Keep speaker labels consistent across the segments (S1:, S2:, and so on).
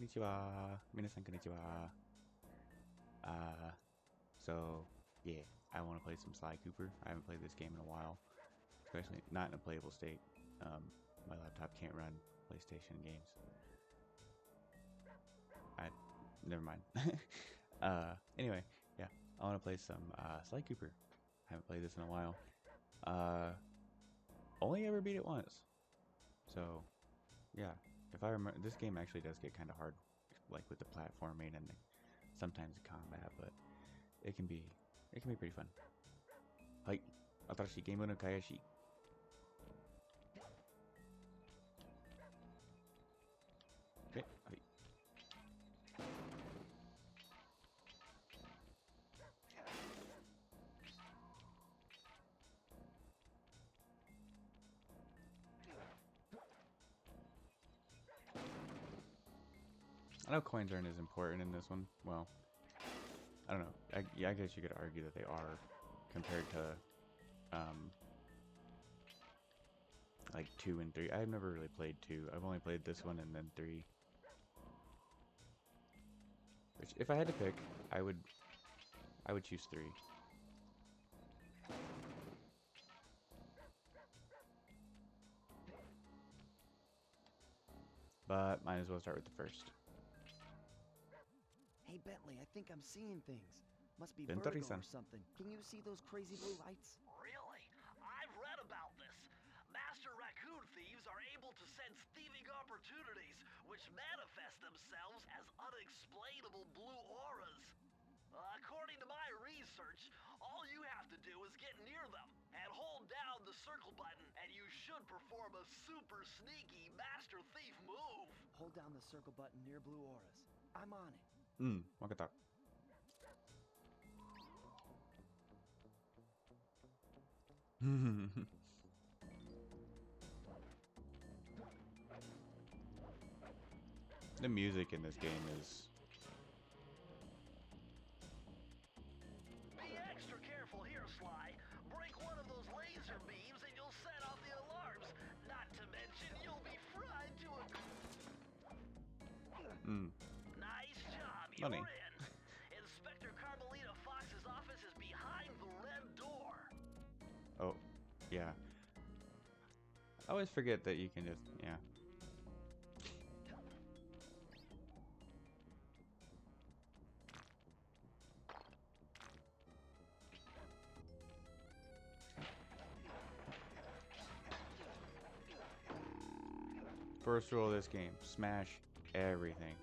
S1: Konnichiwa. Minasan konnichiwa. So, yeah, I want to play some Sly Cooper. I haven't played this game in a while, especially not in a playable state. My laptop can't run PlayStation games. Never mind. Anyway, yeah, I want to play some Sly Cooper. I haven't played this in a while. Only ever beat it once. So, yeah, if I remember, this game actually does get kind of hard, like with the platforming and sometimes the combat, but it can be pretty fun. はい、新しいゲームの開始。はい。I know coins aren't as important in this one. Well, I don't know. I guess you could argue that they are compared to like 2 and 3. I've never really played 2. I've only played this one and then 3. Which, if I had to pick, I would choose 3. But might as well start with the first.
S2: Hey Bentley, I think I'm seeing things. Must be vertigo or something. Can you see those crazy blue lights?
S3: Really? I've read about this. Master raccoon thieves are able to sense thieving opportunities, which manifest themselves as unexplainable blue auras. According to my research, all you have to do is get near them and hold down the circle button, and you should perform a super sneaky master thief move.
S2: Hold down the circle button near blue auras. I'm on it.
S1: わかった。The music in this game is...
S3: Be extra careful here, Sly. Break one of those laser beams and you'll set off the alarms. Not to mention you'll be fried to a... Nice job, you're in. Inspector Carmelita Fox's office is behind the red door.
S1: Oh, yeah. I always forget that you can just, yeah. First rule of this game, smash everything.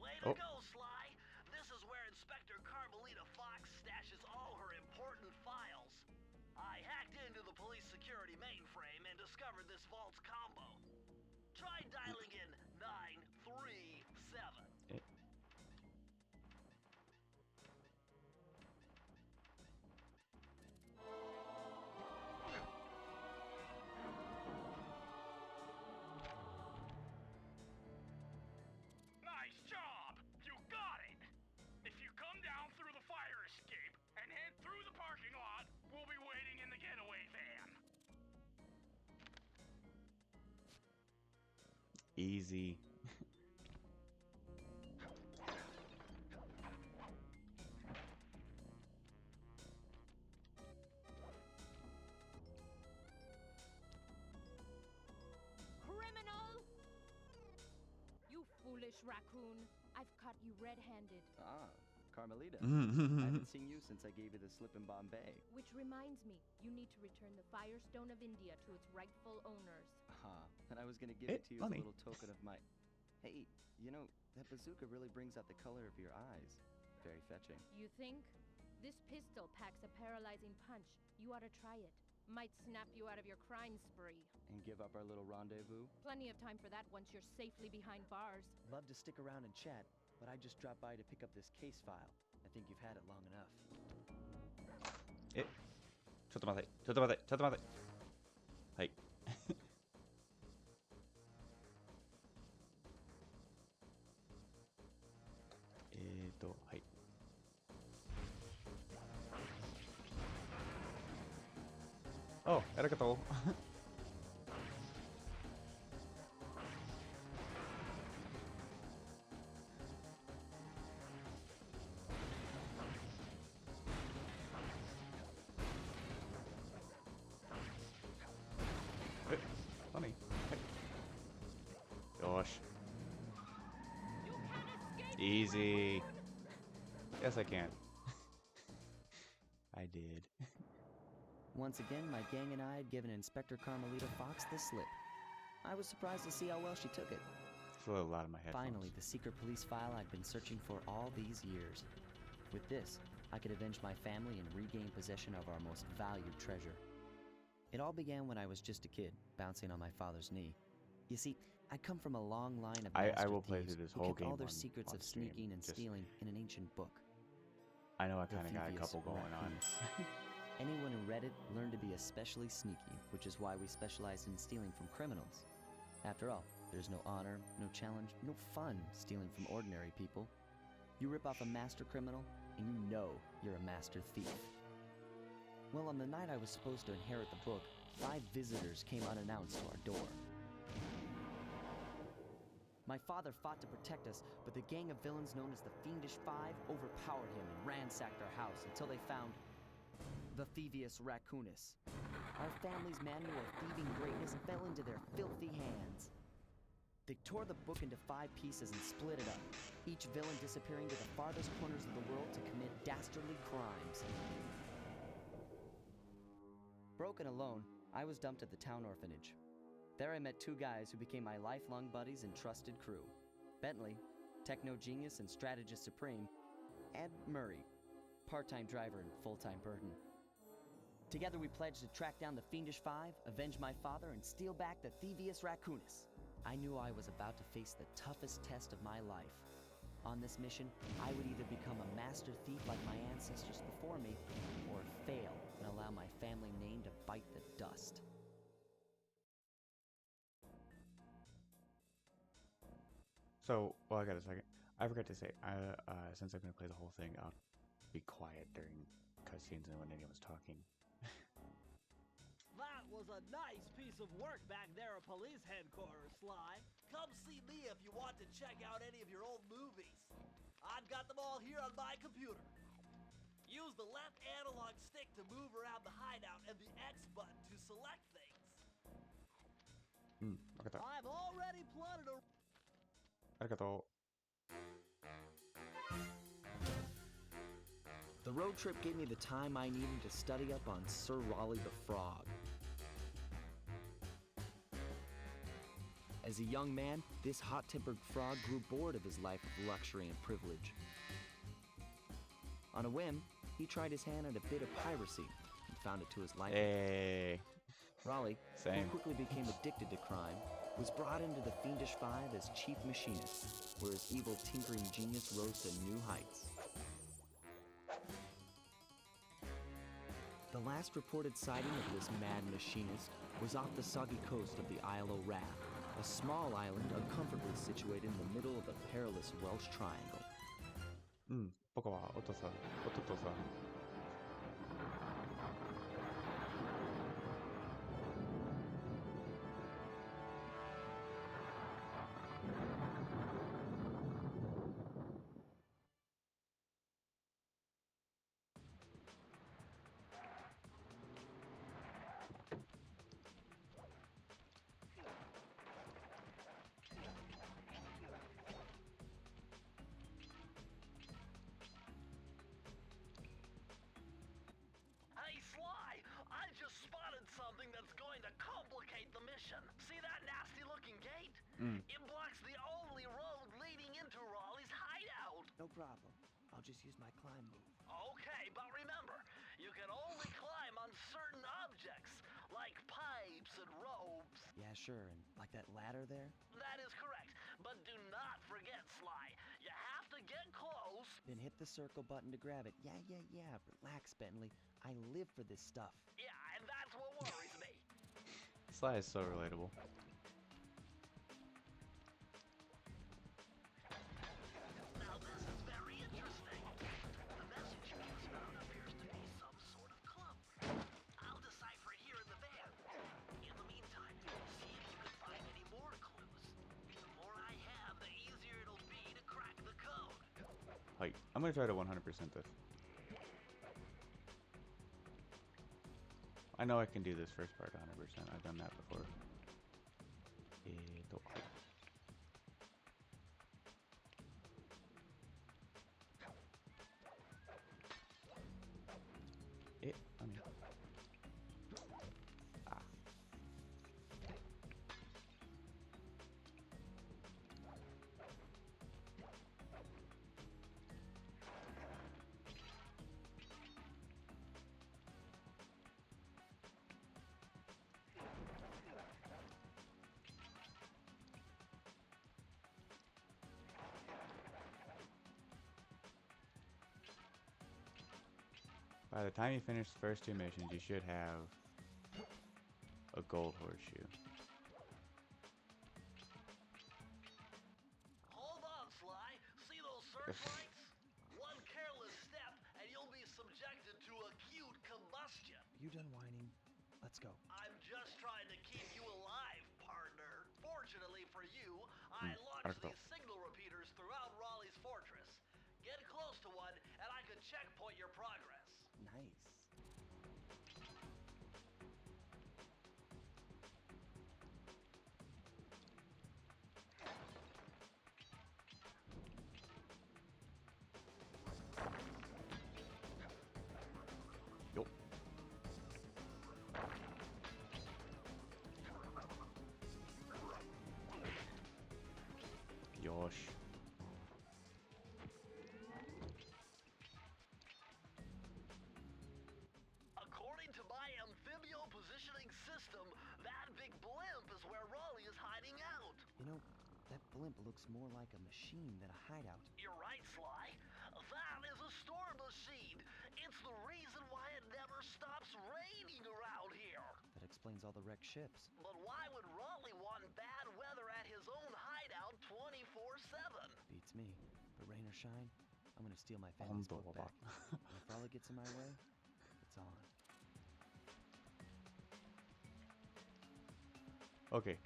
S3: Way to go, Sly! This is where Inspector Carmelita Fox stashes all her important files. I hacked into the police security mainframe and discovered this vault's combo. Try dialing in 937.
S4: Nice job! You got it! If you come down through the fire escape and head through the parking lot, we'll be waiting in the getaway van.
S1: Easy.
S5: Criminal! You foolish raccoon. I've caught you red-handed.
S2: Ah, Carmelita. I haven't seen you since I gave you the slip in Bombay.
S5: Which reminds me, you need to return the Firestone of India to its rightful owners.
S2: And I was gonna give it to you as a little token of my... Hey, you know, that bazooka really brings out the color of your eyes. Very fetching.
S5: You think? This pistol packs a paralyzing punch. You ought to try it. Might snap you out of your crime spree.
S2: And give up our little rendezvous?
S5: Plenty of time for that once you're safely behind bars.
S2: Love to stick around and chat, but I just dropped by to pick up this case file. I think you've had it long enough.
S1: ちょっと待って。はい。はい。Oh, arigato. Funny. Gosh. Easy. Yes, I can. I did.
S2: Once again, my gang and I had given Inspector Carmelita Fox the slip. I was surprised to see how well she took it.
S1: Flew a lot of my headphones.
S2: Finally, the secret police file I'd been searching for all these years. With this, I could avenge my family and regain possession of our most valued treasure. It all began when I was just a kid, bouncing on my father's knee. You see, I come from a long line of master
S1: I will play
S2: thieves
S1: through this
S2: who
S1: whole
S2: kept
S1: game
S2: all their
S1: on
S2: secrets of
S1: stream,
S2: sneaking and
S1: just-
S2: stealing in an ancient book.
S1: I know I
S2: The
S1: kind of got a
S2: Thievius
S1: couple going on.
S2: Raccoonus. Anyone who read it learned to be especially sneaky, which is why we specialize in stealing from criminals. After all, there's no honor, no challenge, no fun stealing from ordinary people. You rip off a master criminal, and you know you're a master thief. Well, on the night I was supposed to inherit the book, 5 visitors came unannounced to our door. My father fought to protect us, but the gang of villains known as the Fiendish Five overpowered him and ransacked our house until they found the Thievius Raccoonus. Our family's manual of thieving greatness fell into their filthy hands. They tore the book into 5 pieces and split it up, each villain disappearing to the farthest corners of the world to commit dastardly crimes. Broken alone, I was dumped at the town orphanage. There I met 2 guys who became my lifelong buddies and trusted crew. Bentley, techno genius and strategist supreme, and Murray, part-time driver and full-time burden. Together we pledged to track down the Fiendish Five, avenge my father, and steal back the Thievius Raccoonus. I knew I was about to face the toughest test of my life. On this mission, I would either become a master thief like my ancestors before me, or fail and allow my family name to bite the dust.
S1: So, well, I got a second. I forgot to say, since I'm going to play the whole thing, I'll be quiet during cutscenes and when anyone's talking.
S3: That was a nice piece of work back there at police headquarters, Sly. Come see me if you want to check out any of your old movies. I've got them all here on my computer. Use the left analog stick to move around the hideout and the X button to select things. I've already plotted a...
S1: Arigato.
S2: The road trip gave me the time I needed to study up on Sir Raleigh the Frog. As a young man, this hot-tempered frog grew bored of his life of luxury and privilege. On a whim, he tried his hand at a bit of piracy and found it to his liking.
S1: Hey.
S2: Raleigh,
S1: Same.
S2: who quickly became addicted to crime, was brought into the Fiendish Five as chief machinist, where his evil tinkering genius rose to new heights. The last reported sighting of this mad machinist was off the soggy coast of the Isle of Wrath, a small island uncomfortably situated in the middle of the perilous Welsh Triangle.
S1: 僕はお父さん、弟さん。
S3: Hey, Sly! I just spotted something that's going to complicate the mission. See that nasty-looking gate? It blocks the only road leading into Raleigh's hideout.
S2: No problem. I'll just use my climb move.
S3: Okay, but remember, you can only climb on certain objects, like pipes and ropes.
S2: Yeah, sure, and like that ladder there?
S3: That is correct, but do not forget, Sly. You have to get close.
S2: Then hit the circle button to grab it. Yeah. Relax, Bentley. I live for this stuff.
S3: Yeah, and that's what worries me.
S1: Sly is so relatable.
S3: Now this is very interesting. The message you give out appears to be some sort of clue. I'll decipher it here in the van.
S1: Height. I'm gonna try to 100% this. I know I can do this first part 100%. I've done that before. I mean. Ah. By the time you finish the first 2 missions, you should have a gold horseshoe.
S3: Hold on, Sly. See those searchlights? One careless step, and you'll be subjected to acute combustion.
S2: You done whining? Let's go.
S3: I'm just trying to keep you alive, partner. Fortunately for you, I launched these signal repeaters throughout Raleigh's fortress. Get close to one, and I can checkpoint your progress.
S2: Nice.
S1: Yup. Yosh.
S3: According to my amphibio positioning system, that big blimp is where Raleigh is hiding out.
S2: You know, that blimp looks more like a machine than a hideout.
S3: You're right, Sly. That is a storm machine. It's the reason why it never stops raining around here.
S2: That explains all the wrecked ships.
S3: But why would Raleigh want bad weather at his own hideout 24/7?
S2: Beats me. But rain or shine, I'm gonna steal my family's book back. And if Raleigh gets in my way, it's on.
S1: Okay.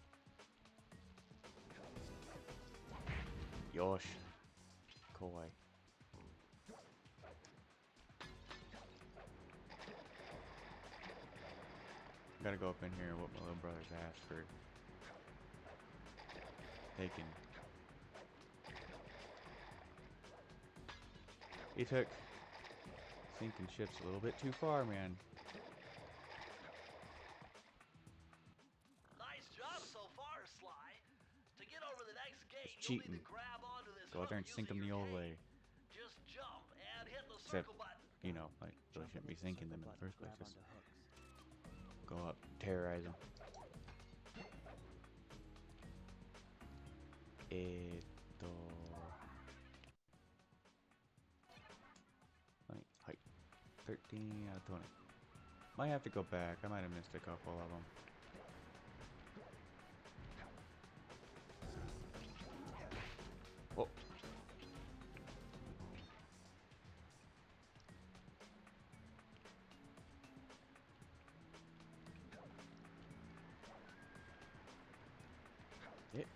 S1: Yosh. Koi. Gotta go up in here and whoop my little brother's ass for taking. He took sinking ships a little bit too far, man.
S3: Nice job so far, Sly. To get over the next gate,
S1: It's
S3: you'll need
S1: cheating.
S3: to grab onto this
S1: Go out there and
S3: hook
S1: sink them
S3: using
S1: the
S3: your
S1: old way.
S3: cane. Just jump and hit the
S1: Except,
S3: circle button.
S1: you know, like, really
S2: Jump
S1: shouldn't
S2: and
S1: be
S2: hit the
S1: sinking
S2: circle
S1: them in the
S2: button
S1: first
S2: to
S1: place.
S2: grab
S1: Just
S2: onto hooks.
S1: go up, terrorize them. Height 13 out of 20. Might have to go back. I might have missed a couple of them. Oh. It.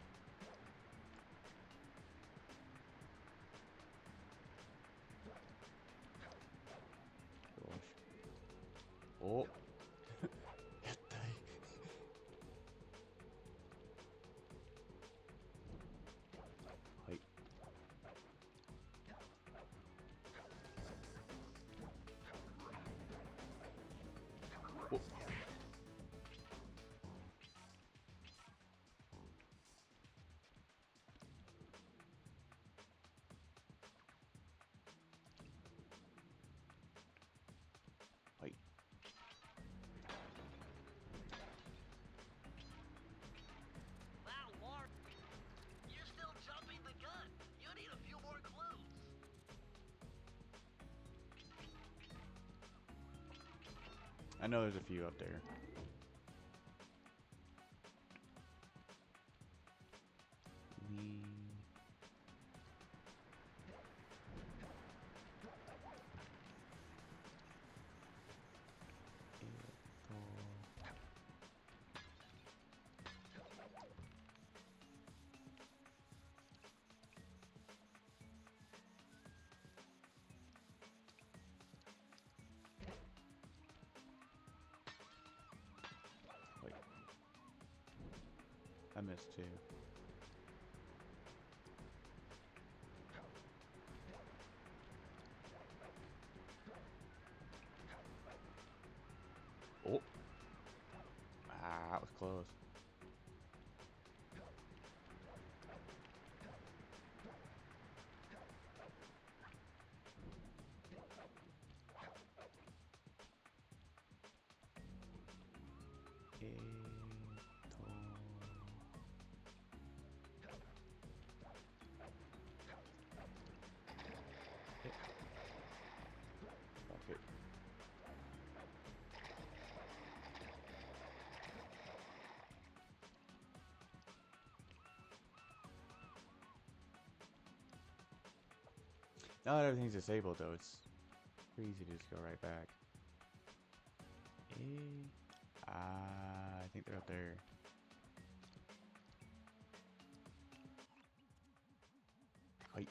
S1: Oh. Height. Oh. Height.
S3: Wow, Mark. You're still jumping the gun. You need a few more clues.
S1: I know there's a few up there. missed too. Oh. Ah, that was close. Okay. Now that everything's disabled, though, it's pretty easy to just go right back. I think they're up there. Wait.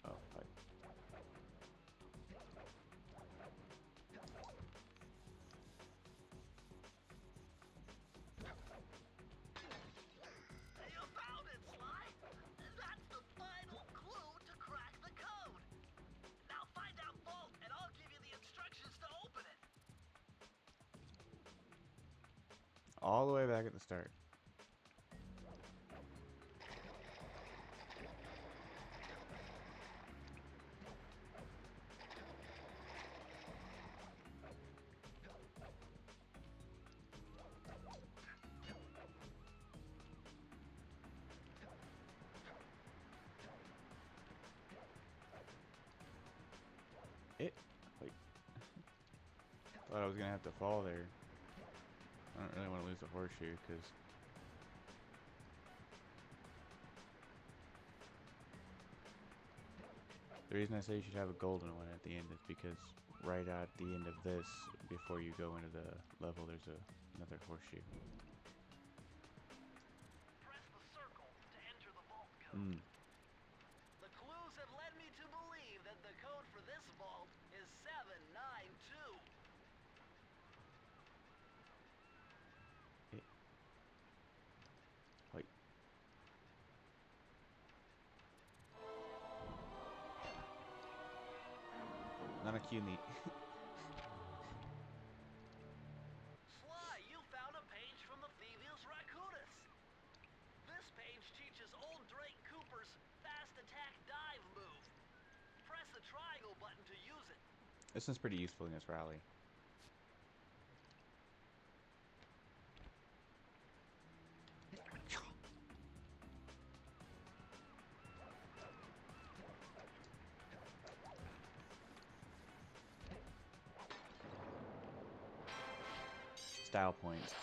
S1: Oh, right.
S3: You found it, Sly! That's the final clue to crack the code! Now find that vault and I'll give you the instructions to open it!
S1: All the way back at the start. Wait. Thought I was gonna have to fall there. I don't really want to lose the horseshoe because the reason I say you should have a golden one at the end is because right at the end of this, before you go into the level, there's another horseshoe.
S3: Press the circle to enter the vault code. The clues have led me to believe that the code for this vault is 792.
S1: Wait. Not a cue meet.
S3: Sly, you found a page from the Thievius Raccoonus. This page teaches old Drake Cooper's fast attack dive move. Press the triangle button to use it.
S1: This one's pretty useful in this rally. Style points.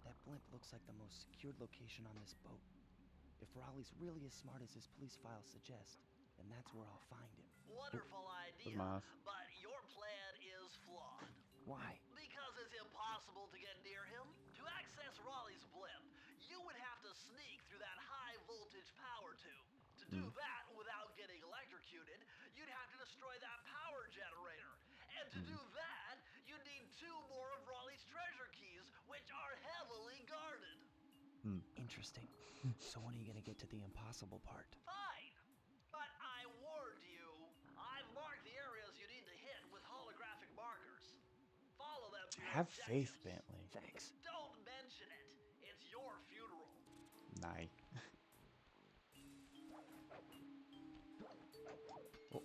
S2: That blimp looks like the most secured location on this boat. If Raleigh's really as smart as his police files suggest, then that's where I'll find him.
S3: Wonderful idea,
S1: Miles.
S3: but your plan is flawed.
S2: Why?
S3: Because it's impossible to get near him. To access Raleigh's blimp, you would have to sneak through that high voltage power tube. To do that without getting electrocuted, you'd have to destroy that power generator. And to do that, you'd need 2 more of Raleigh's treasure keys, which are heavily guarded.
S2: Interesting. So when are you gonna get to the impossible part?
S3: Fine. But I warned you. I've marked the areas you need to hit with holographic markers. Follow them to your
S1: Have faith,
S3: objectives.
S1: Bentley.
S2: Thanks.
S3: Don't mention it. It's your funeral.
S1: Nah. Oh.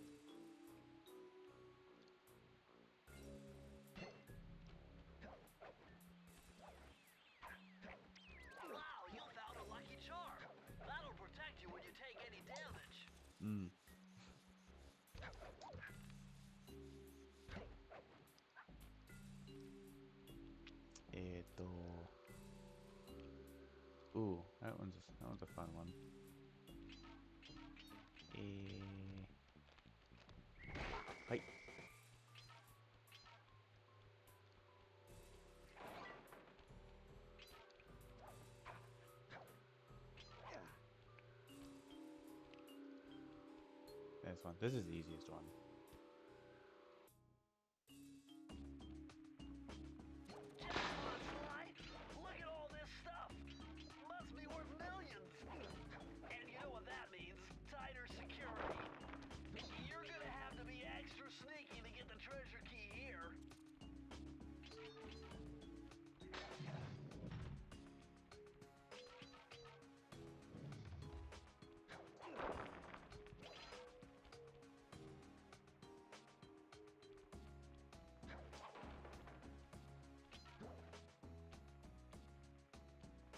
S3: Wow, you found a lucky charm. That'll protect you when you take any damage.
S1: Ooh, that one's a fun one. Hi. That's one. This is the easiest one.
S3: Sly, look at all this stuff. Must be worth millions. And you know what that means? Tighter security. You're gonna have to be extra sneaky to get the treasure key here.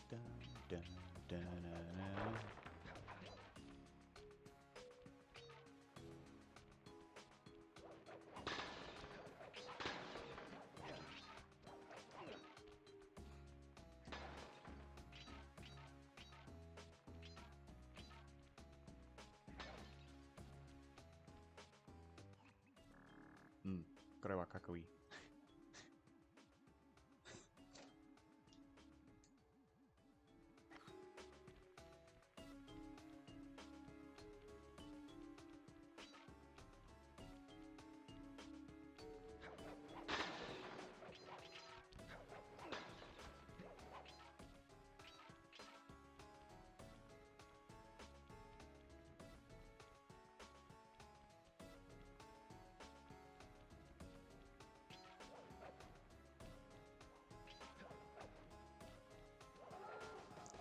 S1: Dun, dun, dun, dun, dun. Kore wa kakui.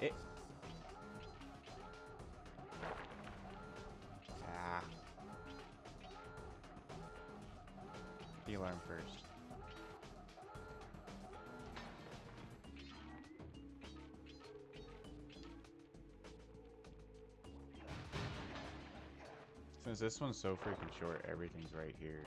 S1: Eh. Ah. The alarm first. Since this one's so freaking short, everything's right here.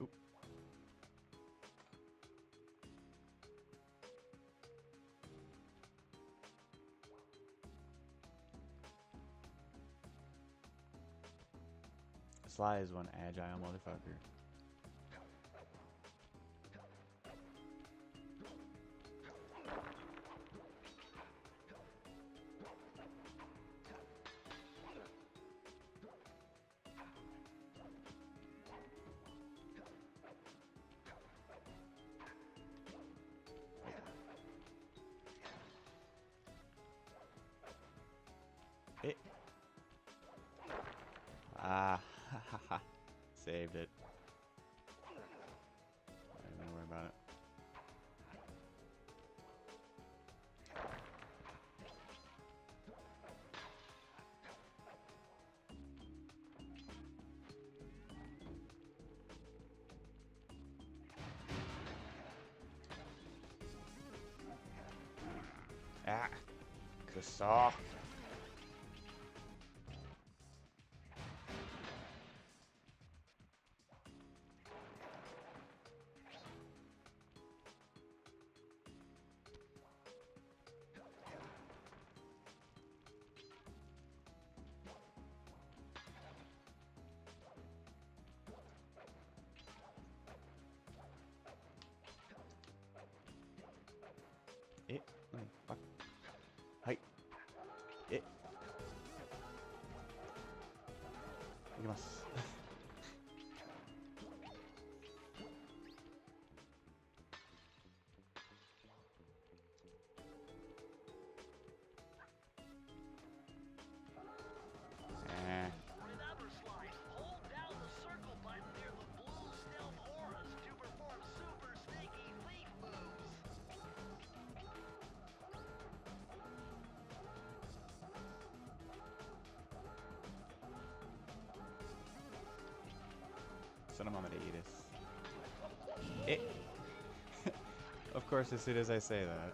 S1: Oop. Sly is one agile motherfucker. It. Ah, saved it. Not even worry about it. Ah, the saw. It. Fuck. Hi. It. いきます。
S3: Remember, Sly, hold down the circle button near the blue stealth auras to perform super sneaky thief moves.
S1: Send him on the hiatus. It. Of course, as soon as I say that.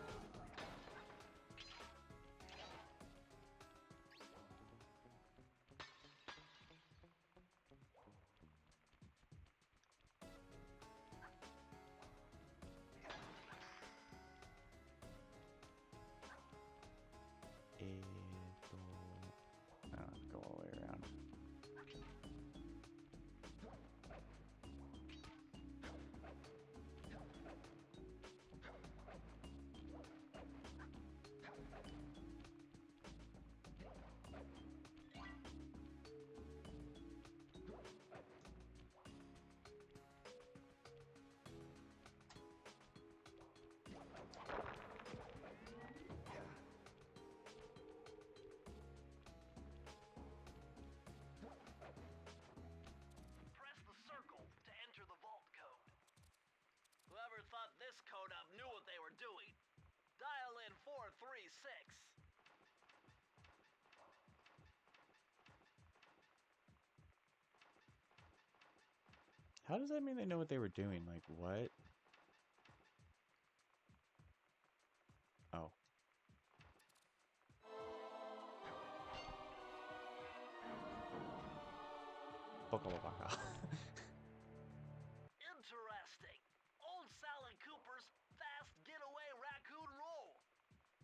S1: Go all the way around.
S3: Press the circle to enter the vault code. Whoever thought this code up knew what they were doing. Dial in 436.
S1: How does that mean they know what they were doing? Like, what? Oh. Baka baka.
S3: Interesting. Old Sally Cooper's fast getaway raccoon roll.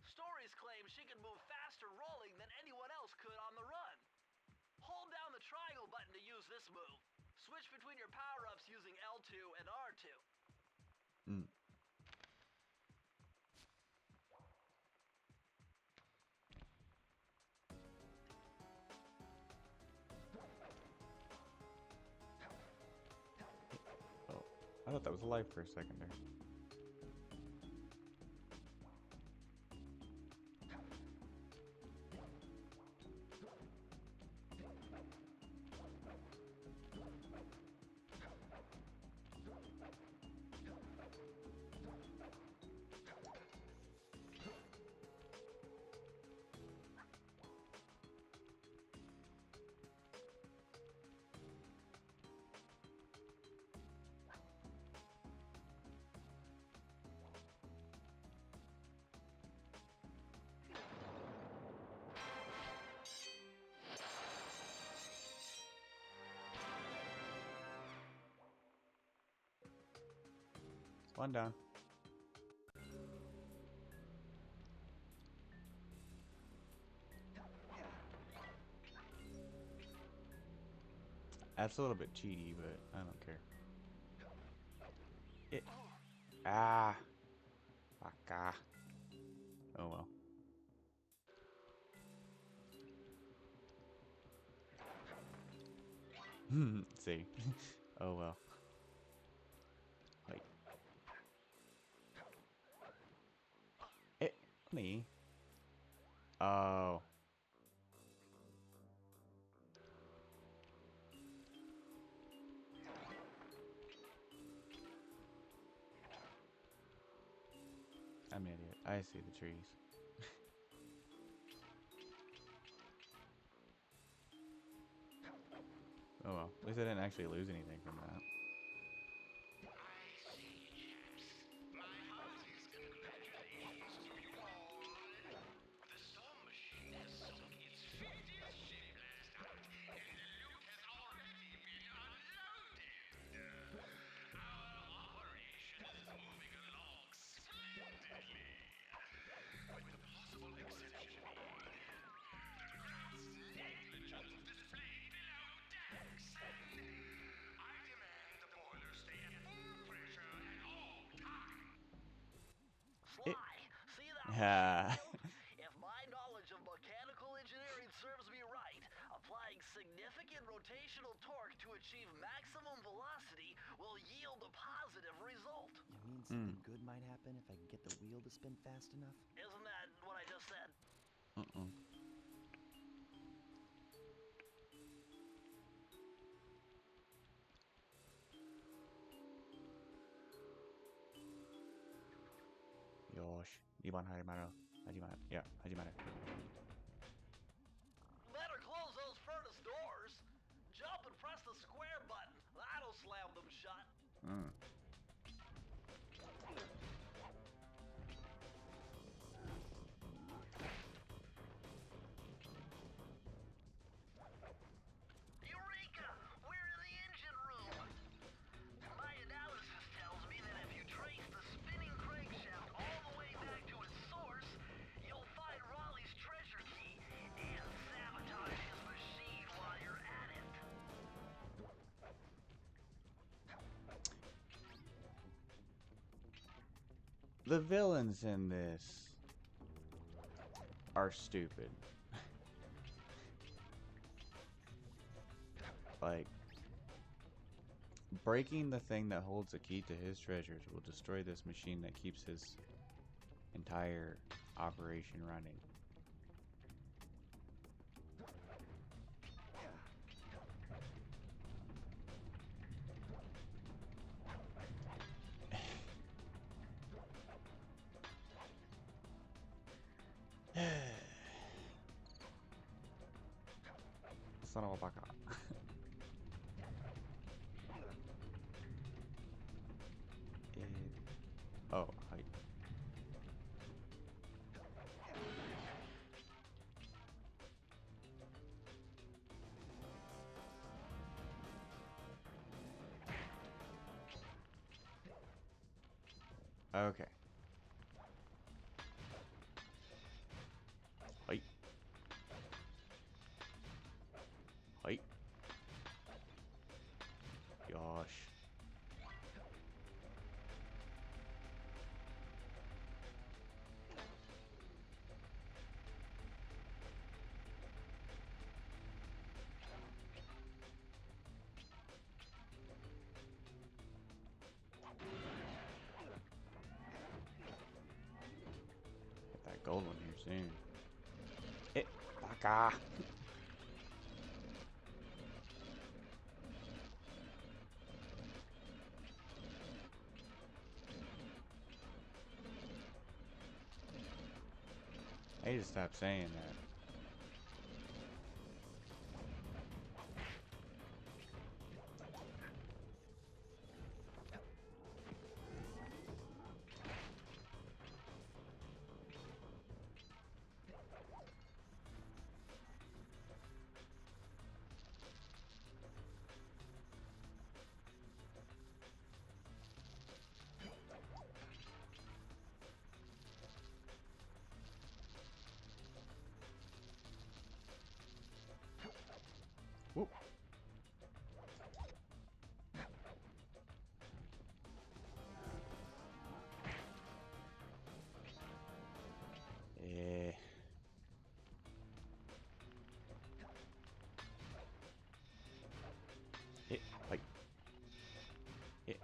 S3: Stories claim she can move faster rolling than anyone else could on the run. Hold down the triangle button to use this move. Switch between your power-ups using L2 and R2.
S1: Mm. Oh, I thought that was life for a second there. One down. That's a little bit cheaty, but I don't care. It. Ah. Baka. Oh well. See. Oh well. Like. Me. Oh. I'm an idiot. I see the trees. Oh well. At least I didn't actually lose anything from that.
S3: Sly, see that?
S1: Yeah.
S3: If my knowledge of mechanical engineering serves me right, applying significant rotational torque to achieve maximum velocity will yield a positive result.
S2: You mean something good might happen if I can get the wheel to spin fast enough?
S3: Isn't that what I just said?
S1: Yosh. Iban Harimaru. Hajimaru. Yeah, Hajimaru.
S3: Better close those furnace doors. Jump and press the square button. That'll slam
S1: Mm.
S3: Eureka! We're in the engine room! My analysis tells me that if you trace the spinning crankshaft all the way back to its source, you'll find Raleigh's treasure key and sabotage his machine while you're at it.
S1: The villains in this are stupid. Like, breaking the thing that holds the key to his treasures will destroy this machine that keeps his entire operation running. Son of a baka. Oh, hi. Okay. Hi. Hi. Gosh. Get that gold one here soon. Hit baka. I need to stop saying that. Whoop. Eh. Hit. Fight. Hit.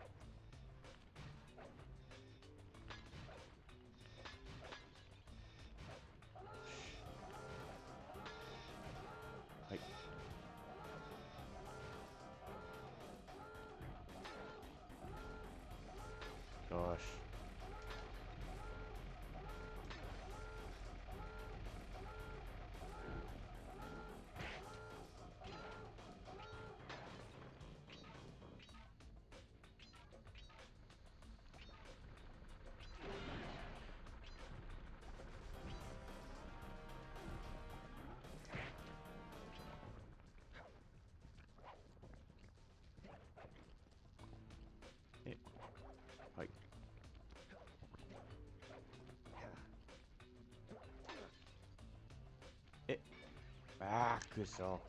S1: Fight. Gosh. Hit. Fight. Hit. Ah, good so.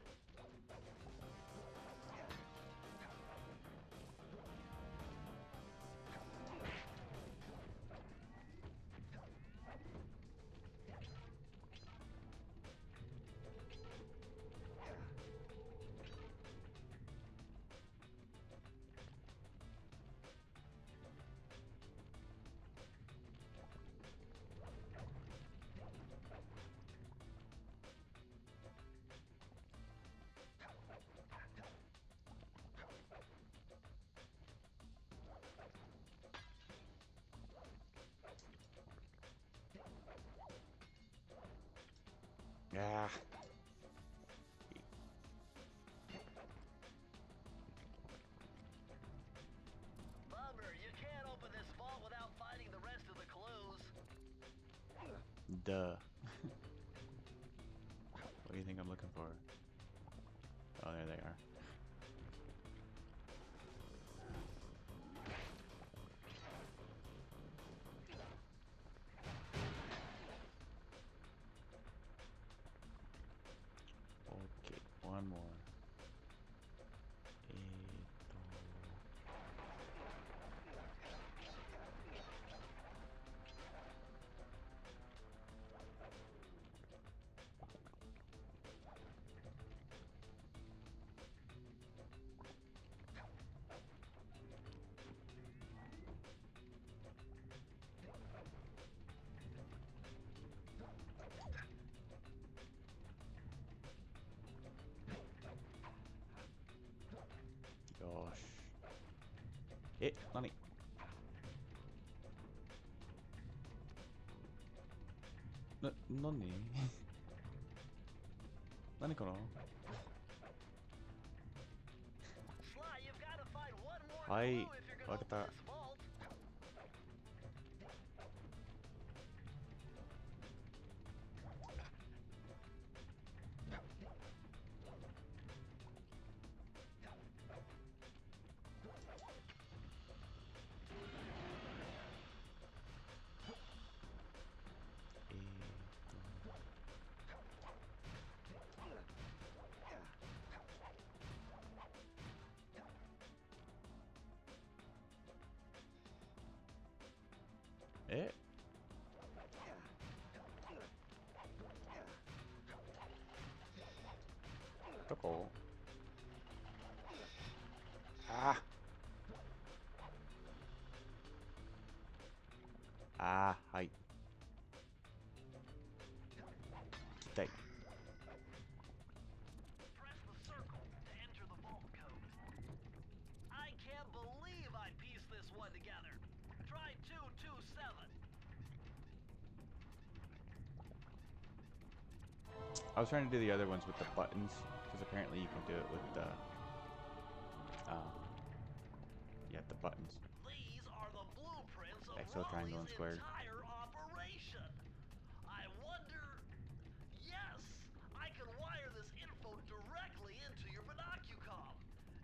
S1: Yeah. Duh. What do you think I'm looking for? Oh, there they are. Okay, one more. Gosh. Nani? Nani? Nani kono?
S3: Sly, you've got to find one more
S1: Hi,
S3: clue if you're gonna open
S1: wakata.
S3: this vault.
S1: Doko? Ah! Ah, hi. Kitai.
S3: Press the circle to enter the vault code. I can't believe I pieced this one together. Try 227.
S1: I was trying to do the other ones with the buttons, because apparently you can do it with the, yeah, the buttons.
S3: These are the blueprints of
S1: X, L, triangle, and
S3: Raleigh's
S1: square.
S3: entire operation. I wonder... Yes! I can wire this info directly into your binocucom.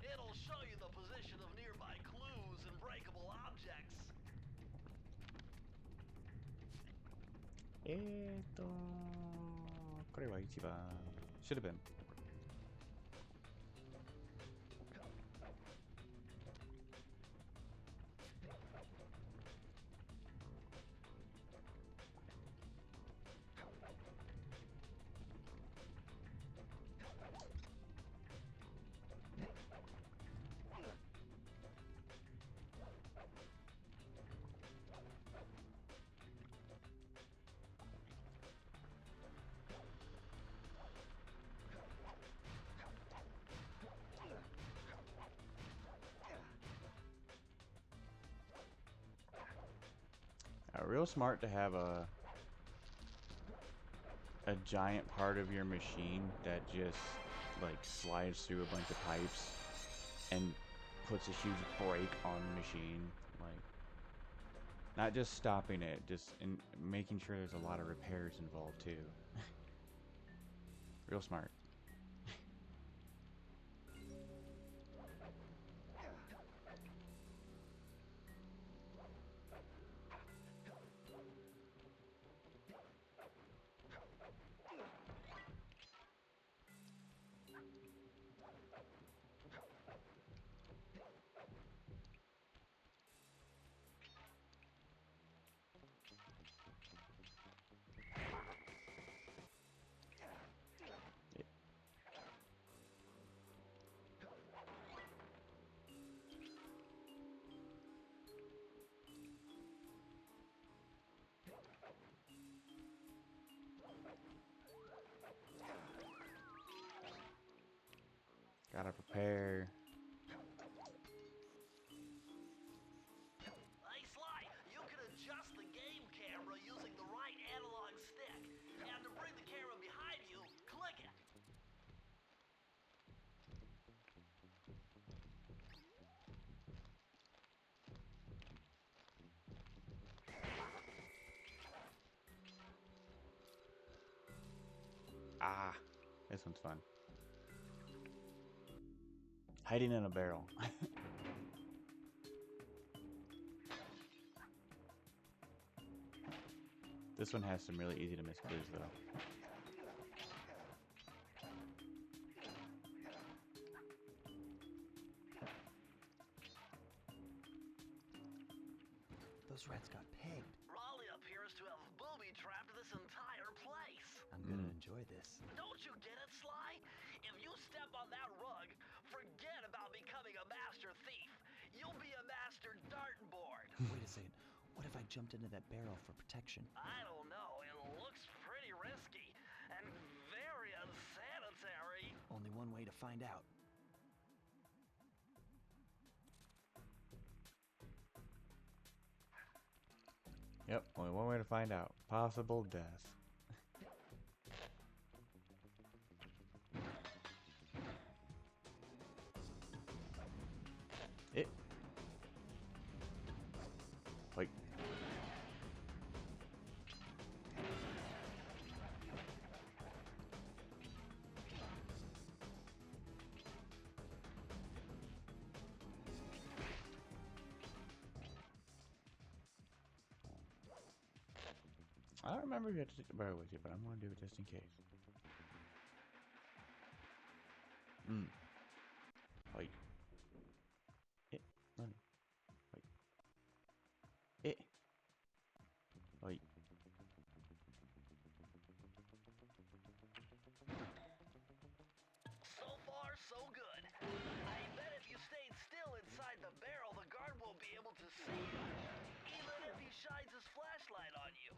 S3: It'll show you the position of nearby clues and breakable objects.
S1: Should have been. Real smart to have a giant part of your machine that just like slides through a bunch of pipes and puts a huge brake on the machine, like not just stopping it, just in making sure there's a lot of repairs involved too. Real smart. Gotta prepare.
S3: Hey Sly, you can adjust the game camera using the right analog stick. And to bring the camera behind you, click it.
S1: Ah, this one's fun. Hiding in a barrel. This one has some really easy to miss clues though.
S2: Those rats got pegged.
S3: Raleigh appears to have booby-trapped this entire place.
S2: I'm gonna enjoy this.
S3: Don't you get it, Sly? If you step on that rug, forget about becoming a master thief. You'll be a master dartboard.
S2: Wait a second. What if I jumped into that barrel for protection?
S3: I don't know. It looks pretty risky and very unsanitary.
S2: Only one way to find out.
S1: Yep, only one way to find out. Possible death. Wait. I don't remember if you had to take the barrel with you, but I'm gonna do it just in case. Wait. Run. Wait. Wait.
S3: So far, so good. I bet if you stayed still inside the barrel, the guard won't be able to see you, even if he shines his flashlight on you.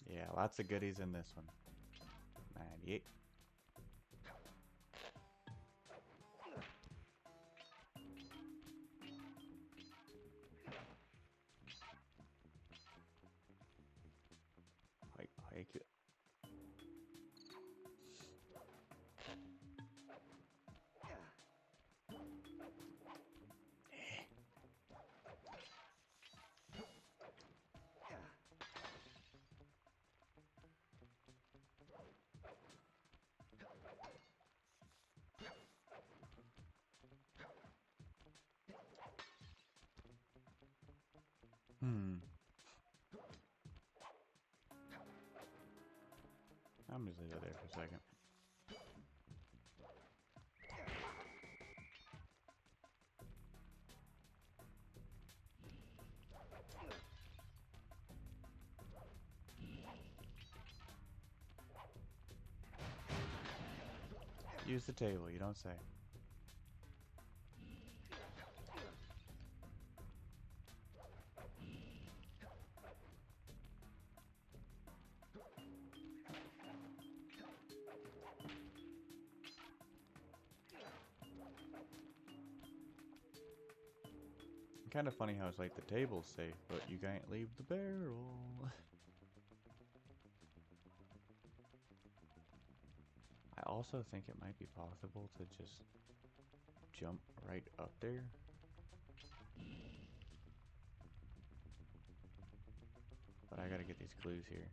S1: Yeah, lots of goodies in this one. 98. Hike it. I'm just leave it there for a second. Use the table, you don't say. Kind of funny how it's like the table's safe, but you can't leave the barrel. I also think it might be possible to just jump right up there. But I gotta get these clues here.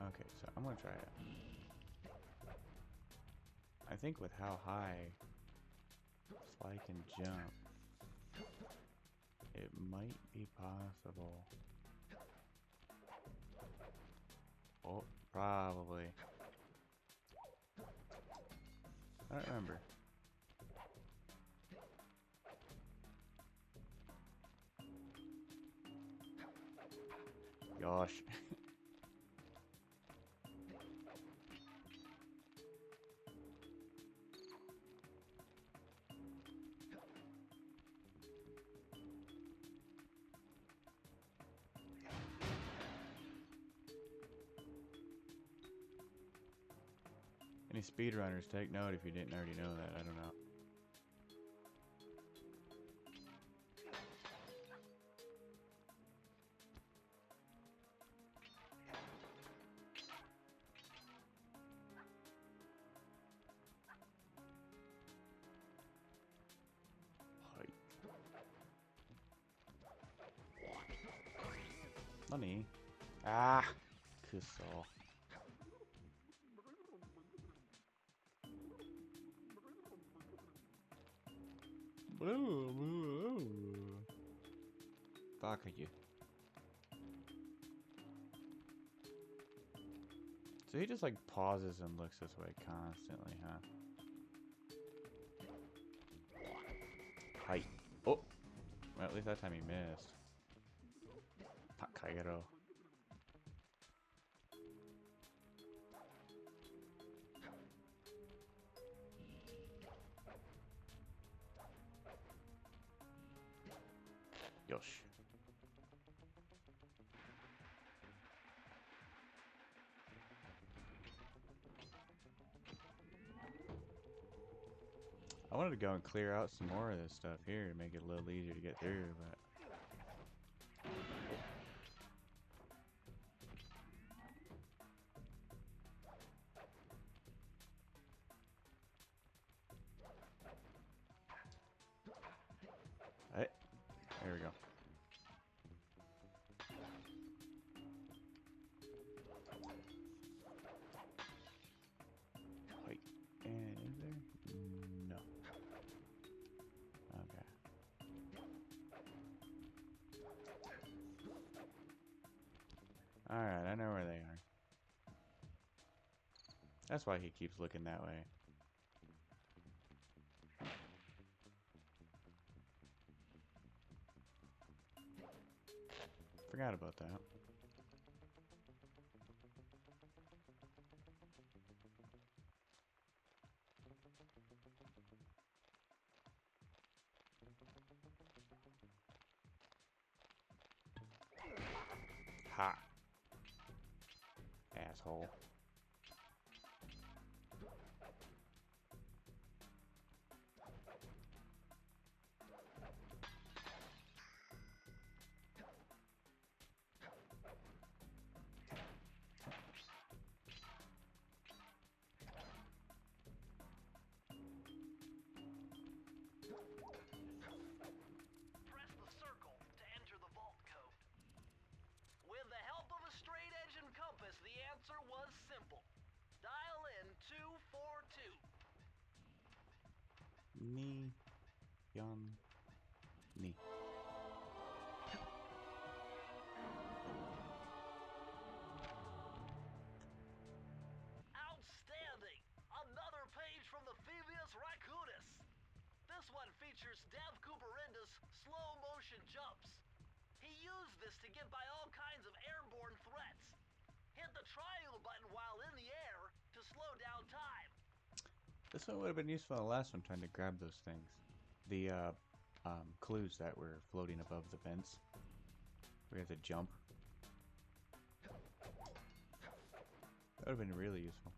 S1: Okay, so I'm gonna try it. I think with how high Sly can jump, it might be possible. Oh, probably. I don't remember. Gosh. Any speedrunners, take note if you didn't already know that. I don't know. Money. Ah, kusso. Fuck you. So he just like pauses and looks this way constantly, huh? Hi. Oh! Well, at least that time he missed. Takayero. Yosh. I wanted to go and clear out some more of this stuff here to make it a little easier to get through, but... Hey, there we go. Wait, and is there? No. Okay. Alright, I know where they are. That's why he keeps looking that way. Forgot about that. Ha! Asshole.
S3: Press the circle to enter the vault code. With the help of a straight edge and compass, the answer was simple. Dial in 242.
S1: Ni. Yon. Ni.
S3: Outstanding! Another page from the Phoebus Raccoonus. This one features Dev Cooperenda's slow motion jumps. He used this to get by all kinds of airborne threats. Hit the triangle button while in the air to slow down time.
S1: This one would have been useful in the last one, trying to grab those things. The clues that were floating above the vents. We had to jump. That would have been really useful.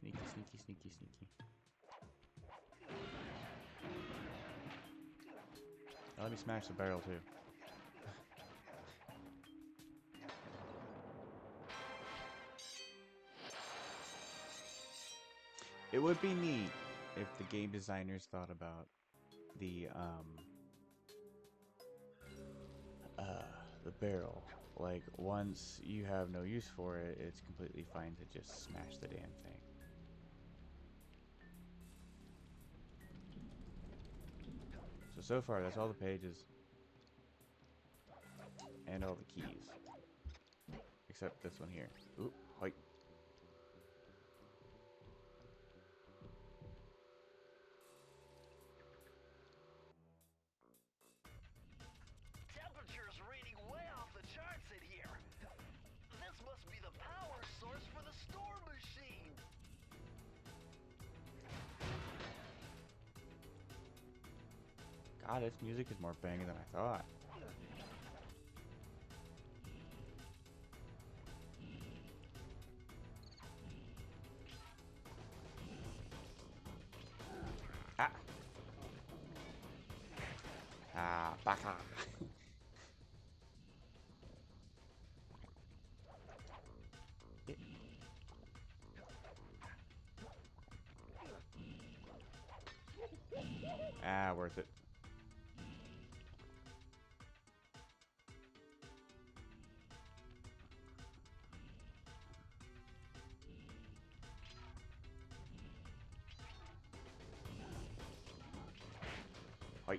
S1: Sneaky, sneaky, sneaky, sneaky. Now let me smash the barrel too. It would be neat if the game designers thought about the barrel. Like, once you have no use for it, it's completely fine to just smash the damn thing. So far, that's all the pages. And all the keys. Except this one here. Oop, hoi.
S3: Temperature's reading way off the charts in here. This must be the power source
S1: God, this music is more banging than I thought. Ah! Ah, baka! Ah, worth it. Hi.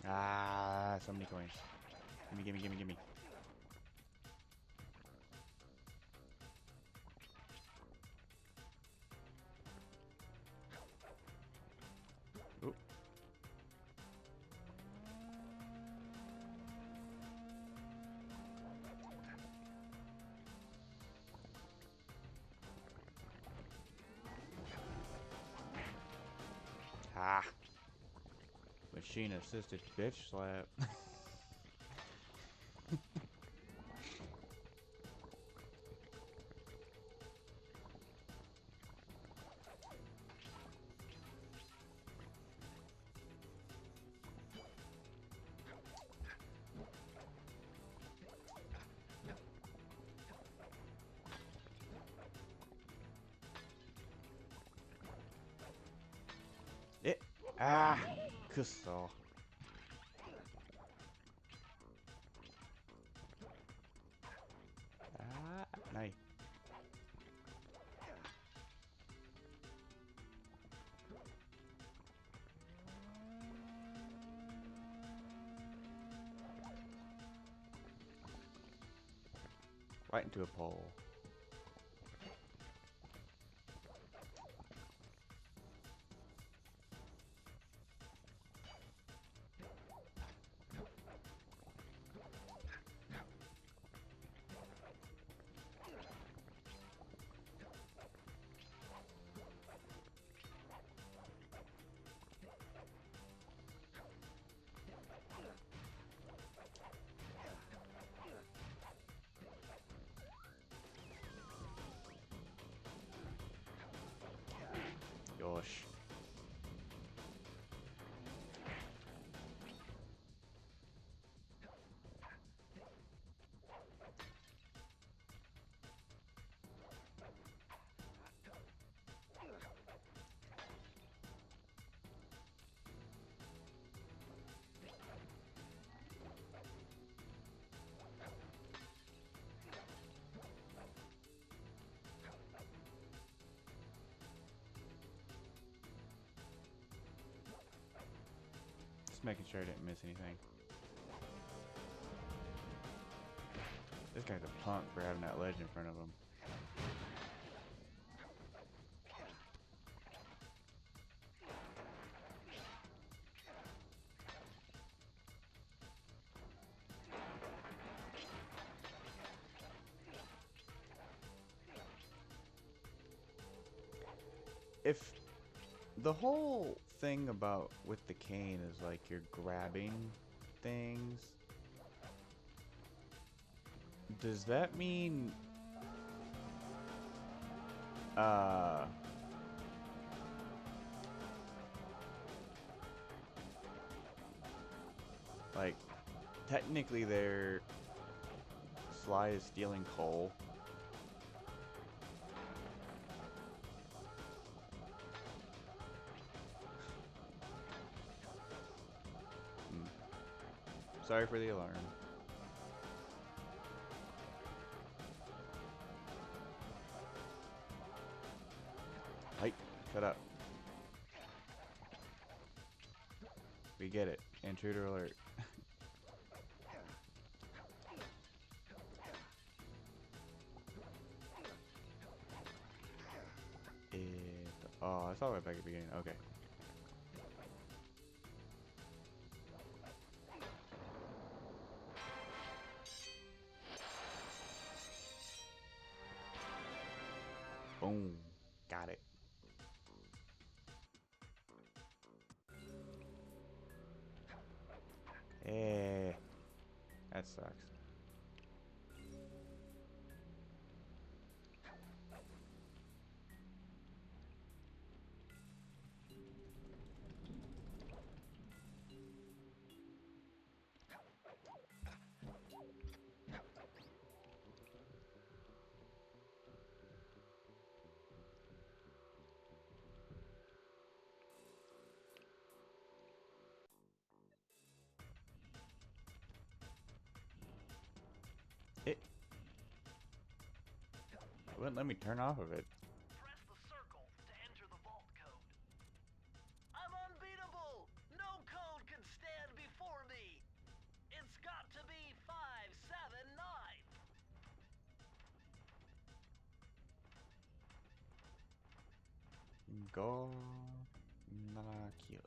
S1: Ah, so many coins. Gimme, gimme, gimme, gimme. Oop. Ah. Machine assisted bitch slap. Ah, kusso. Ah, nice. Right into a pole. Gosh. Just making sure I didn't miss anything. This guy's a punk for having that ledge in front of him. If the whole thing about with the cane is like you're grabbing things, does that mean like technically Sly is stealing coal? Sorry for the alarm. Hey, shut up. We get it. Intruder alert. Oh, I saw it back at the beginning. Okay. Boom. Got it. Eh. That sucks. It wouldn't let me turn off of it.
S3: Press the circle to enter the vault code. I'm unbeatable! No code can stand before me! It's got to be 579!
S1: Go. Nara kill.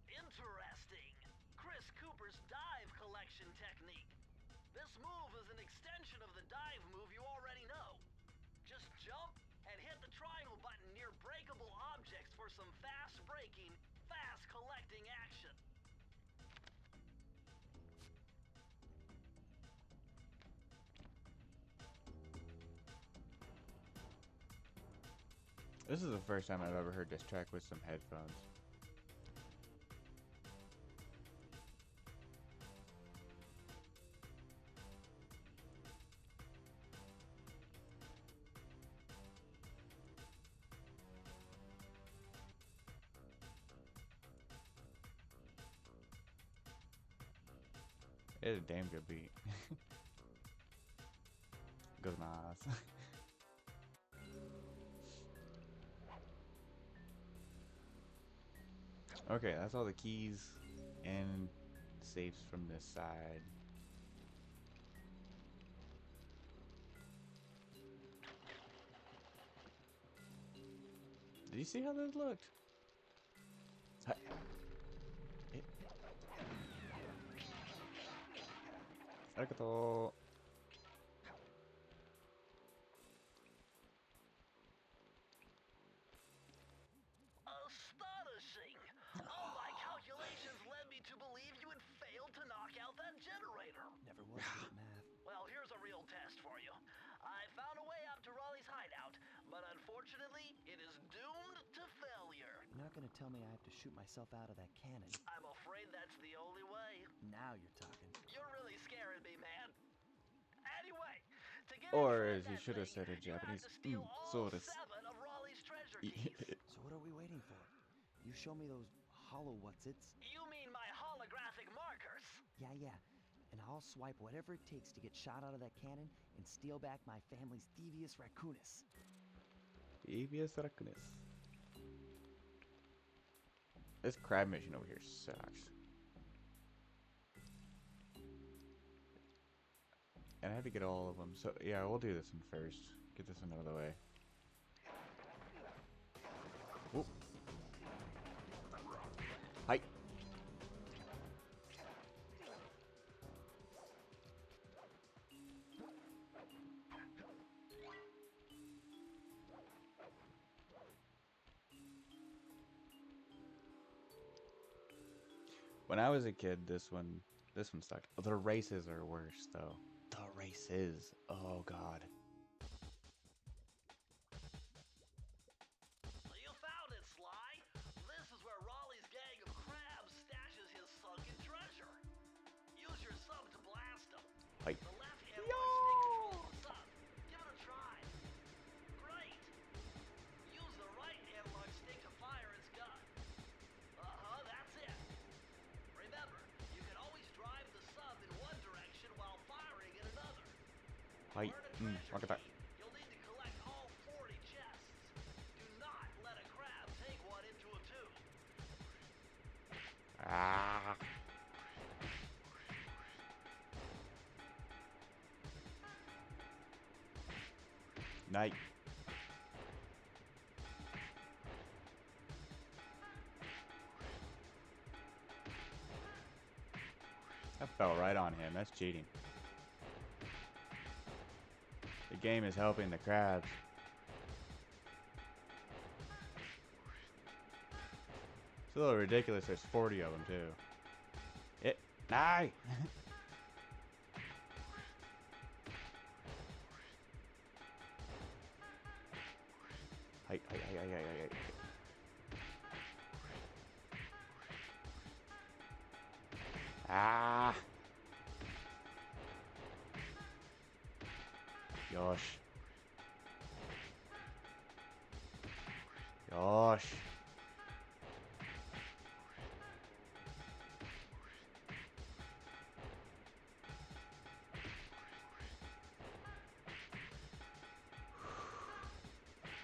S3: Interesting. Chris Cooper's dive collection technique. This move is an extension of the dive move you already know. Just jump and hit the triangle button near breakable objects for some fast breaking, fast collecting action.
S1: This is the first time I've ever heard this track with some headphones. It's a damn good beat. Goes my ass. Okay, that's all the keys and safes from this side. Did you see how this looked? Hi. Eh. Arigato.
S3: Astonishing! All my calculations led me to believe you had failed to knock out that generator.
S2: Never was good at math.
S3: Well, here's a real test for you. I found a way out to Raleigh's hideout, but unfortunately, it is doomed to failure.
S2: You're not gonna tell me I have to shoot myself out of that cannon.
S3: I'm afraid that's the only way.
S2: Now you're talking.
S3: You're really scaring me, man. Anyway, to get
S1: Or
S3: inside
S1: as you
S3: that
S1: should have
S3: thing,
S1: said in
S3: you have
S1: Japanese,
S3: to steal all
S1: so this.
S3: 7 of Raleigh's treasure keys.
S2: So what are we waiting for? You show me those hollow what's-its?
S3: You mean my holographic markers?
S2: Yeah. And I'll swipe whatever it takes to get shot out of that cannon and steal back my family's devious raccoonus.
S1: Devious raccoonus. This crab mission over here sucks. And I have to get all of them. So yeah, we'll do this one first. Get this one out of the way. Whoop. Hi. When I was a kid, this one stuck. The races are worse though. The races. Oh god.
S3: You found it, Sly. This is where Raleigh's gang of crabs stashes his sunken treasure. Use your sub to blast them.
S1: Hi.
S3: The left analog stick controls the sub. Give it a try. Great. Use the right analog stick to fire its gun. That's it. Remember, you can always drive the sub in one direction while firing in another.
S1: Hi.
S3: Learn a
S1: Look
S3: treasure
S1: at that.
S3: key. You'll need to collect all 40 chests. Do not let a crab take one into a tube.
S1: Ah. Night. That fell right on him. That's cheating. The game is helping the crabs. It's a little ridiculous. There's 40 of them too. It. Aye. Hey. Ah. Yosh. Yosh.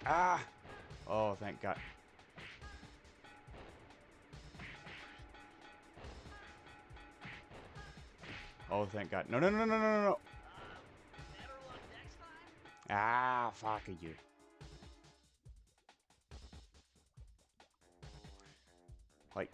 S1: Ah. Oh, thank God. Oh, thank God. No.
S3: Better luck next time?
S1: Ah, fuck you. Wait.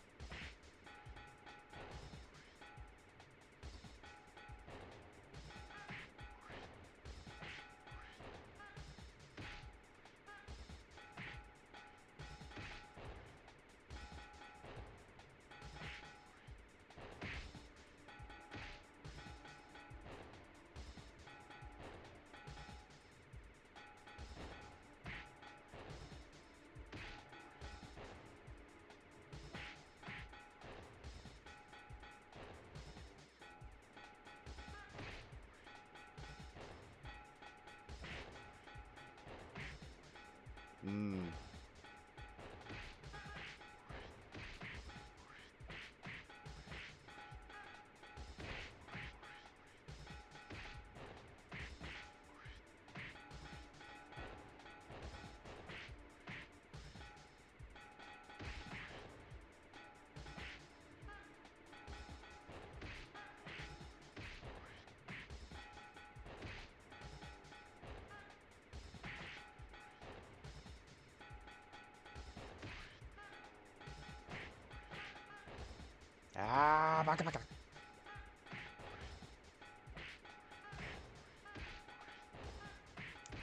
S1: Ah, baka.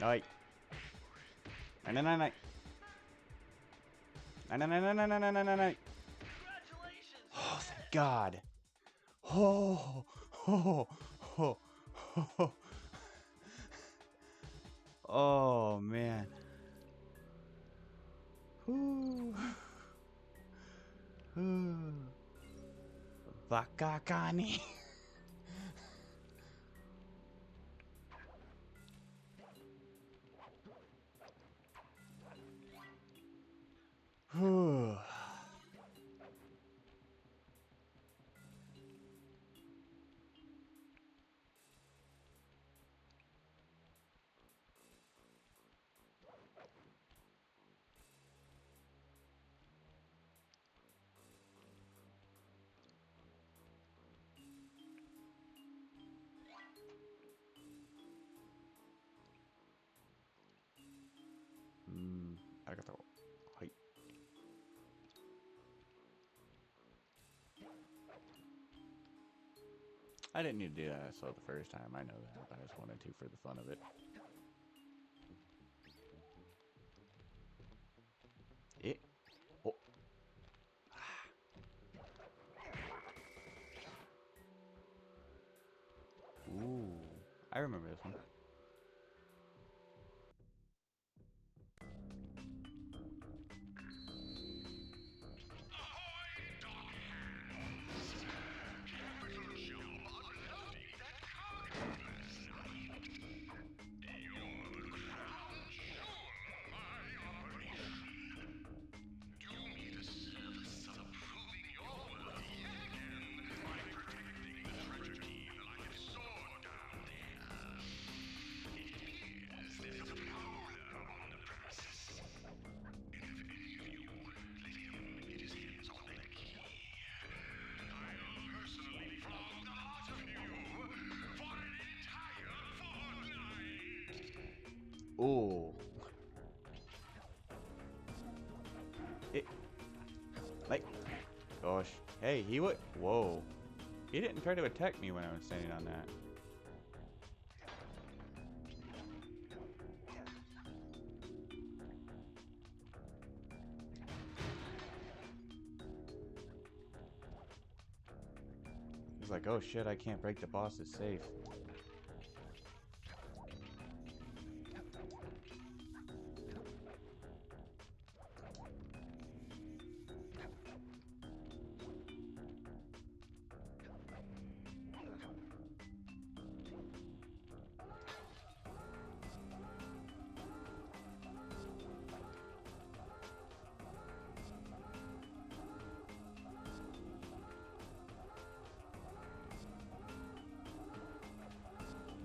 S1: Night. Night.
S3: Congratulations!
S1: Oh, thank God. Oh. Oh, man. Bakakani. Arigatou. Hi. I didn't need to do that so the first time. I know that. I just wanted to for the fun of it. Oh. Ooh. I remember this one. Ooh. It. Like. Gosh. Hey, he would. Whoa. He didn't try to attack me when I was standing on that. He's like, oh shit, I can't break the boss's safe.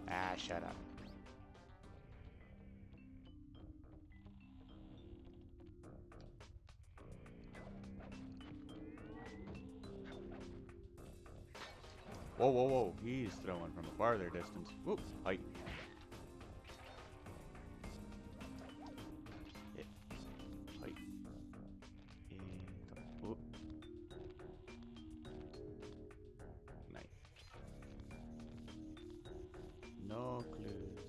S1: Ah, shut up. Whoa, whoa, whoa. He's throwing from a farther distance. Whoop, height. Hit. Height. And whoop. Nice. No clues.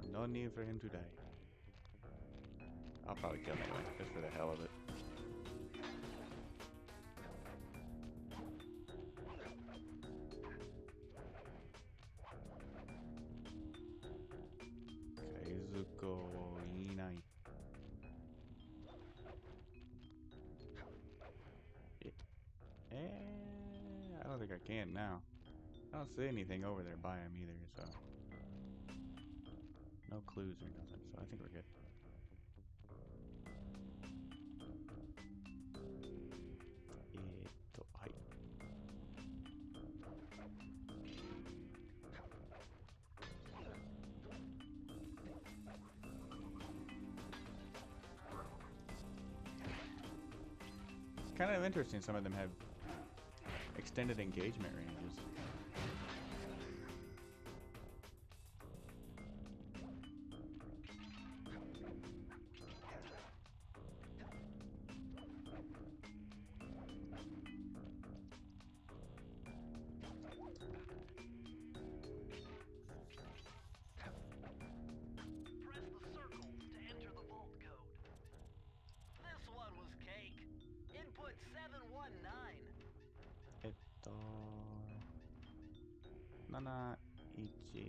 S1: So no need for him to die. I'll probably kill him anyway, just for the hell of it. I don't think I can now. I don't see anything over there by him either, so no clues or nothing, so I think we're good. It's kind of interesting, some of them have extended engagement ranges. Nana Ichi Q.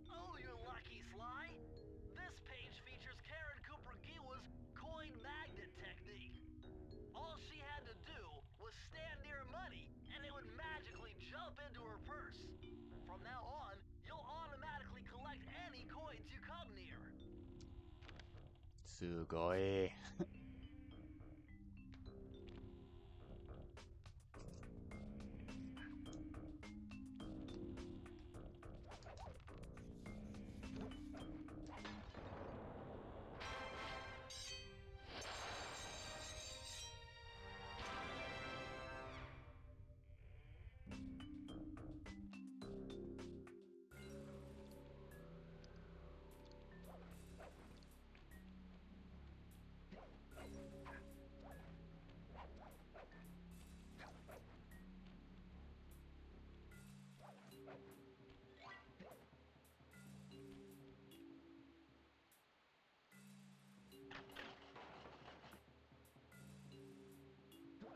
S3: Oh, you're lucky, Sly. This page features Karen Cooper Giwa's coin magnet technique. All she had to do was stand near money, and it would magically jump into her purse. From now on, you'll automatically collect any coins you come near.
S1: Sugoi.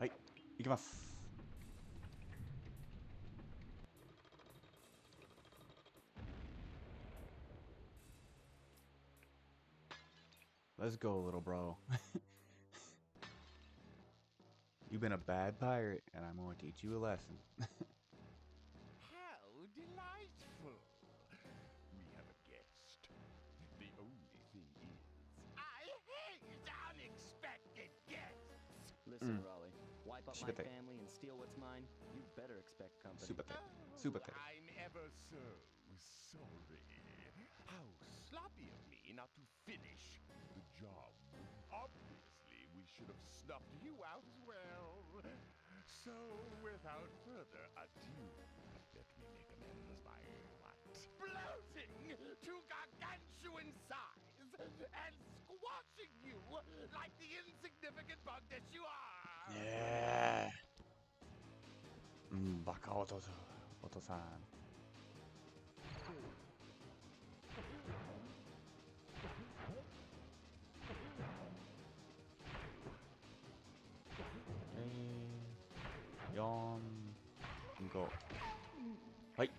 S1: Hai, ikimasu. Let's go, little bro. You've been a bad pirate, and I'm going to teach you a lesson.
S6: How delightful! We have a guest. The only thing is, I hate unexpected guests!
S2: Listen, Raleigh, wipe up my
S1: Shibate.
S2: family and steal what's mine, you better expect company.
S1: Subate.
S6: Oh,
S1: Subate.
S6: I'm ever so sorry. How sloppy of me not to finish the job. Obviously, we should have snuffed you out as well. So, without further ado, let me make amends by what? Bloating to gargantuan size and squashing you like the insignificant bug that you are!
S1: Yeah. バカ弟さん。4、5。はい。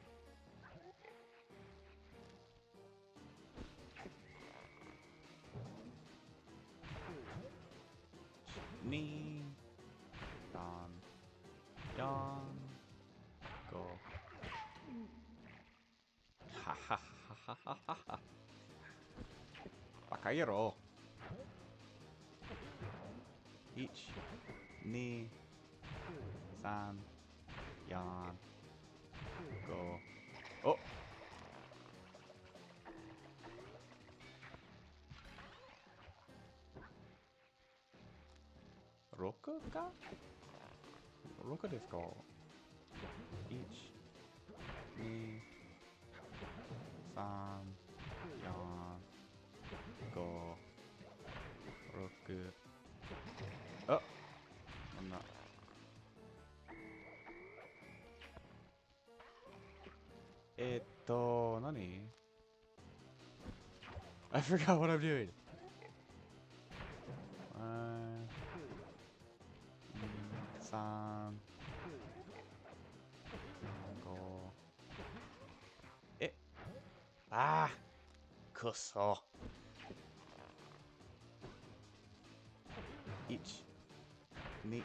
S1: 2、3、4、5。はははははは。バカ野郎。1、2、3、4、5。お、6か ?6 ですか ?1、2、3、4、5、6。あ、なんだ。何 I forgot what I'm doing. 3、5。ああ、くそ。1、2、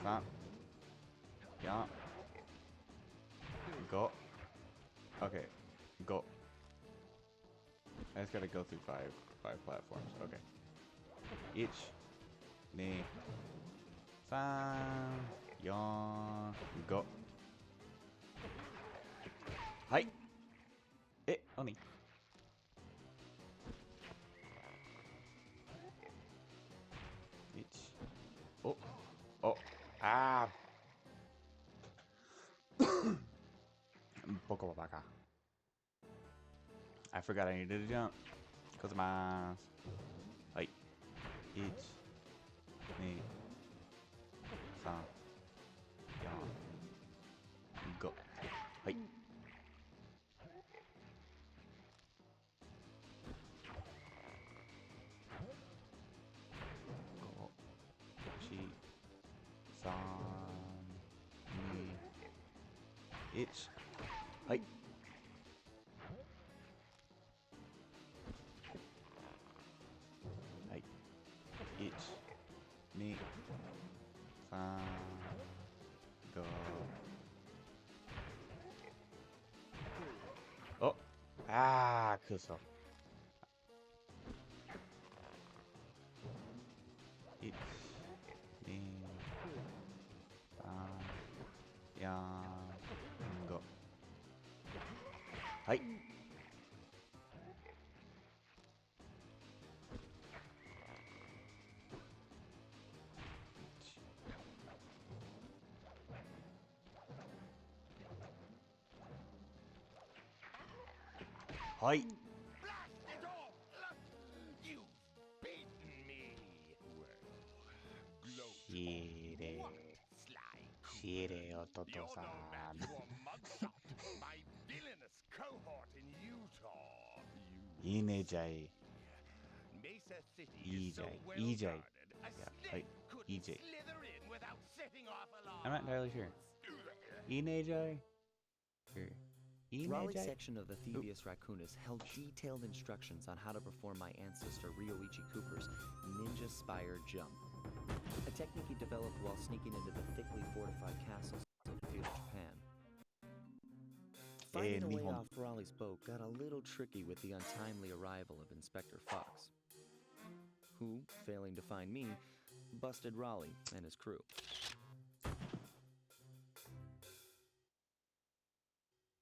S1: 3、4、5。Okay, go. I just gotta go through five platforms. Okay. 1、2、3、4、5。はい。何 ?1。お、あー。ボコバカ。I forgot I needed to jump. こずまーす。はい。1、2、3、4、5。はい。5、4、3、2、1。はい。はい。1、2、3、5。お、あー、くそ。1、2、3、4、5。はい。はい。
S6: Blast it all! You've beaten me! Well, gloat. What, Sly Cooper?
S1: きれい弟
S6: You're
S1: さ
S6: no
S1: ん。
S6: match for Mugshot, my villainous cohort in Utah.
S1: いいねじゃい。
S6: Mesa City
S1: いい
S6: is
S1: じゃ
S6: so
S1: い。
S6: well
S1: いいじゃい。
S6: guarded, a
S1: Yeah,
S6: snake couldn't
S1: EJ.
S6: slither in without setting off
S1: I'm not entirely
S6: alarms.
S1: sure. いいねじゃい。いいね
S2: Raleigh's
S1: じゃい。
S2: section of the Thievius Raccoonus held detailed instructions on how to perform my ancestor Ryoichi Cooper's ninja spire jump, a technique he developed while sneaking into the thickly fortified castles of feudal Japan. Finding a way
S1: Nihon.
S2: off Raleigh's boat got a little tricky with the untimely arrival of Inspector Fox, who, failing to find me, busted Raleigh and his crew.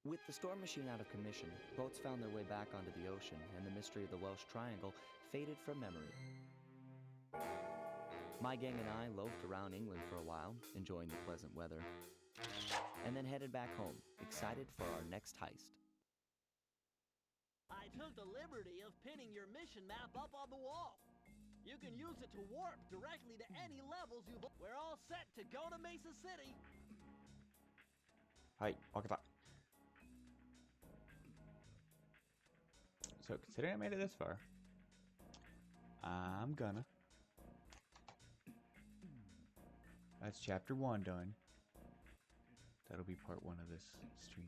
S2: With the storm machine out of commission, boats found their way back onto the ocean, and the mystery of the Welsh Triangle faded from memory. My gang and I loafed around England for a while, enjoying the pleasant weather, and then headed back home, excited for our next heist.
S3: I took the liberty of pinning your mission map up on the wall. You can use it to warp directly to any levels you... We're all set to go to Mesa City.
S1: はい、わかった。So, considering I made it this far, I'm gonna... That's chapter 1 done. That'll be part 1 of this stream.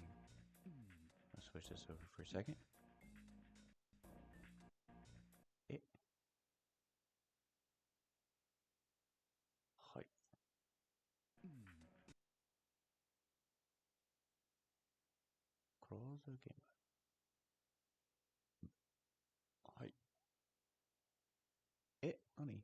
S1: I'll switch this over for a second. Hi. Close the game. Hi. Honey.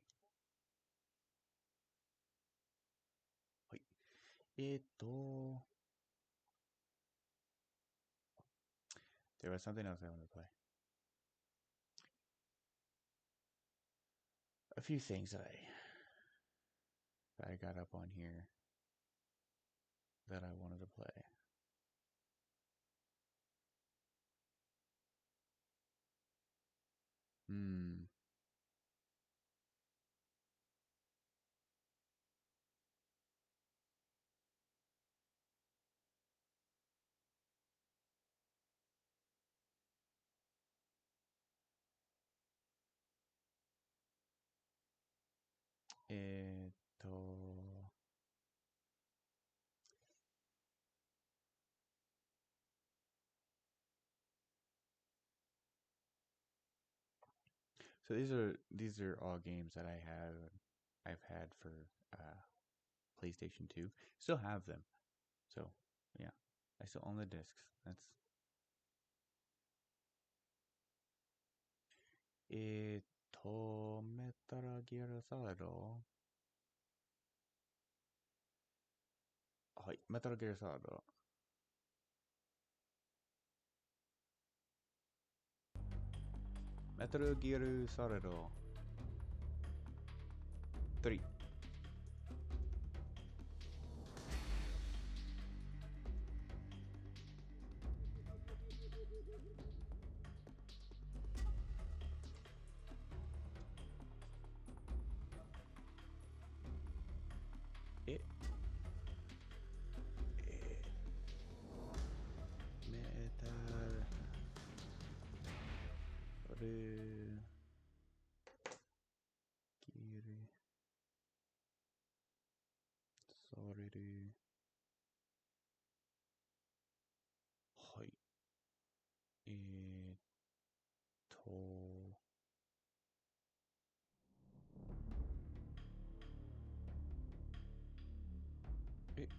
S1: There was something else I wanted to play. A few things that I got up on here that I wanted to play. So these are all games that I've had for PlayStation 2. Still have them. So yeah, I still own the discs. That's Metal Gear Solid. はい、Metal Gear Solid. Metal Gear Solid 3.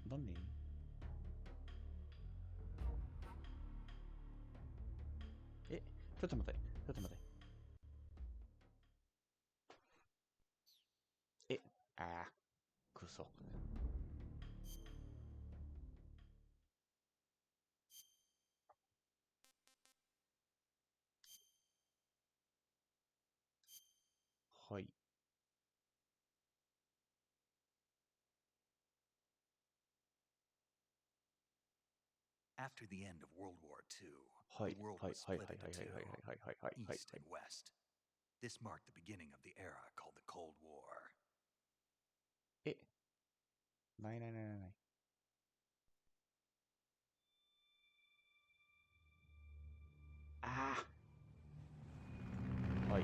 S1: Nani? Chattamate. Kuso. Hi.
S7: After the end of World War II, the world was split into two, East and West. This marked the beginning of the era called the Cold War.
S1: ない。はい。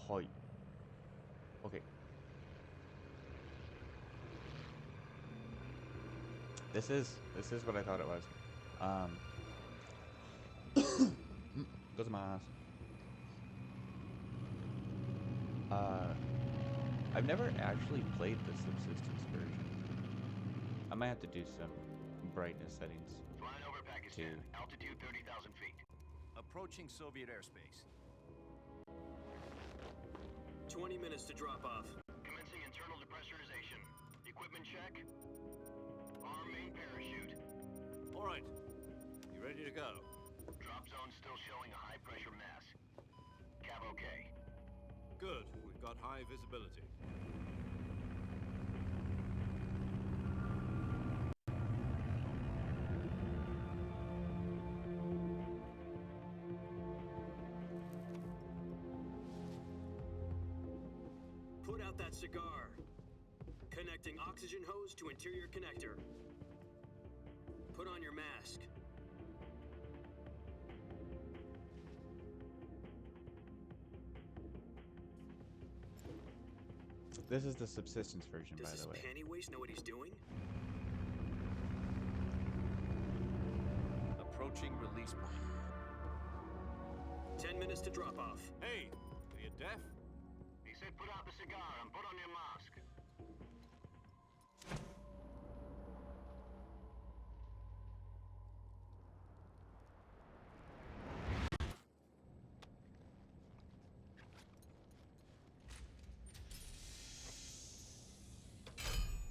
S1: はい。Okay. This is what I thought it was. Gozaimasu. I've never actually played the Subsistence version. I might have to do some brightness settings.
S8: Flying over Pakistan, altitude 30,000 feet.
S9: Approaching Soviet airspace.
S8: 20 minutes to drop off. Commencing internal depressurization. Equipment check. Arm main parachute.
S9: All right. You ready to go?
S8: Drop zone still showing a high-pressure mass. Cav okay.
S9: Good. We've got high visibility.
S8: Put out that cigar. Connecting oxygen hose to interior connector. Put on your mask.
S1: This is the subsistence version, by
S8: Does
S1: the way.
S8: this panty waste know what he's doing?
S9: Approaching release point.
S8: 10 minutes to drop off.
S9: Hey, are you deaf?
S8: He said put out the cigar and put on your mask.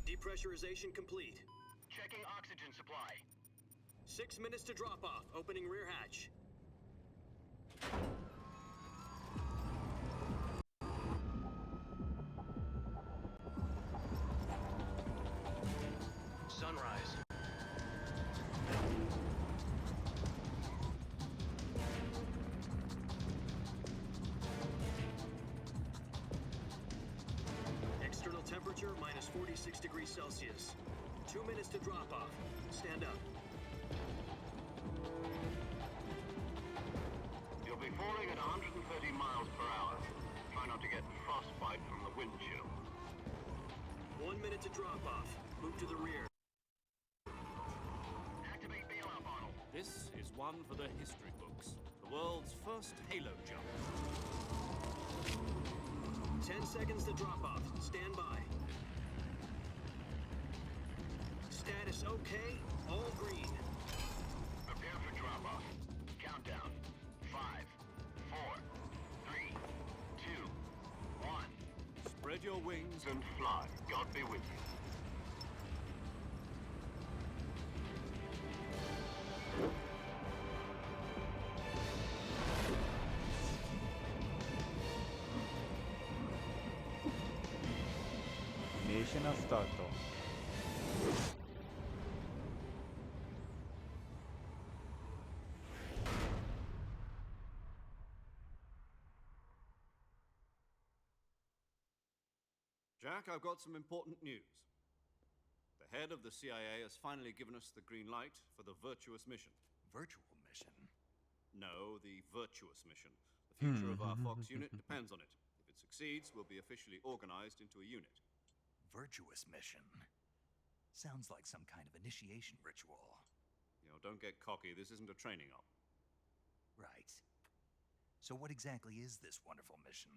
S8: Depressurization complete. Checking oxygen supply. 6 minutes to drop off. Opening rear hatch.
S3: Sunrise.
S8: External temperature minus 46 degrees Celsius. 2 minutes to drop off. Stand up. You'll be falling at 130 miles per hour. Try not to get frostbite from the wind chill. 1 minute to drop off. Move to the rear. Activate bailout bottle.
S9: This is one for the history books. The world's first halo jump.
S8: 10 seconds to drop off. Stand by. Status okay. All green. Prepare for drop off. Countdown. 5, 4, 3, 2, 1.
S9: Spread your wings
S8: And fly. God be with you.
S1: Mission start.
S9: Jack, I've got some important news. The head of the CIA has finally given us the green light for the virtuous mission.
S7: Virtual mission?
S9: No, the virtuous mission. The future of our Fox unit depends on it. If it succeeds, we'll be officially organized into a unit.
S7: Virtuous mission? Sounds like some kind of initiation ritual.
S9: You know, don't get cocky. This isn't a training op.
S7: Right. So what exactly is this wonderful mission?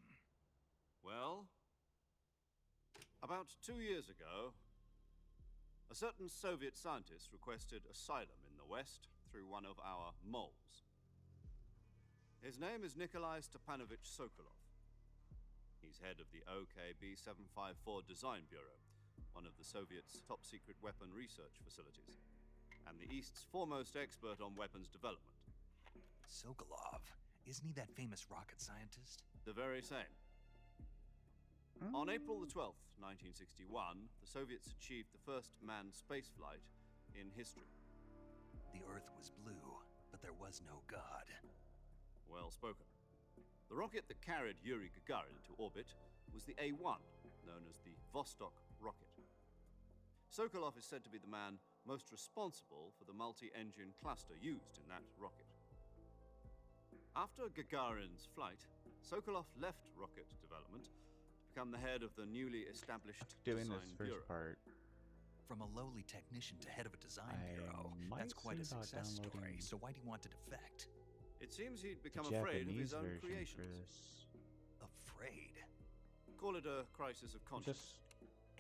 S9: Well, about 2 years ago, a certain Soviet scientist requested asylum in the West through one of our moles. His name is Nikolai Stepanovich Sokolov. He's head of the OKB 754 Design Bureau, one of the Soviets' top-secret weapon research facilities, and the East's foremost expert on weapons development.
S7: Sokolov? Isn't he that famous rocket scientist?
S9: The very same. On April the 12th, 1961, the Soviets achieved the first manned spaceflight in history.
S7: The Earth was blue, but there was no God.
S9: Well spoken. The rocket that carried Yuri Gagarin into orbit was the A-1, known as the Vostok rocket. Sokolov is said to be the man most responsible for the multi-engine cluster used in that rocket. After Gagarin's flight, Sokolov left rocket development to become the head of the newly established
S1: Doing
S9: Design
S1: this first
S9: Bureau.
S1: part.
S7: From a lowly technician to head of a design
S1: I
S7: bureau,
S1: might
S7: that's quite a
S1: see about
S7: success story.
S1: downloading
S7: So why do you want to defect?
S9: It seems he'd
S1: The
S9: become afraid of
S1: Japanese
S9: his own
S1: version for
S9: creations.
S1: this.
S7: Afraid?
S9: Call it a crisis of conscience.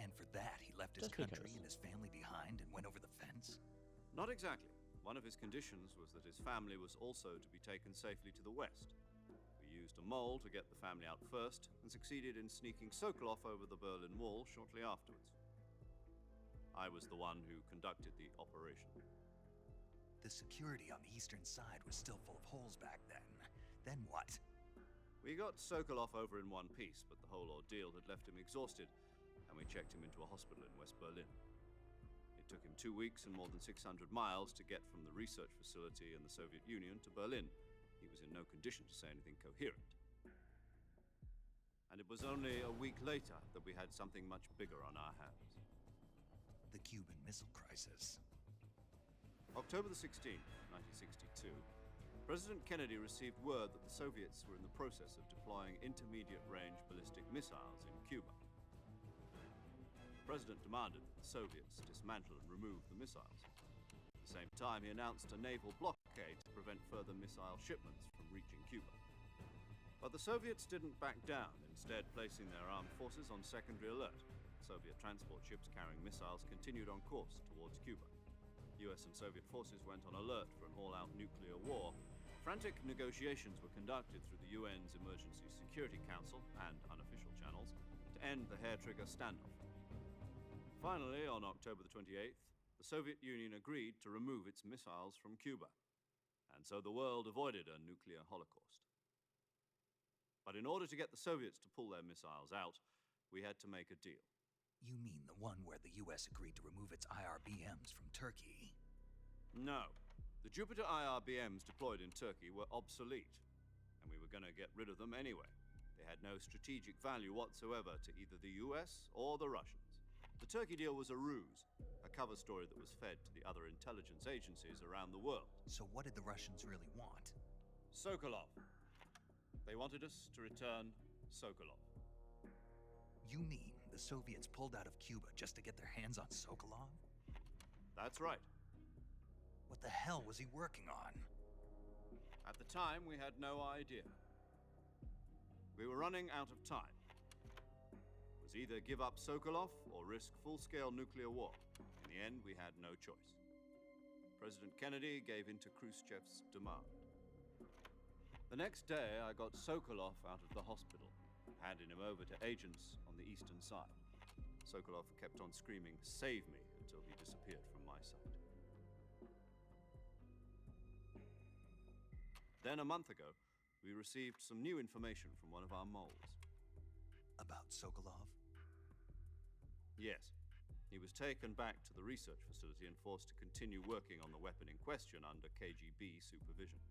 S7: And for that, he left his
S1: Just
S7: country
S1: because.
S7: and his family behind and went over the fence?
S9: Not exactly. One of his conditions was that his family was also to be taken safely to the west. We used a mole to get the family out first, and succeeded in sneaking Sokolov over the Berlin Wall shortly afterwards. I was the one who conducted the operation.
S7: The security on the eastern side was still full of holes back then. Then what?
S9: We got Sokolov over in one piece, but the whole ordeal had left him exhausted, and we checked him into a hospital in West Berlin. It took him 2 weeks and more than 600 miles to get from the research facility in the Soviet Union to Berlin. He was in no condition to say anything coherent. And it was only a week later that we had something much bigger on our hands.
S7: The Cuban Missile Crisis.
S9: October the 16th, 1962, President Kennedy received word that the Soviets were in the process of deploying intermediate-range ballistic missiles in Cuba. The President demanded that the Soviets dismantle and remove the missiles. At the same time, he announced a naval blockade to prevent further missile shipments from reaching Cuba. But the Soviets didn't back down, instead placing their armed forces on secondary alert. Soviet transport ships carrying missiles continued on course towards Cuba. US and Soviet forces went on alert for an all-out nuclear war. Frantic negotiations were conducted through the UN's Emergency Security Council and unofficial channels to end the hair-trigger standoff. Finally, on October the 28th, the Soviet Union agreed to remove its missiles from Cuba, and so the world avoided a nuclear holocaust. But in order to get the Soviets to pull their missiles out, we had to make a deal.
S7: You mean the one where the US agreed to remove its IRBMs from Turkey?
S9: No. The Jupiter IRBMs deployed in Turkey were obsolete, and we were going to get rid of them anyway. They had no strategic value whatsoever to either the US or the Russians. The Turkey deal was a ruse, a cover story that was fed to the other intelligence agencies around the world.
S7: So what did the Russians really want?
S9: Sokolov. They wanted us to return Sokolov.
S7: You mean the Soviets pulled out of Cuba just to get their hands on Sokolov?
S9: That's right.
S7: What the hell was he working on?
S9: At the time, we had no idea. We were running out of time. It was either give up Sokolov or risk full-scale nuclear war. In the end, we had no choice. President Kennedy gave in to Khrushchev's demand. The next day, I got Sokolov out of the hospital, handing him over to agents on the eastern side. Sokolov kept on screaming, "Save me," until he disappeared from my sight. Then a month ago, we received some new information from one of our moles.
S7: About Sokolov?
S9: Yes. He was taken back to the research facility and forced to continue working on the weapon in question under KGB supervision.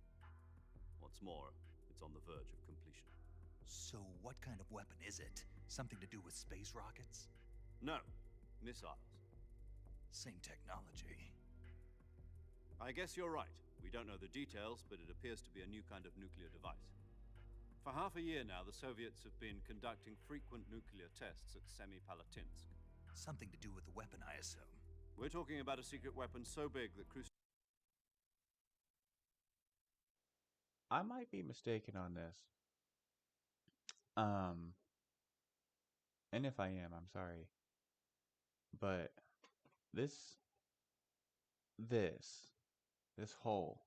S9: What's more, it's on the verge of completion.
S7: So what kind of weapon is it? Something to do with space rockets?
S9: No, missiles.
S7: Same technology.
S9: I guess you're right. We don't know the details, but it appears to be a new kind of nuclear device. For half a year now, the Soviets have been conducting frequent nuclear tests at Semipalatinsk.
S7: Something to do with the weapon, I assume.
S9: We're talking about a secret weapon so big that
S1: I might be mistaken on this. And if I am, I'm sorry. But this hole,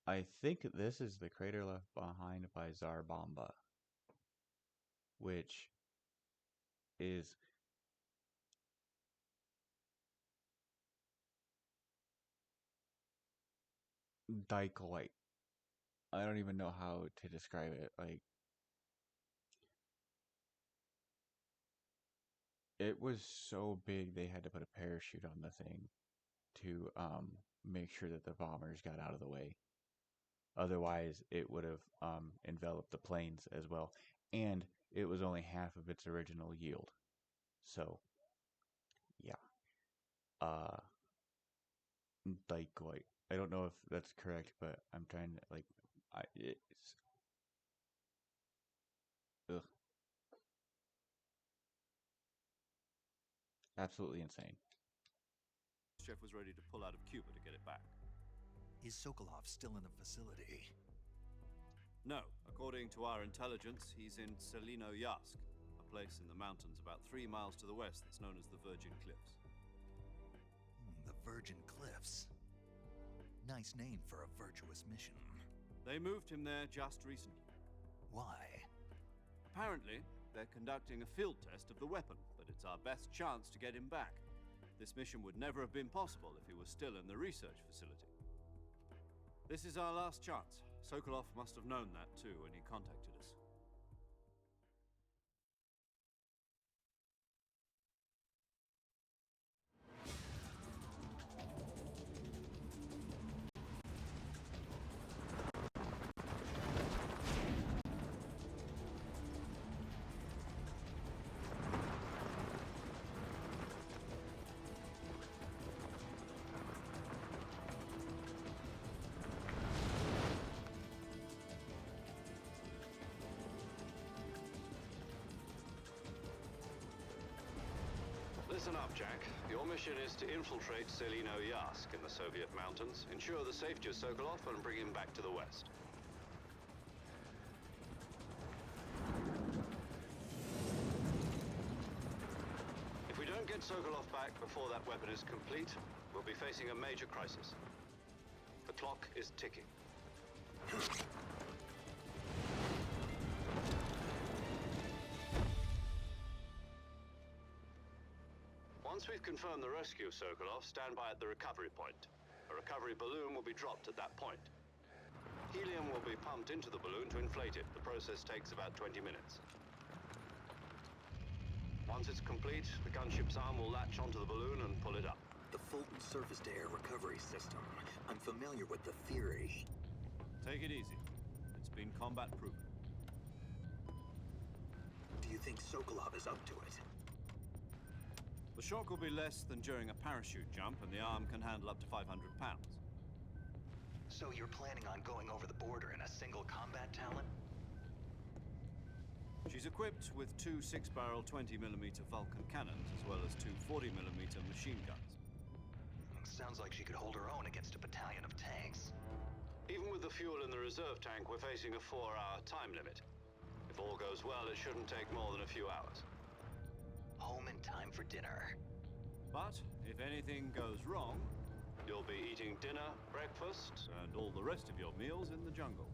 S1: I think this is the crater left behind by Tsar Bomba, which is Dicholite. I don't even know how to describe it. Like, it was so big they had to put a parachute on the thing to make sure that the bombers got out of the way. Otherwise, it would have enveloped the planes as well. And it was only half of its original yield. So, yeah. Dicholite. I don't know if that's correct, but I'm trying to, like, it's... Ugh. Absolutely insane.
S9: Khrushchev was ready to pull out of Cuba to get it back.
S7: Is Sokolov still in the facility?
S9: No. According to our intelligence, he's in Selinoyarsk, a place in the mountains about 3 miles to the west that's known as the Virgin Cliffs.
S7: The Virgin Cliffs. Nice name for a virtuous mission.
S9: They moved him there just recently.
S7: Why?
S9: Apparently, they're conducting a field test of the weapon, but it's our best chance to get him back. This mission would never have been possible if he was still in the research facility. This is our last chance. Sokolov must have known that too when he contacted us.
S8: Listen up, Jack. Your mission is to infiltrate Selino Yask in the Soviet mountains, ensure the safety of Sokolov, and bring him back to the West. If we don't get Sokolov back before that weapon is complete, we'll be facing a major crisis. The clock is ticking. Once we've confirmed the rescue of Sokolov, stand by at the recovery point. A recovery balloon will be dropped at that point. Helium will be pumped into the balloon to inflate it. The process takes about 20 minutes. Once it's complete, the gunship's arm will latch onto the balloon and pull it up.
S7: The Fulton surface-to-air recovery system. I'm familiar with the theory.
S9: Take it easy. It's been combat-proven.
S7: Do you think Sokolov is up to it?
S9: The shock will be less than during a parachute jump, and the arm can handle up to 500 pounds.
S7: So you're planning on going over the border in a single combat talent?
S9: She's equipped with two 6-barrel 20mm Vulcan cannons, as well as two 40mm machine guns.
S7: Sounds like she could hold her own against a battalion of tanks.
S8: Even with the fuel in the reserve tank, we're facing a 4-hour time limit. If all goes well, it shouldn't take more than a few hours.
S7: Home in time for dinner.
S9: But if anything goes wrong,
S8: you'll be eating dinner, breakfast,
S9: and all the rest of your meals in the jungle.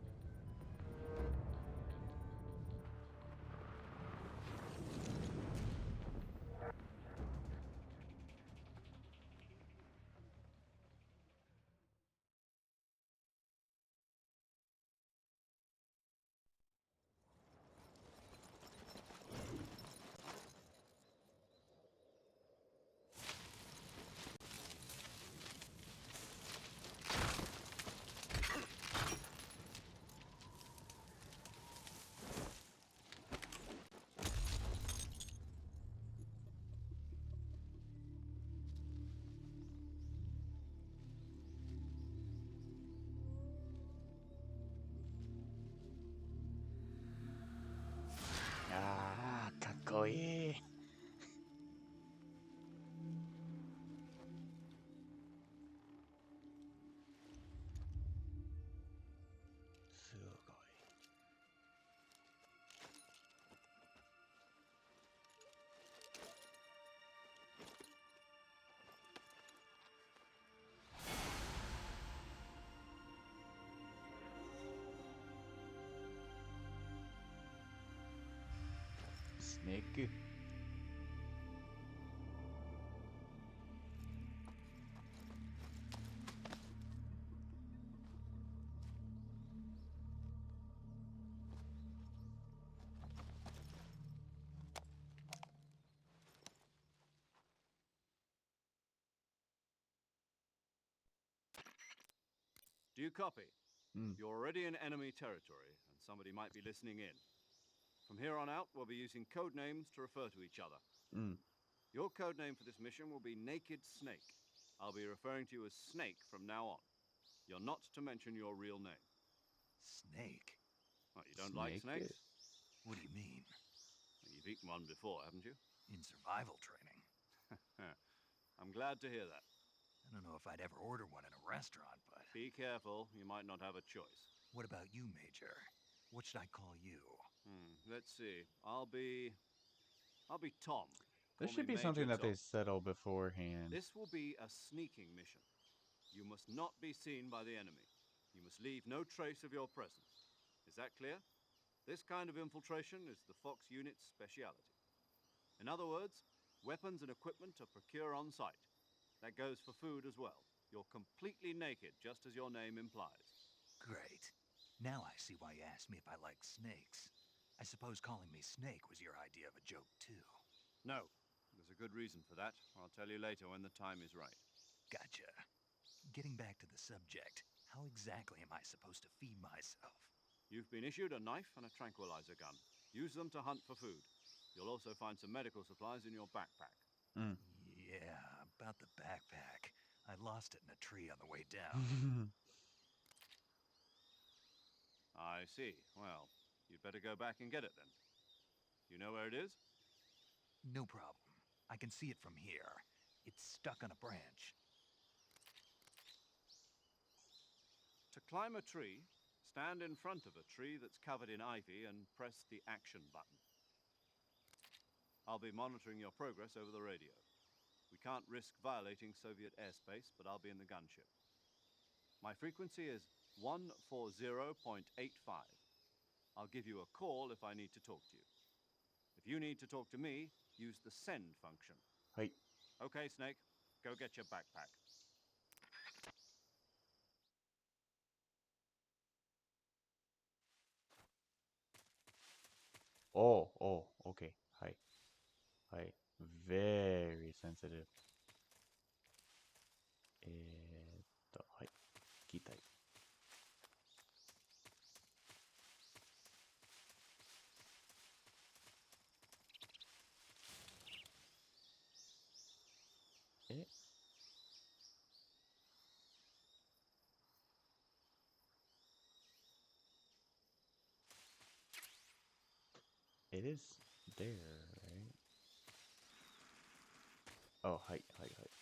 S1: Ah, かっこいい。すごい。スネーク。
S9: Do you copy?
S1: Mm.
S9: You're already in enemy territory, and somebody might be listening in. From here on out, we'll be using code names to refer to each other.
S1: Mm.
S9: Your code name for this mission will be Naked Snake. I'll be referring to you as Snake from now on. You're not to mention your real name.
S7: Snake?
S9: What, you don't like snakes?
S7: What do you mean?
S9: Well, you've eaten one before, haven't you?
S7: In survival training.
S9: I'm glad to hear that.
S7: I don't know if I'd ever order one in a restaurant, but...
S9: Be careful, you might not have a choice.
S7: What about you, Major? What should I call you?
S9: Let's see. I'll be Tom.
S1: This
S9: Call
S1: should
S9: me
S1: be something
S9: Major
S1: that they
S9: Tom.
S1: settle beforehand.
S9: This will be a sneaking mission. You must not be seen by the enemy. You must leave no trace of your presence. Is that clear? This kind of infiltration is the Fox unit's speciality. In other words, weapons and equipment are procured on site. That goes for food as well. You're completely naked, just as your name implies.
S7: Great. Now I see why you asked me if I like snakes. I suppose calling me Snake was your idea of a joke, too.
S9: No. There's a good reason for that. I'll tell you later when the time is right.
S7: Gotcha. Getting back to the subject, how exactly am I supposed to feed myself?
S9: You've been issued a knife and a tranquilizer gun. Use them to hunt for food. You'll also find some medical supplies in your backpack.
S7: Yeah, about the backpack. I lost it in a tree on the way down.
S9: I see. Well, you'd better go back and get it then. You know where it is?
S7: No problem. I can see it from here. It's stuck on a branch.
S9: To climb a tree, stand in front of a tree that's covered in ivy and press the action button. I'll be monitoring your progress over the radio. We can't risk violating Soviet airspace, but I'll be in the gunship. My frequency is 140.85. I'll give you a call if I need to talk to you. If you need to talk to me, use the send function.
S1: Hey.
S9: Okay, Snake, go get your backpack.
S1: Oh, okay. Hi. Very sensitive. はい。聞きたい。It is there, right? Oh, hi.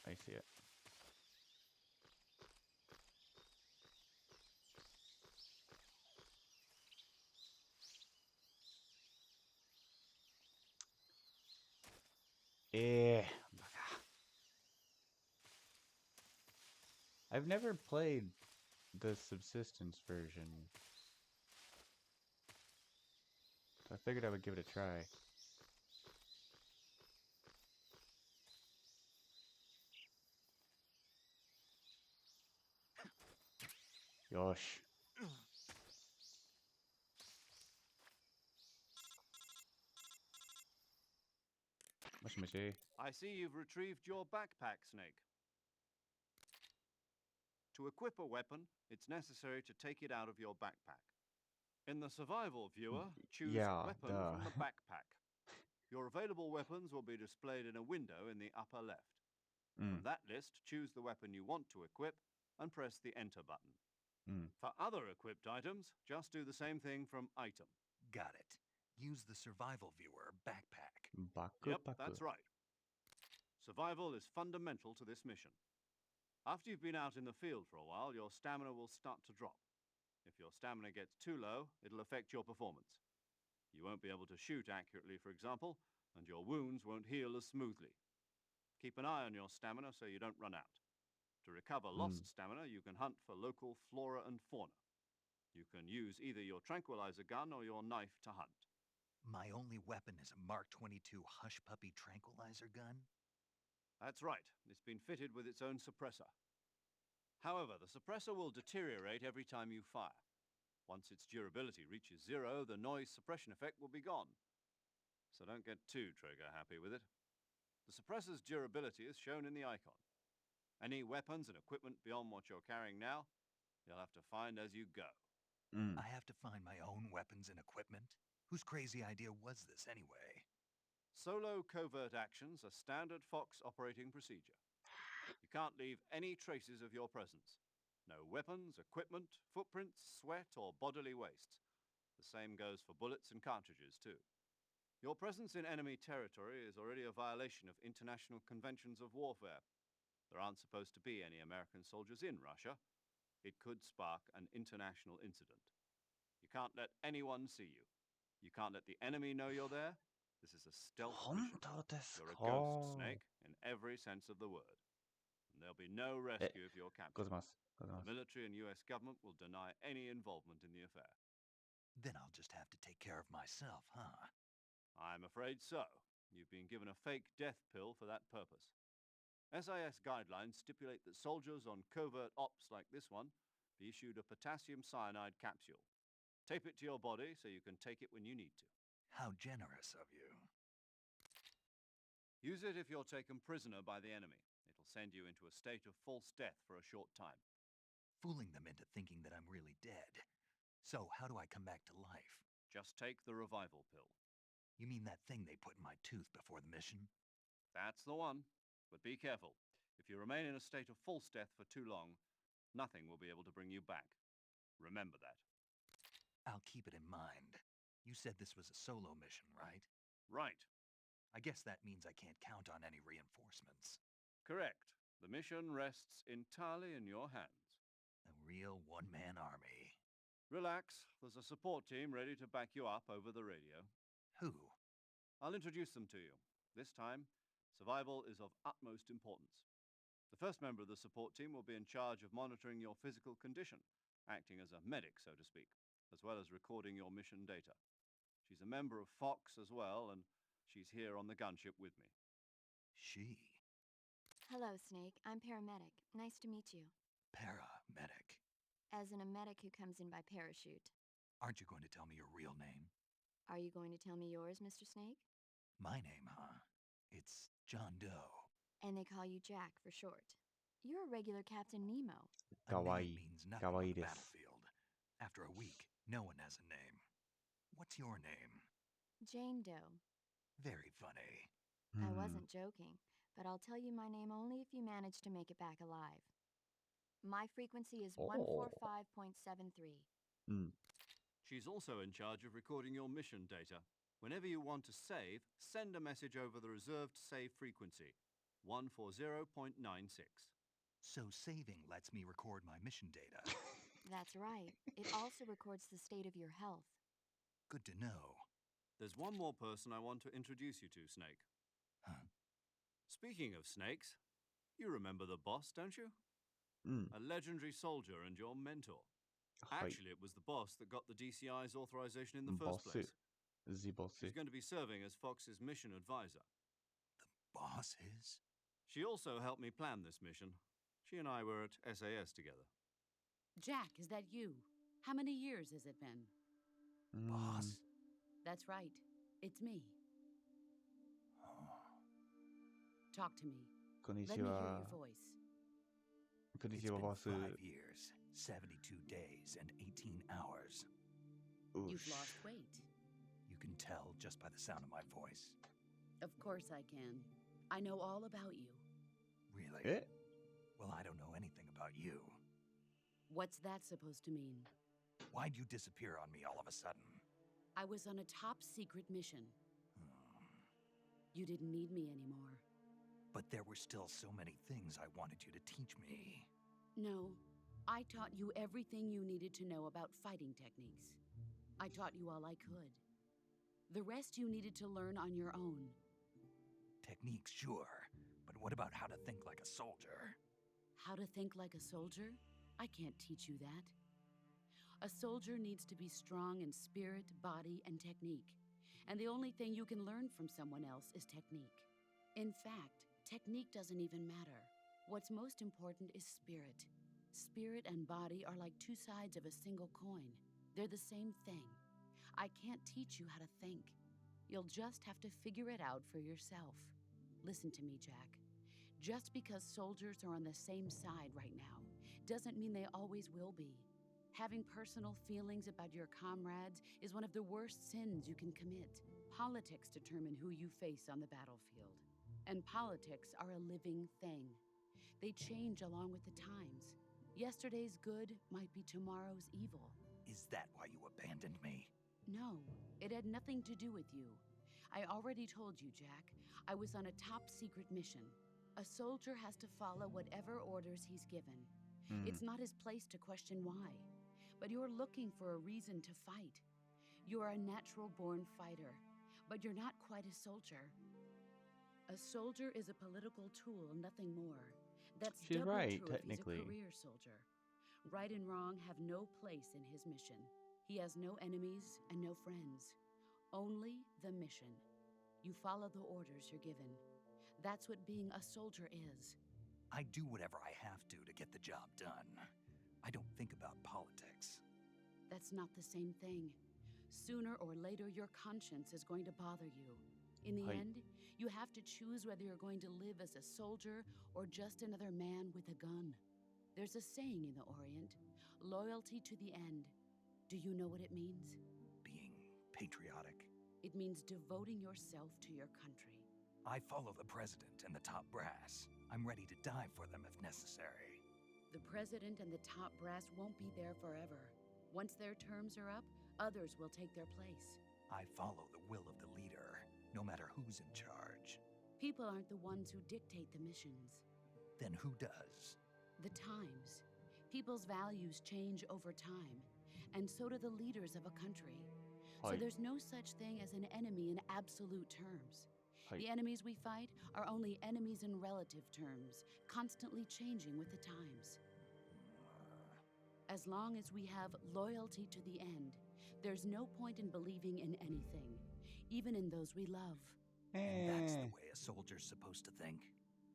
S1: I see it. I've never played the subsistence version. I figured I would give it a try. Yosh.
S9: I see you've retrieved your backpack, Snake. To equip a weapon, it's necessary to take it out of your backpack. In the survival viewer, choose weapon from the backpack. Your available weapons will be displayed in a window in the upper left. From that list, choose the weapon you want to equip and press the enter button. For other equipped items, just do the same thing from item.
S7: Got it. Use the survival viewer backpack.
S9: Yep, that's right. Survival is fundamental to this mission. After you've been out in the field for a while, your stamina will start to drop. If your stamina gets too low, it'll affect your performance. You won't be able to shoot accurately, for example, and your wounds won't heal as smoothly. Keep an eye on your stamina so you don't run out. To recover lost stamina, you can hunt for local flora and fauna. You can use either your tranquilizer gun or your knife to hunt.
S7: My only weapon is a Mark 22 Hush Puppy tranquilizer gun?
S9: That's right. It's been fitted with its own suppressor. However, the suppressor will deteriorate every time you fire. Once its durability reaches 0, the noise suppression effect will be gone. So don't get too trigger happy with it. The suppressor's durability is shown in the icon. Any weapons and equipment beyond what you're carrying now, you'll have to find as you go.
S7: I have to find my own weapons and equipment? Whose crazy idea was this anyway?
S9: Solo covert actions are standard Fox operating procedure. You can't leave any traces of your presence. No weapons, equipment, footprints, sweat, or bodily waste. The same goes for bullets and cartridges, too. Your presence in enemy territory is already a violation of international conventions of warfare. There aren't supposed to be any American soldiers in Russia. It could spark an international incident. You can't let anyone see you. You can't let the enemy know you're there. This is a stealth mission. You're a ghost, Snake, in every sense of the word. And there'll be no rescue if you're captured. The military and US government will deny any involvement in the affair.
S7: Then I'll just have to take care of myself, huh?
S9: I'm afraid so. You've been given a fake death pill for that purpose. SAS guidelines stipulate that soldiers on covert ops like this one be issued a potassium cyanide capsule. Tape it to your body so you can take it when you need to.
S7: How generous of you.
S9: Use it if you're taken prisoner by the enemy. It'll send you into a state of false death for a short time.
S7: Fooling them into thinking that I'm really dead. So, how do I come back to life?
S9: Just take the revival pill.
S7: You mean that thing they put in my tooth before the mission?
S9: That's the one. But be careful. If you remain in a state of false death for too long, nothing will be able to bring you back. Remember that.
S7: I'll keep it in mind. You said this was a solo mission, right?
S9: Right.
S7: I guess that means I can't count on any reinforcements.
S9: Correct. The mission rests entirely in your hands.
S7: A real one-man army.
S9: Relax. There's a support team ready to back you up over the radio.
S7: Who?
S9: I'll introduce them to you. This time, survival is of utmost importance. The first member of the support team will be in charge of monitoring your physical condition, acting as a medic, so to speak, as well as recording your mission data. She's a member of Fox as well, and she's here on the gunship with me.
S7: She?
S10: Hello, Snake. I'm paramedic. Nice to meet you.
S7: Paramedic.
S10: As in a medic who comes in by parachute.
S7: Aren't you going to tell me your real name?
S10: Are you going to tell me yours, Mr. Snake?
S7: My name, huh? It's John Doe.
S10: And they call you Jack for short. You're a regular Captain Nemo.
S7: A name
S1: Kawaii.
S7: means nothing on
S1: Kawaii
S7: the
S1: desu.
S7: battlefield. After a week, no one has a name. What's your name?
S10: Jane Doe.
S7: Very funny.
S10: I wasn't joking, but I'll tell you my name only if you manage to make it back alive. My frequency is 145.73.
S9: She's also in charge of recording your mission data. Whenever you want to save, send a message over the reserved save frequency, 140.96.
S7: So saving lets me record my mission data.
S10: That's right. It also records the state of your health.
S7: Good to know.
S9: There's one more person I want to introduce you to, Snake.
S7: Huh?
S9: Speaking of snakes, you remember the boss, don't you? A legendary soldier and your mentor. Actually, it was the boss that got the DCI's authorization in the first place.
S1: The boss.
S9: She's going to be serving as Fox's mission advisor.
S7: The boss is?
S9: She also helped me plan this mission. She and I were at SAS together.
S11: Jack, is that you? How many years has it been?
S7: Boss?
S11: That's right. It's me. Talk to me. Let me hear your voice.
S7: It's been 5 years, 72 days, and 18 hours.
S11: You've lost weight.
S7: You can tell just by the sound of my voice.
S11: Of course I can. I know all about you.
S7: Really? Well, I don't know anything about you.
S11: What's that supposed to mean?
S7: Why'd you disappear on me all of a sudden?
S11: I was on a top-secret mission. You didn't need me anymore.
S7: But there were still so many things I wanted you to teach me.
S11: No, I taught you everything you needed to know about fighting techniques. I taught you all I could. The rest you needed to learn on your own.
S7: Techniques, sure. But what about how to think like a soldier?
S11: How to think like a soldier? I can't teach you that. A soldier needs to be strong in spirit, body, and technique. And the only thing you can learn from someone else is technique. In fact, technique doesn't even matter. What's most important is spirit. Spirit and body are like two sides of a single coin. They're the same thing. I can't teach you how to think. You'll just have to figure it out for yourself. Listen to me, Jack. Just because soldiers are on the same side right now doesn't mean they always will be. Having personal feelings about your comrades is one of the worst sins you can commit. Politics determine who you face on the battlefield. And politics are a living thing. They change along with the times. Yesterday's good might be tomorrow's evil.
S7: Is that why you abandoned me?
S11: No, it had nothing to do with you. I already told you, Jack. I was on a top-secret mission. A soldier has to follow whatever orders he's given. It's not his place to question why. But you're looking for a reason to fight. You're a natural-born fighter, but you're not quite a soldier. A soldier is a political tool, nothing more. That's
S1: She's
S11: double
S1: right,
S11: true
S1: technically.
S11: if he's a career soldier. Right and wrong have no place in his mission. He has no enemies and no friends. Only the mission. You follow the orders you're given. That's what being a soldier is.
S7: I do whatever I have to get the job done. I don't think about politics.
S11: That's not the same thing. Sooner or later, your conscience is going to bother you. In the end, you have to choose whether you're going to live as a soldier or just another man with a gun. There's a saying in the Orient, loyalty to the end. Do you know what it means?
S7: Being patriotic.
S11: It means devoting yourself to your country.
S7: I follow the president and the top brass. I'm ready to die for them if necessary.
S11: The president and the top brass won't be there forever. Once their terms are up, others will take their place.
S7: I follow the will of the leader, no matter who's in charge.
S11: People aren't the ones who dictate the missions.
S7: Then who does?
S11: The times. People's values change over time, and so do the leaders of a country. So there's no such thing as an enemy in absolute terms. The enemies we fight are only enemies in relative terms, constantly changing with the times. As long as we have loyalty to the end, there's no point in believing in anything, even in those we love.
S7: And that's the way a soldier's supposed to think?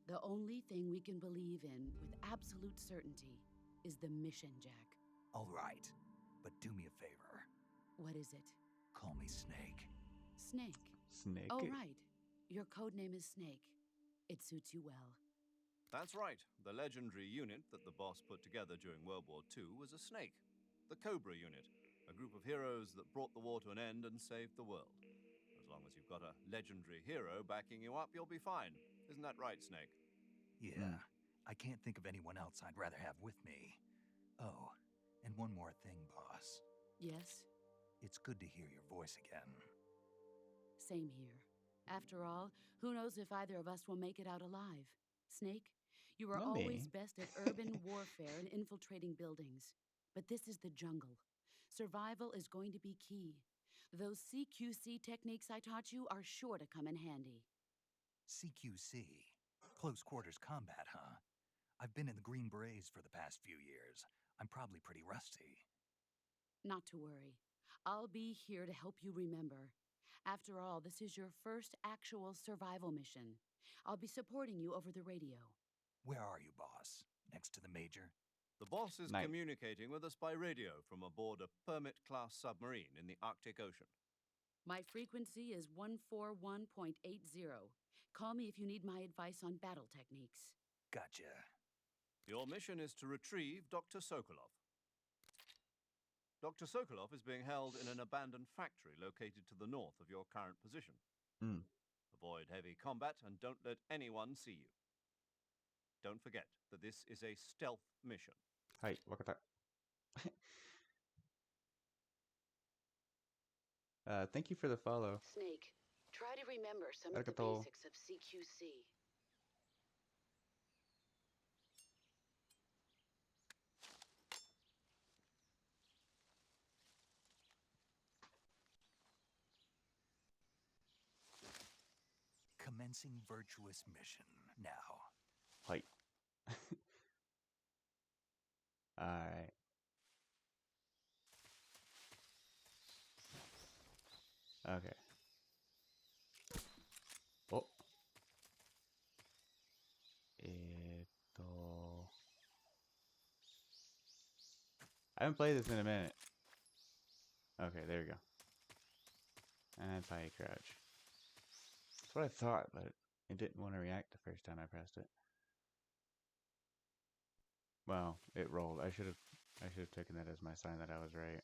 S11: The only thing we can believe in with absolute certainty is the mission, Jack.
S7: All right, but do me a favor.
S11: What is it?
S7: Call me Snake.
S11: Snake?
S1: Snake?
S11: Oh, right. Your code name is Snake. It suits you well.
S9: That's right. The legendary unit that the boss put together during World War II was a snake. The Cobra unit, a group of heroes that brought the war to an end and saved the world. As long as you've got a legendary hero backing you up, you'll be fine. Isn't that right, Snake?
S7: Yeah. I can't think of anyone else I'd rather have with me. Oh, and one more thing, boss.
S11: Yes?
S7: It's good to hear your voice again.
S11: Same here. After all, who knows if either of us will make it out alive? Snake, you were always best at urban warfare and infiltrating buildings. But this is the jungle. Survival is going to be key. Those CQC techniques I taught you are sure to come in handy.
S7: CQC? Close quarters combat, huh? I've been in the Green Berets for the past few years. I'm probably pretty rusty.
S11: Not to worry. I'll be here to help you remember. After all, this is your first actual survival mission. I'll be supporting you over the radio.
S7: Where are you, boss? Next to the major?
S9: The boss is communicating with us by radio from aboard a Permit-class submarine in the Arctic Ocean.
S11: My frequency is 141.80. Call me if you need my advice on battle techniques.
S7: Gotcha.
S9: Your mission is to retrieve Dr. Sokolov. Dr. Sokolov is being held in an abandoned factory located to the north of your current position. Avoid heavy combat and don't let anyone see you. Don't forget that this is a stealth mission.
S1: Thank you for the follow.
S11: Snake, try to remember some of the basics of CQC.
S7: Commencing virtuous mission now.
S1: Alright. Okay. Oh. I haven't played this in a minute. Okay, there we go. And high crouch. That's what I thought, but it didn't want to react the first time I pressed it. Well, it rolled. I should have taken that as my sign that I was right.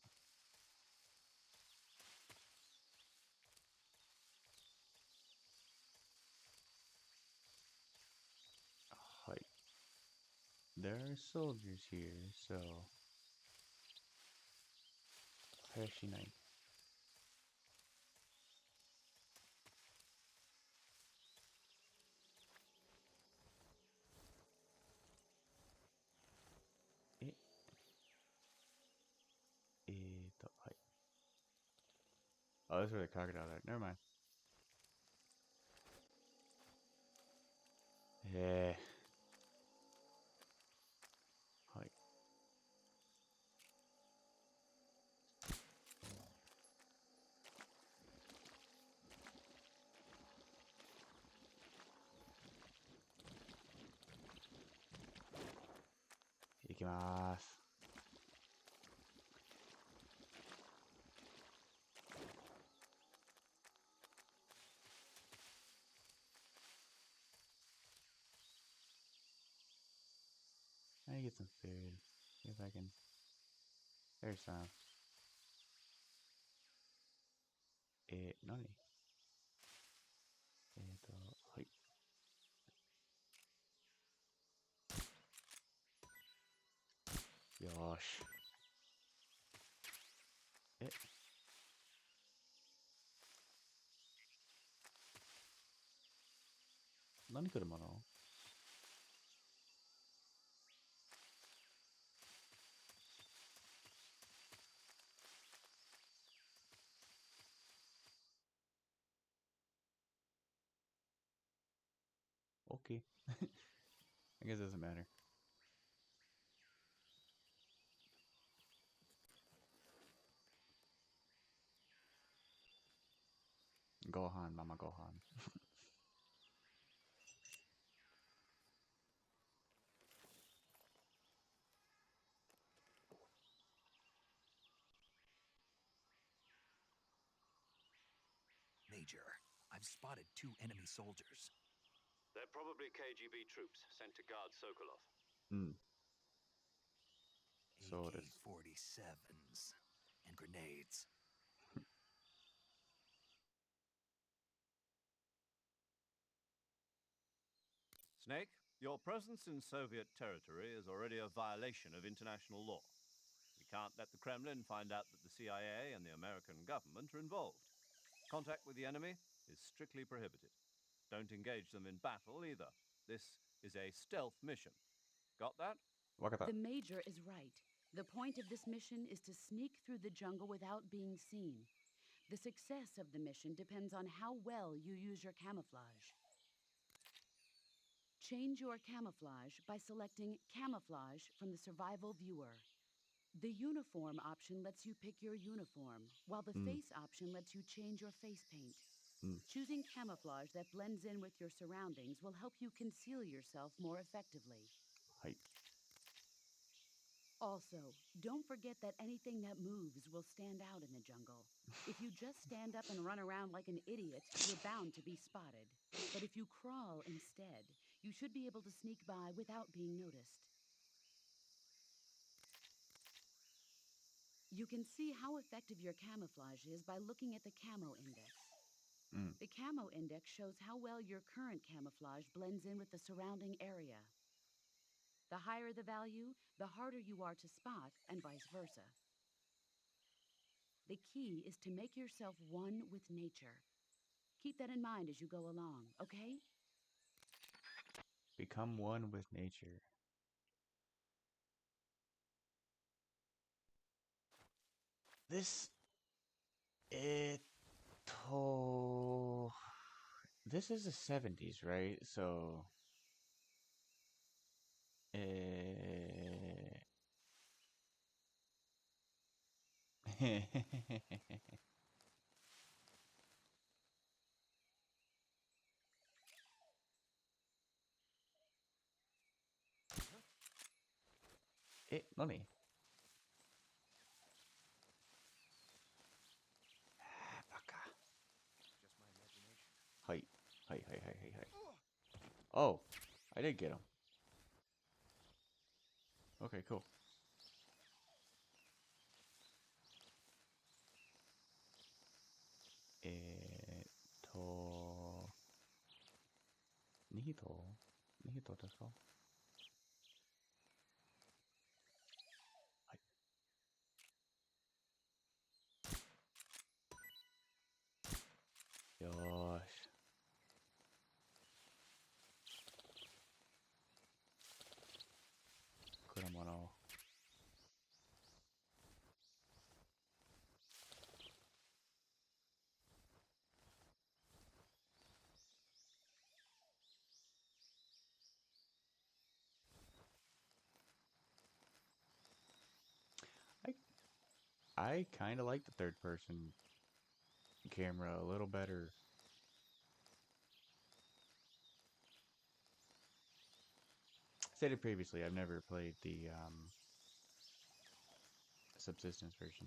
S1: There are soldiers here, so Hershey knife. Oh, that's where the crocodile are. Never mind. Yeah. Ikimasu. I need to get some food. See if I can. There's some. Nani? Hi. Yosh. Nani来るもの? Okay. I guess it doesn't matter. Gohan, Mama Gohan.
S7: Major, I've spotted 2 enemy soldiers.
S8: They're probably KGB troops sent to guard Sokolov.
S7: AK-47s and grenades.
S9: Snake, your presence in Soviet territory is already a violation of international law. We can't let the Kremlin find out that the CIA and the American government are involved. Contact with the enemy is strictly prohibited. Don't engage them in battle either. This is a stealth mission. Got that?
S11: The Major is right. The point of this mission is to sneak through the jungle without being seen. The success of the mission depends on how well you use your camouflage. Change your camouflage by selecting Camouflage from the Survival Viewer. The Uniform option lets you pick your uniform, while the Face option lets you change your face paint. Choosing camouflage that blends in with your surroundings will help you conceal yourself more effectively. Also, don't forget that anything that moves will stand out in the jungle. If you just stand up and run around like an idiot, you're bound to be spotted. But if you crawl instead, you should be able to sneak by without being noticed. You can see how effective your camouflage is by looking at the Camo Index. The Camo Index shows how well your current camouflage blends in with the surrounding area. The higher the value, the harder you are to spot, and vice versa. The key is to make yourself one with nature. Keep that in mind as you go along, okay?
S1: Become one with nature. This is the 70s, right? So Nani? Baka.
S6: Just my imagination.
S1: Hi. Oh, I did get him. Okay, cool. Nihito desu ka? Yosh. Kuramono. I kind of like the third person camera a little better. stated previously, I've never played the subsistence version,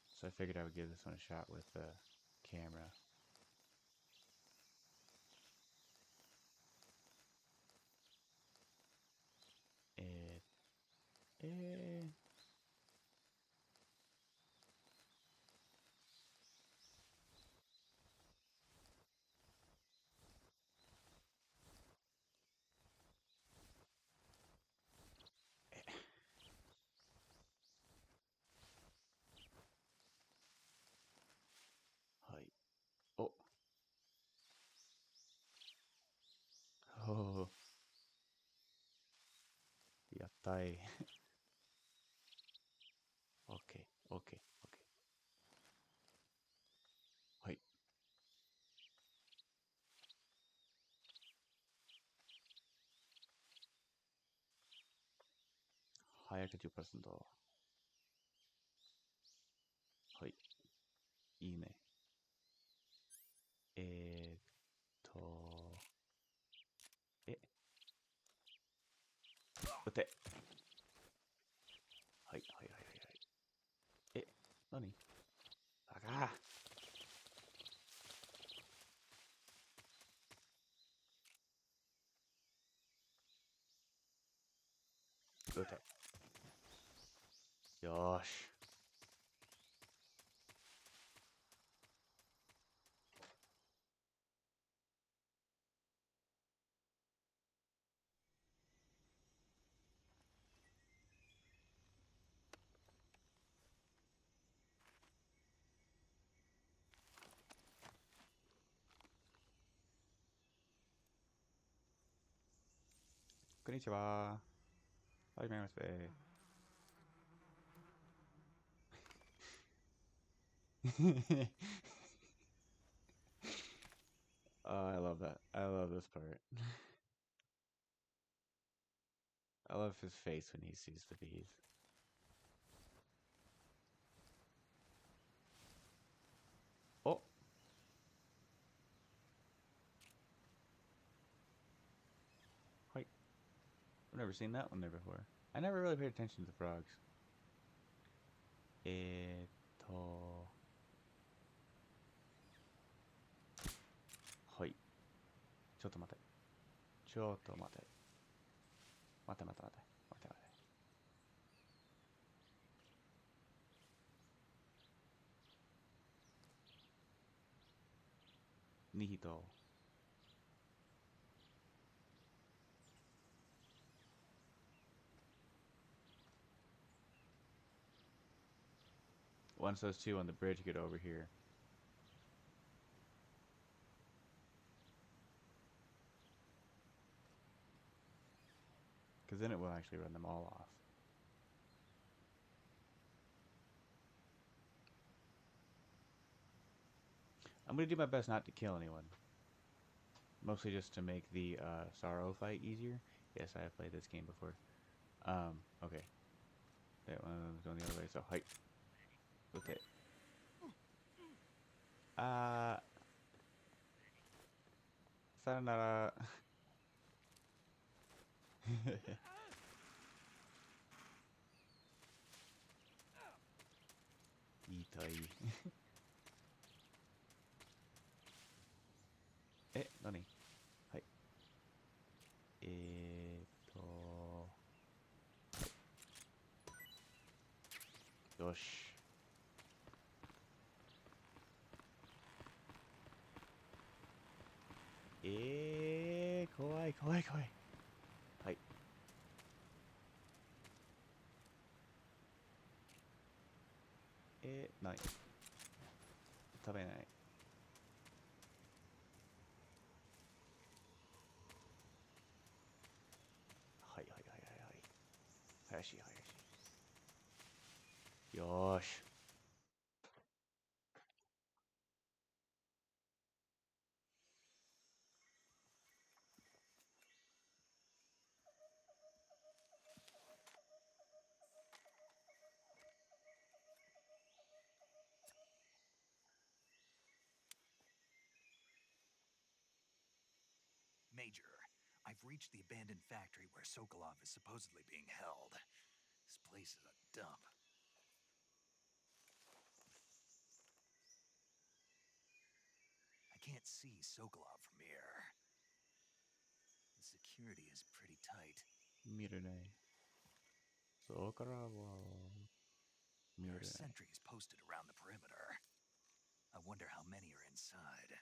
S1: so I figured I would give this one a shot with the camera. Oh. Oh. Yattai. Okay, okay, okay. Hai. 早く10%。はい。いいね。撃て。はい、はい、はい、はい。何？バカ。撃て。よーし。こんにちは。始めまして。Oh, I love that. I love this part. I love his face when he sees the bees. Oh! Hi. I've never seen that one there before. I never really paid attention to the frogs. はい。ちょっと待て。ちょっと待て。待て待て待て。待て待て。2人。Once those two on the bridge get over here. Because then it will actually run them all off. I'm going to do my best not to kill anyone. Mostly just to make the Sorrow fight easier. Yes, I have played this game before. Okay. That one's going the other way, so height. Okay. さよなら。痛い。何？はい。よし。怖い怖い怖い。はい。ない。食べない。はいはいはいはいはい。怪しい怪しい。よーし。
S7: Major, I I've reached the abandoned factory where Sokolov is supposedly being held. This place is a dump. I can't see Sokolov from here. The security is pretty tight. There are sentries posted around the perimeter. I wonder how many are inside.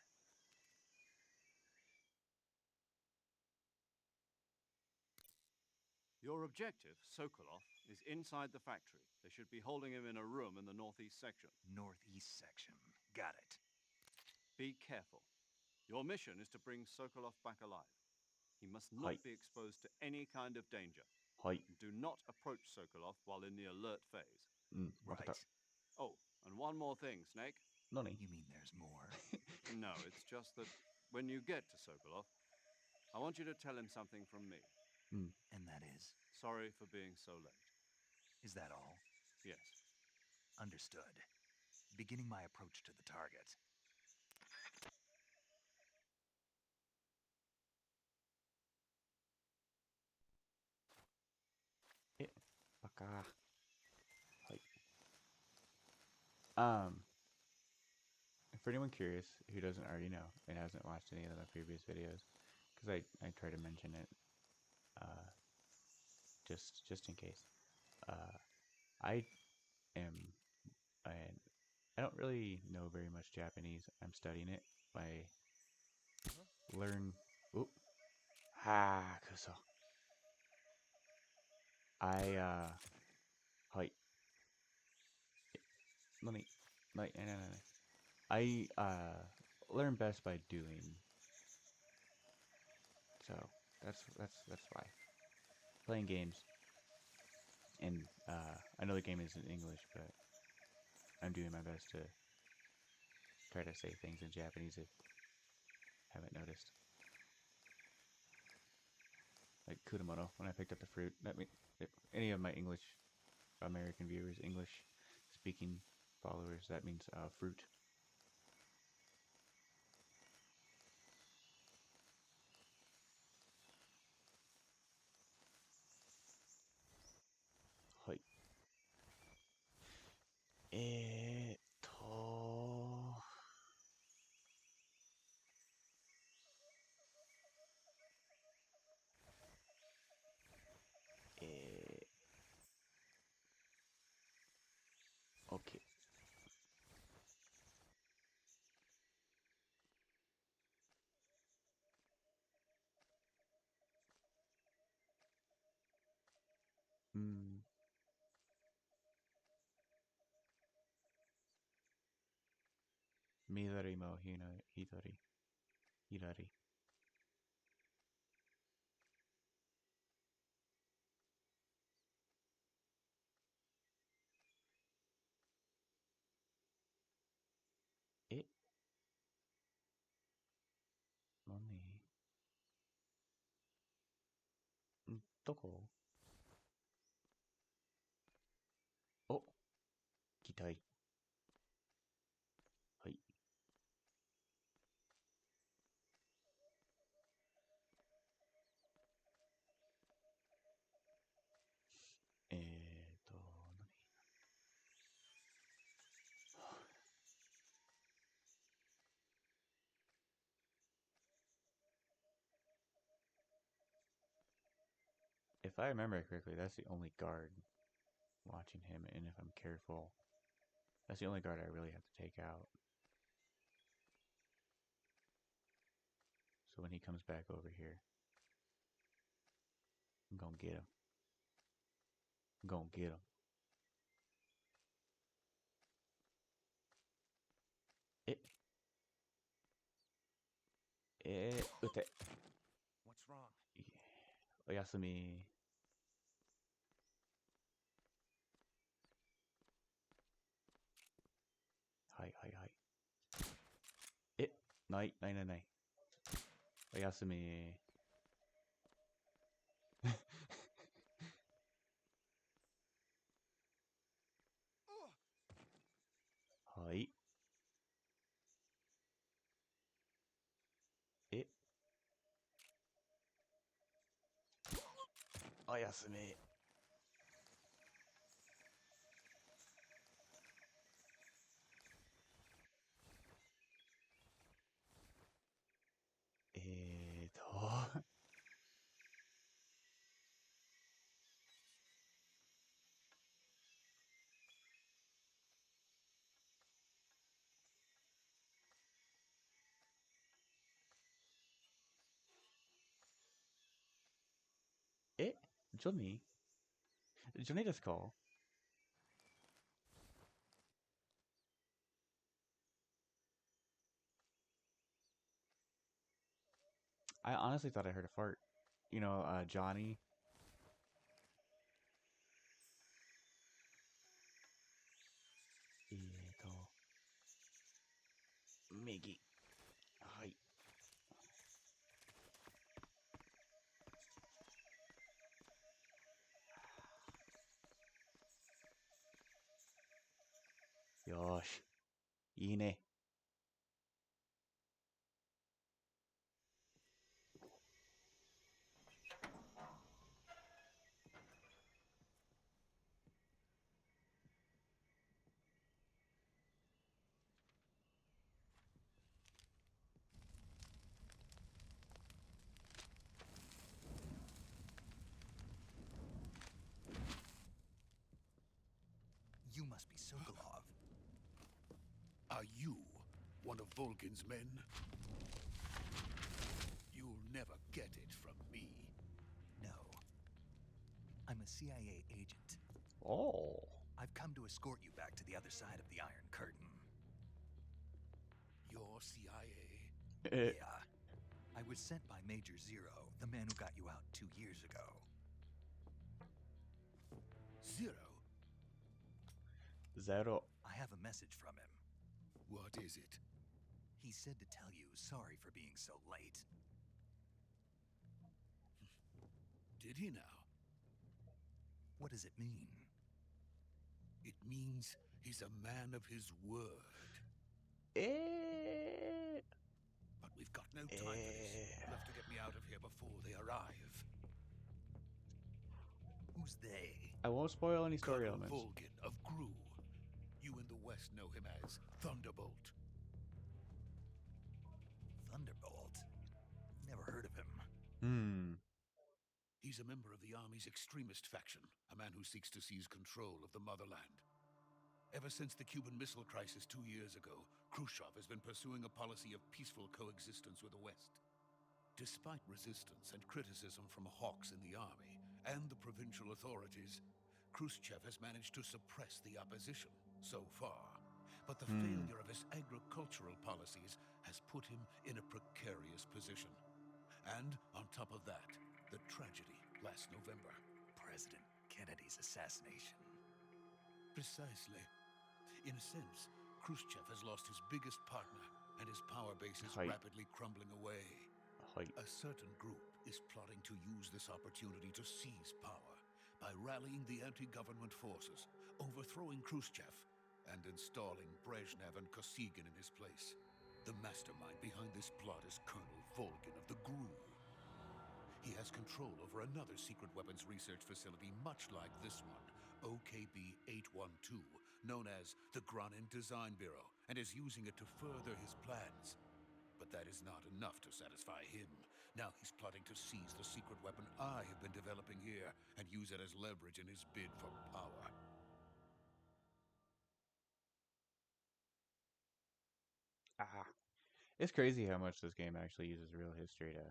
S9: Your objective, Sokolov, is inside the factory. They should be holding him in a room in the northeast section.
S7: Northeast section. Got it.
S9: Be careful. Your mission is to bring Sokolov back alive. He must not be exposed to any kind of danger. Do not approach Sokolov while in the alert phase.
S7: Right.
S9: Oh, and one more thing, Snake.
S7: You mean there's more?
S9: No, it's just that when you get to Sokolov, I want you to tell him something from me.
S7: And that is?
S9: Sorry for being so late.
S7: Is that all?
S9: Yes.
S7: Understood. Beginning my approach to the target.
S1: For anyone curious who doesn't already know and hasn't watched any of my previous videos, because I try to mention it, just in case. I don't really know very much Japanese. I'm studying it. I learn best by doing. So that's why. Playing games, and I know the game is in English, but I'm doing my best to try to say things in Japanese if you haven't noticed. Like kurumono, when I picked up the fruit. That means if any of my English American viewers, English speaking followers, that means fruit. Hoi. Okay. Midori mo Hidori. Hirari. Money. どこ？お、期待。はい。If I remember correctly, that's the only guard watching him, and if I'm careful, that's the only guard I really have to take out. So when he comes back over here, I'm gonna get him. I'm gonna get him. Ute.
S6: What's wrong?
S1: Oyasumi. Hi. Nai. Oyasumi. Hi. おやすみ。ジョニージョニーですか? I honestly thought I heard a fart. You know, Johnny. Miggy. Hi. Yosh. いいね。
S7: You must be Sokolov.
S6: Are you one of Volgin's men? You'll never get it from me.
S7: No. I'm a CIA agent.
S1: Oh.
S7: I've come to escort you back to the other side of the Iron Curtain.
S6: You're CIA?
S7: Yeah. I was sent by Major Zero, the man who got you out 2 years ago.
S6: Zero?
S7: I have a message from him.
S6: What is it?
S7: He said to tell you sorry for being so late.
S6: Did he now?
S7: What does it mean?
S6: It means he's a man of his word. But we've got no time for this. You'll have to get me out of here before they arrive.
S7: Who's they?
S1: I won't spoil any story
S6: Colonel
S1: elements.
S6: Volgin of Gru. You in the West know him as Thunderbolt.
S7: Thunderbolt? Never heard of him.
S6: He's a member of the Army's extremist faction, a man who seeks to seize control of the motherland. Ever since the Cuban Missile Crisis 2 years ago, Khrushchev has been pursuing a policy of peaceful coexistence with the West. Despite resistance and criticism from hawks in the army and the provincial authorities, Khrushchev has managed to suppress the opposition so far. But the failure of his agricultural policies has put him in a precarious position. And on top of that, the tragedy last November.
S7: President Kennedy's assassination.
S6: Precisely. In a sense, Khrushchev has lost his biggest partner, and his power base is rapidly crumbling away. A certain group is plotting to use this opportunity to seize power by rallying the anti-government forces, overthrowing Khrushchev, and installing Brezhnev and Kosygin in his place. The mastermind behind this plot is Colonel Volgin of the GRU. He has control over another secret weapons research facility much like this one, OKB-812, known as the Granin Design Bureau, and is using it to further his plans. But that is not enough to satisfy him. Now he's plotting to seize the secret weapon I have been developing here and use it as leverage in his bid for power.
S1: It's crazy how much this game actually uses real history to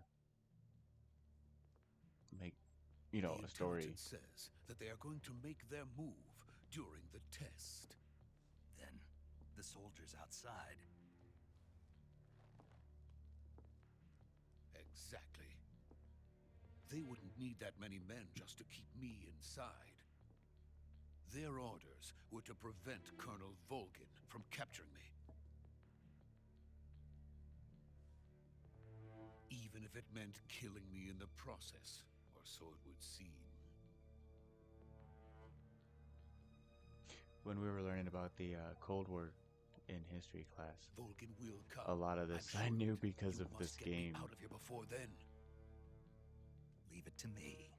S1: make, you know, a story.
S6: The intelligence says that they are going to make their move during the test.
S7: Then the soldiers outside.
S6: Exactly. They wouldn't need that many men just to keep me inside. Their orders were to prevent Colonel Volgin from capturing me. Even if it meant killing me in the process, or so it would seem.
S1: When we were learning about the Cold War in history class,
S6: Volgin will come.
S1: A lot of this I knew because of this game.
S6: Out of here before then.
S7: Leave it to me.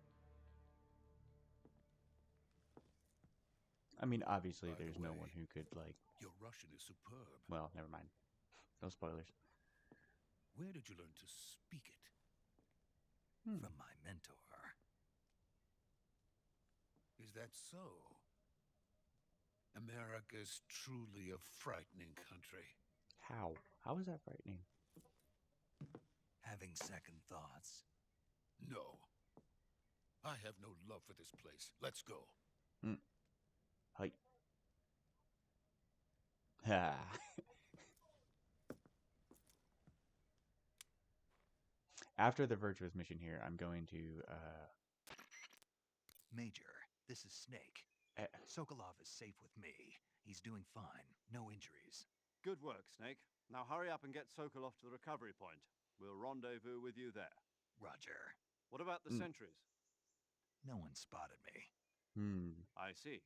S1: I mean, obviously, there's no one who could, like...
S6: Your Russian is superb.
S1: Well, never mind. No spoilers.
S6: Where did you learn to speak it?
S7: From my mentor.
S6: Is that so? America's truly a frightening country.
S1: How? How is that frightening?
S7: Having second thoughts?
S6: No. I have no love for this place. Let's go.
S1: Hi. Ha. After the virtuous mission here, I'm going to,
S7: Major, this is Snake. Sokolov is safe with me. He's doing fine. No injuries.
S9: Good work, Snake. Now hurry up and get Sokolov to the recovery point. We'll rendezvous with you there.
S7: Roger.
S9: What about the sentries?
S7: No one spotted me.
S9: I see.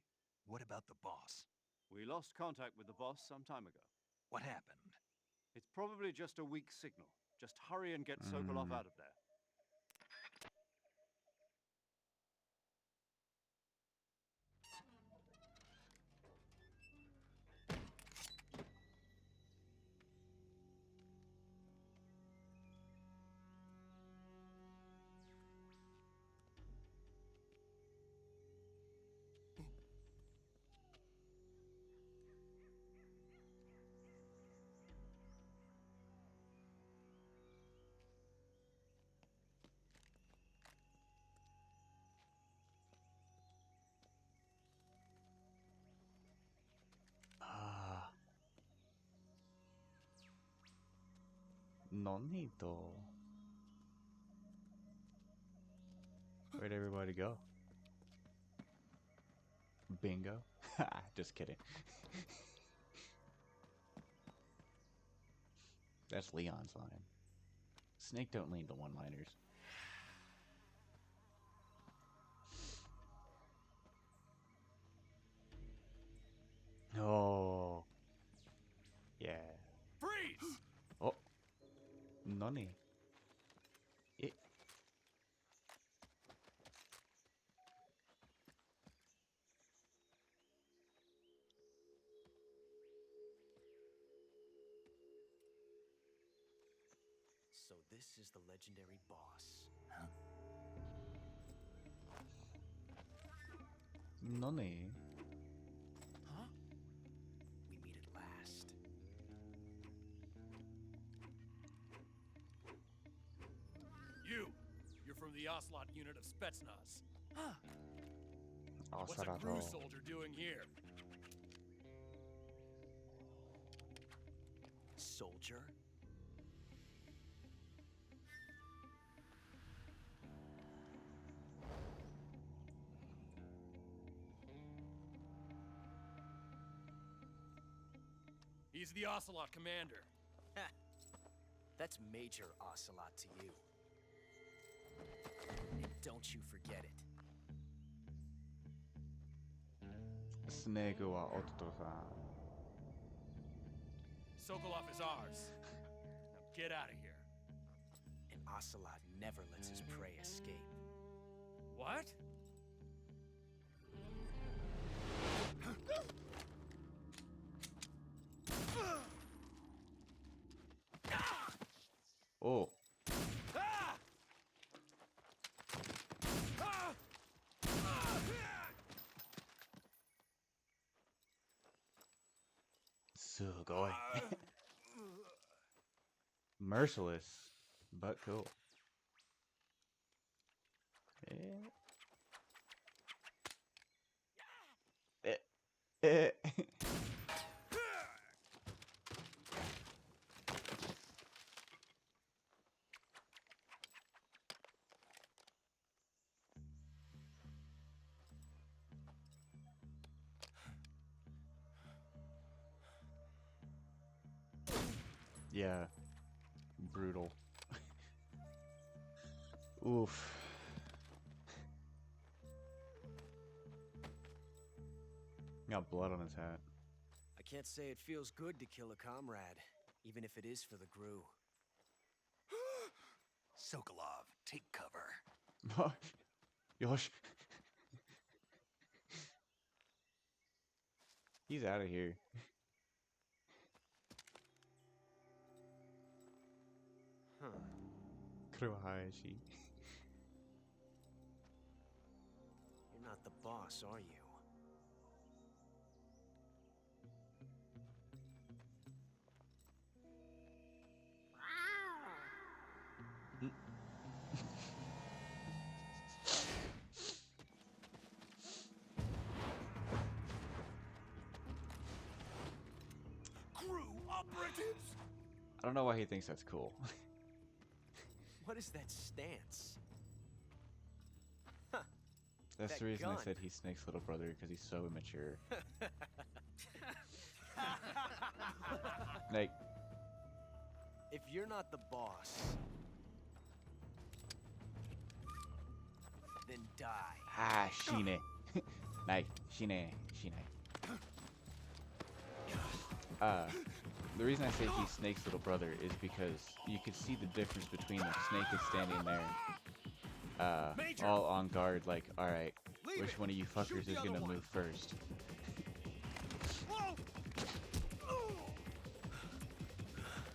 S7: What about the boss?
S9: We lost contact with the boss some time ago.
S7: What happened?
S9: It's probably just a weak signal. Just hurry and get Sokolov out of there.
S1: Nonito. Where'd everybody go? Bingo? Just kidding. That's Leon's line. Snake don't lead the one-liners. Oh. Yeah.
S6: Freeze!
S1: Oh. Nani? It.
S2: So this is the legendary boss.
S7: Huh?
S1: Nani?
S2: Huh? We meet at last.
S12: You're from the Ocelot unit of Spetsnaz.
S2: Huh.
S12: What's a crew soldier doing here?
S2: Soldier?
S12: He's the Ocelot commander.
S2: Ha! That's Major Ocelot to you. And don't you forget it.
S1: Snake wa Ototo-san.
S12: Sokolov is ours. Now get out of here.
S2: And Ocelot never lets his prey escape.
S12: What?
S1: Oh. Sugoi. Merciless, but cool. Yeah, brutal. Oof. Got blood on his hat.
S2: I can't say it feels good to kill a comrade, even if it is for the GRU.
S7: Sokolov, take cover.
S1: Yosh. He's out of here.
S13: Huh.
S1: Kurohashi.
S13: You're not the boss, are you?
S6: Crew operatives!
S1: I don't know why he thinks that's cool.
S13: What is that stance?
S1: That's
S13: That
S1: the reason
S13: gun.
S1: I said he's Snake's little brother, because he's so immature. Snake.
S13: If you're not the boss, then die.
S1: Ah, Shine. Snake. Shine. The reason I say he's Snake's little brother is because you can see the difference between them. Snake is standing there, all on guard, like, alright, which one of you fuckers is gonna move first?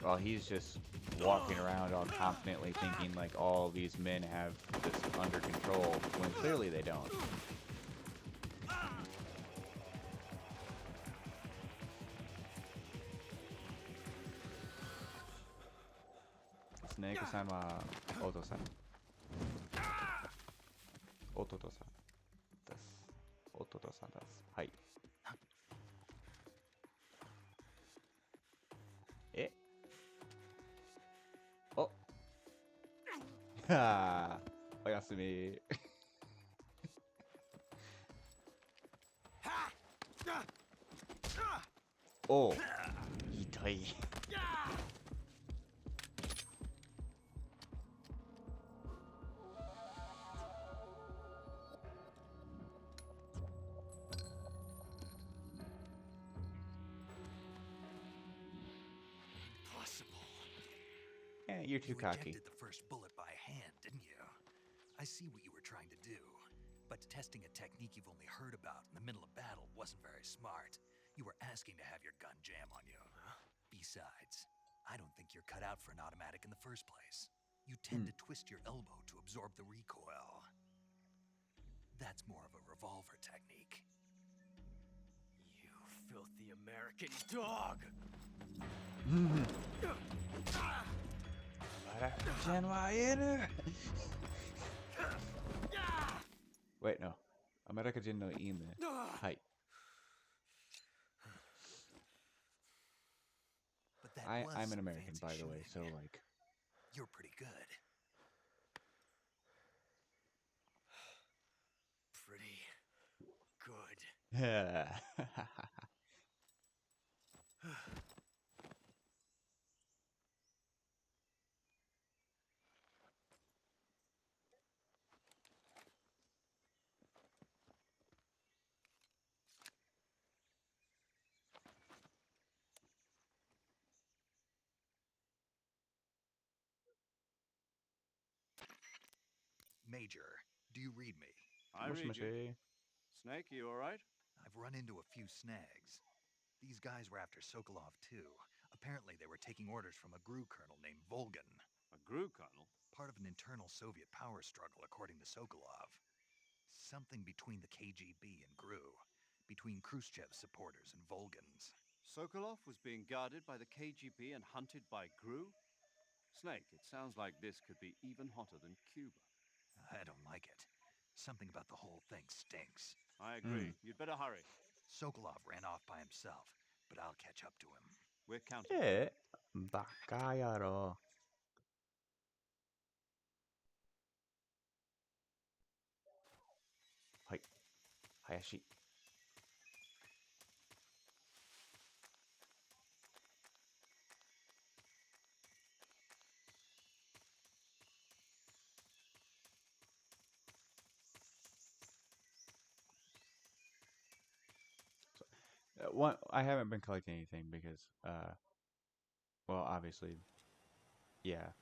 S1: While he's just walking around all confidently thinking like all these men have this under control, when clearly they don't. Snake-san wa Oto-san. Ototo-san desu. Ototo-san desu. Hai. Eh? Oh. Ha. Oyasumi. Oh. Hitoi. Yeah, you're too cocky.
S7: You ejected the first bullet by hand, didn't you? I see what you were trying to do. But testing a technique you've only heard about in the middle of battle wasn't very smart. You were asking to have your gun jam on you. Besides, I don't think you're cut out for an automatic in the first place. You tend to twist your elbow to absorb the recoil. That's more of a revolver technique.
S13: You filthy American dog!
S1: Wait, no. America didn't know ine. Hi.
S7: But that
S1: I'm
S7: was
S1: an American,
S7: fancy
S1: by the way,
S7: shooting.
S1: so like.
S7: You're pretty good.
S13: Pretty good.
S1: Yeah.
S7: Major, do you read me?
S9: I read you. Snake, you all right?
S7: I've run into a few snags. These guys were after Sokolov too. Apparently they were taking orders from a GRU colonel named Volgan.
S9: A GRU colonel?
S7: Part of an internal Soviet power struggle, according to Sokolov. Something between the KGB and GRU. Between Khrushchev's supporters and Volgan's.
S9: Sokolov was being guarded by the KGB and hunted by GRU? Snake, it sounds like this could be even hotter than Cuba.
S7: I don't like it. Something about the whole thing stinks.
S9: I agree. You'd better hurry.
S7: Sokolov ran off by himself, but I'll catch up to him.
S9: We're counting.
S1: バカ野郎。はい。林。One, I haven't been collecting anything because, well, obviously, yeah.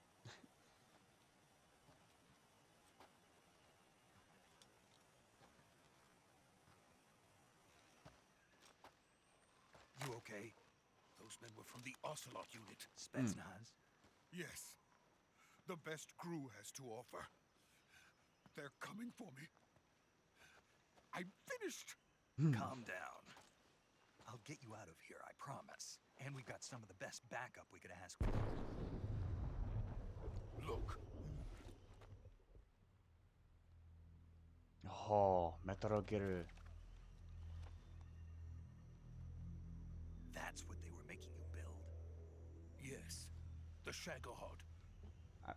S7: You okay?
S6: Those men were from the Ocelot unit.
S7: Spetsnaz?
S6: Yes. The best crew has to offer. They're coming for me. I'm finished.
S7: Calm down. I'll get you out of here, I promise. And we've got some of the best backup we could ask for.
S6: Look.
S1: Oh, Metro Gear.
S7: That's what they were making you build?
S6: Yes. The Shagahod.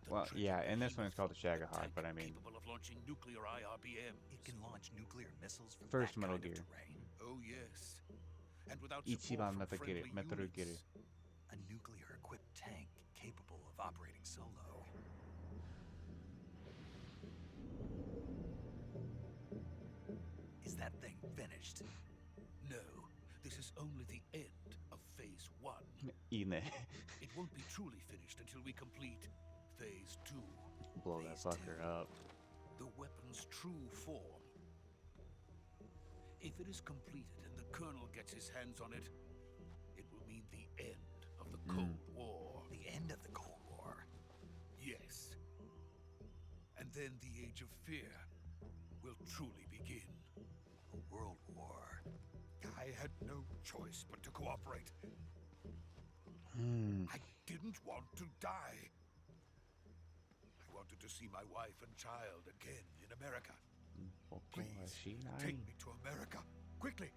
S1: Well, yeah, and this one is called the Shagahod, but I mean...
S6: Capable of launching nuclear IRBMs.
S7: It can launch nuclear missiles from
S1: First
S7: that
S1: Metal
S7: kind of
S1: Gear.
S7: terrain?
S6: Oh, yes. And without
S1: Ichiban
S6: support from friendly
S1: Metal Gear.
S6: units.
S7: A nuclear-equipped tank capable of operating solo. Is that thing finished?
S6: No, this is only the end of Phase 1.
S1: Ine.
S6: It won't be truly finished until we complete Phase 2.
S1: Blow that fucker up.
S6: The weapon's true form. If it is completed and the Colonel gets his hands on it, it will mean the end of the Cold War.
S7: The end of the Cold War?
S6: Yes. And then the Age of Fear will truly begin.
S7: A world war.
S6: I had no choice but to cooperate. I didn't want to die. I wanted to see my wife and child again in America. Please, take me to America, quickly.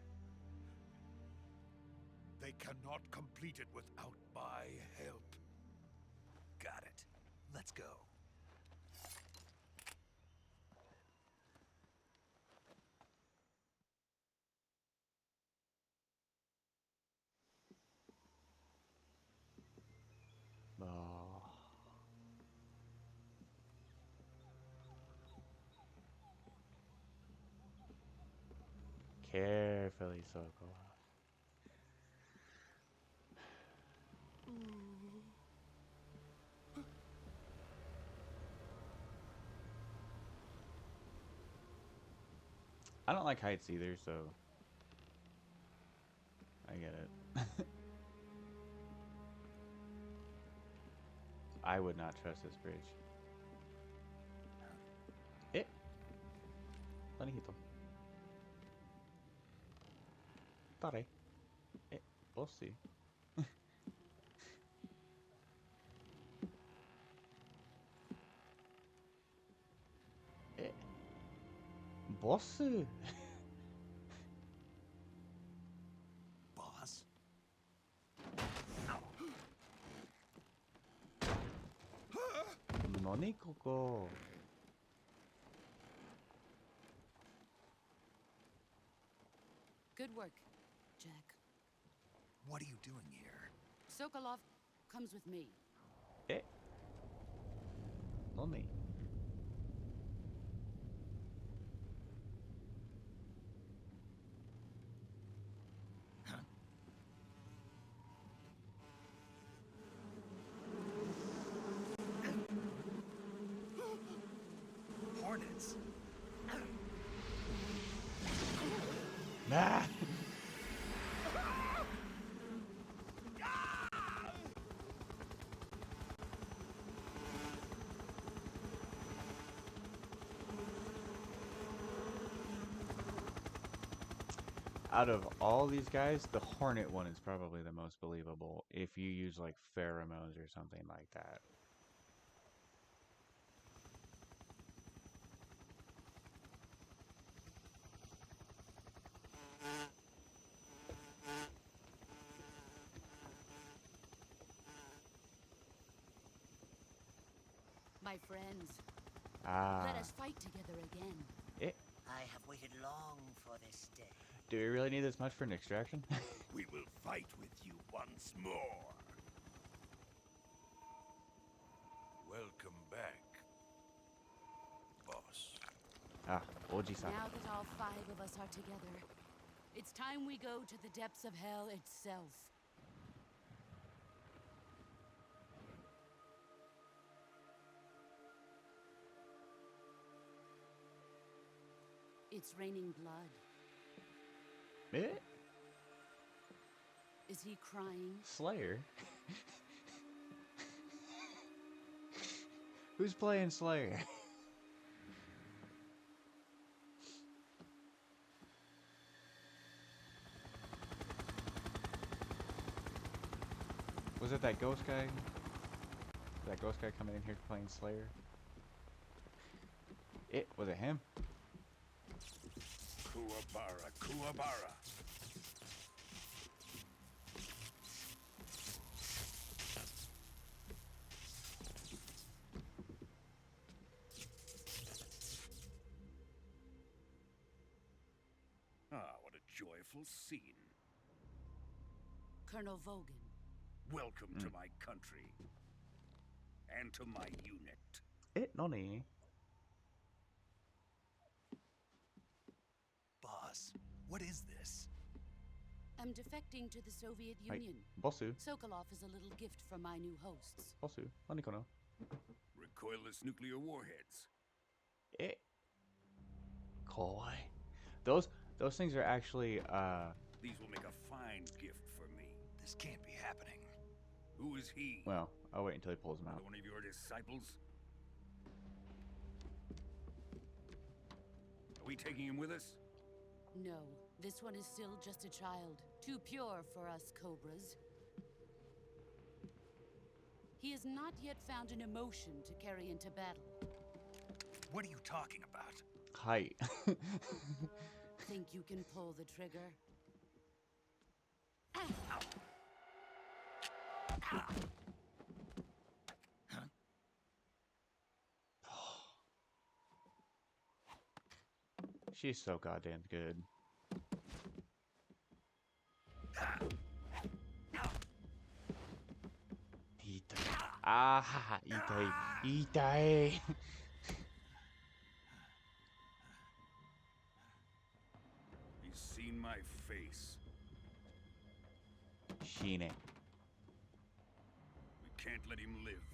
S6: They cannot complete it without my help.
S7: Got it. Let's go.
S1: Oh. Carefully, Soko. I don't like heights either, so I get it. I would not trust this bridge. Panijito. Pare. Bossy. Boss?
S7: Boss?
S1: Nani koko?
S11: Good work, Jack.
S7: What are you doing here?
S11: Sokolov comes with me.
S1: Nani?
S7: Hornets.
S1: Nah. Out of all these guys, the Hornet one is probably the most believable if you use like pheromones or something like that.
S11: My friends,
S1: Ah.
S11: let us fight together again.
S14: I have waited long for this day.
S1: Do we really need this much for an extraction?
S6: We will fight with you once more. Welcome back, boss.
S1: Ah, Oji-san.
S11: Now that all 5 of us are together, it's time we go to the depths of hell itself. It's raining blood. Is he crying?
S1: Slayer? Who's playing Slayer? Was it that ghost guy? That ghost guy coming in here playing Slayer? Was it him?
S6: Kuwabara, Kuwabara. Ah, what a joyful scene.
S11: Colonel Vogan.
S6: Welcome to my country. And to my unit.
S1: Nani?
S7: Boss, what is this?
S11: I'm defecting to the Soviet Union.
S1: Bossu.
S11: Sokolov is a little gift from my new hosts.
S1: Bossu. Nani kono?
S6: Recoilless nuclear warheads.
S1: Kawaii. Those things are actually
S6: These will make a fine gift for me.
S7: This can't be happening.
S6: Who is he?
S1: well, I'll wait until he pulls them out.
S6: One of your disciples? Are we taking him with us?
S11: No, this one is still just a child. Too pure for us Cobras. He has not yet found an emotion to carry into battle.
S7: What are you talking about?
S1: Hi.
S11: Think you can pull the trigger?
S1: She's so goddamn good. Itai.
S6: He's seen my face.
S1: Shine.
S6: We can't let him live.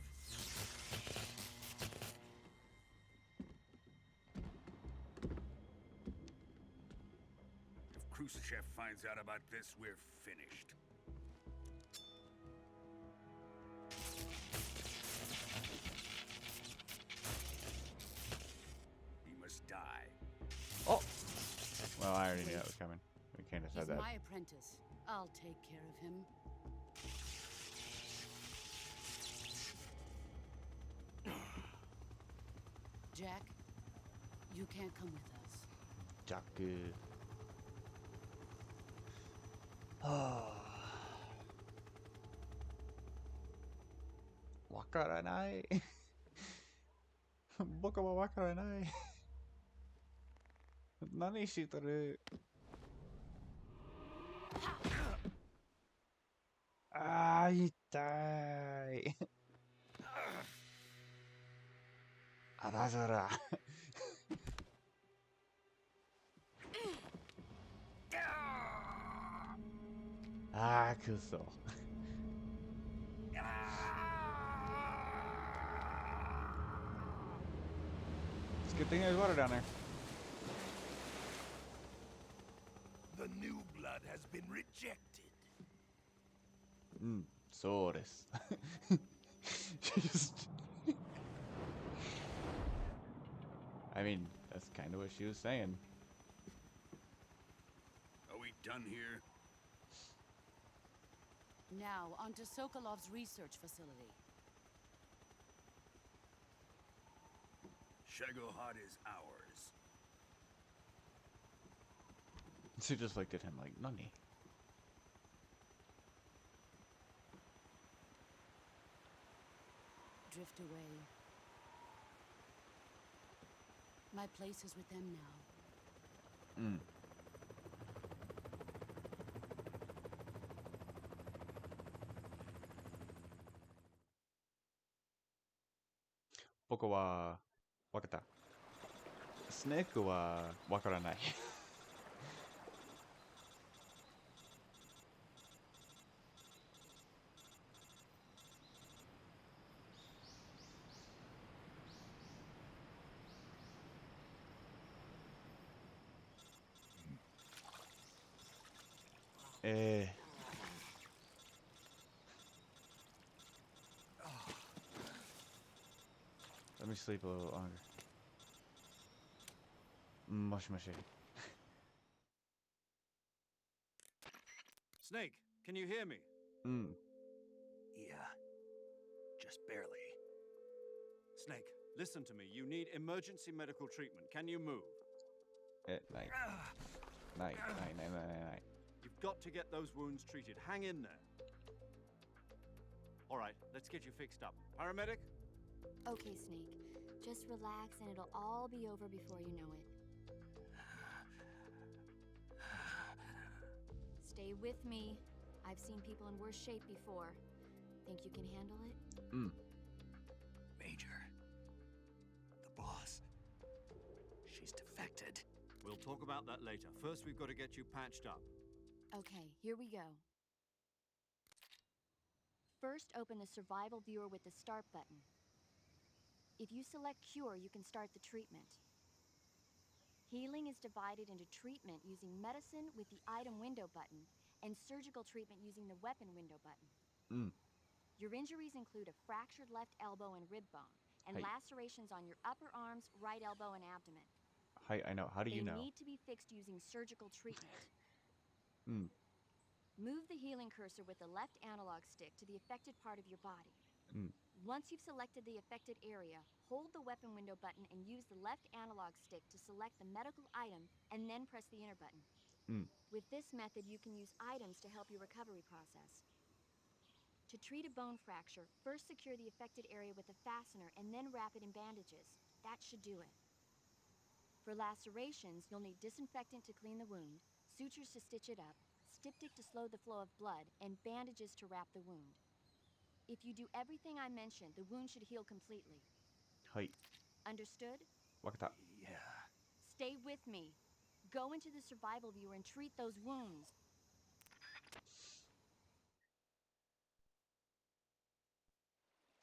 S6: If Khrushchev finds out about this, we're finished. He must die.
S1: Oh! Well, I already knew that was coming. We kind of said
S11: He's
S1: that.
S11: my apprentice. I'll take care of him. Jack, you can't come with us.
S1: Jack. Wakaranai. 僕はわからない。何してる？あー、痛い。あばざら。あー、くそ。It's a good thing there's water down there.
S6: The new blood has been rejected.
S1: そうです。I mean, that's kind of what she was saying.
S6: Are we done here?
S11: Now, onto Sokolov's research facility.
S6: Shagohod is ours.
S1: She just looked at him like, Nani?
S11: Drift away. My place is with them now.
S1: 僕はわかった。スネークはわからない。Let me sleep a little longer. Mush mushy.
S9: Snake, can you hear me?
S7: Yeah. Just barely.
S9: Snake, listen to me. You need emergency medical treatment. Can you move?
S1: Night. Night.
S9: You've got to get those wounds treated. Hang in there. All right, let's get you fixed up. Paramedic?
S10: Okay, Snake. Just relax and it'll all be over before you know it. Stay with me. I've seen people in worse shape before. Think you can handle it?
S7: Major. The boss. She's defected.
S9: We'll talk about that later. First, we've got to get you patched up.
S10: Okay, here we go. First, open the survival viewer with the start button. If you select cure, you can start the treatment. Healing is divided into treatment using medicine with the item window button and surgical treatment using the weapon window button. Your injuries include a fractured left elbow and rib bone, and lacerations on your upper arms, right elbow, and abdomen.
S1: I know. How do you know?
S10: They need to be fixed using surgical treatment. Move the healing cursor with the left analog stick to the affected part of your body. Once you've selected the affected area, hold the weapon window button and use the left analog stick to select the medical item, and then press the enter button. With this method, you can use items to help your recovery process. To treat a bone fracture, first secure the affected area with a fastener and then wrap it in bandages. That should do it. For lacerations, you'll need disinfectant to clean the wound, sutures to stitch it up, styptic to slow the flow of blood, and bandages to wrap the wound. If you do everything I mentioned, the wound should heal completely. Understood?
S7: Yeah.
S10: Stay with me. Go into the survival viewer and treat those wounds.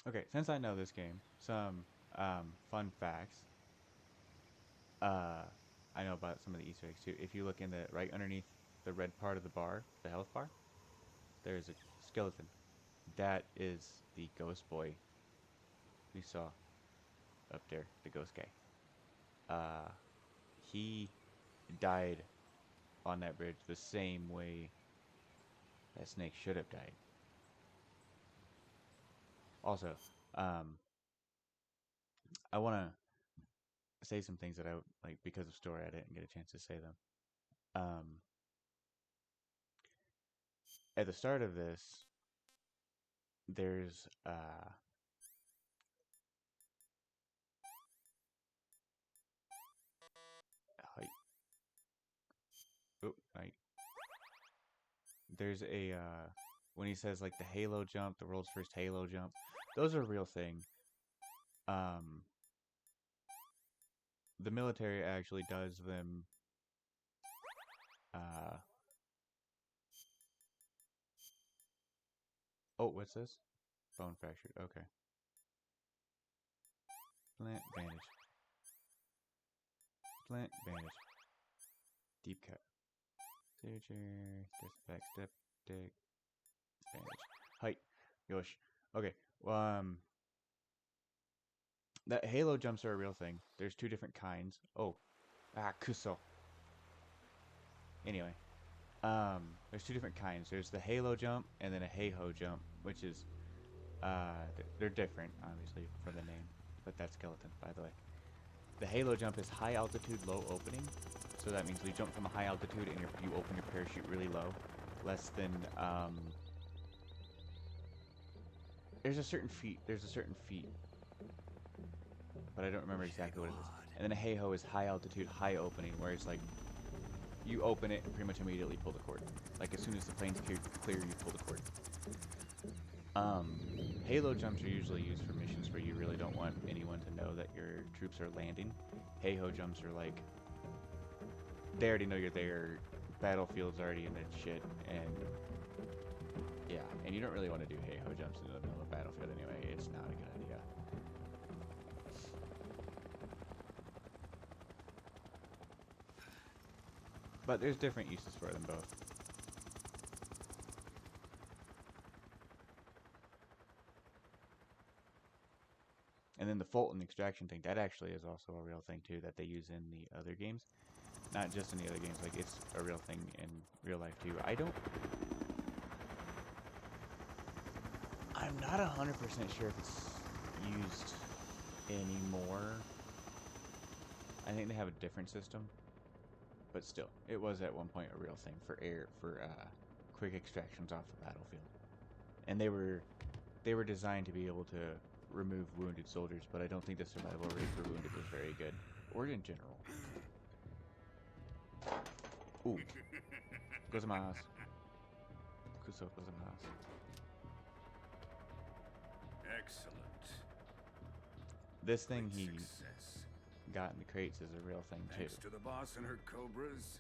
S1: Okay, since I know this game, some fun facts. I know about some of the Easter eggs too. If you look in the right underneath the red part of the bar, the health bar, there's a skeleton. That is the ghost boy we saw up there, the ghost guy. He died on that bridge the same way that Snake should have died. Also, I want to say some things that I like because of story. I didn't get a chance to say them. At the start of this, there's there's a when he says like the Halo jump, the world's first Halo jump, those are a real thing. The military actually does them. Oh, what's this? Bone fractured. Okay. Plant bandage. Plant bandage. Deep cut. Suture. Disinfect. Styptic. Bandage. Height. Yosh. Okay. Well, that Halo jumps are a real thing. There's two different kinds. Oh. Kuso. Anyway. There's two different kinds. There's the Halo jump and then a Hey-Ho jump, which is, they're different, obviously, for the name. But that's skeleton, by the way. The Halo jump is high altitude, low opening. So that means you jump from a high altitude and you open your parachute really low. Less than, there's a certain feat. But I don't remember exactly what it is. And then a Hey-Ho is high altitude, high opening, where it's like, you open it and pretty much immediately pull the cord. Like as soon as the plane's clear, you pull the cord. Halo jumps are usually used for missions where you really don't want anyone to know that your troops are landing. Hey-Ho jumps are like, they already know you're there, battlefield's already in that shit, and yeah, and you don't really want to do Hey-Ho jumps in the middle of a battlefield anyway. It's not a good idea. But there's different uses for them both. And then the Fulton extraction thing, that actually is also a real thing too that they use in the other games. Not just in the other games, like it's a real thing in real life too. I'm not 100% sure if it's used anymore. I think they have a different system, but still, it was at one point a real thing for quick extractions off the battlefield. And they were designed to be able to remove wounded soldiers, but I don't think the survival rate for wounded was very good, or in general. Ooh. Gozaimasu. Kuso gozaimasu.
S6: Excellent.
S1: This thing he
S6: Success.
S1: got in the crates is a real thing too.
S6: Thanks to the boss and her cobras,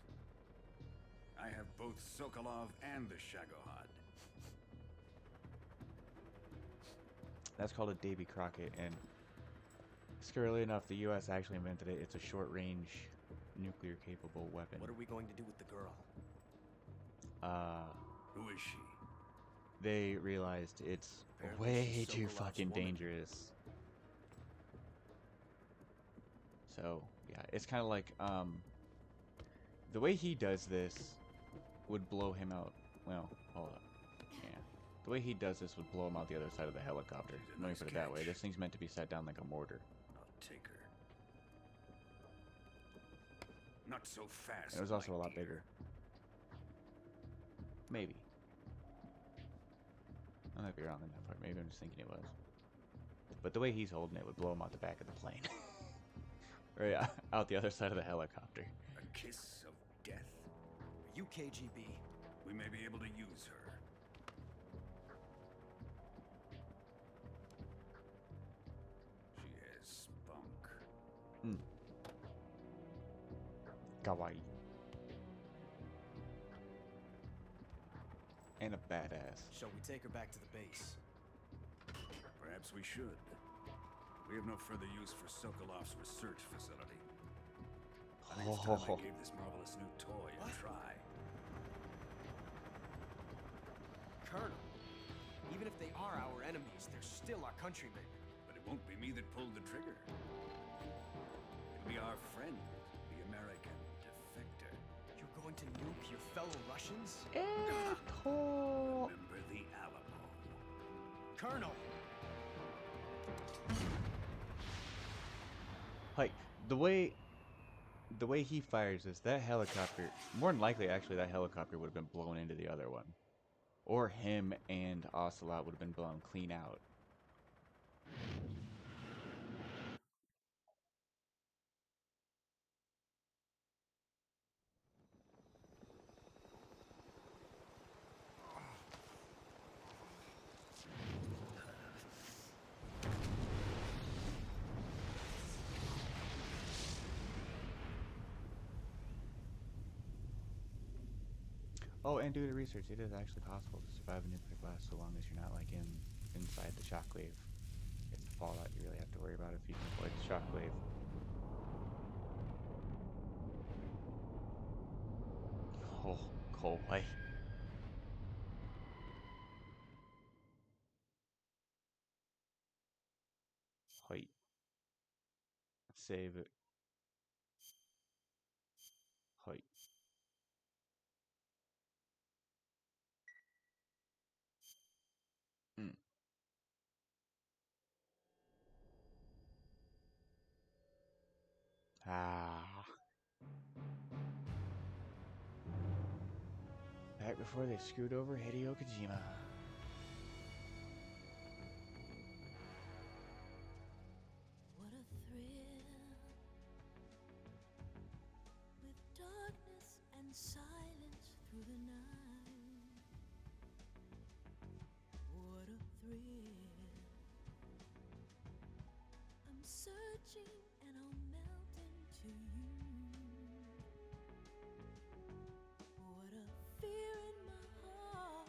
S6: I have both Sokolov and the Shagohod.
S1: That's called a Davy Crockett, and scarily enough, the U.S. actually invented it. It's a short-range, nuclear-capable weapon.
S13: What are we going to do with the girl?
S6: Who is she?
S1: They realized it's
S13: Apparently
S1: way
S13: she's
S1: too
S13: Sokolov's
S1: fucking
S13: woman.
S1: dangerous. So, yeah, it's kind of like, the way he does this would blow him out. Well, hold up. Yeah. The way he does this would blow him out the other side of the helicopter. Let me put it that way. This thing's meant to be set down like a mortar.
S6: I'll take her. Not so fast.
S1: And it was also
S6: my
S1: a lot
S6: dear.
S1: bigger. Maybe. I might be wrong on that part. Maybe I'm just thinking it was. But the way he's holding it would blow him out the back of the plane. Or out the other side of the helicopter.
S6: A kiss of death.
S13: Are you KGB?
S6: We may be able to use her. She has spunk.
S1: Kawaii. And a badass.
S13: Shall we take her back to the base?
S6: Perhaps we should. We have no further use for Sokolov's research facility. I think it's time I gave this marvelous new toy a try.
S13: Colonel, even if they are our enemies, they're still our countrymen.
S6: But it won't be me that pulled the trigger. It'll be our friend, the American defector.
S13: You're going to nuke your fellow Russians?
S6: Remember the Alamo.
S13: Colonel!
S1: Like, the way he fires this, that helicopter, more than likely actually that helicopter would have been blown into the other one. Or him and Ocelot would have been blown clean out. Oh, and due to research, it is actually possible to survive a nuclear blast so long as you're not like inside the shockwave. It's the fallout you really have to worry about if you can avoid the shockwave. Oh, cold white. White. Save it. White. Ah. Back before they screwed over Hideo Kojima.
S15: What a thrill, with darkness and silence through the night. What a thrill. I'm searching and I'll melt into you. What a fear in my heart,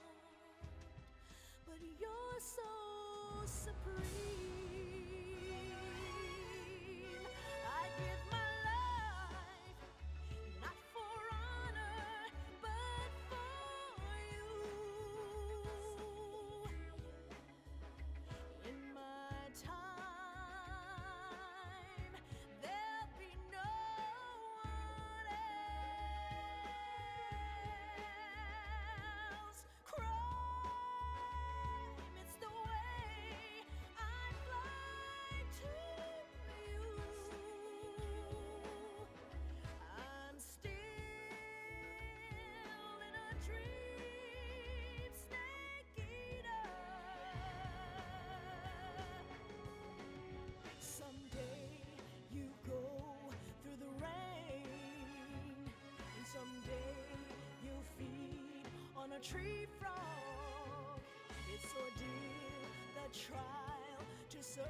S15: but you're so supreme. I give my life, not for honor, but for you. In my time tree frog. It's ordeal, the trial to survive.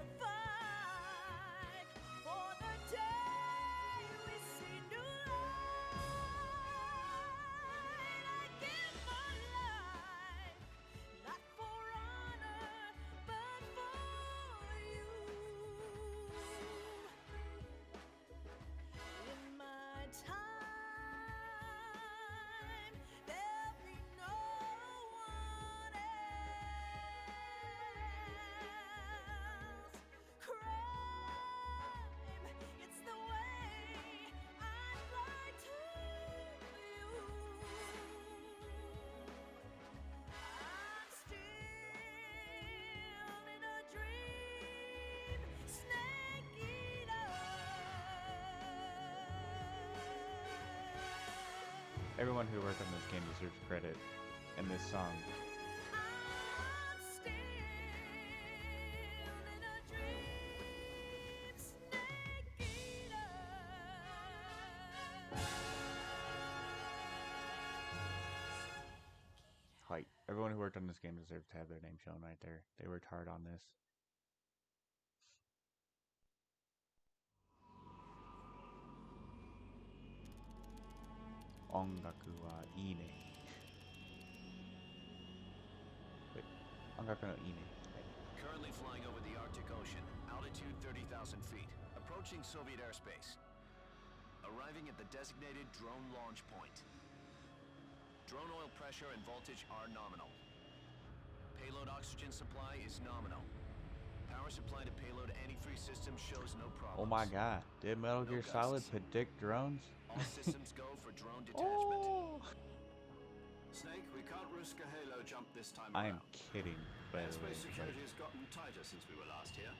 S15: For the day we see new light, I give my life, not for honor, but for you. In my time, there'll be no one else. Crime, it's the way I'd like to view. I'm still in a dream, snake eater.
S1: Everyone who worked on this game deserves credit. And this song.
S15: I'm still in a dream, snake eater.
S1: Like, everyone who worked on this game deserves to have their name shown right there. They worked hard on this. Ongaku wa ii ne. Wait, ongaku no ii ne.
S16: Currently flying over the Arctic Ocean, altitude 30,000 feet, approaching Soviet airspace. Arriving at the designated drone launch point. Drone oil pressure and voltage are nominal. Payload oxygen supply is nominal. Power supply to payload antifreeze system shows no problems.
S1: Oh my god, did Metal Gear Solid predict drones?
S16: All systems go for drone detachment.
S1: Oh!
S9: Snake, we can't risk a halo jump this time
S1: I am
S9: around.
S1: kidding, by the way.
S9: Airspace security
S1: Like,
S9: has gotten tighter since we were last here.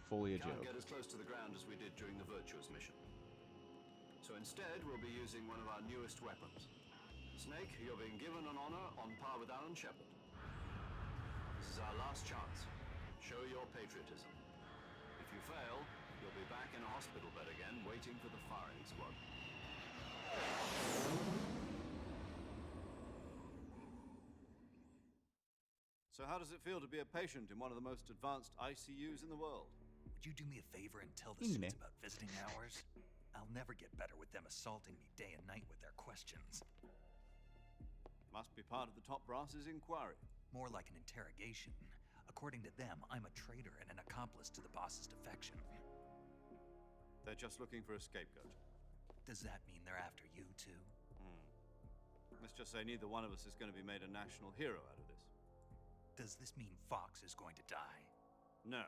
S1: fully a
S9: Can't
S1: joke.
S9: get as close to the ground as we did during the Virtuous mission. So instead, we'll be using one of our newest weapons. Snake, you're being given an honor on par with Alan Shepard. This is our last chance. Show your patriotism. If you fail, you'll be back in a hospital bed again, waiting for the firing squad. So how does it feel to be a patient in one of the most advanced ICUs in the world?
S7: Would you do me a favor and tell the suits about visiting hours? I'll never get better with them assaulting me day and night with their questions.
S9: Must be part of the top brass's inquiry.
S7: More like an interrogation. According to them, I'm a traitor and an accomplice to the boss's defection.
S9: They're just looking for a scapegoat.
S7: Does that mean they're after you too?
S9: Let's just say neither one of us is going to be made a national hero out of this.
S7: Does this mean Fox is going to die?
S9: No.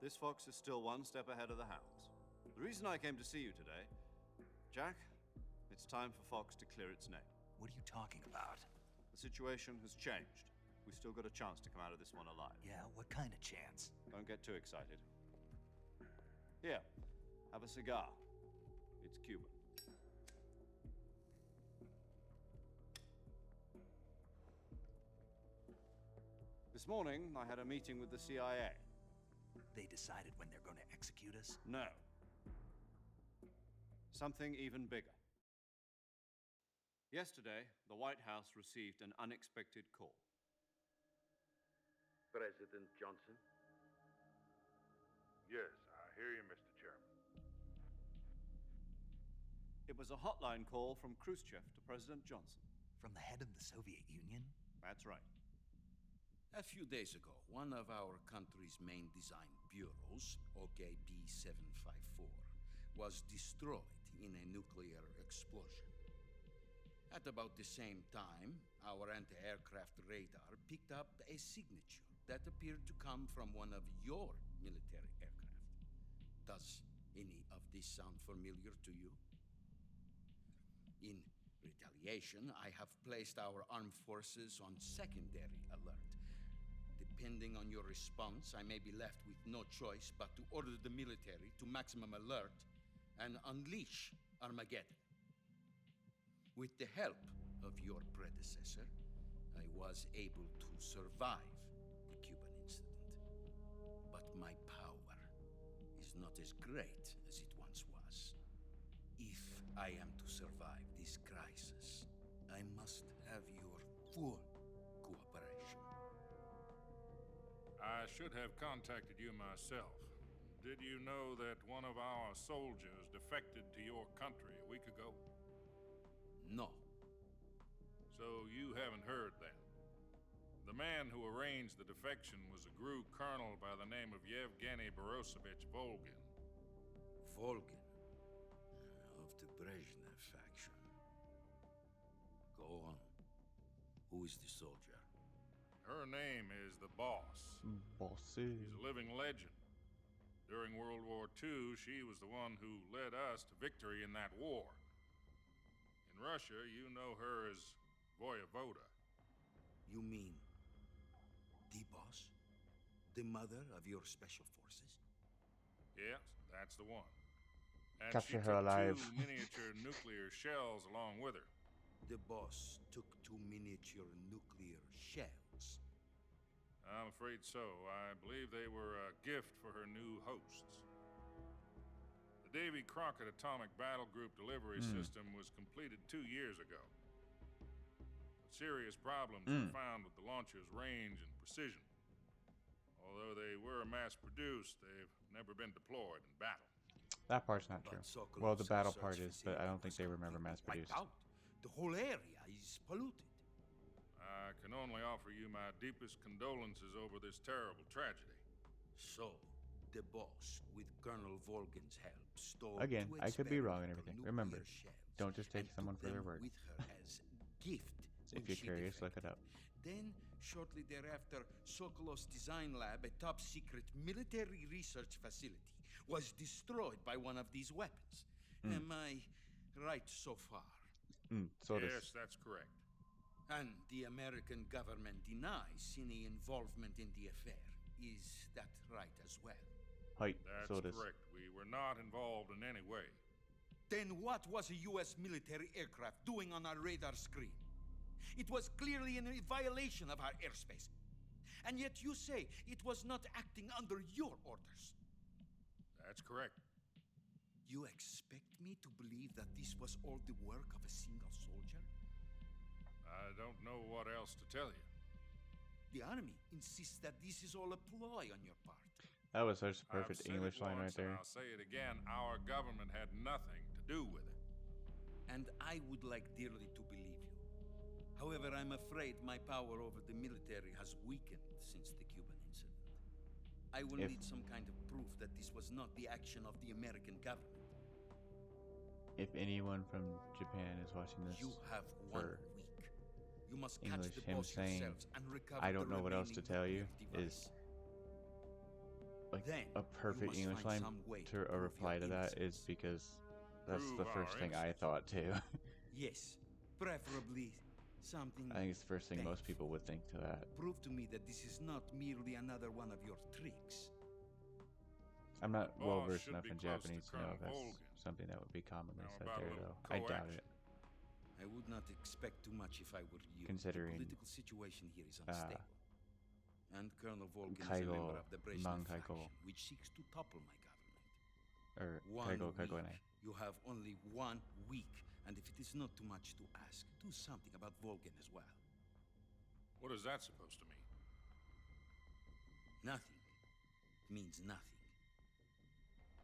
S9: This fox is still one step ahead of the hounds. The reason I came to see you today, Jack, it's time for Fox to clear its name.
S7: What are you talking about?
S9: The situation has changed. We've still got a chance to come out of this one alive.
S7: Yeah, what kind of chance?
S9: Don't get too excited. Here, have a cigar. It's Cuban. This morning, I had a meeting with the CIA.
S7: They decided when they're going to execute us?
S9: No. Something even bigger. Yesterday, the White House received an unexpected call.
S17: President Johnson?
S6: Yes, I hear you, Mr. Chairman.
S9: It was a hotline call from Khrushchev to President Johnson.
S7: From the head of the Soviet Union?
S9: That's right.
S12: A few days ago, one of our country's main design bureaus, OKB 754, was destroyed in a nuclear explosion. At about the same time, our anti-aircraft radar picked up a signature that appeared to come from one of your military aircraft. Does any of this sound familiar to you? In retaliation, I have placed our armed forces on secondary alert. Depending on your response, I may be left with no choice but to order the military to maximum alert and unleash Armageddon. With the help of your predecessor, I was able to survive the Cuban incident. But my power is not as great as it once was. If I am to survive this crisis, I must have your full
S17: I should have contacted you myself. Did you know that one of our soldiers defected to your country a week ago?
S12: No.
S17: So you haven't heard then. The man who arranged the defection was a GRU colonel by the name of Yevgeny Borosovich Volgin.
S12: Volgin? Of the Brezhnev faction. Go on. Who is the soldier?
S17: Her name is the Boss.
S1: Bossy.
S17: She's a living legend. During World War II, she was the one who led us to victory in that war. In Russia, you know her as Voyevoda.
S12: You mean the boss? The mother of your special forces?
S17: Yes, that's the one. And
S1: Capture
S17: she
S1: her
S17: took
S1: alive.
S17: 2 miniature nuclear shells along with her.
S12: The boss took 2 miniature nuclear shells.
S17: I'm afraid so. I believe they were a gift for her new hosts. The Davy Crockett Atomic Battle Group delivery system was completed 2 years ago. But serious problems were found with the launcher's range and precision. Although they were mass-produced, they've never been deployed in battle.
S1: That part's not true. Well, the battle part is, but I don't think they were ever mass-produced.
S12: The whole area is polluted.
S17: I can only offer you my deepest condolences over this terrible tragedy.
S12: So, the boss, with Colonel Volgin's help, stole
S1: Again,
S12: 2
S1: I could be wrong and
S12: experimental
S1: everything. Remember,
S12: nuclear shells
S1: don't just take
S12: and
S1: someone
S12: took
S1: for their
S12: them
S1: word.
S12: with her as gift.
S1: If you're curious, look it up.
S12: Then, shortly thereafter, Sokolov's design lab, a top-secret military research facility, was destroyed by one of these weapons. Am I right so far?
S17: Yes, that's correct.
S12: And the American government denies any involvement in the affair. Is that right as well?
S17: That's correct. We were not involved in any way.
S12: Then what was a U.S. military aircraft doing on our radar screen? It was clearly in a violation of our airspace. And yet you say it was not acting under your orders.
S17: That's correct.
S12: You expect me to believe that this was all the work of a single soldier?
S17: I don't know what else to tell you.
S12: The army insists that this is all a ploy on your part.
S1: That was such a perfect
S17: I've said
S1: English
S17: it
S1: line right
S17: once, and
S1: there.
S17: I'll say it again. Our government had nothing to do with it.
S12: And I would like dearly to believe you. However, I'm afraid my power over the military has weakened since the Cuban incident. I will need some kind of proof that this was not the action of the American government.
S1: If anyone from Japan is watching this
S12: You have 1
S1: for
S12: week. You must
S1: English,
S12: catch the
S1: him
S12: boss
S1: saying,
S12: yourselves and recover
S1: I don't
S12: the
S1: know what else to
S12: remaining
S1: tell you,
S12: nuclear
S1: is
S12: device.
S1: like
S12: Then,
S1: a perfect
S12: you must
S1: English
S12: find
S1: line
S12: some way
S1: to a
S12: prove
S1: reply
S12: your
S1: to that is
S12: innocence.
S1: because that's
S17: Prove
S1: the first
S17: our
S1: thing I thought too.
S12: Yes, preferably something.
S1: I think it's the first thing most people would think to that.
S12: Prove to me that this is not merely another one of your tricks.
S1: I'm not well
S17: Boss
S1: versed
S17: should
S1: enough
S17: be
S1: in
S17: close to
S1: Japanese to know
S17: Colonel
S1: if that's
S17: Volgin.
S1: something that would be commonly
S17: How
S1: said
S17: about a
S1: there,
S17: little
S1: though. I doubt
S17: coaction?
S1: it.
S12: I would not expect too much if I were you.
S1: Considering,
S12: the political situation here is unstable. And Colonel Volgin is a
S1: Kaigo
S12: member of the Brezhnev
S1: Mankaiko.
S12: faction, which seeks to topple my government.
S1: Or
S12: 1
S1: Kaigo
S12: week.
S1: Kaigone.
S12: You have only 1 week, and if it is not too much to ask, do something about Volgin as well.
S17: What is that supposed to mean?
S12: Nothing. It means nothing.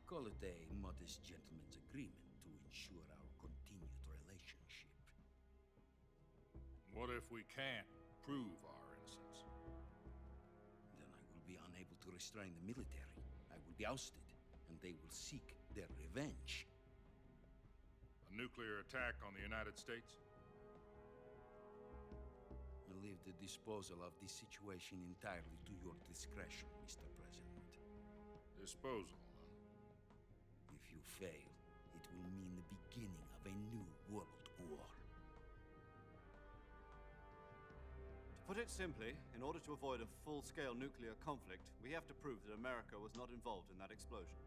S12: Call it a modest gentleman's agreement to ensure our continued relationship.
S17: What if we can't prove our innocence?
S12: Then I will be unable to restrain the military. I will be ousted, and they will seek their revenge.
S17: A nuclear attack on the United States?
S12: I leave the disposal of this situation entirely to your discretion, Mr. President.
S17: Disposal, huh?
S12: If you fail, it will mean the beginning of a new world war.
S9: To put it simply, in order to avoid a full-scale nuclear conflict, we have to prove that America was not involved in that explosion.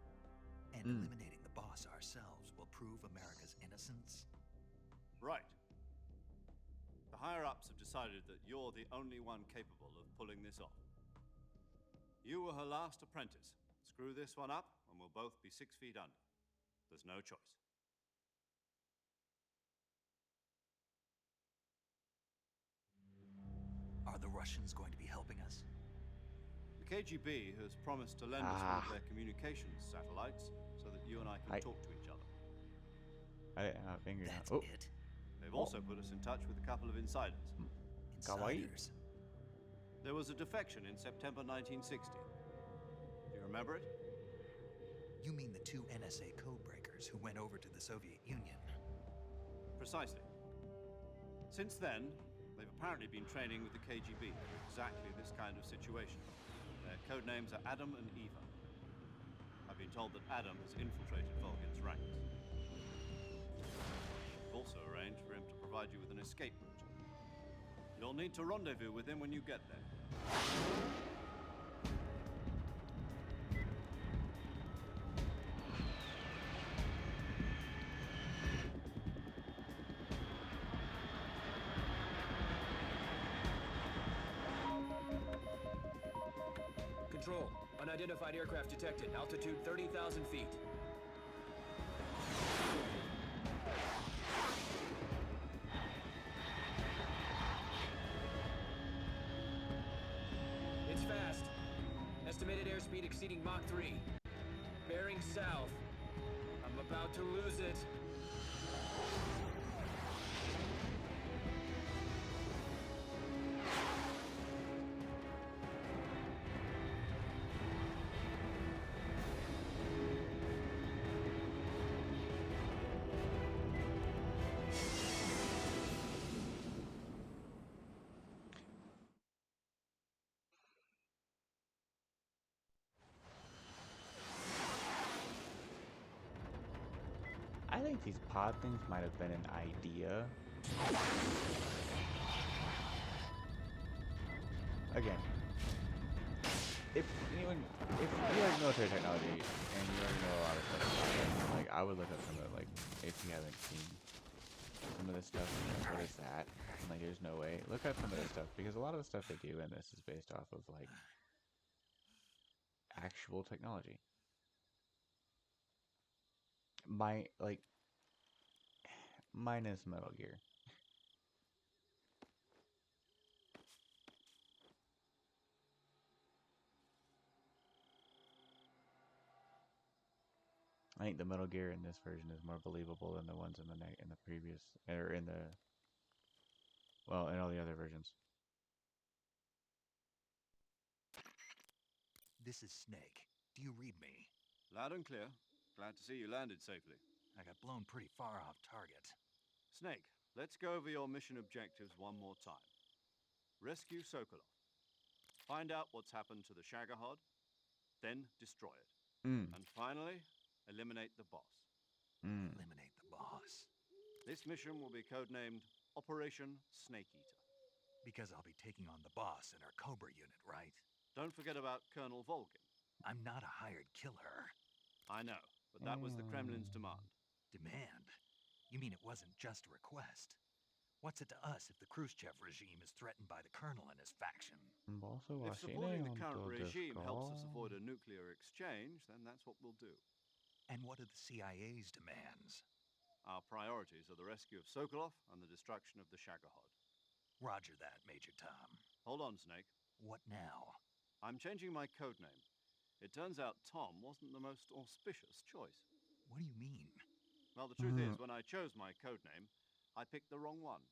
S7: And eliminating the boss ourselves will prove America's innocence?
S9: Right. The higher-ups have decided that you're the only one capable of pulling this off. You were her last apprentice. Screw this one up, and we'll both be 6 feet under. There's no choice.
S7: Are the Russians going to be helping us?
S9: We KGB has promised to lend us one of their communications satellites so that you and I can talk to each other.
S1: I didn't have a finger.
S7: That's
S1: Oh.
S7: it?
S9: They've also put us in touch with a couple of insiders.
S7: Insiders?
S9: There was a defection in September 1960. Do you remember it?
S7: You mean the two NSA codebreakers who went over to the Soviet Union?
S9: Precisely. Since then, they've apparently been training with the KGB for exactly this kind of situation. Their code names are Adam and Eva. I've been told that Adam has infiltrated Volgin's ranks. We've also arranged for him to provide you with an escape route. You'll need to rendezvous with him when you get there.
S13: Control. Unidentified aircraft detected. Altitude 30,000 feet. It's fast. Estimated airspeed exceeding Mach 3. Bearing south. I'm about to lose it.
S1: I think these pod things might have been an idea. Again, if you like military technology and you already know a lot of stuff, like I would look up some of it, like if you haven't seen some of this stuff, like, what is that? Like there's no way. Look up some of this stuff because a lot of the stuff they do in this is based off of like actual technology. Minus Metal Gear. I think the Metal Gear in this version is more believable than the ones in the previous or in the in all the other versions.
S7: This is Snake. Do you read me?
S9: Loud and clear. Glad to see you landed safely.
S7: I got blown pretty far off target.
S9: Snake, let's go over your mission objectives one more time. Rescue Sokolov. Find out what's happened to the Shagohod, then destroy it. And finally, eliminate the boss.
S7: Eliminate the boss.
S9: This mission will be codenamed Operation Snake Eater.
S7: Because I'll be taking on the boss in our Cobra unit, right?
S9: Don't forget about Colonel Volgin.
S7: I'm not a hired killer.
S9: I know, but that was the Kremlin's demand.
S7: Demand? You mean it wasn't just a request? What's it to us if the Khrushchev regime is threatened by the colonel and his faction?
S9: If supporting the current regime helps us avoid a nuclear exchange, then that's what we'll do.
S7: And what are the CIA's demands?
S9: Our priorities are the rescue of Sokolov and the destruction of the Shagohod.
S7: Roger that, Major Tom.
S9: Hold on, Snake.
S7: What now?
S9: I'm changing my codename. It turns out Tom wasn't the most auspicious choice.
S7: What do you mean?
S9: Well, the truth is, when I chose my codename, I picked the wrong one.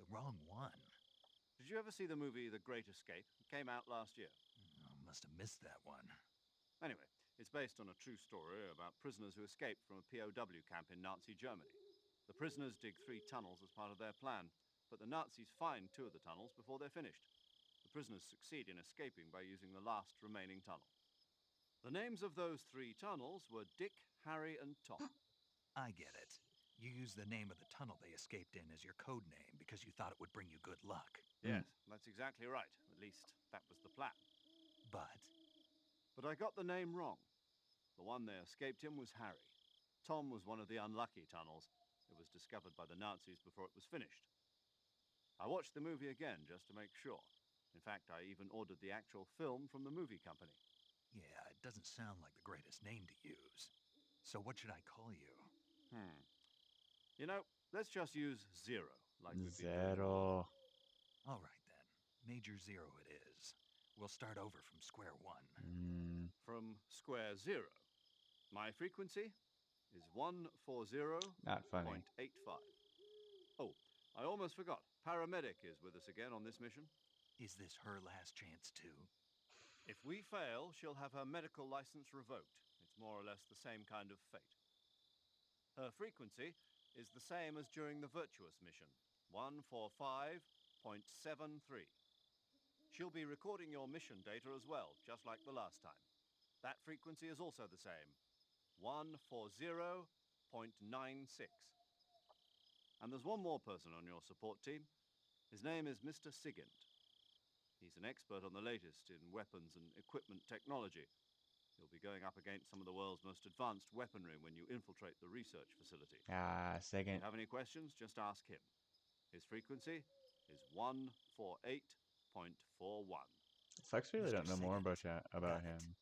S7: The wrong one?
S9: Did you ever see the movie The Great Escape? It came out last year.
S7: I must have missed that one.
S9: Anyway, it's based on a true story about prisoners who escaped from a POW camp in Nazi Germany. The prisoners dig 3 tunnels as part of their plan, but the Nazis find 2 of the tunnels before they're finished. The prisoners succeed in escaping by using the last remaining tunnel. The names of those 3 tunnels were Dick, Harry, and Tom.
S7: I get it. You used the name of the tunnel they escaped in as your code name because you thought it would bring you good luck.
S9: Yes, that's exactly right. At least, that was the plan. But I got the name wrong. The one they escaped in was Harry. Tom was one of the unlucky tunnels. It was discovered by the Nazis before it was finished. I watched the movie again just to make sure. In fact, I even ordered the actual film from the movie company.
S7: Yeah, it doesn't sound like the greatest name to use. So what should I call you?
S9: You know, let's just use Zero, like we've been doing.
S1: Zero.
S7: All right, then. Major Zero it is. We'll start over from square one.
S9: From square zero. My frequency is 140.85.
S1: Not funny.
S9: Oh, I almost forgot. Paramedic is with us again on this mission.
S7: Is this her last chance too?
S9: If we fail, she'll have her medical license revoked. It's more or less the same kind of fate. Her frequency is the same as during the Virtuous mission, 145.73. She'll be recording your mission data as well, just like the last time. That frequency is also the same, 140.96. And there's one more person on your support team. His name is Mr. Sigint. He's an expert on the latest in weapons and equipment technology. You'll be going up against some of the world's most advanced weaponry when you infiltrate the research facility.
S1: Sigint.
S9: If you have any questions, just ask him. His frequency is 148.41.
S1: Sucks really don't know more about him.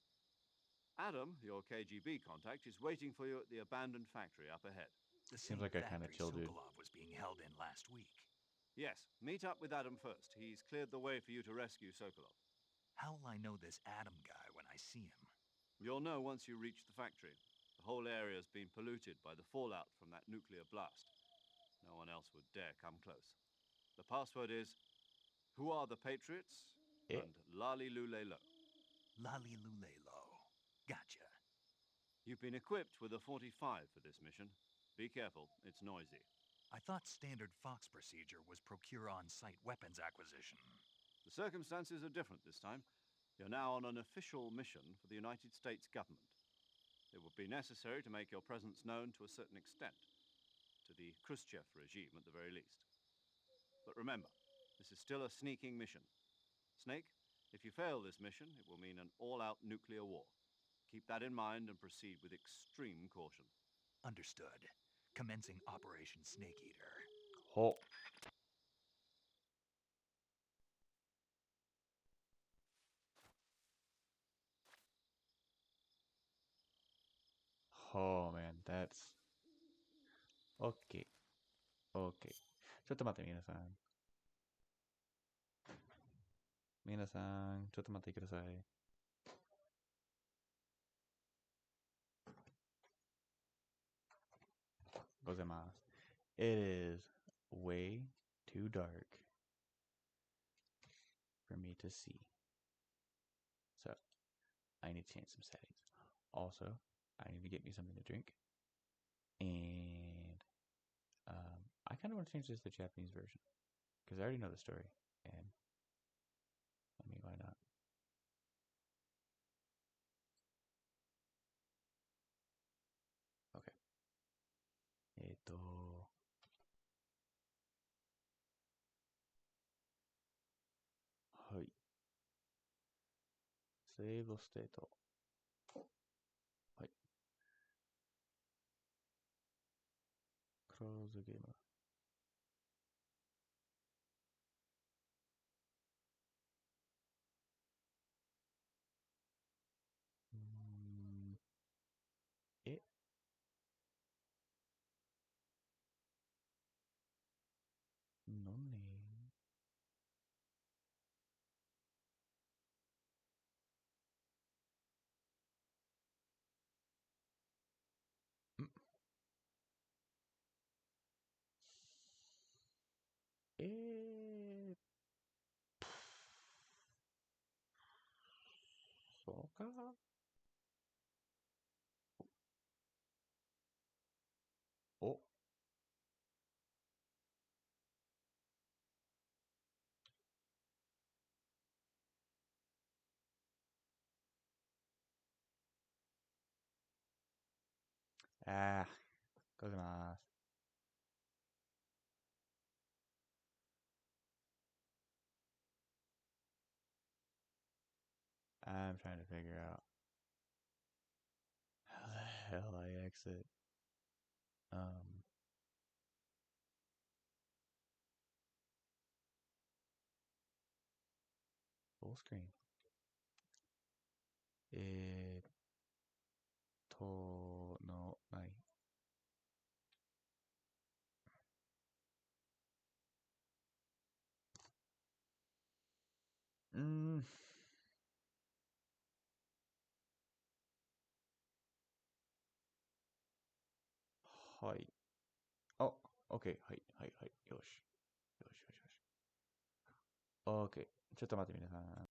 S9: Adam, your KGB contact, is waiting for you at the abandoned factory up ahead.
S1: Seems like a kind of chill dude.
S7: Sokolov was being held in last week.
S9: Yes, meet up with Adam first. He's cleared the way for you to rescue Sokolov.
S7: How will I know this Adam guy when I see him?
S9: You'll know once you reach the factory. The whole area's been polluted by the fallout from that nuclear blast. No one else would dare come close. The password is, "Who are the Patriots?" and "Lali Lule Lo."
S7: Lali Lule Lo. Gotcha.
S9: You've been equipped with a 45 for this mission. Be careful, it's noisy.
S7: I thought standard Fox procedure was procure on-site weapons acquisition.
S9: The circumstances are different this time. You're now on an official mission for the United States government. It would be necessary to make your presence known to a certain extent, to the Khrushchev regime at the very least. But remember, this is still a sneaking mission. Snake, if you fail this mission, it will mean an all-out nuclear war. Keep that in mind and proceed with extreme caution.
S7: Understood. Commencing Operation Snake Eater.
S1: Oh. Oh man, that's okay. Okay. ちょっと待って皆さん。皆さん、ちょっと待ってください。ございます。It is way too dark for me to see. So, I need to change some settings. Also, I need to get me something to drink. And I kind of want to change this to the Japanese version. Because I already know the story. And, I mean, why not? Okay. はい。セーブステート。はい。クローズゲーム。のねそうかおあございます。I'm trying to figure out how the hell I exit. Full screen. のない。はい。あ、OK。はい、はい、はい。よし。よし、よし、よし。OK。ちょっと待って、皆さん。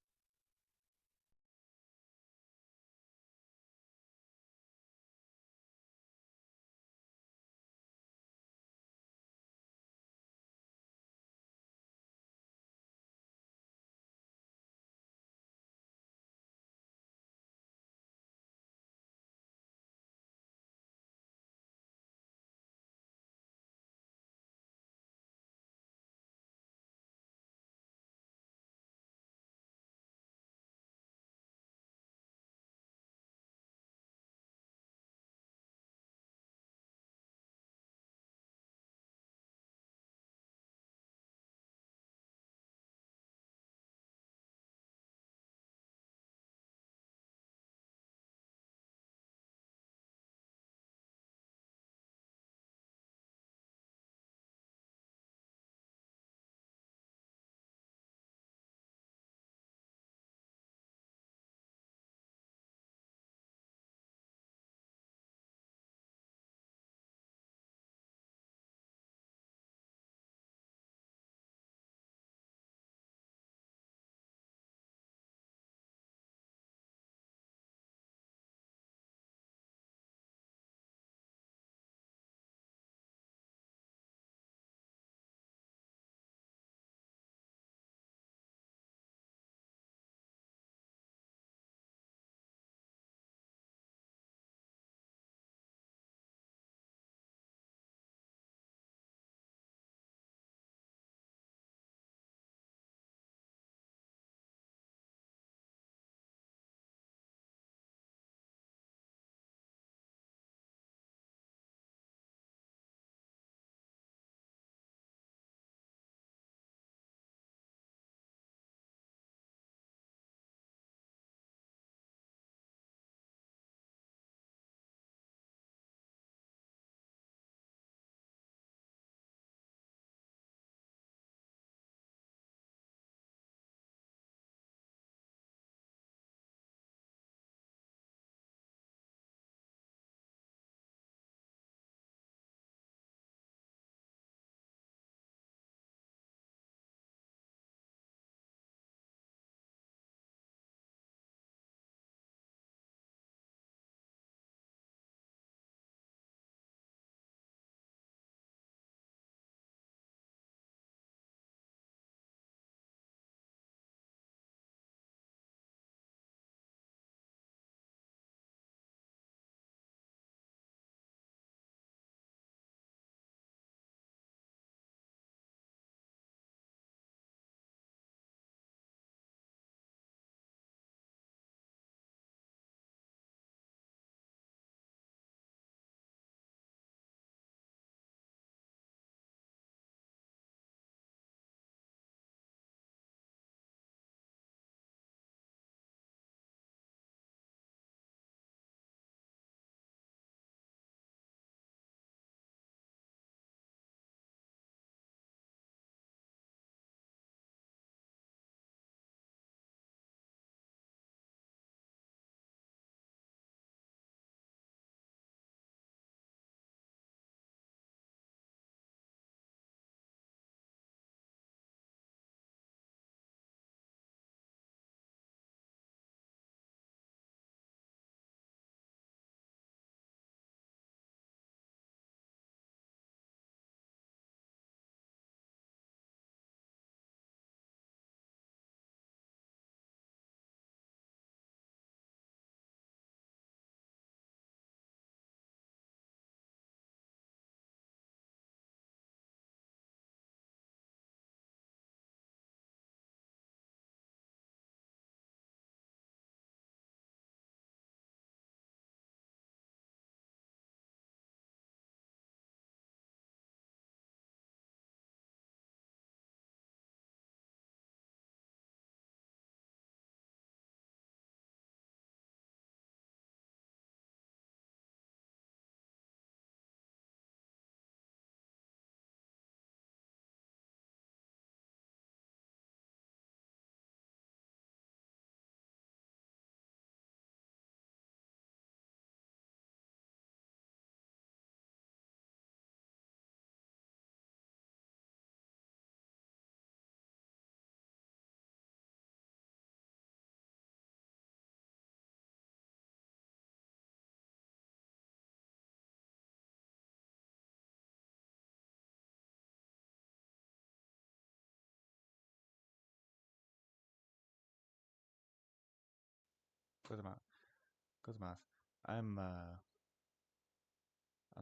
S1: Gozamas. I'm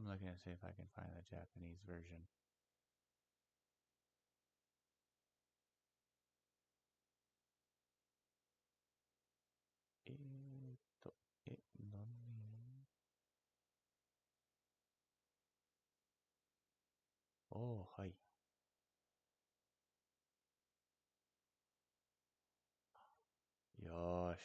S1: looking to see if I can find the Japanese version. Oh, hi. Yosh.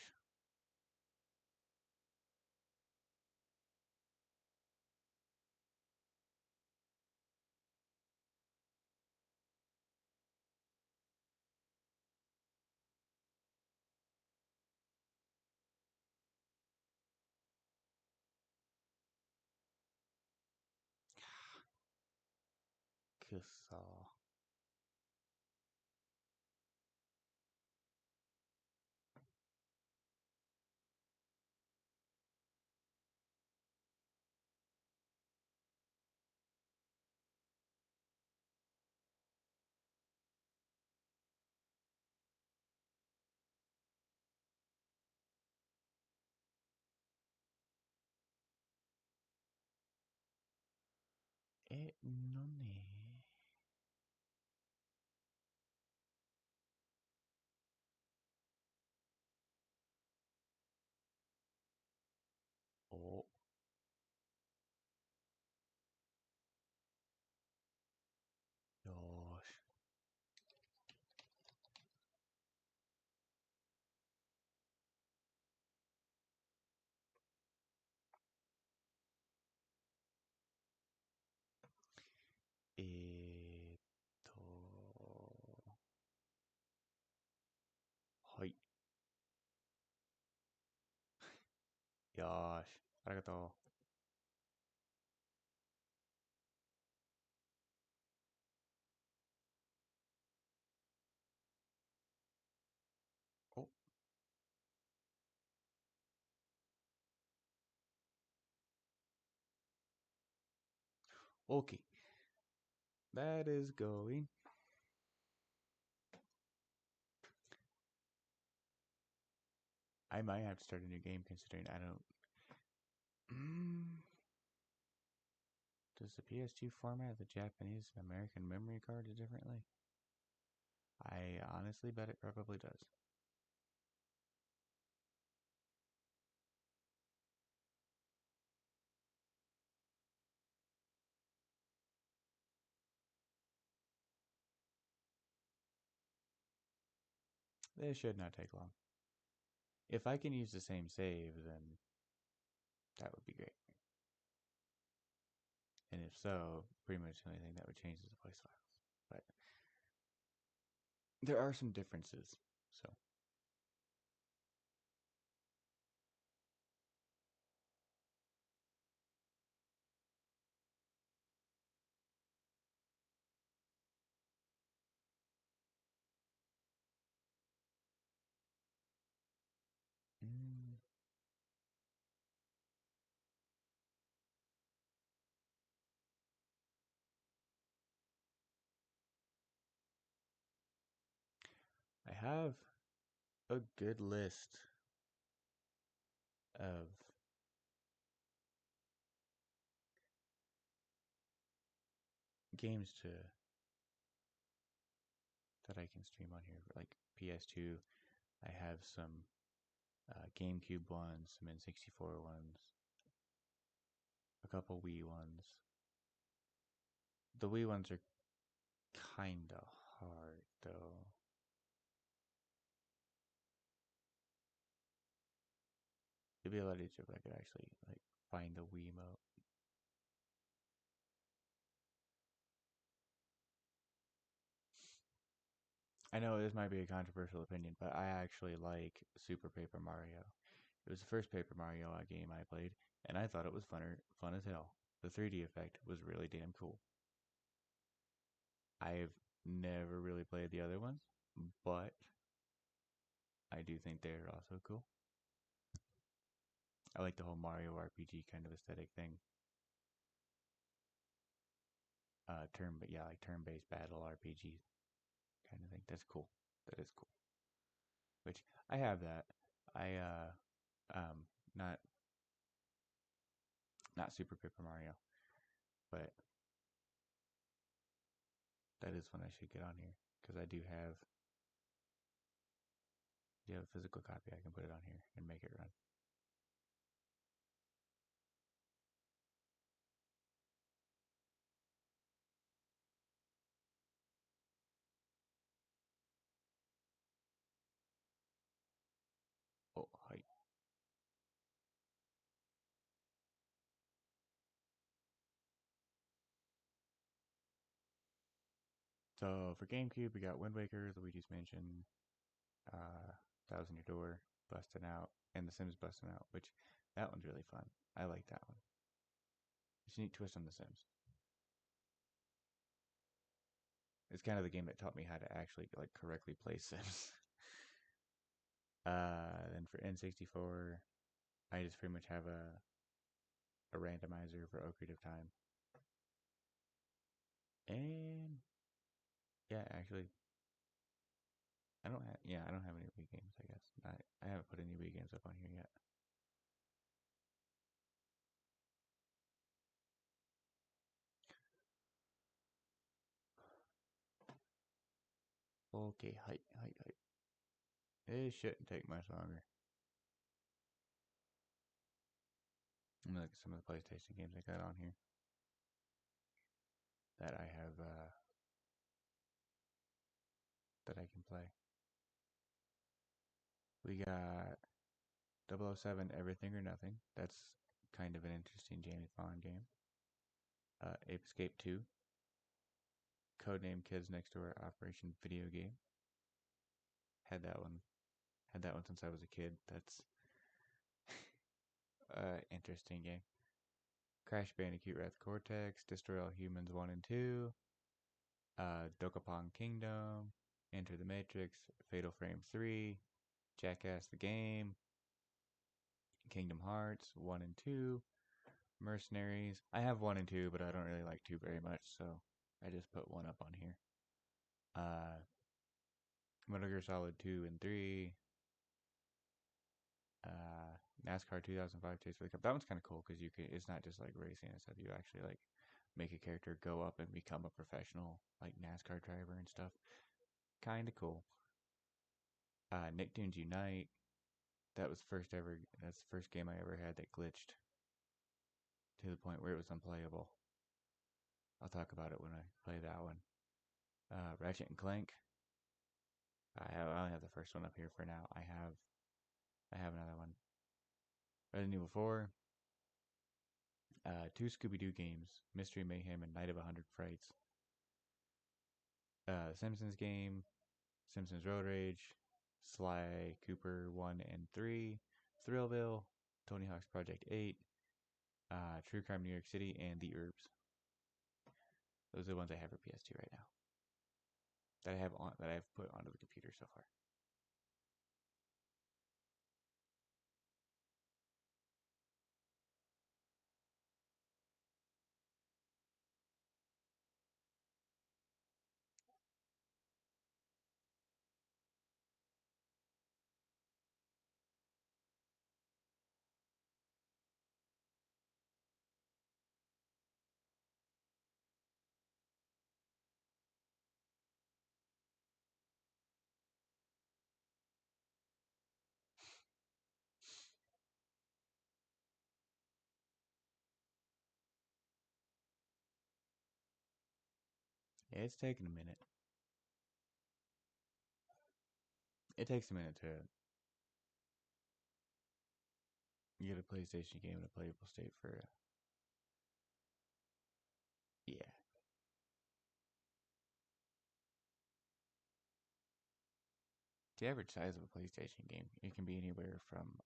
S1: Kusa. None. Oh. Yosh. Hi. Yosh. Arigato. Oh. Okay. That is going. I might have to start a new game considering I don't. Does the PS2 format the Japanese and American memory card differently? I honestly bet it probably does. This should not take long. If I can use the same save, then that would be great. And if so, pretty much the only thing that would change is the voice files. But there are some differences, so. I have a good list of games that I can stream on here, like PS2. I have some GameCube ones, some N64 ones, a couple Wii ones. The Wii ones are kinda hard though. It'd be a lot easier if I could actually like find the Wiimote. I know this might be a controversial opinion, but I actually like Super Paper Mario. It was the first Paper Mario game I played, and I thought it was fun as hell. The 3D effect was really damn cool. I've never really played the other ones, but I do think they're also cool. I like the whole Mario RPG kind of aesthetic thing. Like turn-based battle RPG kind of thing. That's cool. That is cool. Which I have that. Not Super Paper Mario, but that is one I should get on here because I do have a physical copy. I can put it on here and make it run. Oh, hi. So for GameCube, we got Wind Waker, Luigi's Mansion, Thousand Year Door, Bustin' Out, and The Sims Bustin' Out, which that one's really fun. I like that one. It's a neat twist on The Sims. It's kind of the game that taught me how to actually like correctly play Sims. Then for N64, I just pretty much have a randomizer for Ocarina of Time. And yeah, actually, I don't have any Wii games. I guess I haven't put any Wii games up on here yet. Okay, height. It shouldn't take much longer. I'm gonna look at some of the PlayStation games I got on here that I have that I can play. We got 007 Everything or Nothing. That's kind of an interesting Jamie Bond game. Ape Escape 2. Codename Kids Next Door Operation Video Game. Had that one since I was a kid. That's interesting game. Crash Bandicoot Wrath Cortex, Destroy All Humans 1 and 2, Dokapon Kingdom, Enter the Matrix, Fatal Frame 3, Jackass the Game, Kingdom Hearts 1 and 2, Mercenaries. I have 1 and 2, but I don't really like 2 very much, so I just put 1 up on here. Metal Gear Solid 2 and 3, NASCAR 2005 Chase for the Cup. That one's kind of cool because it's not just like racing and stuff. You actually like make a character go up and become a professional like NASCAR driver and stuff. Kind of cool. Nicktoons Unite. That's the first game I ever had that glitched to the point where it was unplayable. I'll talk about it when I play that one. Ratchet and Clank. I only have the first one up here for now. I have another one. Resident Evil 4. 2 Scooby-Doo games, Mystery Mayhem and Night of 100 Frights. Simpsons game, Simpsons Road Rage, Sly Cooper 1 and 3, Thrillville, Tony Hawk's Project 8, True Crime New York City, and The Herbs. Those are the ones I have for PS2 right now. That I have put onto the computer so far. Yeah, it's taking a minute. It takes a minute to get a PlayStation game in a playable state for yeah. The average size of a PlayStation game, it can be anywhere from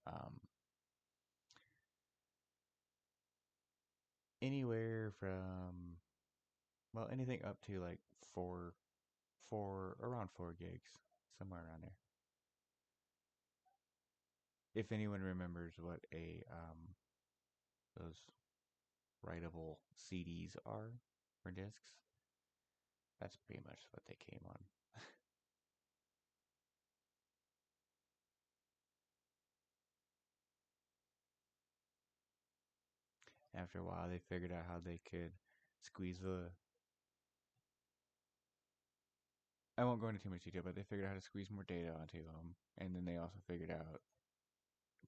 S1: anything up to like around 4 gigs, somewhere around there. If anyone remembers what those writable CDs are or discs, that's pretty much what they came on. after a while, they figured out how they could squeeze the. I won't go into too much detail, but they figured out how to squeeze more data onto them, and then they also figured out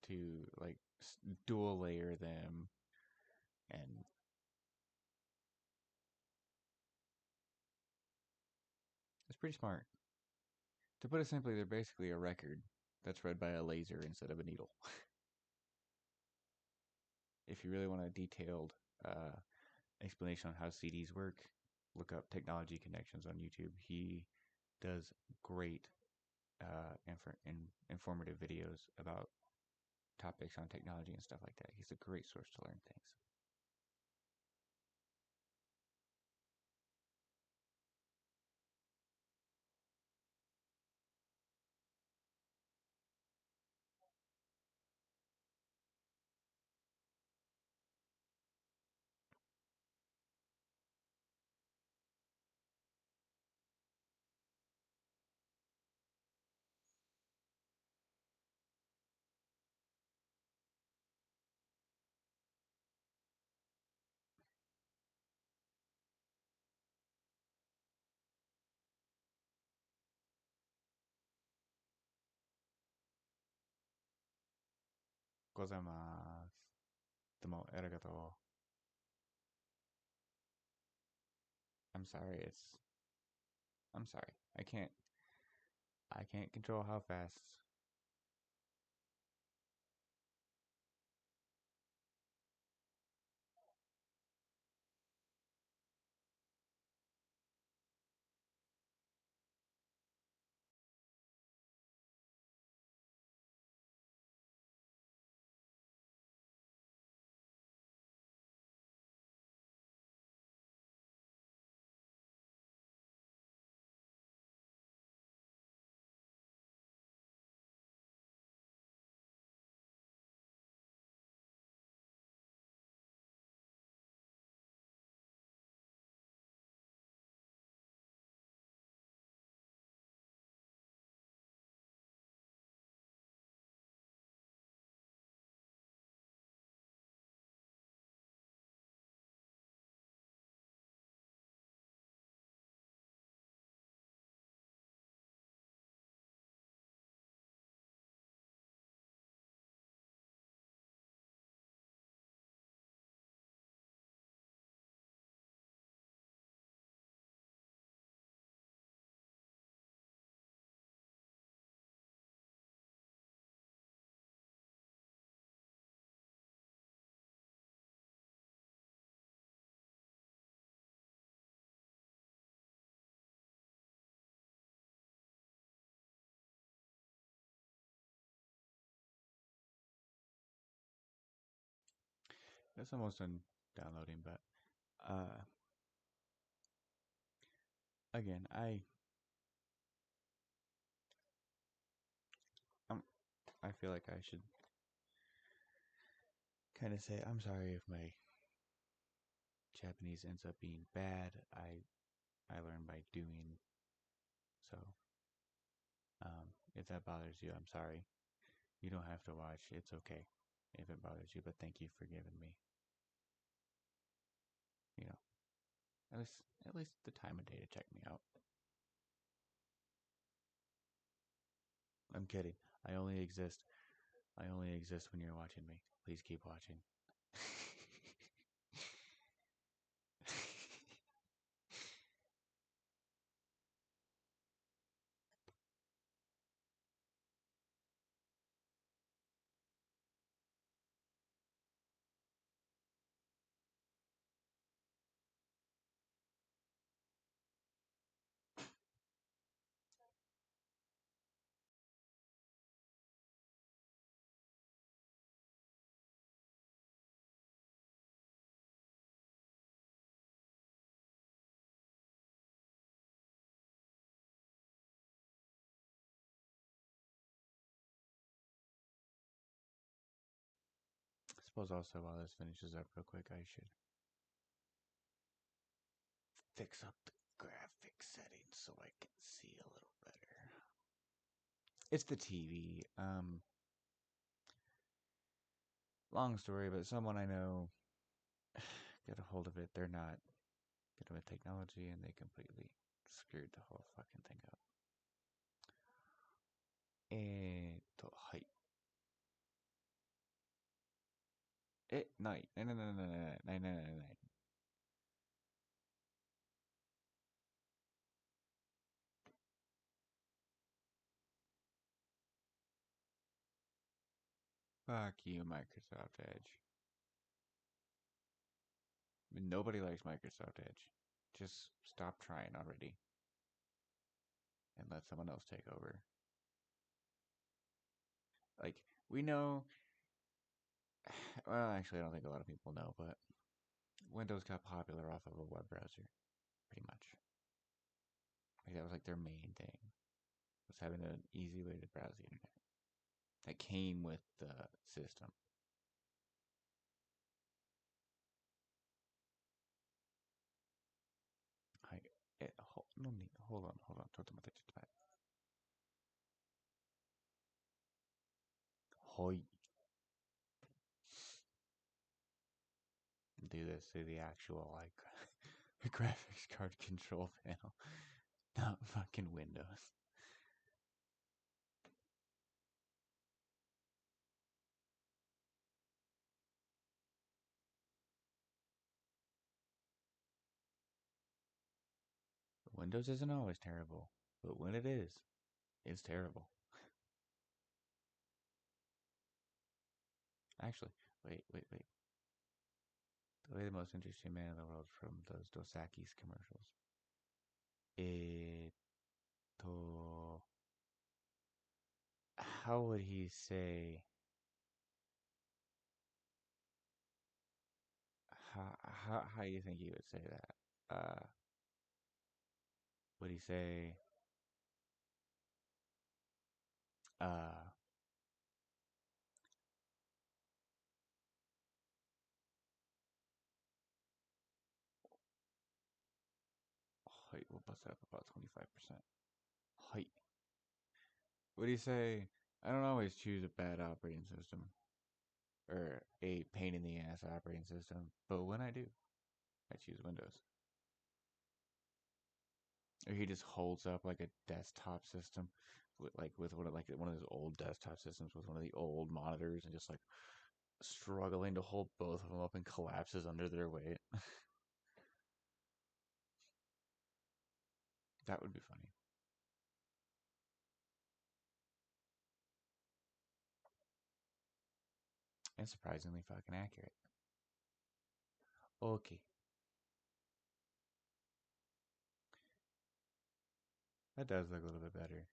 S1: to like dual layer them, and it's pretty smart. To put it simply, they're basically a record that's read by a laser instead of a needle. If you really want a detailed explanation on how CDs work, look up Technology Connections on YouTube. He does great informative videos about topics on technology and stuff like that. He's a great source to learn things. Gozaimasu. Domo arigato. I'm sorry, I'm sorry. I can't control how fast. It's almost done downloading, but again, I feel like I should kind of say I'm sorry if my Japanese ends up being bad. I learn by doing. So if that bothers you, I'm sorry. You don't have to watch. It's okay if it bothers you, but thank you for giving me, you know, at least the time of day to check me out. I'm kidding. I only exist when you're watching me. Please keep watching. I suppose also while this finishes up real quick, I should fix up the graphic settings so I can see a little better. It's the TV. Long story, but someone I know get a hold of it. They're not good with technology, and they completely screwed the whole fucking thing up. はい。ない。ない。Fuck you, Microsoft Edge. Nobody likes Microsoft Edge. Just stop trying already. And let someone else take over. Like, we know... Well, actually, I don't think a lot of people know, but Windows got popular off of a web browser. Pretty much. Like, that was like their main thing. Was having an easy way to browse the internet. That came with the system. Hold on. ちょっと待って。はい。Do this through the actual, like, graphics card control panel. Not fucking Windows. Windows isn't always terrible, but when it is, it's terrible. Actually, wait. The way the most interesting man in the world from those Dos Equis commercials. How would he say? How do you think he would say that? Would he say? Height will bust up about 25%. Height. What do you say? I don't always choose a bad operating system. Or a pain in the ass operating system. But when I do, I choose Windows. Or he just holds up like a desktop system with one of those old desktop systems with one of the old monitors and just like struggling to hold both of them up and collapses under their weight. That would be funny. And surprisingly fucking accurate. Okay. That does look a little bit better.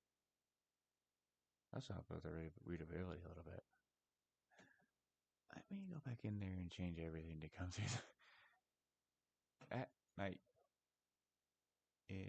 S1: That's not about the readability a little bit. Let me go back in there and change everything to come through at night. Right.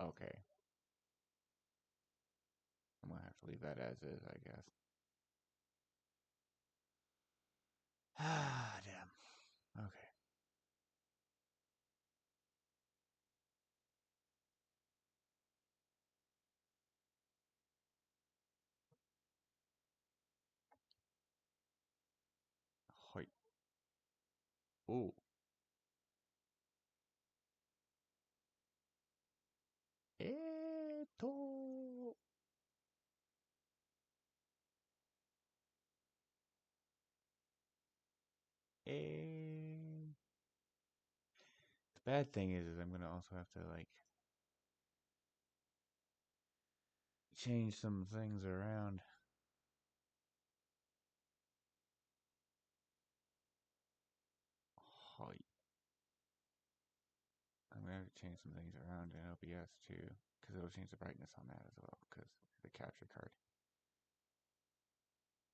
S1: Okay. I'm gonna have to leave that as is, I guess. Damn. Okay. Hoi. Ooh. The bad thing is I'm gonna also have to like change some things around. Hoi. I'm gonna have to change some things around in OBS too, because it'll change the brightness on that as well, because the capture card.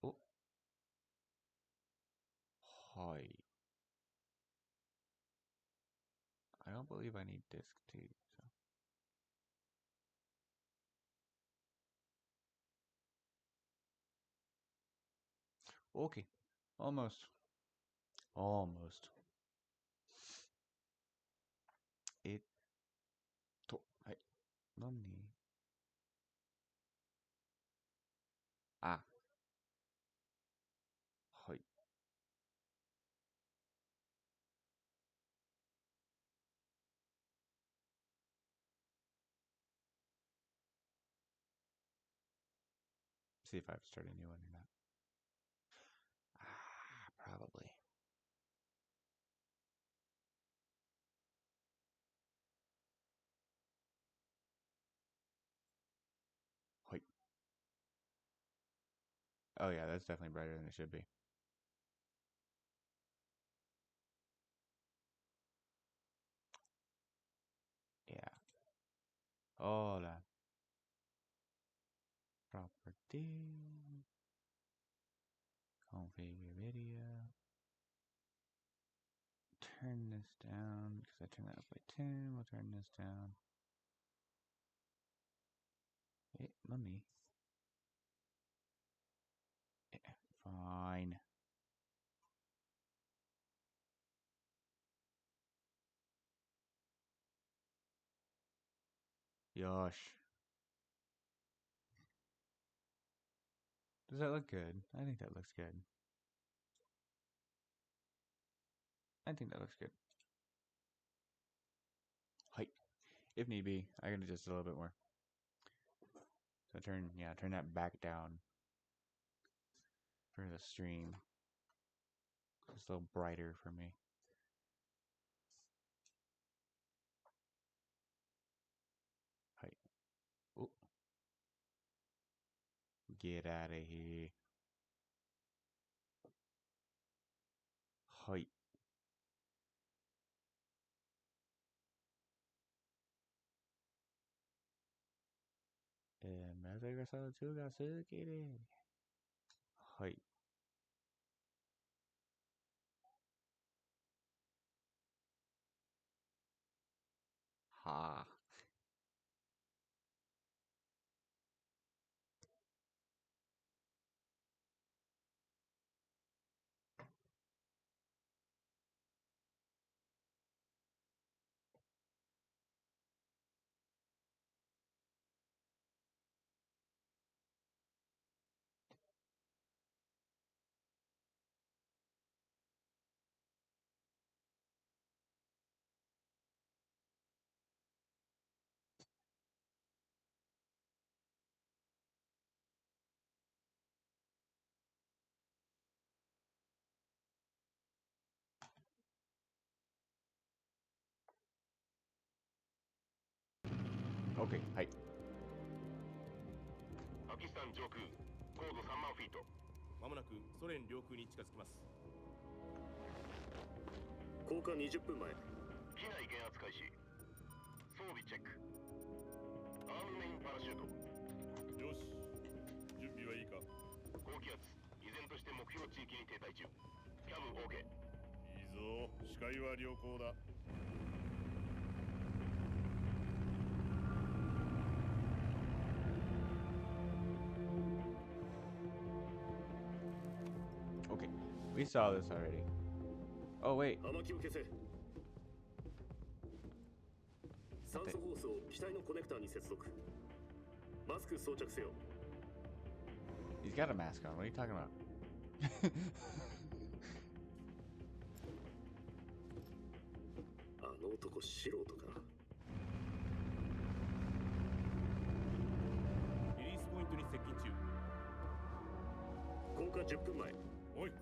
S1: Oh. Hoi. don't believe I need disc 2, so. Okay. Almost. Almost. Hey, Lumni. Ah. Hi. See if I've started a new one or not. Probably. Hi. Oh yeah, that's definitely brighter than it should be. Yeah. Hold on. Property. Configure video. Turn this down because I turned that up by 10. We'll turn this down. Hey, let me. Yeah, fine. Yosh. Does that look good? I think that looks good. I think that looks good. Height. If need be, I can adjust a little bit more. So turn that back down for the stream. It's a little brighter for me. Height. Oh. Get out of here. Height. Height. Ha. Okay, はい。
S6: パキスタン上空、高度3万フィート。まもなくソ連領空に近づきます。降下20分前。機内減圧開始。装備チェック。アームメインパラシュート。よし。準備はいいか。高気圧、依然として目標地域に停滞中。キャム OK。いいぞ。視界は良好だ。
S1: Okay, we saw this already. Oh wait.
S6: 雨気を消せ。酸素ホースを機体のコネクターに接続。マスク装着せよ。
S1: He's got a mask on. What are you talking about?
S6: あの男素人か。リリースポイントに接近中。降下10分前。おい、聞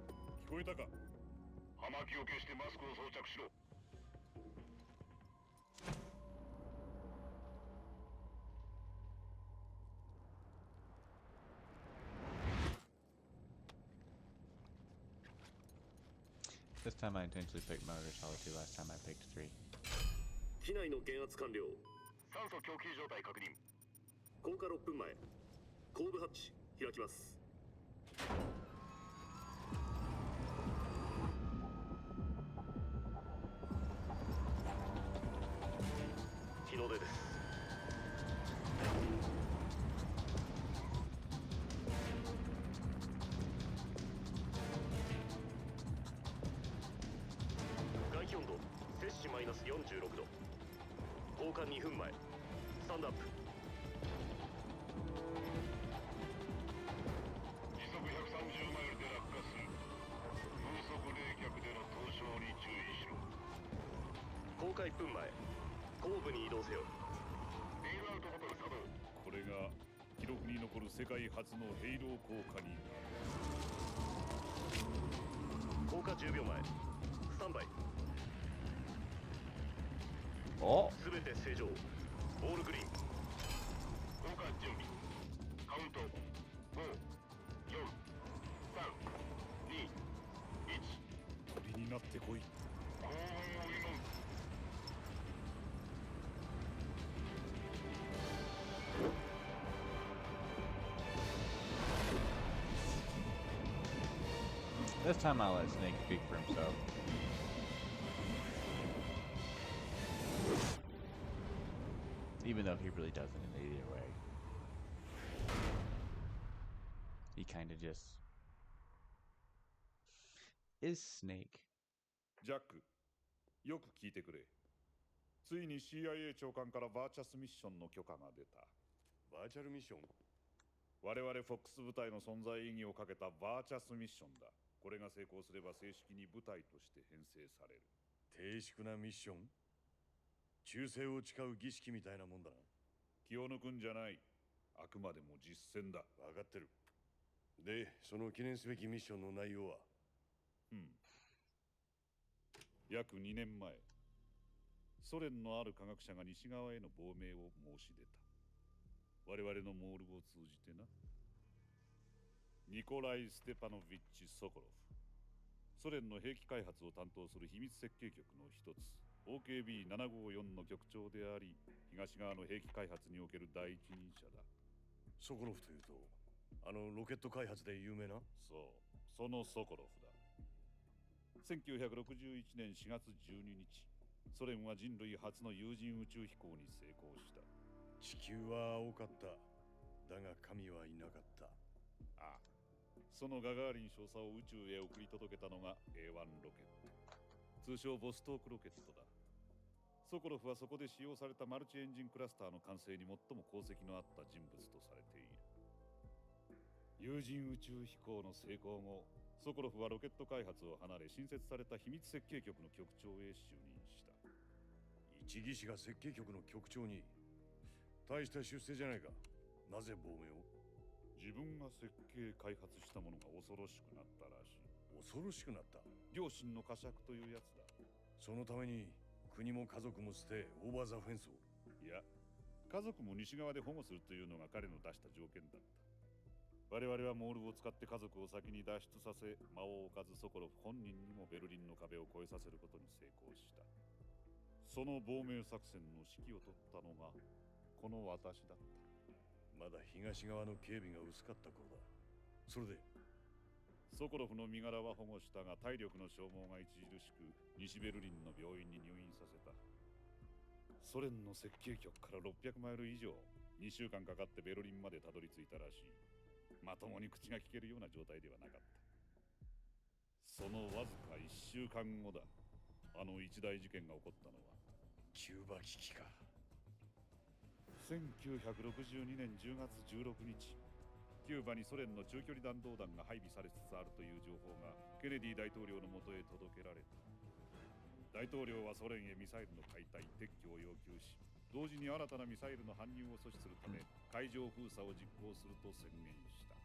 S6: こえたか。雨気を消してマスクを装着しろ。
S1: This time I intentionally picked motor solid 2. Last time I picked 3.
S6: 機内の減圧完了。酸素供給状態確認。降下6分前。後部ハッチ開きます。
S16: 46度。降下2分前。スタンドアップ。
S6: 時速130マイルで落下する。風速冷却での凍傷に注意しろ。
S16: 降下1分前。後部に移動せよ。
S6: レイルアウトボトル作動。
S18: これが記録に残る世界初のヘイロー効果になる。
S16: 降下10秒前。スタンバイ。
S1: お、
S16: すべて正常。オールグリーン。
S6: 降下準備。カウント。5、4、3、2、1。
S18: 鳥になってこい。
S6: 幸運を祈る。
S1: This time I'll let Snake speak for himself. Even though he really doesn't in either way. He kind of just is Snake.
S18: ジャック、よく聞いてくれ。ついに CIA 長官からバーチャスミッションの許可が出た。
S6: バーチャルミッション？
S18: 我々フォックス部隊の存在意義をかけたバーチャスミッションだ。これが成功すれば正式に部隊として編成される。
S6: 低粛なミッション？忠誠を誓う儀式みたいなもんだな。
S18: 気を抜くんじゃない。あくまでも実戦だ。
S6: 分かってる。で、その記念すべきミッションの内容は？
S18: 約2年前、ソ連のある科学者が西側への亡命を申し出た。我々のモールを通じてな。ニコライ・ステパノビッチ・ソコロフ。ソ連の兵器開発を担当する秘密設計局の一つ、OKB754 の局長であり、東側の兵器開発における第一人者だ。
S6: ソコロフというと、あのロケット開発で有名な？
S18: そう、そのソコロフだ。1961年4月12日、ソ連は人類初の有人宇宙飛行に成功した。
S6: 地球は青かった。だが神はいなかった。
S18: ああ、そのガガーリン少佐を宇宙へ送り届けたのが A1 ロケット。通称ボストークロケットだ。ソコロフはそこで使用されたマルチエンジンクラスターの完成に最も功績のあった人物とされている。有人宇宙飛行の成功後、ソコロフはロケット開発を離れ、新設された秘密設計局の局長へ就任した。
S6: 一技師が設計局の局長に？大した出世じゃないか。なぜ亡命を？
S18: 自分が設計開発したものが恐ろしくなったらしい。
S6: 恐ろしくなった？
S18: 良心の呵責というやつだ。
S6: そのために国も家族も捨てオーバーザフェンスを？
S18: いや、家族も西側で保護するというのが彼の出した条件だった。我々はモールを使って家族を先に脱出させ、間を置かずソコロフ本人にもベルリンの壁を越えさせることに成功した。その亡命作戦の指揮を執ったのがこの私だった。
S6: まだ東側の警備が薄かった頃だ。それで
S18: ソコロフの身柄は保護したが、体力の消耗が著しく西ベルリンの病院に入院させた。ソ連の設計局から600マイル以上、2週間かかってベルリンまでたどり着いたらしい。まともに口が聞けるような状態ではなかった。そのわずか1週間後だ。あの一大事件が起こったのは。
S6: キューバ危機か。
S18: 1962年10月16日、キューバにソ連の中距離弾道弾が配備されつつあるという情報がケネディ大統領のもとへ届けられた。大統領はソ連へミサイルの解体・撤去を要求し、同時に新たなミサイルの搬入を阻止するため海上封鎖を実行すると宣言した。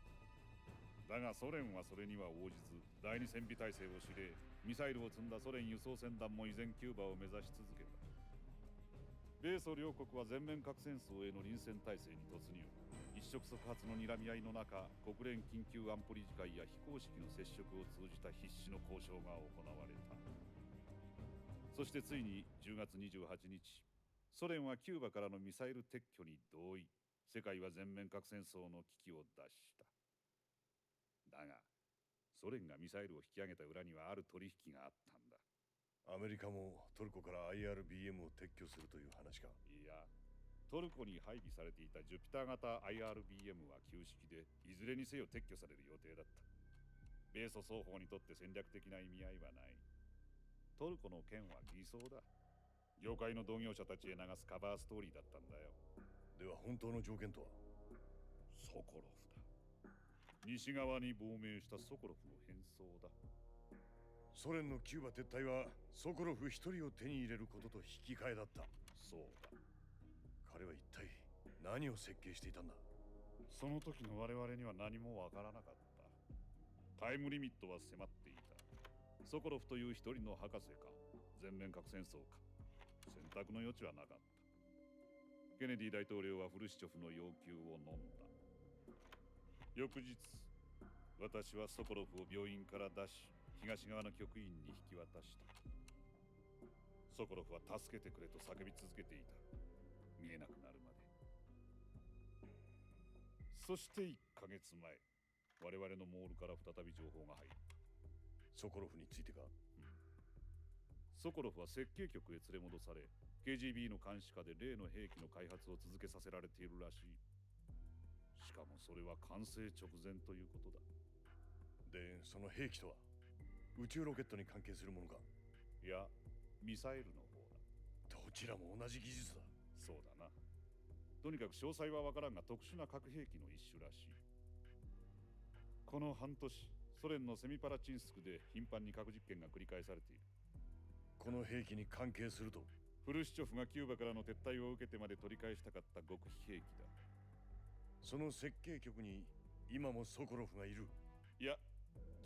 S18: だがソ連はそれには応じず、第二戦備体制を指令、ミサイルを積んだソ連輸送船団も依然キューバを目指し続けた。米ソ両国は全面核戦争への臨戦態勢に突入。一触即発の睨み合いの中、国連緊急安保理事会や非公式の接触を通じた必死の交渉が行われた。そしてついに10月28日、ソ連はキューバからのミサイル撤去に同意。世界は全面核戦争の危機を脱した。だが、ソ連がミサイルを引き上げた裏にはある取引があったんだ。
S6: アメリカもトルコから IRBM を撤去するという話か？
S18: いや、トルコに配備されていたジュピター型 IRBM は旧式で、いずれにせよ撤去される予定だった。米ソ双方にとって戦略的な意味合いはない。トルコの件は偽装だ。業界の同業者たちへ流すカバーストーリーだったんだよ。
S6: では本当の条件とは？
S18: ソコロフだ。西側に亡命したソコロフの変装だ。
S6: ソ連のキューバ撤退はソコロフ一人を手に入れることと引き換えだった。
S18: そうだ。
S6: 彼は一体何を設計していたんだ？
S18: その時の我々には何もわからなかった。タイムリミットは迫っていた。ソコロフという一人の博士か、全面核戦争か、選択の余地はなかった。ケネディ大統領はフルシチョフの要求を飲んだ。翌日、私はソコロフを病院から出し、東側の局員に引き渡した。ソコロフは助けてくれと叫び続けていた。見えなくなるまで。そして1ヶ月前、我々のモールから再び情報が入った。
S6: ソコロフについてか？
S18: ソコロフは設計局へ連れ戻され、KGB の監視下で例の兵器の開発を続けさせられているらしい。しかもそれは完成直前ということだ。
S6: で、その兵器とは宇宙ロケットに関係するものか？
S18: いや、ミサイルの方だ。
S6: どちらも同じ技術だ。
S18: そうだな。とにかく詳細は分からんが特殊な核兵器の一種らしい。この半年、ソ連のセミパラチンスクで頻繁に核実験が繰り返されている。
S6: この兵器に関係すると？
S18: フルシチョフがキューバからの撤退を受けてまで取り返したかった極秘兵器だ。
S6: その設計局に今もソコロフがいる？
S18: いや、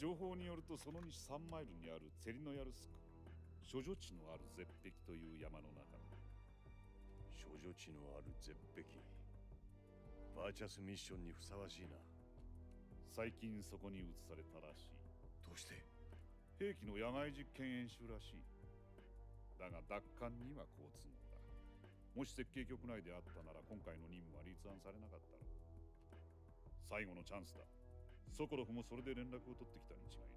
S18: 情報によるとその西3マイルにあるツェリノヤルスク、処女地のある絶壁という山の中だ。
S6: 処女地のある絶壁。バーチャスミッションにふさわしいな。
S18: 最近そこに移されたらしい。
S6: どうして？
S18: 兵器の野外実験演習らしい。だが奪還には好都合だ。もし設計局内であったなら今回の任務は立案されなかったろう。最後のチャンスだ。ソコロフもそれで連絡を取ってきたに違いない。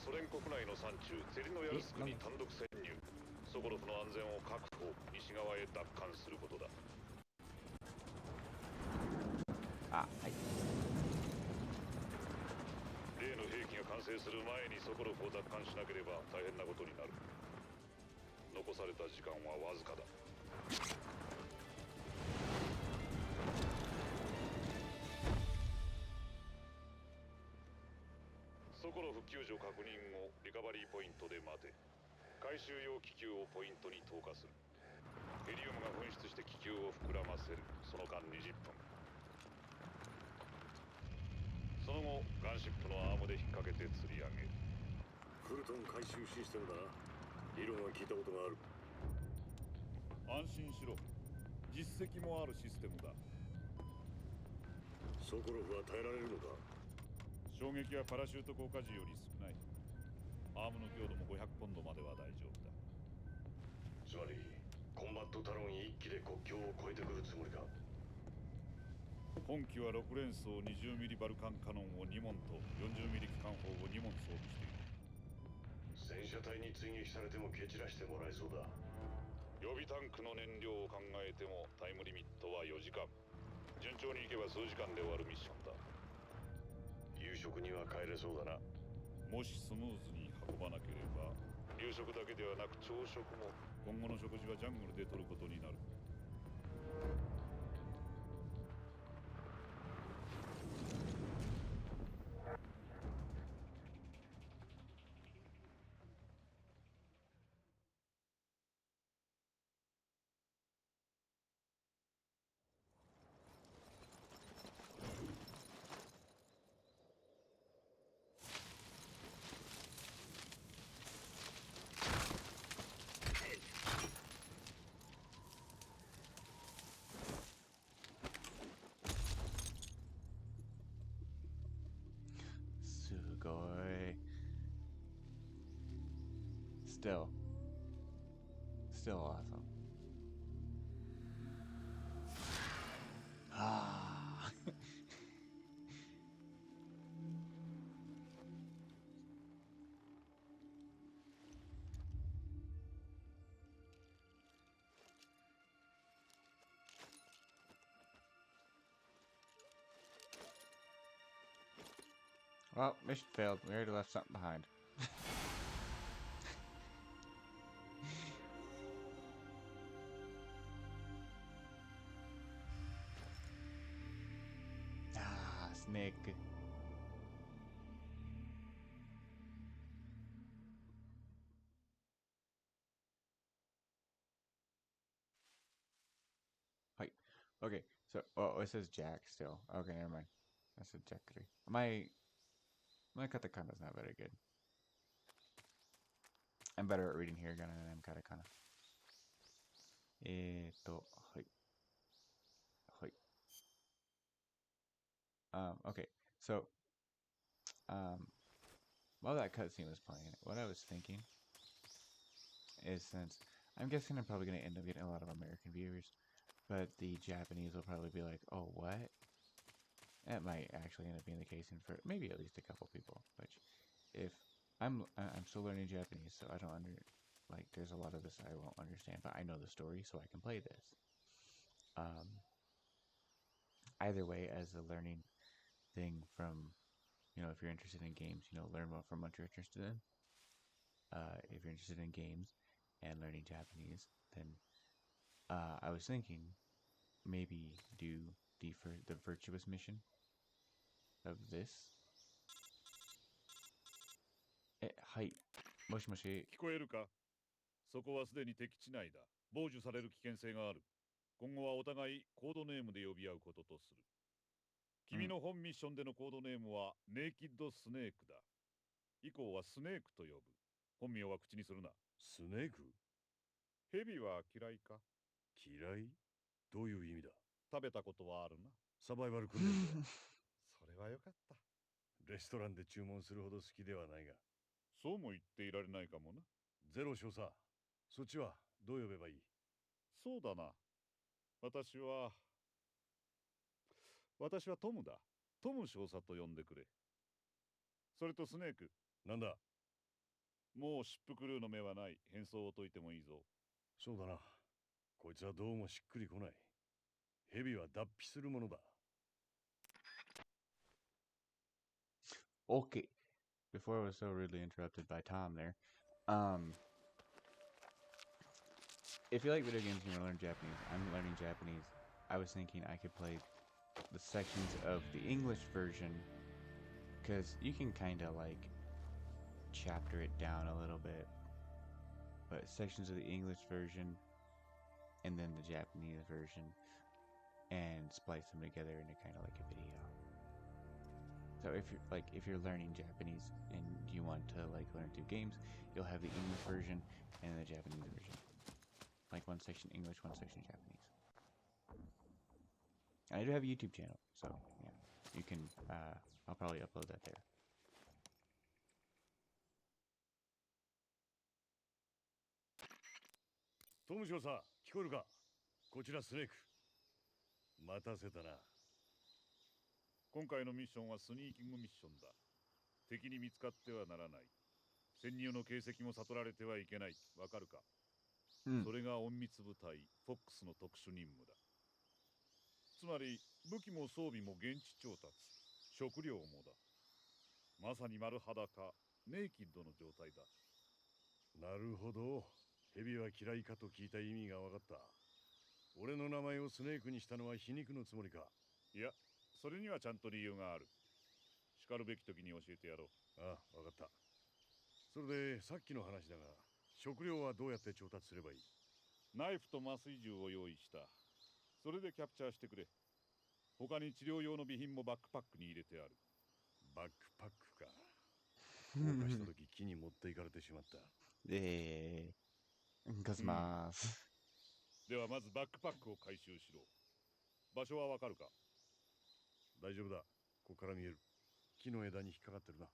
S18: ソ連国内の山中ツェリノヤルスクに単独潜入。ソコロフの安全を確保、西側へ奪還することだ。
S1: あ、はい。
S18: 例の兵器が完成する前にソコロフを奪還しなければ大変なことになる。残された時間はわずかだ。ソコロフ救助確認後、リカバリーポイントで待て。回収用気球をポイントに投下する。ヘリウムが噴出して気球を膨らませる。その間20分。その後、ガンシップのアームで引っ掛けて吊り上げる。
S6: フルトン回収システムだな。理論は聞いたことがある。
S18: 安心しろ。実績もあるシステムだ。
S6: ソコロフは耐えられるのか？
S18: 衝撃はパラシュート降下時より少ない。アームの強度も500ポンドまでは大丈夫だ。
S6: つまりコンバットタロン1機で国境を越えてくるつもりか？
S18: 本機は6連装20ミリバルカンカノンを2門と40ミリ機関砲を2門装備している。
S6: 戦車隊に追撃されても蹴散らしてもらえそうだ。
S18: 予備タンクの燃料を考えてもタイムリミットは4時間。順調にいけば数時間で終わるミッションだ。
S6: 夕食には帰れそうだな。
S18: もしスムーズに運ばなければ、夕食だけではなく朝食も今後の食事はジャングルで取ることになる。
S1: still awesome. Ah. Well, mission failed. We already left something behind. Ah, snake. Hi. Okay, so it says Jack still. Okay, never mind. I said Jack 3. My katakana's not very good. I'm better at reading hiragana than I am katakana. Hi. Hi. Okay, so while that cutscene was playing, what I was thinking is, since I'm guessing I'm probably going to end up getting a lot of American viewers, but the Japanese will probably be like, oh, what? That might actually end up being the case in for maybe at least a couple people. Which, if I'm still learning Japanese, so I don't there's a lot of this I won't understand, but I know the story, so I can play this. Either way, as a learning thing from, if you're interested in games, learn from what you're interested in. If you're interested in games and learning Japanese, then I was thinking maybe do the virtuous mission of this. はい。もしもし。
S18: 聞こえるか？そこはすでに敵地内だ。傍受される危険性がある。今後はお互いコードネームで呼び合うこととする。君の本ミッションでのコードネームはネイキッドスネークだ。以降はスネークと呼ぶ。本名は口にするな。スネーク？ヘビは嫌いか？嫌い？どういう意味だ？食べたことはあるな。サバイバル訓練では。それはよかった。レストランで注文するほど好きではないが。そうも言っていられないかもな。ゼロ少佐。そっちはどう呼べばいい？そうだな。私はトムだ。トム少佐と呼んでくれ。それとスネーク。なんだ？もうシップクルーの目はない。変装を解いてもいいぞ。そうだな。こいつはどうもしっくりこない。蛇は脱皮するものだ。
S1: Okay. Before I was so rudely interrupted by Tom there. If you like video games and you want to learn Japanese, I'm learning Japanese. I was thinking I could play the sections of the English version, because you can kind of chapter it down a little bit. But sections of the English version and then the Japanese version, and splice them together into kind of like a video. So if you're learning Japanese and you want to learn through games, you'll have the English version and the Japanese version. One section English, one section Japanese. And I do have a YouTube channel, so yeah, you can. I'll probably upload that there.
S18: トム少佐、聞こえるか？こちらスネーク。待たせたな。今回のミッションはスニーキングミッションだ。敵に見つかってはならない。潜入の形跡も悟られてはいけない。わかるか？それが隠密部隊フォックスの特殊任務だ。つまり武器も装備も現地調達、食料もだ。まさに丸裸、ネイキッドの状態だ。なるほど。ヘビは嫌いかと聞いた意味が分かった。俺の名前をスネークにしたのは皮肉のつもりか？いや、それにはちゃんと理由がある。しかるべき時に教えてやろう。ああ、分かった。それでさっきの話だが、食料はどうやって調達すればいい？ナイフと麻酔銃を用意した。それでキャプチャーしてくれ。他に治療用の備品もバックパックに入れてある。バックパックか。放火した時木に持っていかれてしまった。
S1: ガスマース。
S18: ではまずバックパックを回収しろ。場所はわかるか？大丈夫だ。ここから見える。木の枝に引っかかってるな。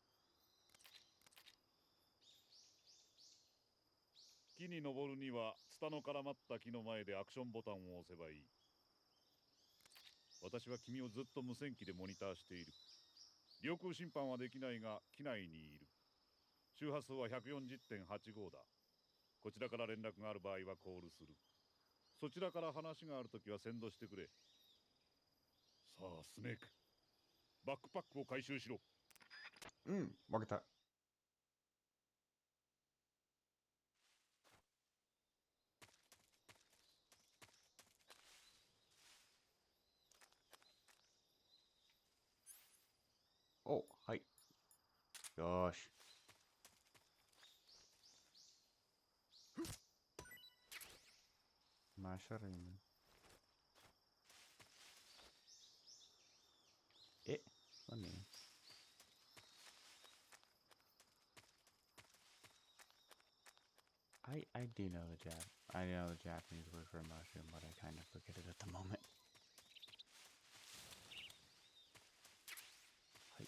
S18: 木に登るにはツタの絡まった木の前でアクションボタンを押せばいい。私は君をずっと無線機でモニターしている。領空侵犯はできないが機内にいる。周波数は 140.85 だ。こちらから連絡がある場合はコールする。そちらから話があるときは先導してくれ。さあスネーク、バックパックを回収しろ。
S1: うん、わかった。お、はい。よーし。マシャルイム。え、何？I do know the I know the Japanese word for mushroom, but I kind of forget it at the moment. はい。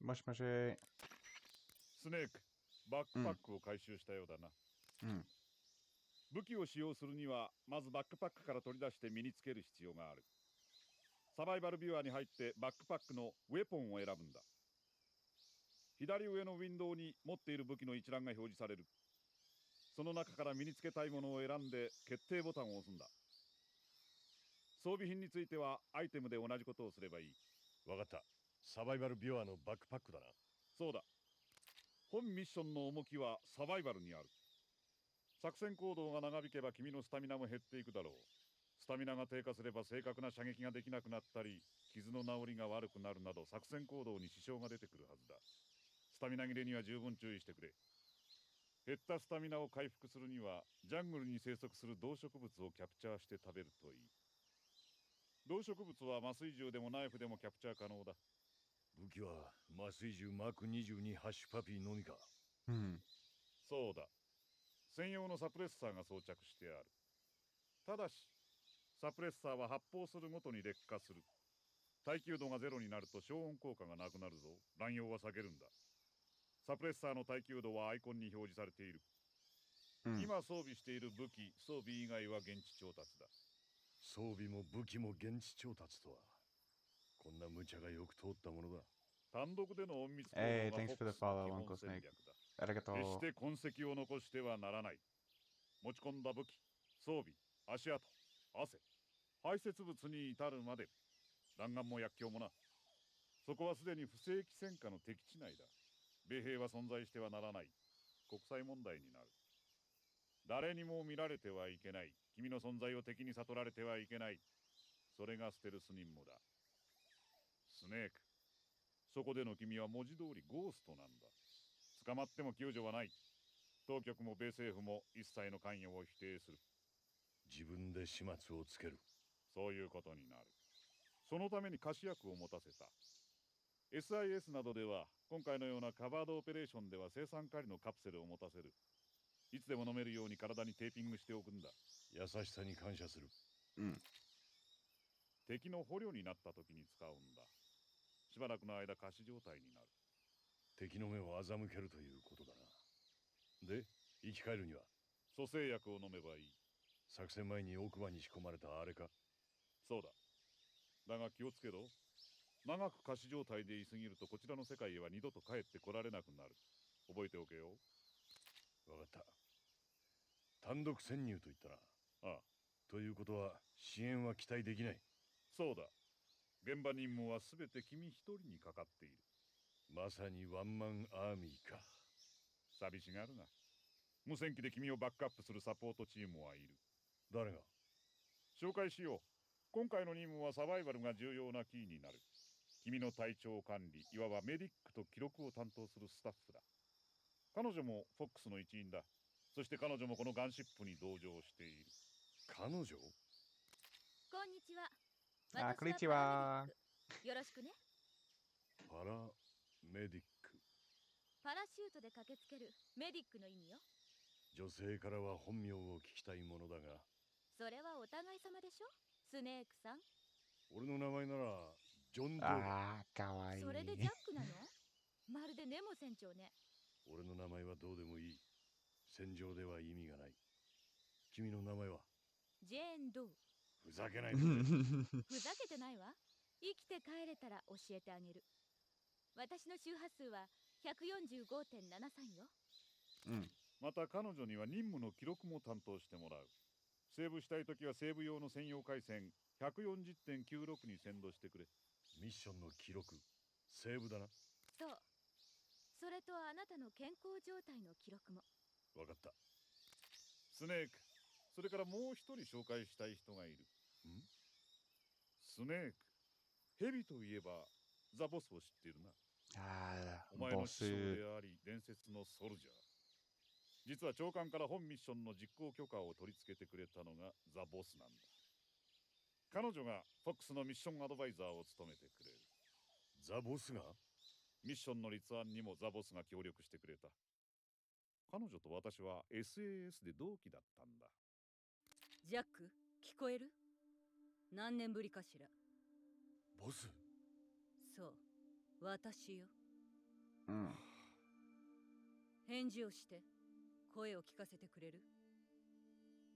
S1: もしもし。
S18: スネーク、バックパックを回収したようだな。
S1: うん。
S18: 武器を使用するにはまずバックパックから取り出して身につける必要がある。サバイバルビュアーに入ってバックパックのウェポンを選ぶんだ。左上のウィンドウに持っている武器の一覧が表示される。その中から身につけたいものを選んで決定ボタンを押すんだ。装備品についてはアイテムで同じことをすればいい。
S6: わかった。サバイバルビュアーのバックパックだな。
S18: そうだ。本ミッションの重きはサバイバルにある。作戦行動が長引けば君のスタミナも減っていくだろう。スタミナが低下すれば正確な射撃ができなくなったり、傷の治りが悪くなるなど作戦行動に支障が出てくるはずだ。スタミナ切れには十分注意してくれ。減ったスタミナを回復するにはジャングルに生息する動植物をキャプチャーして食べるといい。動植物は麻酔銃でもナイフでもキャプチャー可能だ。
S6: 武器は麻酔銃マーク22ハッシュパピーのみか。
S1: うん。
S18: そうだ。専用のサプレッサーが装着してある。ただしサプレッサーは発砲するごとに劣化する。耐久度がゼロになると消音効果がなくなるぞ。乱用は避けるんだ。サプレッサーの耐久度はアイコンに表示されている。
S1: うん、
S18: 今装備している武器、装備以外は現地調達だ。
S6: 装備も武器も現地調達とは。こんな無茶がよく通ったものだ。
S18: 単独での隠密行動が
S1: thanks for the follow, Uncle Snake. ありがとう。
S18: 決して痕跡を残してはならない。持ち込んだ武器、装備、足跡、汗、排泄物に至るまで、弾丸も薬莢もな。そこはすでに不正規戦火の敵地内だ。米兵は存在してはならない。国際問題になる。誰にも見られてはいけない。君の存在を敵に悟られてはいけない。それがステルス任務だ。スネーク、そこでの君は文字通りゴーストなんだ。捕まっても救助はない。当局も米政府も一切の関与を否定する。
S6: 自分で始末をつける。
S18: そういうことになる。そのために貸し役を持たせた。SIS などでは今回のようなカバードオペレーションでは生産カリのカプセルを持たせる。いつでも飲めるように体にテーピングしておくんだ。
S6: 優しさに感謝する。
S1: うん。
S18: 敵の捕虜になった時に使うんだ。しばらくの間仮死状態になる。
S6: 敵の目を欺けるということだな。で、生き返るには
S18: 蘇生薬を飲めばいい。
S6: 作戦前に奥歯に仕込まれたあれか。
S18: そうだ。だが気をつけろ。長く仮死状態でいすぎるとこちらの世界へは二度と帰ってこられなくなる。覚えておけよ。
S6: わかった。単独潜入と言ったな。
S18: ああ。
S6: ということは支援は期待できない。
S18: そうだ。現場任務は全て君一人にかかっている。
S6: まさにワンマンアーミーか。
S18: 寂しがるな。無線機で君をバックアップするサポートチームはいる。
S6: 誰が？
S18: 紹介しよう。今回の任務はサバイバルが重要なキーになる。君の体調管理、いわばメディックと記録を担当するスタッフだ。彼女もフォックスの一員だ。そして彼女もこのガンシップに同乗している。
S6: 彼女？
S5: こんにちは。
S1: あ、こんにちは。
S5: よろしくね。
S18: パラメディック。
S5: パラシュートで駆けつけるメディックの意味よ。
S18: 女性からは本名を聞きたいものだが。
S5: それはお互い様でしょ、スネークさん。
S18: 俺の名前ならジョン・ドー
S1: あー、かわいい。
S5: それでジャックなの？まるでネモ船長ね。
S18: 俺の名前はどうでもいい。戦場では意味がない。君の名前は？
S5: ジェーン・ドー。
S18: ふざけないで。
S5: ふざけてないわ。生きて帰れたら教えてあげる。私の周波数は 145.73 よ。
S18: また彼女には任務の記録も担当してもらう。セーブしたいときはセーブ用の専用回線 140.96 に先導してくれ。ミッションの記録、セーブだな。
S5: そう。それとあなたの健康状態の記録も。
S18: わかった。スネーク、それからもう一人紹介したい人がいる。スネーク、ヘビといえばザ・ボスを知っているな。お前の師匠であり伝説のソルジャー。実は長官から本ミッションの実行許可を取り付けてくれたのがザ・ボスなんだ。彼女がフォックスのミッションアドバイザーを務めてくれる。ザ・ボスが？ミッションの立案にもザ・ボスが協力してくれた。彼女と私は SAS で同期だったんだ。
S19: ジャック、聞こえる？何年ぶりかしら。
S18: ボス？
S19: そう、私よ。
S1: うん
S19: 返事をして声を聞かせてくれる？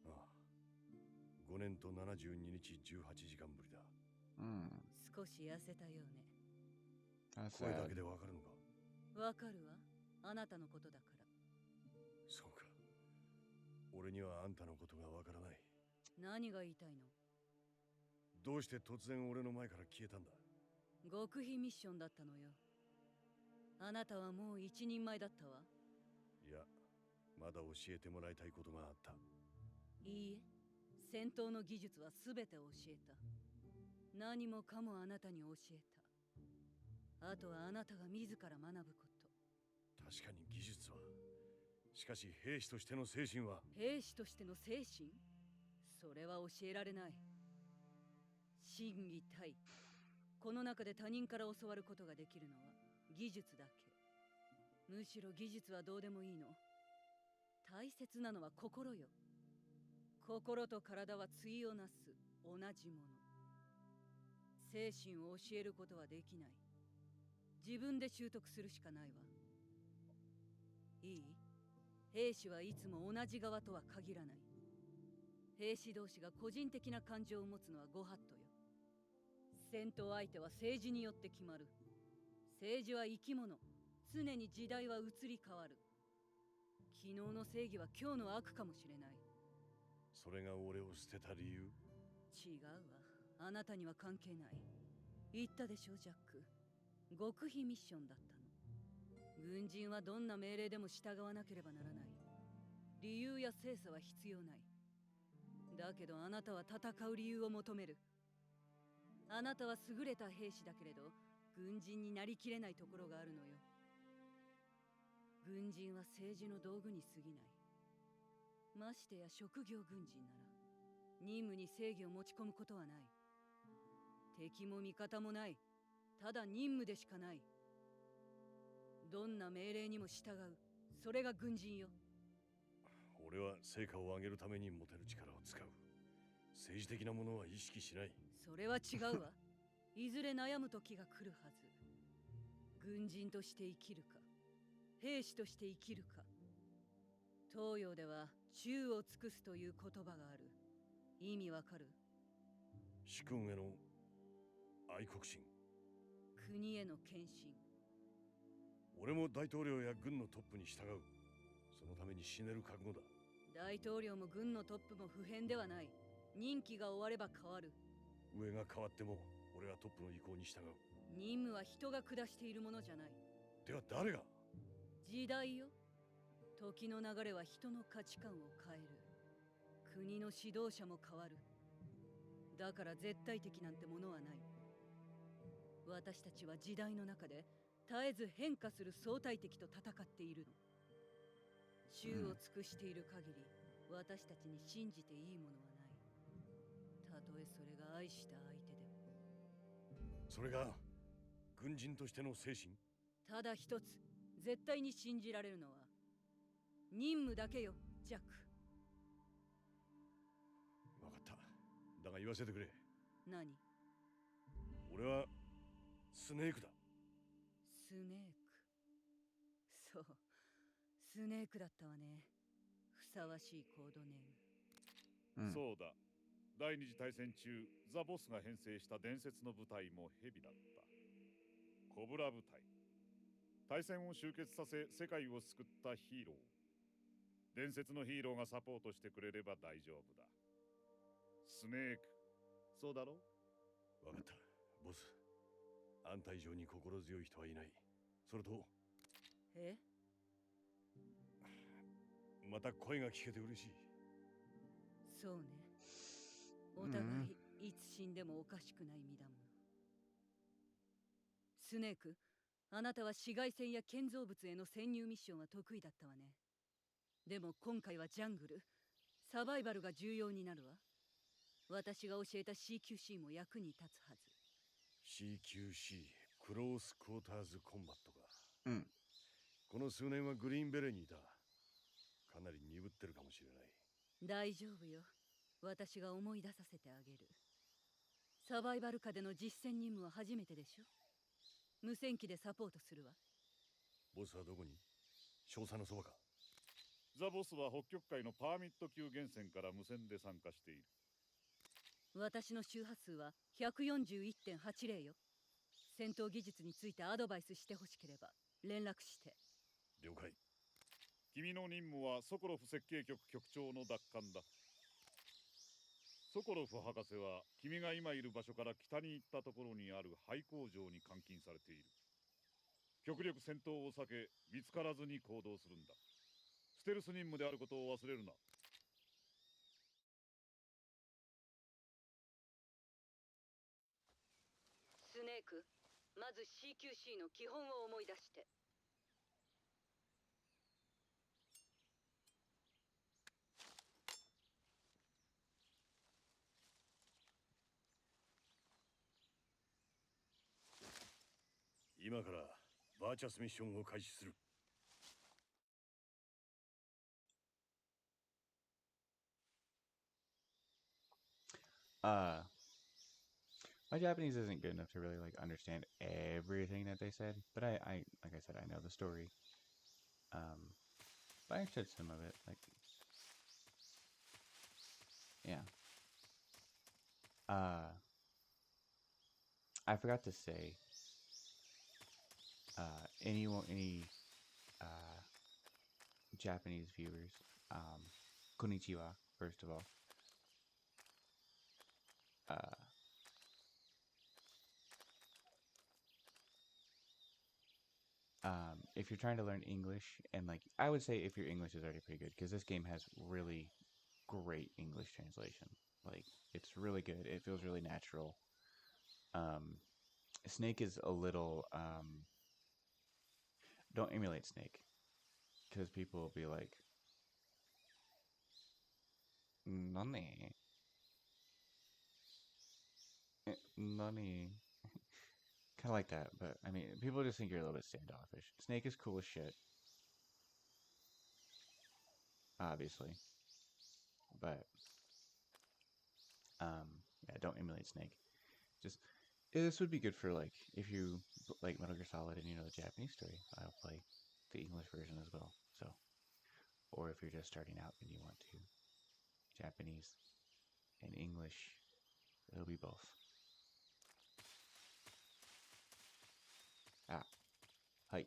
S18: ああ、5年と72日18時間ぶりだ。
S19: 少し痩せたようね。
S18: 声だけでわかるのか？
S19: わかるわ、あなたのことだから。
S18: そうか。俺にはあんたのことがわからない。
S19: 何が言いたいの？
S18: どうして突然俺の前から消えたんだ？
S19: 極秘ミッションだったのよ。あなたはもう一人前だったわ。
S18: いや、まだ教えてもらいたいことがあった。
S19: いいえ、戦闘の技術は全て教えた。何もかもあなたに教えた。あとはあなたが自ら学ぶこと。
S18: 確かに技術は。しかし兵士としての精神は。
S19: 兵士としての精神？それは教えられない。心技体。この中で他人から教わることができるのは技術だけ。むしろ技術はどうでもいいの。大切なのは心よ。心と体は対をなす同じもの。精神を教えることはできない。自分で習得するしかないわ。いい？兵士はいつも同じ側とは限らない。兵士同士が個人的な感情を持つのはご法度よ。戦闘相手は政治によって決まる。政治は生き物。常に時代は移り変わる。昨日の正義は今日の悪かもしれない。
S18: それが俺を捨てた理由？
S19: 違うわ。あなたには関係ない。言ったでしょ、ジャック。極秘ミッションだったの。軍人はどんな命令でも従わなければならない。理由や精査は必要ない。だけどあなたは戦う理由を求める。あなたは優れた兵士だけれど、軍人になりきれないところがあるのよ。軍人は政治の道具に過ぎない。ましてや職業軍人なら、任務に正義を持ち込むことはない。敵も味方もない。ただ任務でしかない。どんな命令にも従う。それが軍人よ。
S18: 俺は成果を上げるために持てる力を使う。政治的なものは意識しない。
S19: それは違うわ。いずれ悩む時が来るはず。軍人として生きるか、兵士として生きるか。東洋では忠を尽くすという言葉がある。意味わかる？
S18: 主君への愛国心。
S19: 国への献身。
S18: 俺も大統領や軍のトップに従う。そのために死ねる覚悟だ。
S19: 大統領も軍のトップも不変ではない。任期が終われば変わる。
S18: 上が変わっても俺はトップの意向に従う。
S19: 任務は人が下しているものじゃない。
S18: では誰が？
S19: 時代よ。時の流れは人の価値観を変える。国の指導者も変わる。だから絶対的なんてものはない。私たちは時代の中で絶えず変化する相対的と戦っているの。忠を尽くしている限り、私たちに信じていいものはない。たとえそれが愛した相手でも。
S18: それが
S20: 軍人としての精神。
S19: ただ一つ絶対に信じられるのは任務だけよ、ジャック。
S20: 分かった。だが言わせてくれ。
S19: 何？
S20: 俺はスネークだ。
S19: スネーク。そう、スネークだったわね。ふさわしいコードネーム。
S18: そうだ。第二次大戦中、ザ・ボスが編成した伝説の部隊もヘビだった。コブラ部隊。大戦を終結させ世界を救ったヒーロー。伝説のヒーローがサポートしてくれれば大丈夫だ。スネーク、そうだろ？
S20: 分かった。ボス、あんた以上に心強い人はいない。それとまた声が聞けて嬉しい。
S19: そうね。お互いいつ死んでもおかしくない身だもの。スネーク、あなたは市街戦や建造物への潜入ミッションは得意だったわね。でも今回はジャングル、サバイバルが重要になるわ。私が教えた CQC も役に立つはず。
S20: CQC、クロースクォーターズコンバットか。この数年はグリーンベレーにいた。かなり鈍ってるかもしれない。
S19: 大丈夫よ。私が思い出させてあげる。サバイバル下での実戦任務は初めてでしょ。無線機でサポートするわ。
S20: ボスはどこに？少佐のそばか。
S18: ザ・ボスは北極海のパーミット級源泉から無線で参加している。
S19: 私の周波数は 141.80 よ。戦闘技術についてアドバイスしてほしければ連絡して。
S18: 了解。君の任務はソコロフ設計局局長の奪還だ。ソコロフ博士は君が今いる場所から北に行ったところにある廃工場に監禁されている。極力戦闘を避け、見つからずに行動するんだ。ステルス任務であることを忘れるな。
S19: スネーク、まず CQC の基本を思い出して。
S20: 今からバーチャスミッションを開始する。
S1: My Japanese isn't good enough to really like understand everything that they said, but I like I said, I know the story. But I understood some of it. Like, yeah. I forgot to say. Any Japanese viewers, konnichiwa, first of all. If you're trying to learn English, and like I would say if your English is already pretty good, because this game has really great English translation. Like, it's really good. It feels really natural. Snake is a little don't emulate Snake, because people will be like, Nani? Nani? Kind of like that, but I mean, people just think you're a little bit standoffish. Snake is cool as shit, obviously, but yeah, don't emulate Snake. Just this would be good for like if you like Metal Gear Solid and you know the Japanese story. I'll play the English version as well. So, or if you're just starting out and you want to Japanese and English, it'll be both. Ah, hi.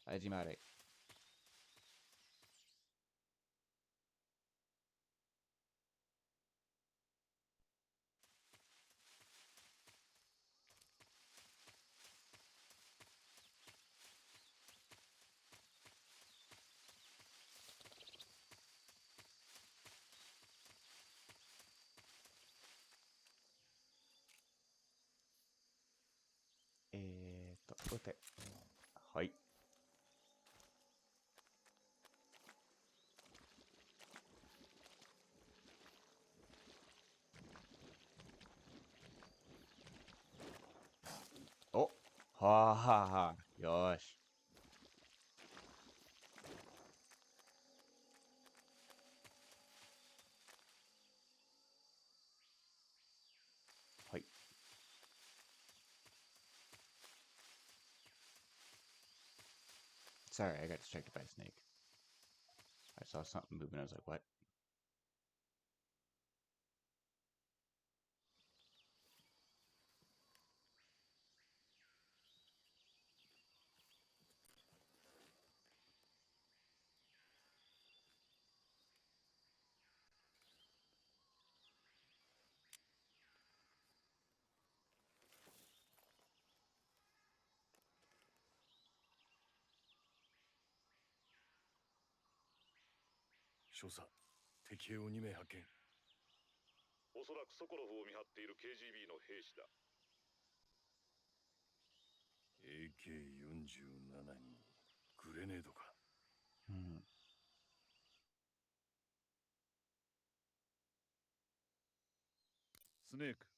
S1: Hajimare. Okay. Hi. Oh. はあはあはあ。よーし。はい。Sorry, I got distracted by a snake. I saw something moving. I was like, what?
S20: Shosa, 敵兵を2名発見。
S18: おそらくソコロフを見張っている KGB の兵士だ。
S20: AK-47 にグレネードか。
S1: うん。
S18: スネーク、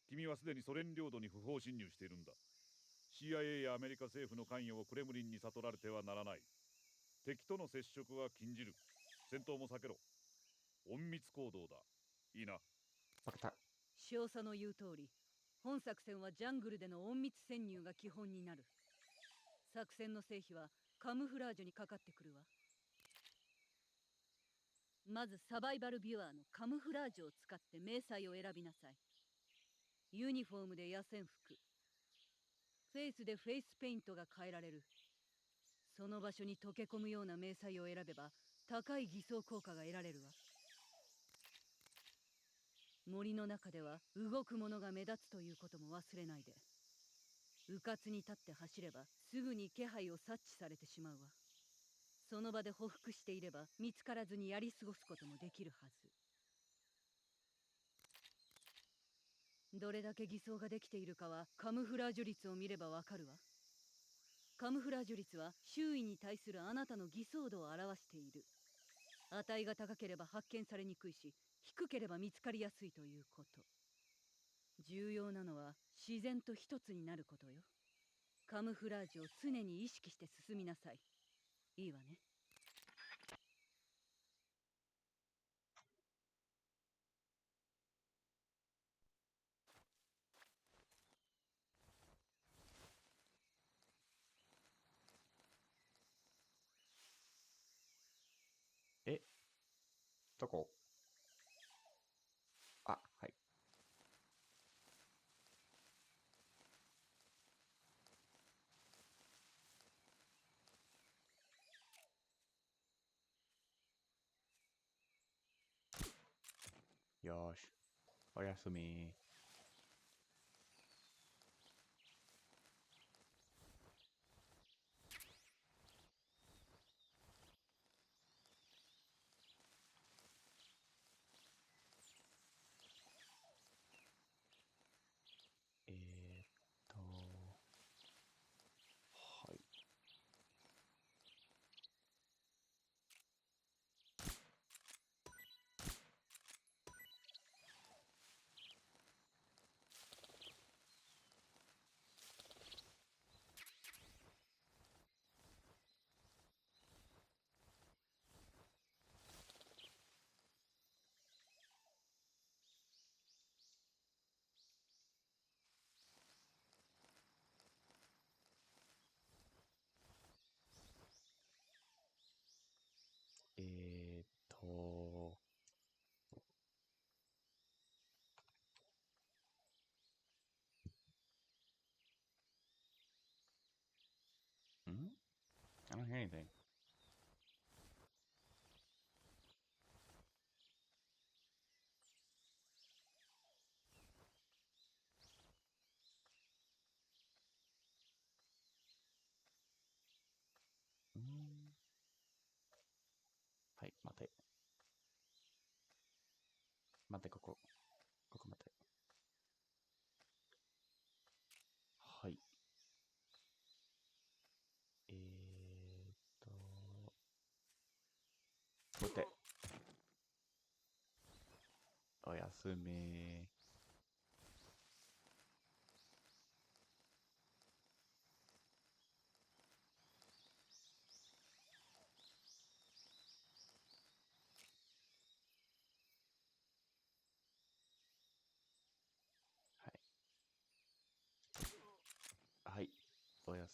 S18: 君はすでにソ連領土に不法侵入しているんだ。CIA やアメリカ政府の関与をクレムリンに悟られてはならない。敵との接触は禁じる。戦闘も避けろ。隠密行動だ。いいな。
S1: わかった。
S19: 少佐の言う通り、本作戦はジャングルでの隠密潜入が基本になる。作戦の成否はカムフラージュにかかってくるわ。まずサバイバルビュアーのカムフラージュを使って迷彩を選びなさい。ユニフォームで野戦服、フェイスでフェイスペイントが変えられる。その場所に溶け込むような迷彩を選べば高い偽装効果が得られるわ。森の中では動くものが目立つということも忘れないで。迂闊に立って走ればすぐに気配を察知されてしまうわ。その場で匍匐していれば見つからずにやり過ごすこともできるはず。どれだけ偽装ができているかはカムフラージュ率を見ればわかるわ。カムフラージュ率は周囲に対するあなたの偽装度を表している。値が高ければ発見されにくいし、低ければ見つかりやすいということ。重要なのは自然と一つになることよ。カムフラージュを常に意識して進みなさい。いいわね。
S1: え、どこ？あ、はい。よーし。おやすみ。はい。えーっと、ん I don't hear anything. Mm. はい、待て。待て、ここ。ここ待て。はい。待て。おやすみ。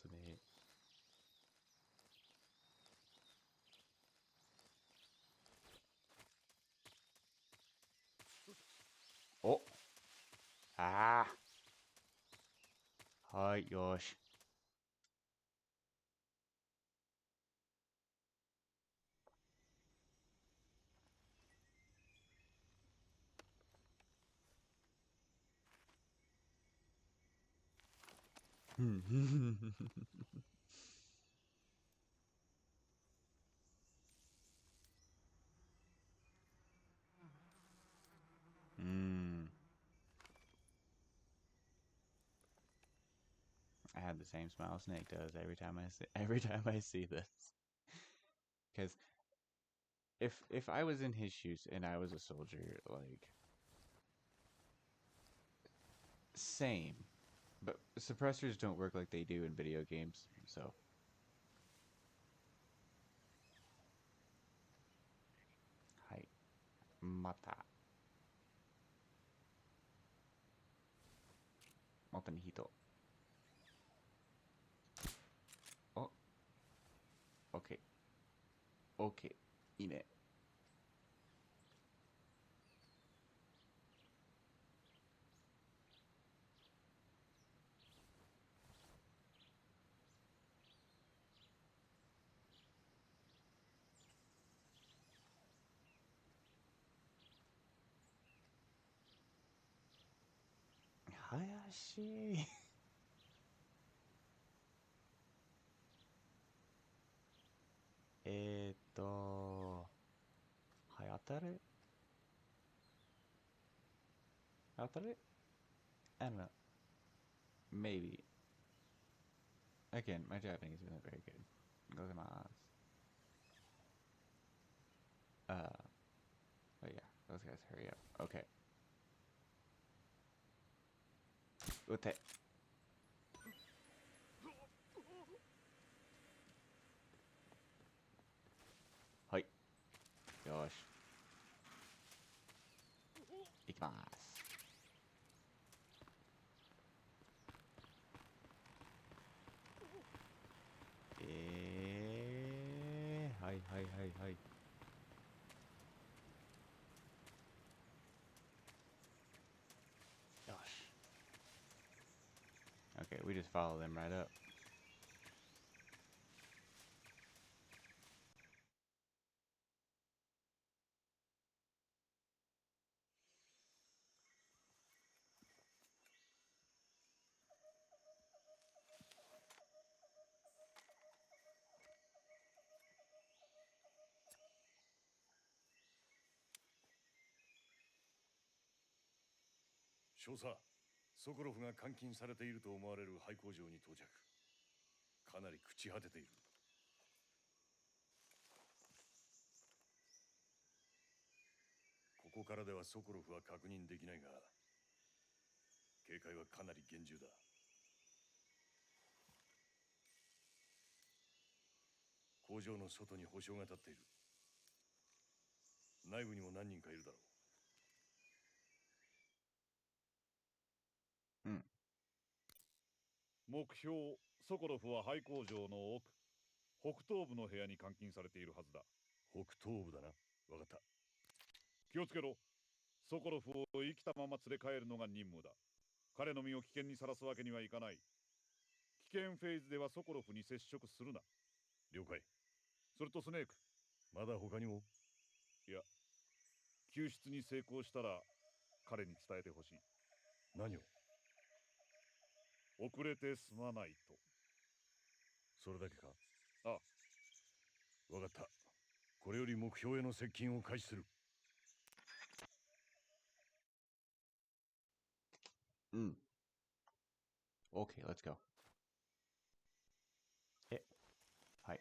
S1: 進め。お、ああ、はい、よし。I have the same smile Snake does every time I see this. Because if I was in his shoes and I was a soldier, like same. But suppressors don't work like they do in video games, so. Hi. Mata. Mata ni hito. Oh. Okay. Okay. いいね。林。はい、当たる当たる I don't know. Maybe. Again, my Japanese isn't very good. ございます。But yeah, those guys hurry up. Okay. 撃て。はい。よし。行きます。はいはいはいはい。よし。Okay, we just follow them right up.
S20: 少佐、ソコロフが監禁されていると思われる廃工場に到着。かなり朽ち果てている。ここからではソコロフは確認できないが、警戒はかなり厳重だ。工場の外に保証が立っている。内部にも何人かいるだろう。
S18: 目標ソコロフは廃工場の奥北東部の部屋に監禁されているはずだ。
S20: 北東部だな。わかった。
S18: 気をつけろ。ソコロフを生きたまま連れ帰るのが任務だ。彼の身を危険にさらすわけにはいかない。危険フェーズではソコロフに接触するな。
S20: 了解。
S18: それとスネーク、
S20: まだ他にも？
S18: いや、救出に成功したら彼に伝えてほしい。
S20: 何を？
S18: 遅れてすまないと。
S20: それだけか？
S18: あ
S20: あ。わかった。これより目標への接近を開始する。
S1: Okay, let's go. はい。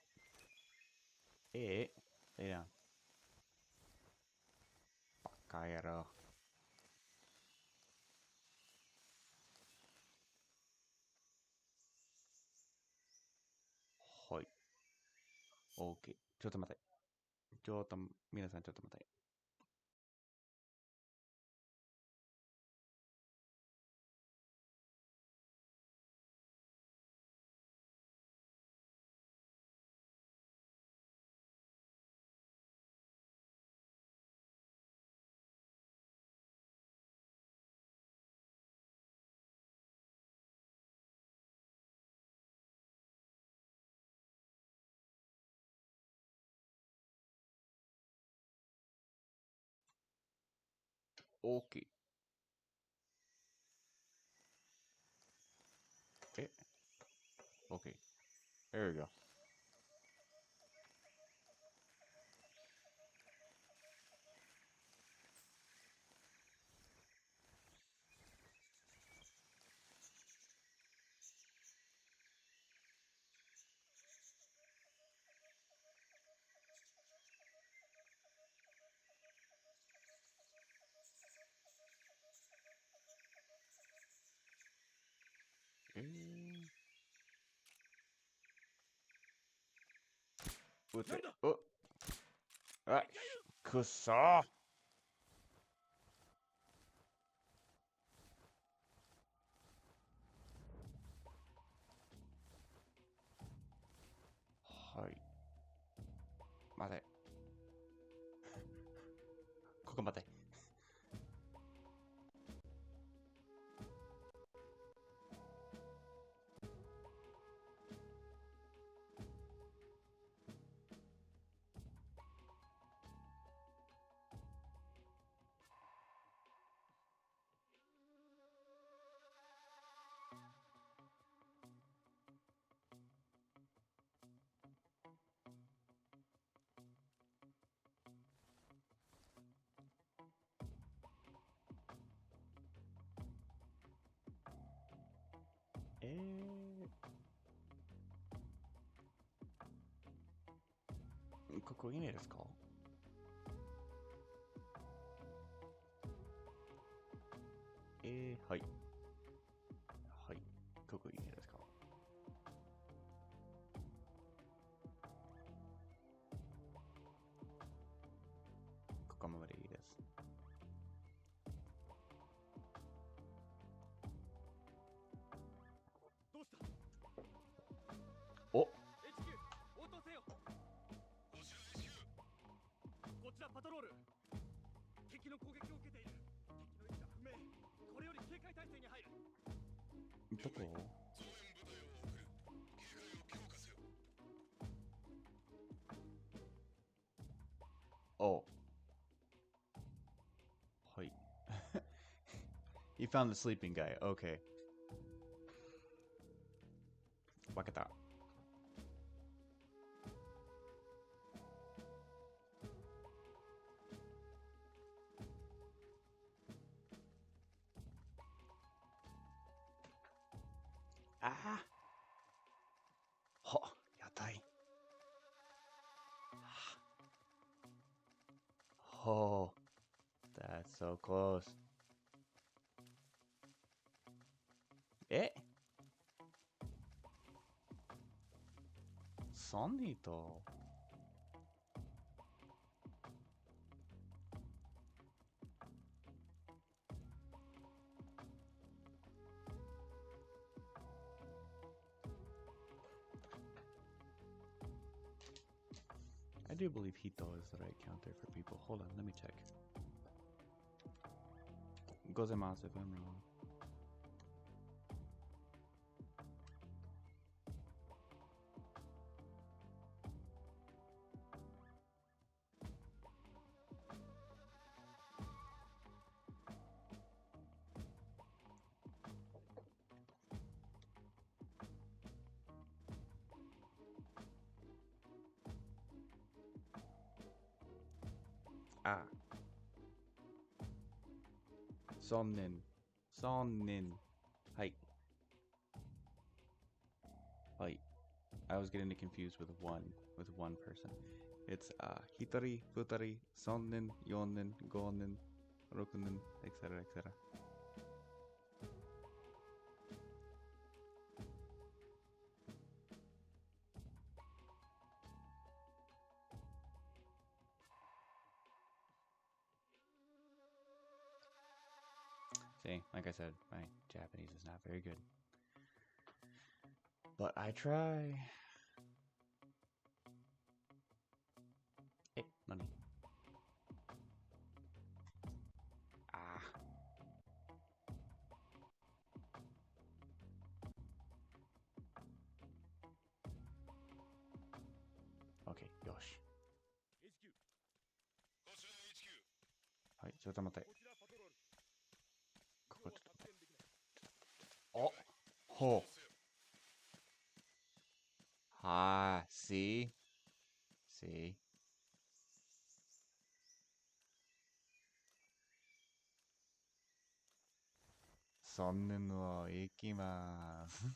S1: lay down. バカ野郎。はい。OK。ちょっと待って。皆さんちょっと待って。Okay. Okay. There we go. What's it? Oh! Ah! くそー。はい。待て。ここ待て。ここいいねですか？はい。はい。ここいいねですか？ここまでいいです。
S18: どうした？
S1: お。
S18: HQ、応答せよ。こちら HQ。こちらパトロール。敵の攻撃を受けている。敵の位置が不明。これより警戒態勢に入る。
S1: どこ？Oh. はい。You found the sleeping guy. Okay. 分けた。ああ。は、やたい。Oh, that's so close. サンディとI do believe Hito is the right counter for people. Hold on, let me check. Gozaimasu if I'm wrong. Ah. Somnin. Hi. Hi. I was getting it confused with one person. It's Hitari, Futari, Sonnin, Yonin, Gonin, Rokunin, etc., etc. See, like I said, my Japanese is not very good. But I try. Hey, money. Ah. Okay, yosh.
S18: HQ。こちら HQ。
S1: はい、ちょっと待って。
S18: こちらパトロール。
S1: ほう。Ah, see? See? そんなの行きます。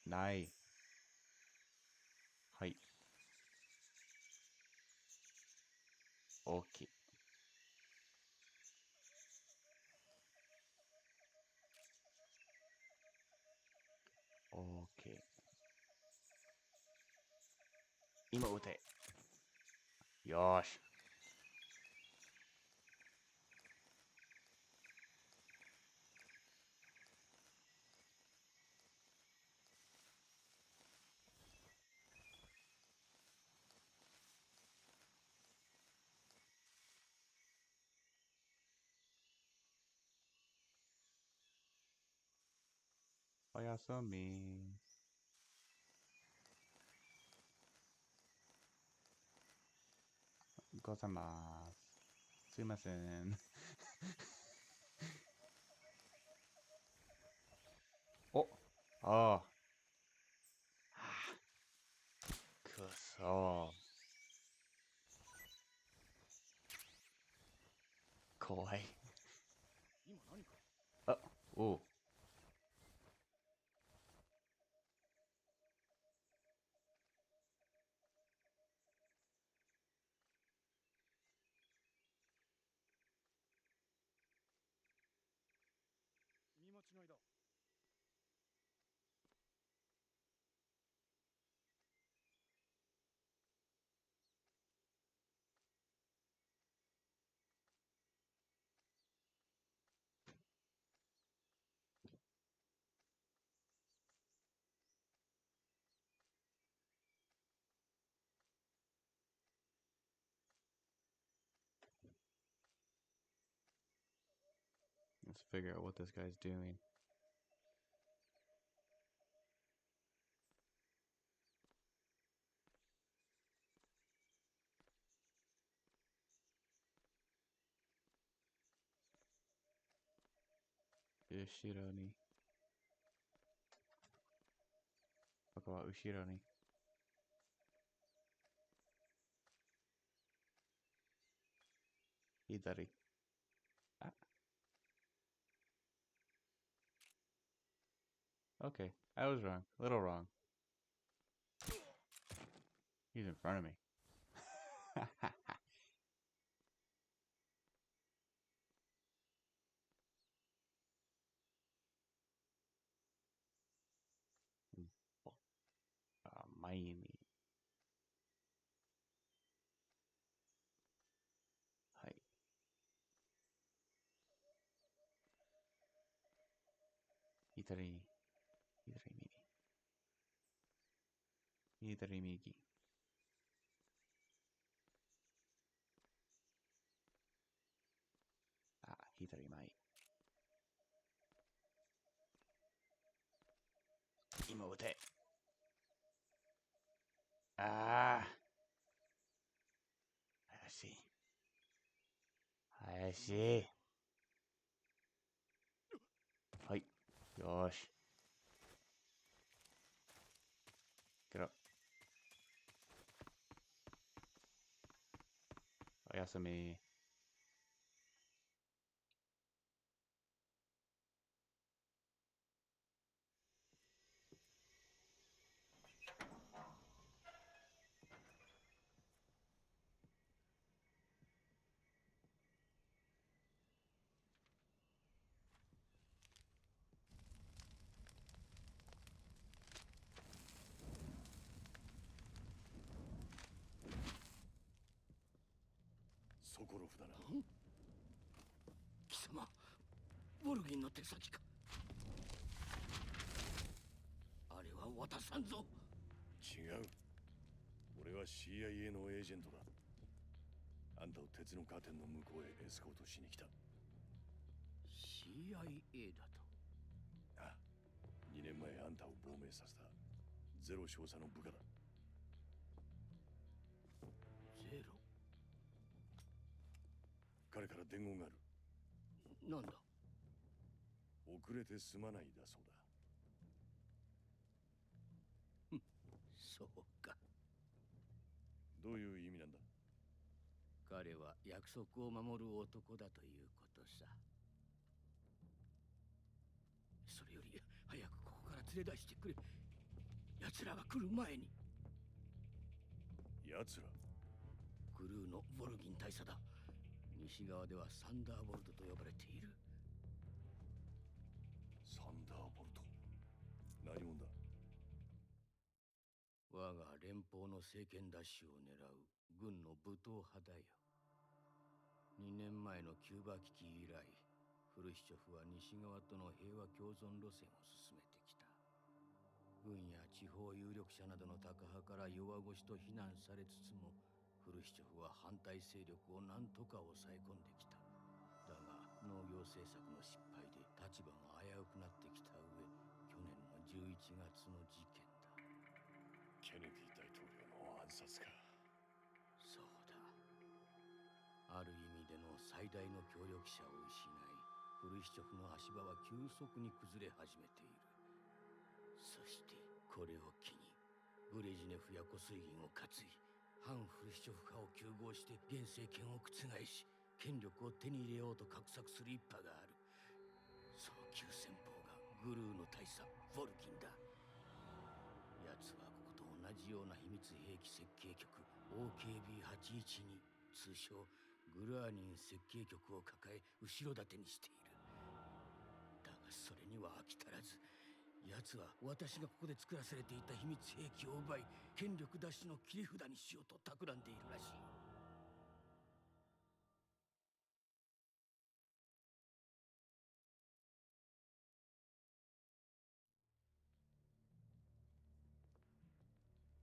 S1: ない。はい。OK。OK。今撃て。よーし。おやすみ。ございます。すいません。お、ああ。くそー。怖い。あ、おう。
S18: 見間違いだ。
S1: Let's figure out what this guy's doing. Ushiro ni. ここは後ろに。左。あ。Okay, I was wrong. A little wrong. He's in front of me. Miami. はい。左に。左右。左右。あ、左前。今撃て。ああ。怪しい。怪しい。はい。よーし。Get up. おやすみ。
S20: ソコロフだな。
S6: 貴様、ウォルギンの手先か。あれは渡さんぞ。
S20: 違う。俺は CIA のエージェントだ。あんたを鉄のカーテンの向こうへエスコートしに来た。
S6: CIA だと。
S20: ああ、2年前あんたを亡命させたゼロ少佐の部下だ。
S6: ゼロ。
S20: 彼から伝言がある。
S21: なんだ？
S20: 遅れてすまないだそうだ。
S21: そうか。
S20: どういう意味なんだ？
S21: 彼は約束を守る男だということさ。それより早くここから連れ出してくれ。奴らが来る前に。
S20: 奴ら？
S21: クルーのボルギン大佐だ。西側ではサンダーボルトと呼ばれている。
S20: サンダーボルト？何者だ？
S21: 我が連邦の政権奪取を狙う軍の武闘派だよ。2年前のキューバ危機以来、フルシチョフは西側との平和共存路線を進めてきた。軍や地方有力者などのタカ派から弱腰と非難されつつも、フルシチョフは反対勢力を何とか抑え込んできた。だが農業政策の失敗で立場も危うくなってきた上、去年の11月の事件だ。
S20: ケネディ大統領の暗殺か。
S21: そうだ。ある意味での最大の協力者を失い、フルシチョフの足場は急速に崩れ始めている。そしてこれを機にブレジネフやコスイギンを担い、反フルシチョフ派を糾合して現政権を覆し、権力を手に入れようと画策する一派がある。その急先鋒がグルーの大佐ヴォルキンだ。奴はここと同じような秘密兵器設計局 OKB812 通称グラーニン設計局を抱え後ろ盾にしている。だがそれには飽き足らず、奴は私がここで作らされていた秘密兵器を奪い、権力奪取の切り札にしようと企んでいるらしい。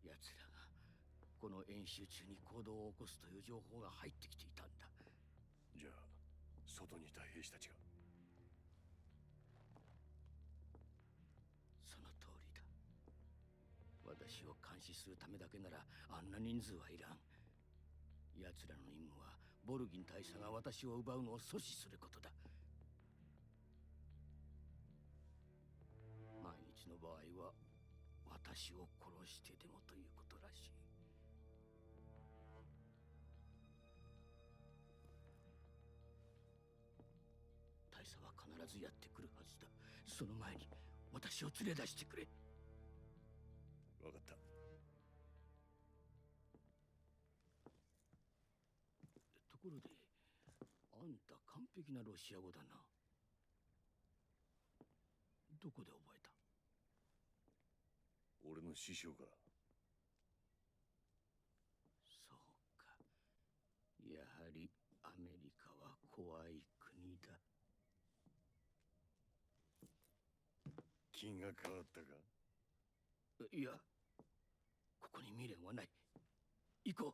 S21: 奴らがこの演習中に行動を起こすという情報が入ってきていたんだ。
S20: じゃあ外にいた兵士たちが？
S21: その通りだ。私を監視するためだけならあんな人数はいらん。奴らの任務はボルギン大佐が私を奪うのを阻止することだ。万一の場合は私を殺してでもということらしい。大佐は必ずやってくるはずだ。その前に私を連れ出してくれ。
S20: 分かった。
S21: ところで、あんた完璧なロシア語だな。どこで覚えた？
S20: 俺の師匠から。
S21: そうか。やはりアメリカは怖い国だ。
S20: 気が変わったか？
S21: いや、ここに未練はない。行こう。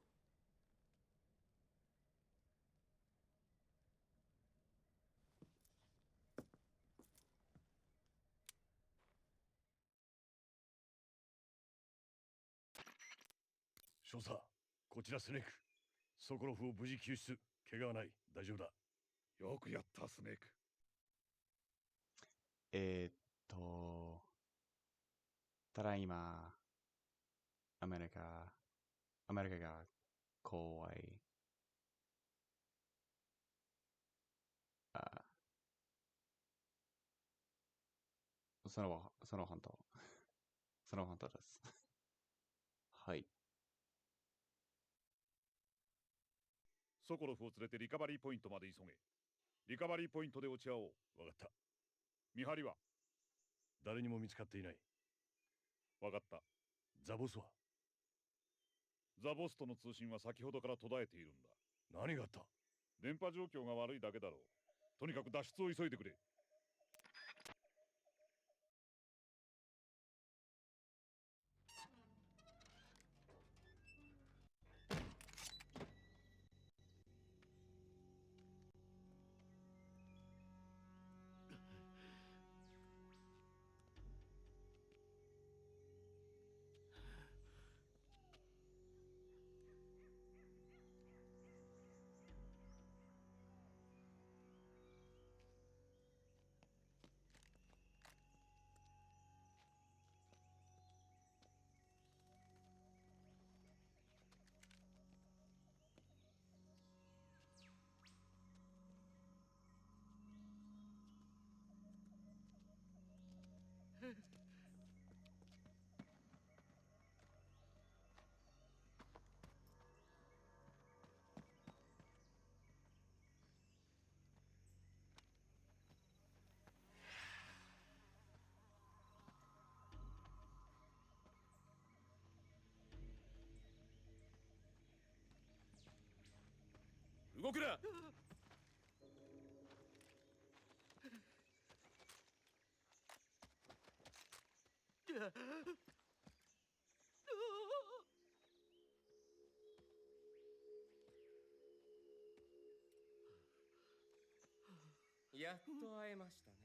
S20: 少佐、こちらスネーク。ソコロフを無事救出。怪我はない。大丈夫だ。
S18: よくやった、スネーク。
S1: ただいま、アメリカが怖い。その本当。その本当です。はい。
S18: ソコロフを連れてリカバリーポイントまで急げ。リカバリーポイントで落ち合おう。
S20: わかった。
S18: 見張りは？
S20: 誰にも見つかっていない。
S18: わかった。
S20: ザボスは？
S18: ザボスとの通信は先ほどから途絶えているんだ。
S20: 何があった？
S18: 電波状況が悪いだけだろう。とにかく脱出を急いでくれ。
S4: 動くな。
S22: やっと会えましたね。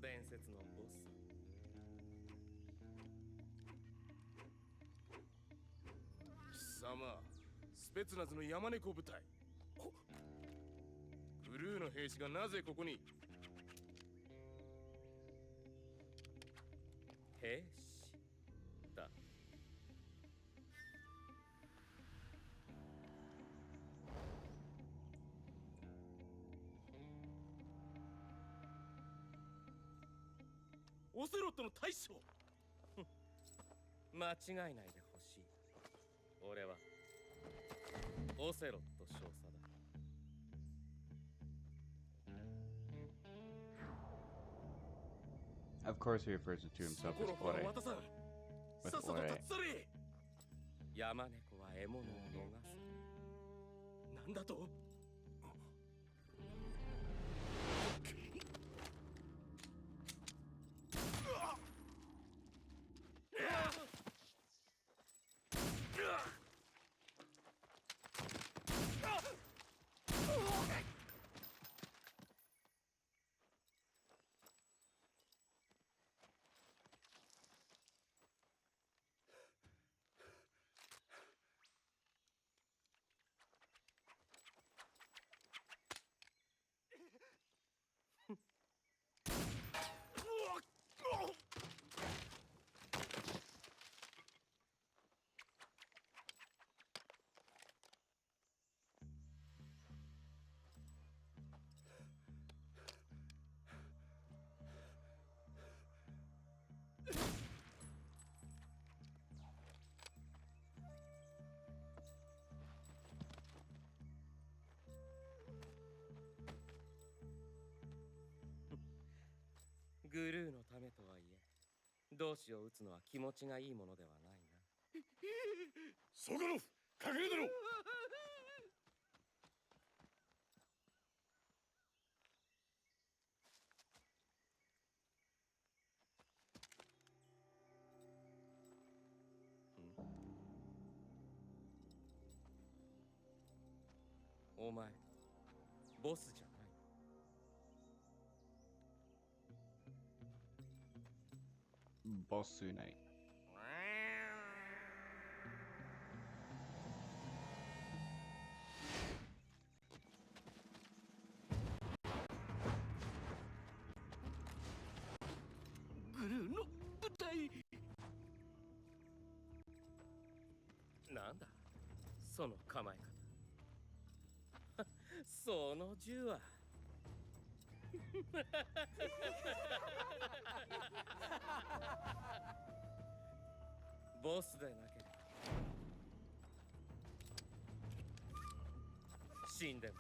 S22: 伝説のボス。
S4: 貴様、スペツナズの山猫部隊。グルーの兵士がなぜここに？
S22: 兵士だ。
S4: オセロットの大将。
S22: 間違いないでほしい。俺はオセロット少佐だ。
S1: Of course, he refers to himself as Kore. With Kore.
S22: 山猫は獲物を逃す。
S4: なんだと？
S22: グルーのためとはいえ、同志を撃つのは気持ちがいいものではないな。
S4: ソコロフ、隠れだろ。
S22: お前、ボスじゃない。
S1: ボスない。
S4: グルーの部隊。
S22: なんだその構え方。その銃は。ボスでなければ死んでも。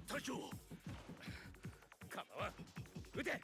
S4: 隊長、
S22: 構わん、撃て。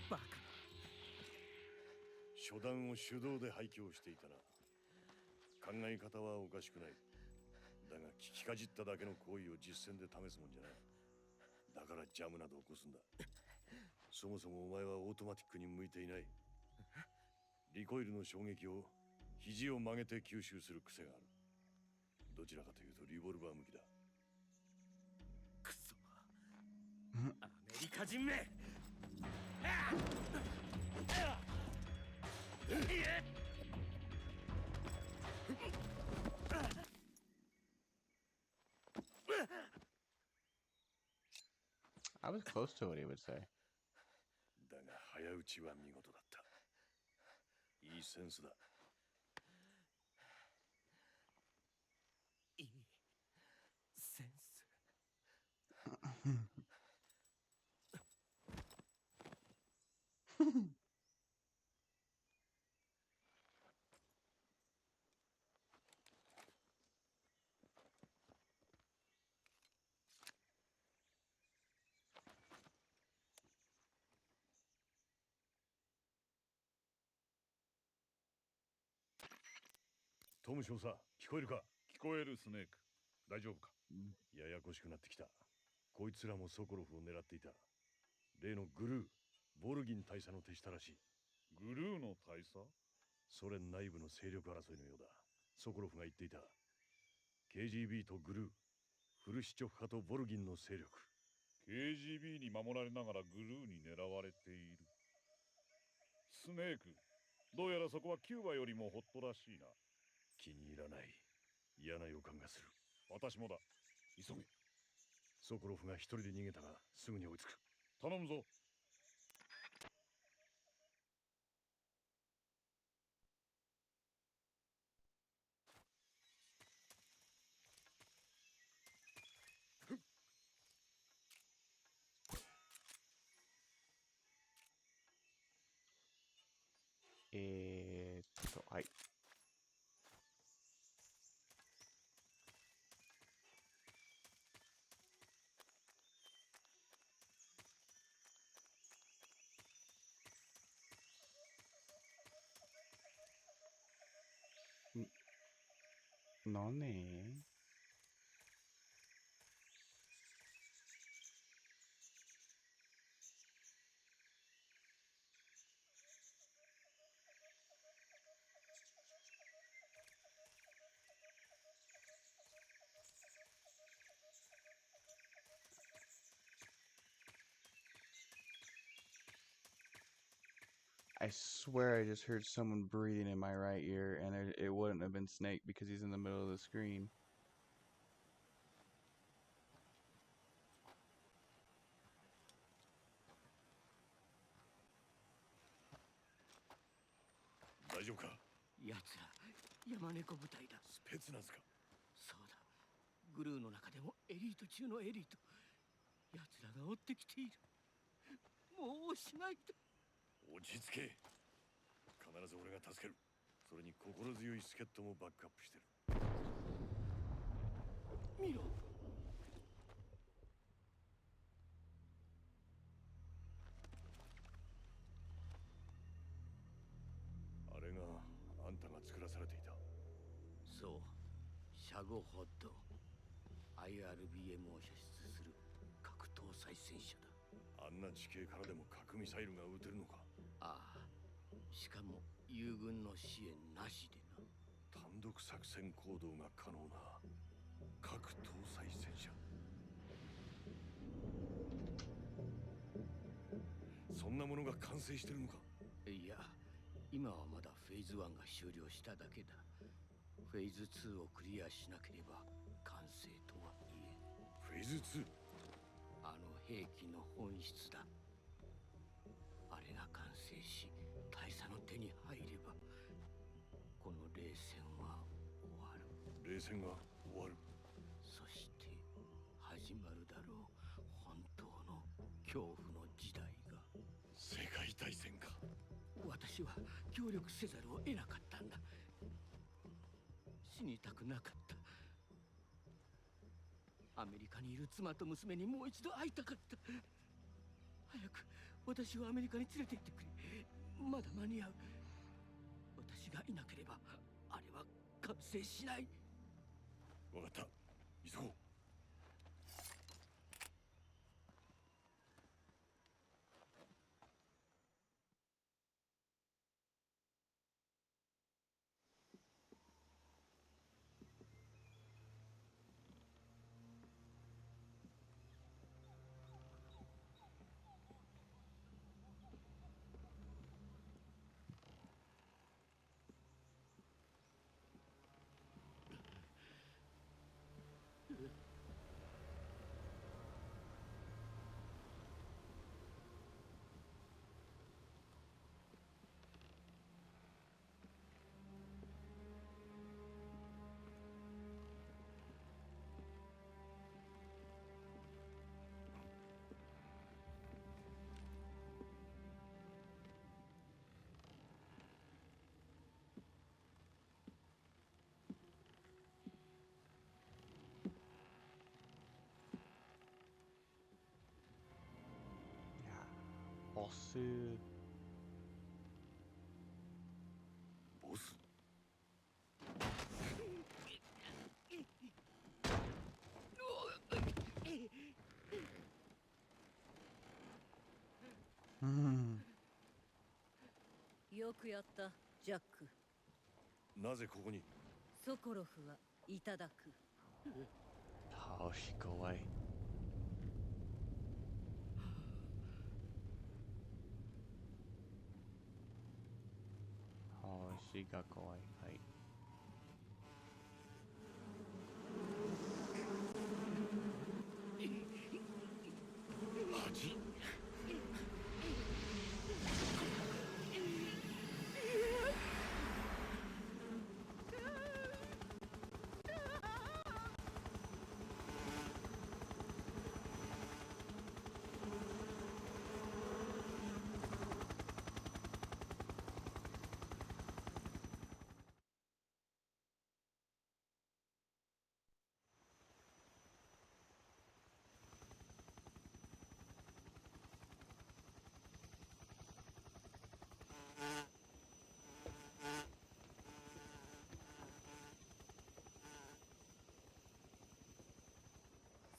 S22: バカ。
S20: 初段を手動で廃墟をしていたな。考え方はおかしくない。だが聞きかじっただけの行為を実践で試すもんじゃない。だからジャムなど起こすんだ。そもそもお前はオートマティックに向いていない。リコイルの衝撃を肘を曲げて吸収する癖がある。どちらかというとリボルバー向きだ。
S22: くそ、アメリカ人め。
S1: I was close to what he would say.
S20: だが早打ちは見事だった。いいセンスだ。
S22: いいセンス。
S18: トム少佐、聞こえるか？聞こえる、スネーク。大丈夫か？
S20: ややこしくなってきた。こいつらもソコロフを狙っていた。例のグルー、ボルギン大佐の手下らしい。
S18: グルーの大佐？
S20: ソ連内部の勢力争いのようだ。ソコロフが言っていた。KGB とグルー、フルシチョフ派とボルギンの勢力。
S18: KGB に守られながらグルーに狙われている。スネーク、どうやらそこはキューバよりもホットらしいな。
S20: 気に入らない。嫌な予感がする。
S18: 私もだ。急げ。
S20: ソコロフが一人で逃げたがすぐに追いつく。
S18: 頼むぞ。
S1: はい。何？I swear I just heard someone breathing in my right ear, and it wouldn't have been Snake because he's in the middle of the screen.
S22: やつら、山猫部隊だ。
S20: スペツナズか。
S22: そうだ。グルーの中でもエリート中のエリート。やつらが追ってきている。もうしないと。
S20: 落ち着け。必ず俺が助ける。それに心強い助っ人もバックアップしてる。
S22: 見ろ。
S20: あれがあんたが作らされていた。
S22: そう。シャゴホッド。IRBM を射出する核搭載戦車だ。
S20: あんな地形からでも核ミサイルが撃てるのか。
S22: ああ。しかも友軍の支援なしでな。
S20: 単独作戦行動が可能な核搭載戦車。そんなものが完成してるのか。
S22: いや、今はまだフェーズ1が終了しただけだ。フェーズ2をクリアしなければ完成とは言えん。
S20: フェーズ 2？
S22: あの兵器の本質だ。あれが完成し大佐の手に入ればこの冷戦は終わる。
S20: 冷戦が終わる。
S22: そして始まるだろう本当の恐怖の時代が。
S20: 世界大戦か。
S22: 私は協力せざるを得なかったんだ。死にたくなかった。アメリカにいる妻と娘にもう一度会いたかった。早く
S21: 私をアメリカに連れて行ってくれ。まだ間に合う。私がいなければあれは完成しない。
S20: 分かった。急ごう。
S1: ボス。
S20: ボス。
S1: うん。
S19: よくやった、ジャック。
S20: なぜここに？
S19: ソコロフはいただく。
S1: 星怖い。星が怖い。はい。
S20: 恥？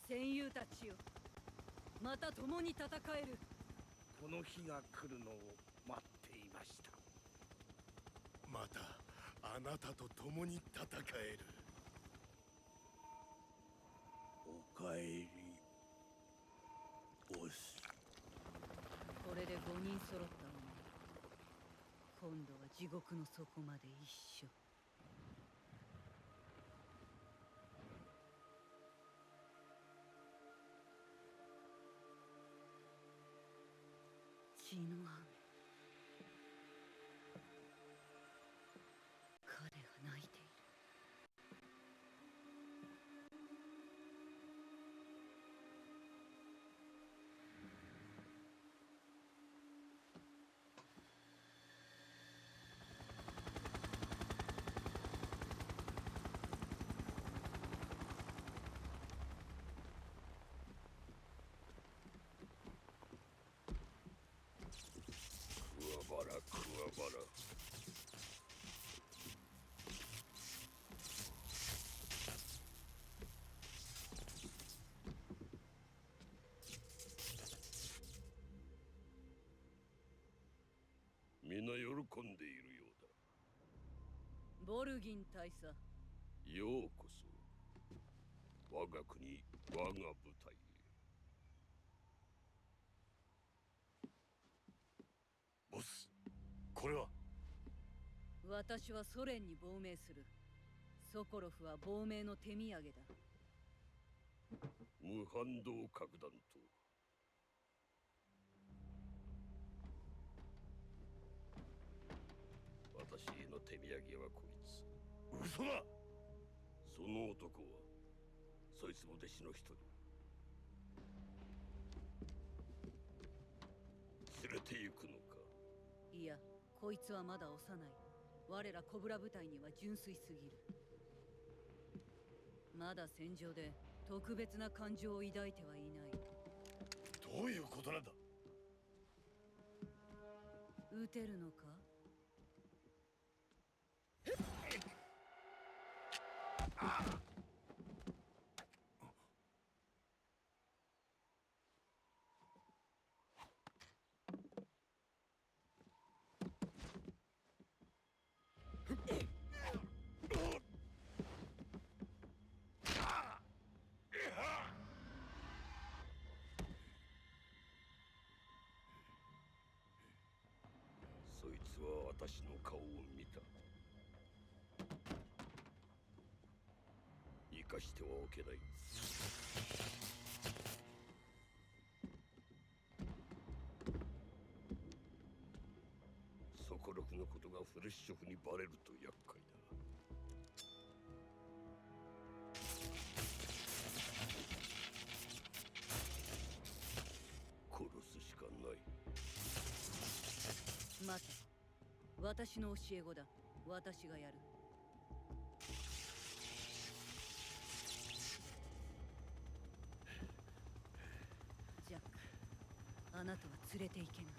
S19: 戦友たちよ、また共に戦える。
S4: この日が来るのを待っていました。またあなたと共に戦える。
S21: おかえり、ボス。
S19: これで5人揃ったわね。今度は地獄の底まで一緒。血の雨。彼が泣いている。
S4: クワバラクワバラ。みんな喜んでいるようだ。
S19: ボルギン大佐。
S4: ようこそ我が国、我が部隊へ。
S20: ボス、これは？
S19: 私はソ連に亡命する。ソコロフは亡命の手土産だ。
S4: 無反動核弾頭。私への手土産はこいつ。
S20: 嘘だ！
S4: その男はそいつも弟子の一人。連れて行くのか？
S19: いや、こいつはまだ幼い。我らコブラ部隊には純粋すぎる。まだ戦場で特別な感情を抱いてはいない。
S20: どういうことなんだ？
S19: 撃てるのか？
S4: そいつは私の顔を見た。生かしてはおけない。ソコロフのことがフレッシュフにバレると厄介だ。殺すしかない。
S19: 待て。私の教え子だ。私がやる。ジャック、あなたは連れていけない。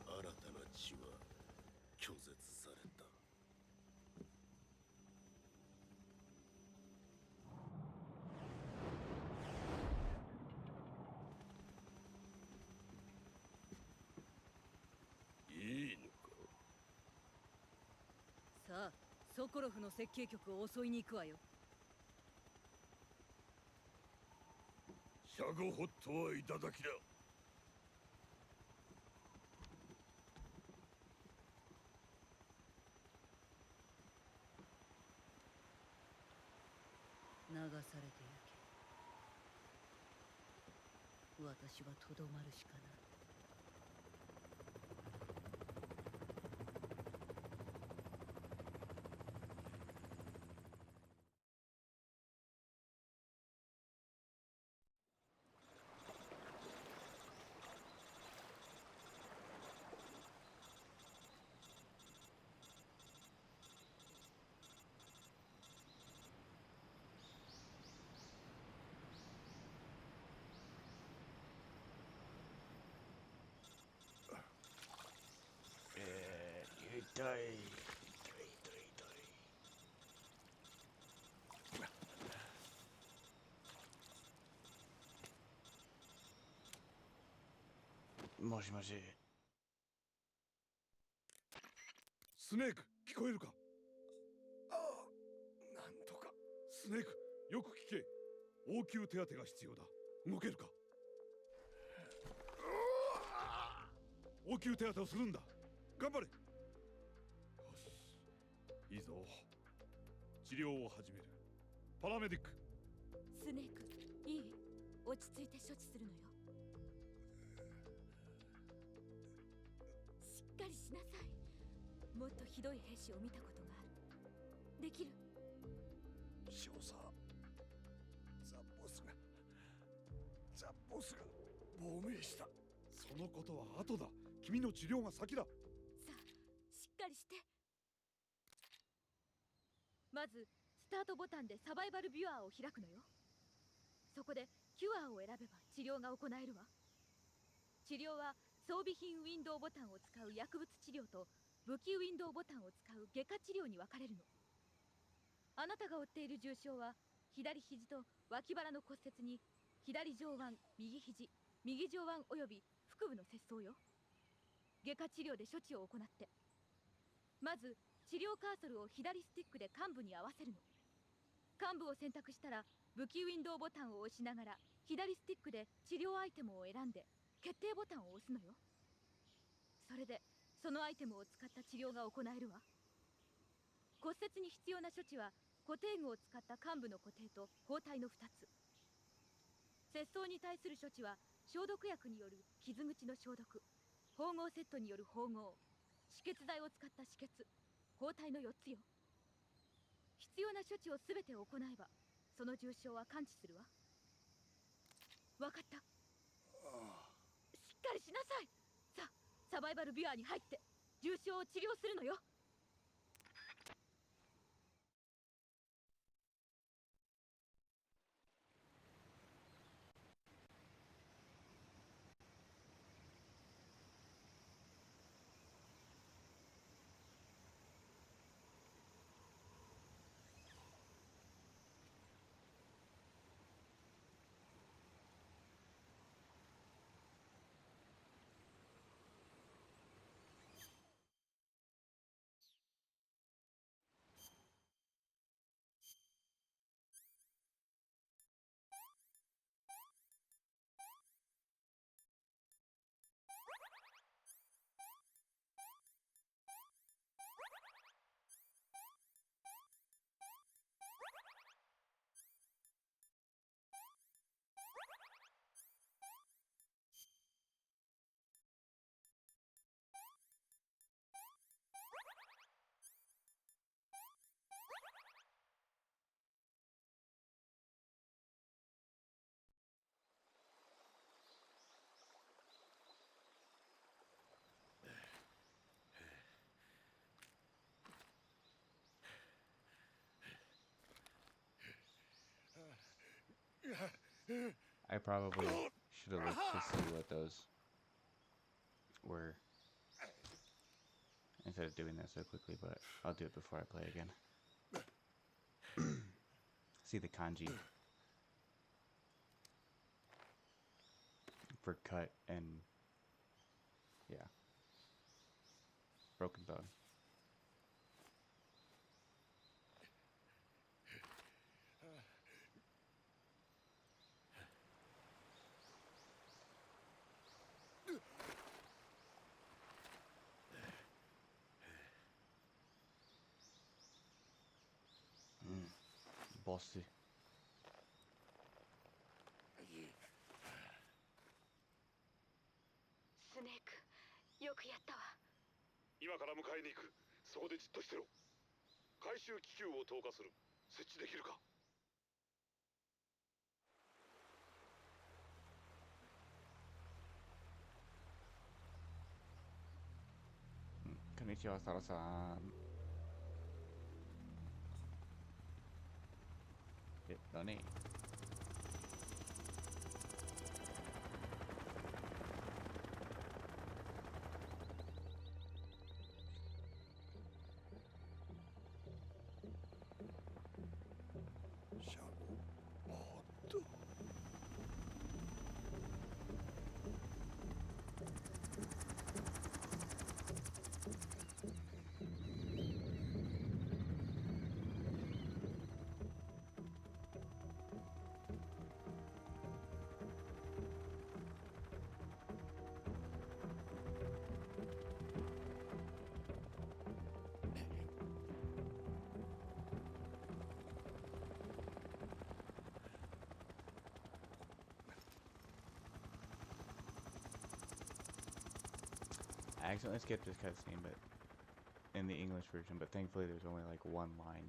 S4: 新たな血は拒絶された。いいのか？
S19: さあ、ソコロフの設計局を襲いに行くわよ。
S4: シャゴホットはいただきだ。
S19: 流されてゆけ。私はとどまるしかない。
S4: 痛い。
S1: もしもし。
S18: スネーク、聞こえるか？なんとか。スネーク、よく聞け。応急手当が必要だ。動けるか？応急手当をするんだ。頑張れ。よし、いいぞ。治療を始める。パラメディック。
S5: スネーク、いい？落ち着いて処置するのよ。しっかりしなさい。もっとひどい兵士を見たことがある。できる？
S4: 少佐、ザ・ボスが亡命した。
S18: そのことは後だ。君の治療が先だ。
S5: さあ、しっかりして。まずスタートボタンでサバイバルビュアーを開くのよ。そこでキュアーを選べば治療が行えるわ。治療は装備品ウィンドウボタンを使う薬物治療と武器ウィンドウボタンを使う外科治療に分かれるの。あなたが負っている重傷は左肘と脇腹の骨折に左上腕、右肘、右上腕および腹部の切創よ。外科治療で処置を行って、まず治療カーソルを左スティックで患部に合わせるの。患部を選択したら武器ウィンドウボタンを押しながら左スティックで治療アイテムを選んで決定ボタンを押すのよ。それでそのアイテムを使った治療が行えるわ。骨折に必要な処置は固定具を使った患部の固定と包帯の2つ。切創に対する処置は消毒薬による傷口の消毒、縫合セットによる縫合、止血剤を使った止血、包帯の4つよ。必要な処置を全て行えばその重傷は完治するわ。分かった。しっかりしなさい。さあ、サバイバルビュアーに入って重傷を治療するのよ。
S1: I probably should have looked to see what those were instead of doing that so quickly, but I'll do it before I play again. See the kanji for cut and yeah, broken bone. Bossy.
S5: スネーク、よくやったわ。
S4: 今から迎えに行く。そこでじっとしてろ。回収気球を投下する。設置できるか。
S1: こんにちは、サラさん。だね。
S4: シャゴモッド。
S1: I accidentally skipped this cutscene, but in the English version, but thankfully there's only like one line.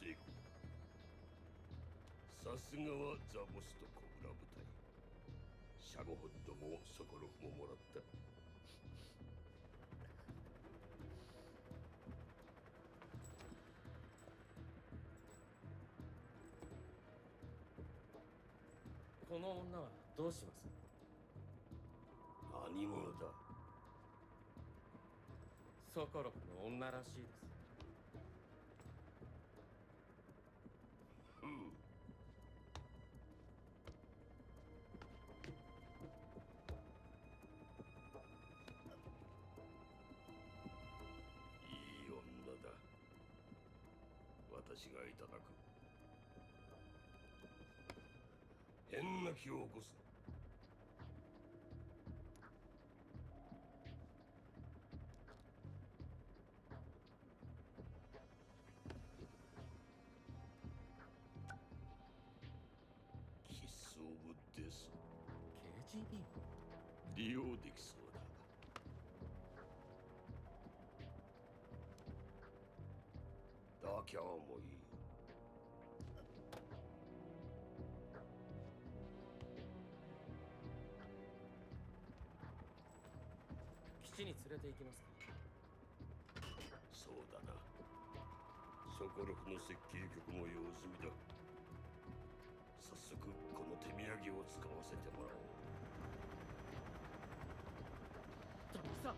S20: 成功。さすがはザボスとコブラ部隊。
S4: シャゴホッドもソコロフももらった。
S13: この女はどうします？
S4: 何者だ？
S13: ソコロフの女らしいです。
S4: いい女だ。私がいただく。変な気を起こす。キスオブデス。
S13: KGB？
S4: 利用できそうだ。だきゃもういい。
S13: 基地に連れて行きますか？
S4: そうだな。ソコロフの設計局も用済みだ。早速この手土産を使わせてもらおう。
S13: トミさん、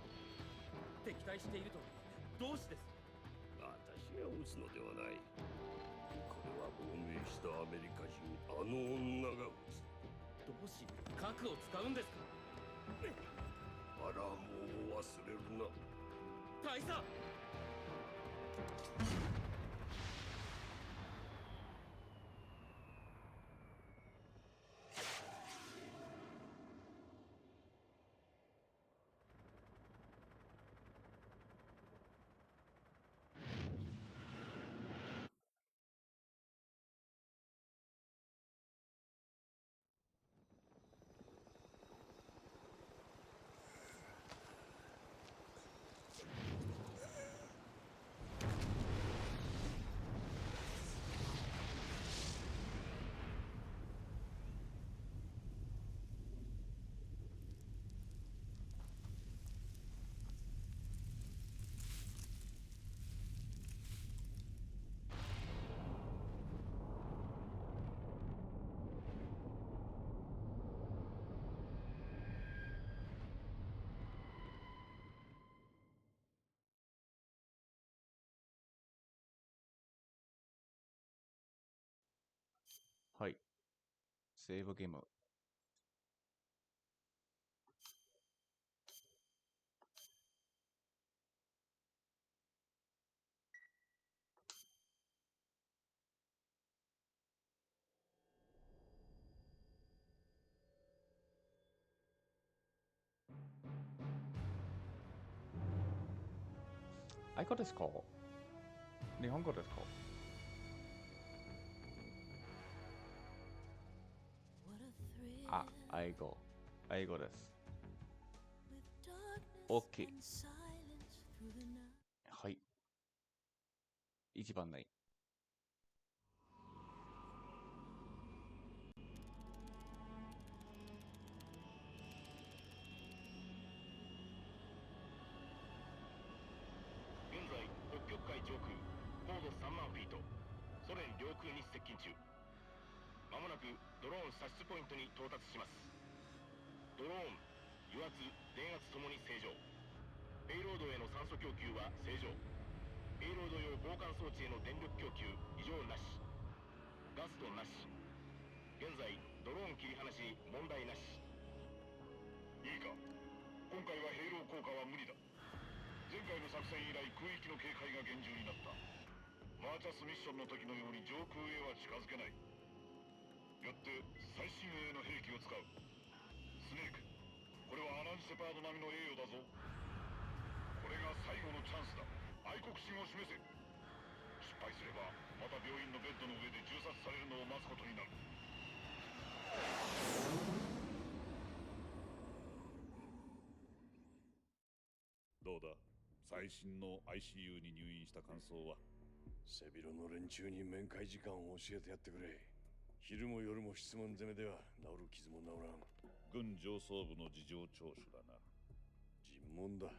S13: 敵対しているとどうしてです？
S4: 私が撃つのではない。これは亡命したアメリカ人あの女が撃つ。
S13: どうし核を使うんですか？
S4: アラームを忘れるな。
S13: 大佐！
S1: はい。セーブゲーム。I got this call. 日本語ですか？あ、英語。英語です。OK。はい。一番ない。
S16: 現在北極海上空高度3万フィート、ソ連領空に接近中。まもなくドローン射出ポイントに到達します。ドローン、油圧、電圧ともに正常。ペイロードへの酸素供給は正常。ペイロード用防寒装置への電力供給異常なし。ガストなし。現在ドローン切り離し問題なし。
S6: いいか、今回はヘイロー効果は無理だ。前回の作戦以来空域の警戒が厳重になった。マーチャスミッションの時のように上空へは近づけない。よって最新鋭の兵器を使う。スネーク、これはアラン・シェパード並みの栄誉だぞ。これが最後のチャンスだ。愛国心を示せ。失敗すればまた病院のベッドの上で銃殺されるのを待つことになる。
S18: どうだ、最新の ICU に入院した感想は？
S20: 背広の連中に面会時間を教えてやってくれ。昼も夜も質問攻めでは治る傷も治らん。
S18: 軍上層部の事情聴取だな。
S20: 尋問だ。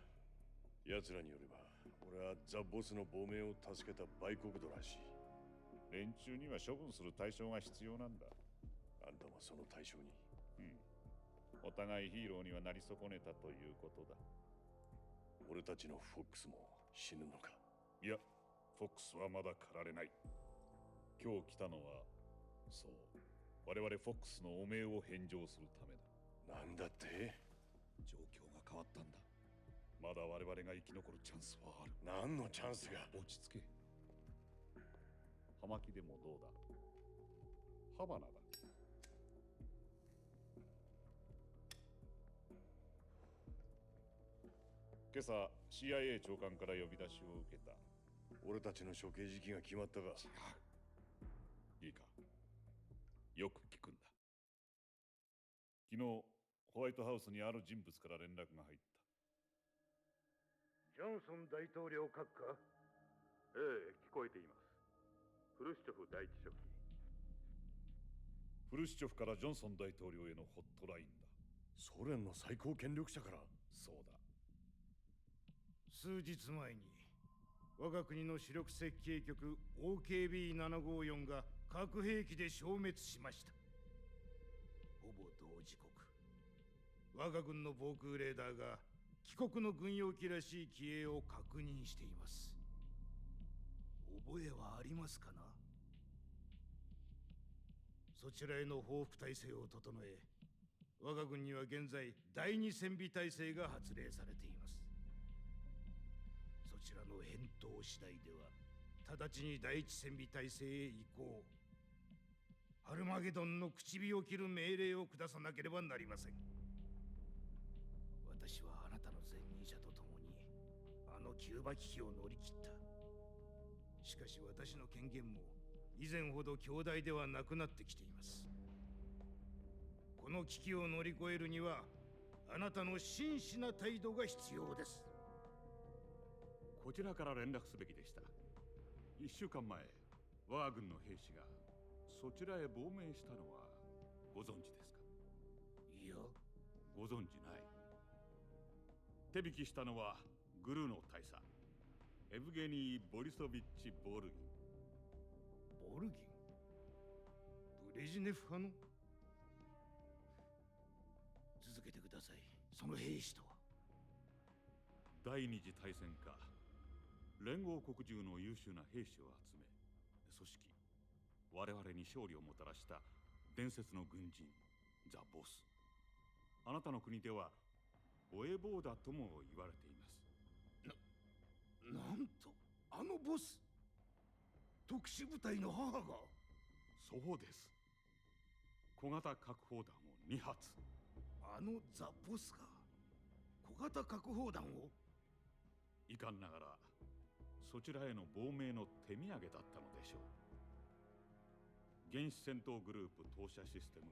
S20: 奴らによれば、俺はザ・ボスの亡命を助けた売国奴らしい。
S18: 連中には処分する対象が必要なんだ。
S20: あんたもその対象に。
S18: お互いヒーローにはなり損ねたということだ。
S20: 俺たちのフォックスも死ぬのか？
S18: いや、フォックスはまだ狩られない。今日来たのは、そう、我々フォックスの汚名を返上するためだ。
S20: なんだって？
S18: 状況が変わったんだ。まだ我々が生き残るチャンスはある。
S20: 何のチャンスが？
S18: 落ち着け。葉巻でもどうだ？ハバナだ。今朝 CIA 長官から呼び出しを受けた。
S20: 俺たちの処刑時期が決まったか？
S18: いいか、よく聞くんだ。昨日ホワイトハウスにある人物から連絡が入った。
S3: ジョンソン大統領閣下？
S18: ええ、聞こえています。フルシチョフ第一書記。フルシチョフからジョンソン大統領へのホットラインだ。
S20: ソ連の最高権力者から？
S18: そうだ。
S3: 数日前に我が国の主力設計局 OKB754 が核兵器で消滅しました。ほぼ同時刻、我が軍の防空レーダーが帰国の軍用機らしい機影を確認しています。覚えはありますかな？そちらへの報復体制を整え、我が軍には現在第二戦備体制が発令されています。そちらの返答次第では直ちに第一戦備体制へ移行、ハルマゲドンの口火を切る命令を下さなければなりません。私はあなたの前任者と共にあのキューバ危機を乗り切った。しかし私の権限も以前ほど強大ではなくなってきています。この危機を乗り越えるにはあなたの真摯な態度が必要です。
S18: こちらから連絡すべきでした。1週間前、我が軍の兵士がそちらへ亡命したのはご存知ですか？
S3: いや、
S18: ご存知ない。手引きしたのはグルーの大佐エブゲニー・ボリソビッチ・ボルギン。
S3: ボルギン？ブレジネフ派の？続けてください。その兵士とは？
S18: 第二次大戦下、連合国中の優秀な兵士を集め、組織、我々に勝利をもたらした伝説の軍人、ザ・ボス。あなたの国ではボエボーダとも言われています。
S3: なんと、あのボス、特殊部隊の母が？
S18: そうです。小型核砲弾を2発。
S3: あのザ・ボスが小型核砲弾を？
S18: 遺憾ながらそちらへの亡命の手土産だったのでしょう。原始戦闘グループ投射システム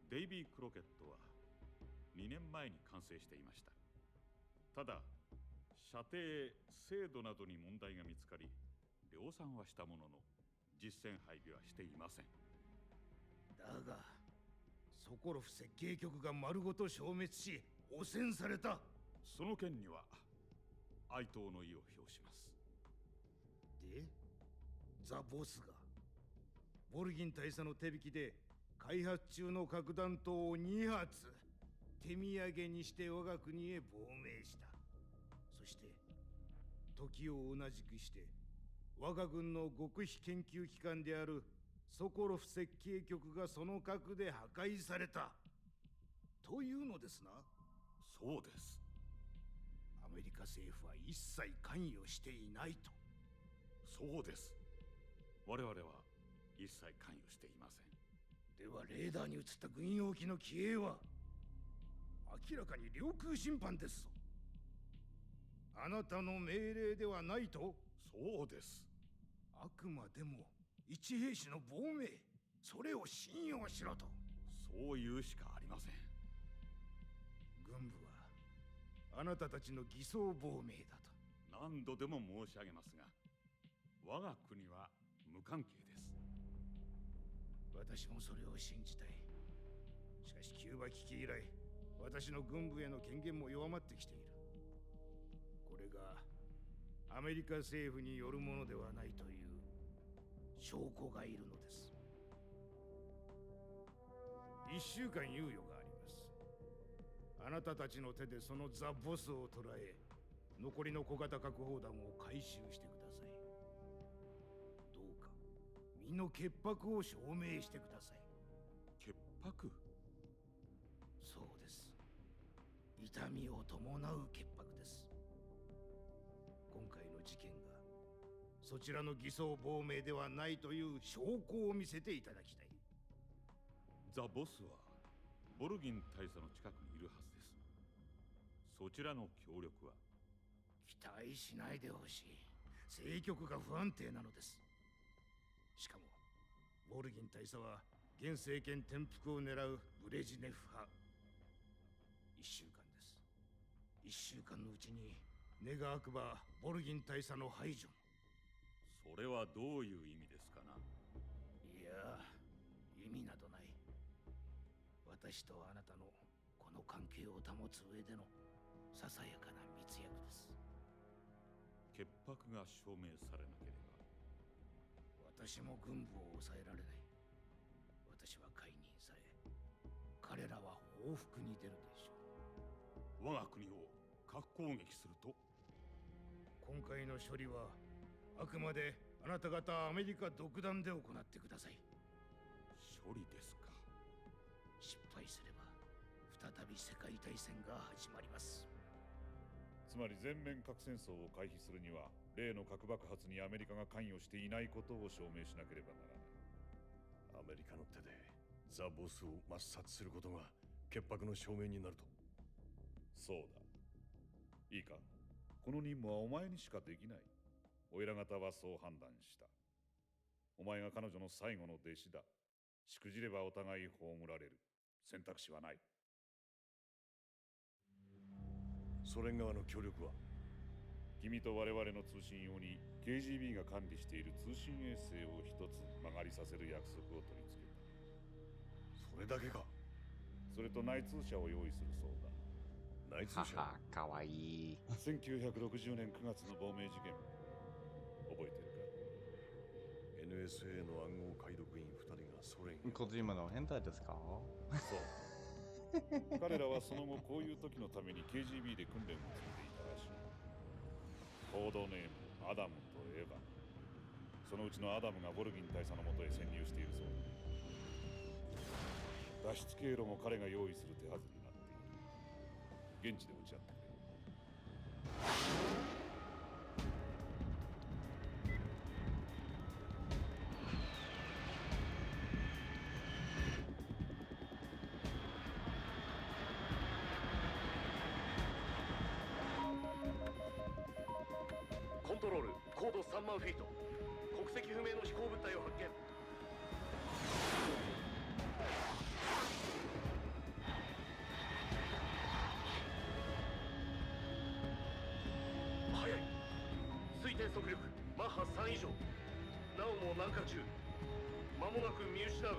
S18: デイビー・クロケットは2年前に完成していました。ただ射程精度などに問題が見つかり量産はしたものの実戦配備はしていません。
S3: だがソコロフ設計局が丸ごと消滅し汚染された。
S18: その件には哀悼の意を表します。
S3: で、ザ・ボスがボルギン大佐の手引きで開発中の核弾頭を2発手土産にして我が国へ亡命した。そして時を同じくして我が軍の極秘研究機関であるソコロフ設計局がその核で破壊されたというのですな。
S18: そうです。
S3: アメリカ政府は一切関与していないと？
S18: そうです。我々は一切関与していません。
S3: ではレーダーに映った軍用機の機影は明らかに領空侵犯ですぞ。あなたの命令ではないと？
S18: そうです。
S3: あくまでも一兵士の亡命、それを信用しろと。
S18: そう言うしかありません。
S3: 軍部はあなたたちの偽装亡命だと
S18: 何度でも申し上げますが、我が国は無関係です。
S3: 私もそれを信じたい。しかしキューバ危機以来私の軍部への権限も弱まってきている。これがアメリカ政府によるものではないという証拠がいるのです。1週間猶予があります。あなたたちの手でそのザ・ボスを捕らえ、残りの小型核砲弾を回収してください。どうか身の潔白を証明してください。
S17: 潔白？
S3: そうです。痛みを伴う潔白です。今回の事件がそちらの偽装亡命ではないという証拠を見せていただきたい。
S18: ザ・ボスはボルギン大佐の近くにいるはずです。そちらの協力は？
S3: 期待しないでほしい。政局が不安定なのです。しかもボルギン大佐は現政権転覆を狙うブレジネフ派。1週間です。1週間のうちに願わくばボルギン大佐の排除も。
S18: それはどういう意味ですかな？
S3: いや、意味などない。私とあなたのこの関係を保つ上でのささやかな密約です。
S18: 潔白が証明されなければ
S3: 私も軍部を抑えられない。私は解任され、彼らは報復に出るでしょ
S18: う。我が国を核攻撃すると？
S3: 今回の処理はあくまであなた方アメリカ独断で行ってください。
S18: 処理ですか。
S3: 失敗すれば再び世界大戦が始まります。
S18: つまり全面核戦争を回避するには例の核爆発にアメリカが関与していないことを証明しなければならない。
S20: アメリカの手でザ・ボスを抹殺することが潔白の証明になると？
S18: そうだ。いいか、この任務はお前にしかできない。おいら方はそう判断した。お前が彼女の最後の弟子だ。しくじればお互い葬られる。選択肢はない。
S20: ソ連側の協力は？
S18: 君と我々の通信用に KGB が管理している通信衛星を一つ曲がりさせる約束を取り付けた。
S20: それだけか？
S18: それと内通者を用意するそうだ。
S20: 内通者？
S1: かわいい。
S18: 1960年9月の亡命事件覚えてるか？
S20: NSA の暗号解読員2人がソ連へ。
S1: 小島の変態ですか？
S18: そう。彼らはその後こういう時のために KGB で訓練を積んでいたらしい。コードネームアダムとエヴァ。そのうちのアダムがボルギン大佐のもとへ潜入しているそうだ。脱出経路も彼が用意する手はずになっている。現地で打ち合ってくれ。
S16: コントロール、高度3万フィート。国籍不明の飛行物体を発見。速い。推定速力マッハ3以上。なおも南下中。間もなく見失う。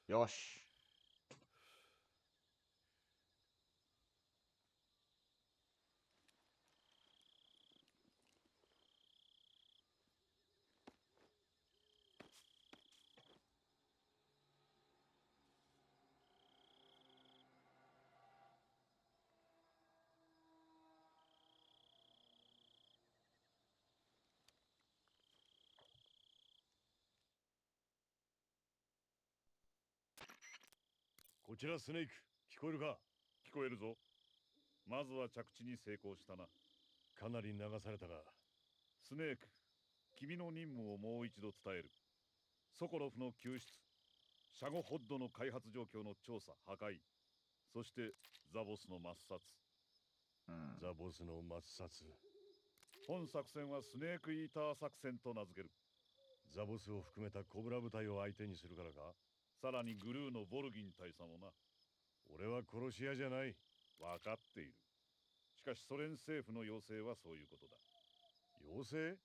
S1: よし。
S18: こちらスネーク、聞こえるか？聞こえるぞ。まずは着地に成功したな。かなり流されたが。スネーク、君の任務をもう一度伝える。ソコロフの救出、シャゴホッドの開発状況の調査、破壊、そしてザボスの抹殺。ザボスの抹殺。本作戦はスネークイーター作戦と名付ける。ザボスを含めたコブラ部隊を相手にするからか？さらにグルーのボルギン大佐もな。俺は殺し屋じゃない。分かっている。しかしソ連政府の要請はそういうことだ。要請？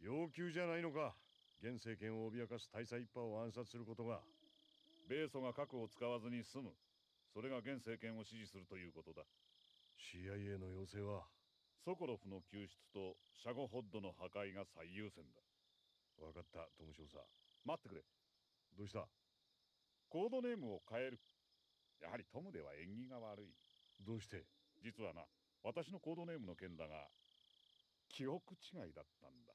S18: 要求じゃないのか。現政権を脅かす大佐一派を暗殺することが。米ソが核を使わずに済む。それが現政権を支持するということだ。CIA の要請はソコロフの救出とシャゴホッドの破壊が最優先だ。分かった、トム少佐。待ってくれ。どうした？コードネームを変える。やはりトムでは縁起が悪い。どうして？実はな、私のコードネームの件だが、記憶違いだったんだ。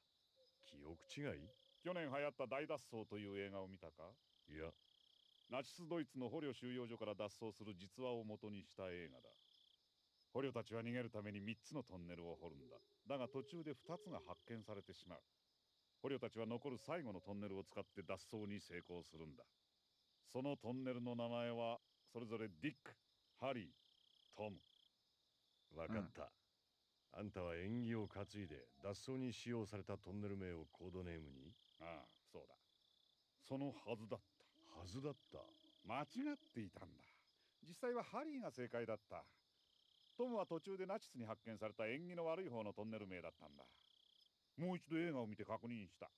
S18: 記憶違い？去年流行った大脱走という映画を見たか？いや。ナチスドイツの捕虜収容所から脱走する実話を元にした映画だ。捕虜たちは逃げるために3つのトンネルを掘るんだ。だが途中で2つが発見されてしまう。捕虜たちは残る最後のトンネルを使って脱走に成功するんだ。そのトンネルの名前はそれぞれディック、ハリー、トム。わかった。あんたは縁起を担いで脱走に使用されたトンネル名をコードネームに？ああ、そうだ。そのはずだった。はずだった？間違っていたんだ。実際はハリーが正解だった。トムは途中でナチスに発見された縁起の悪い方のトンネル名だったんだ。もう一度映画を見て確認した。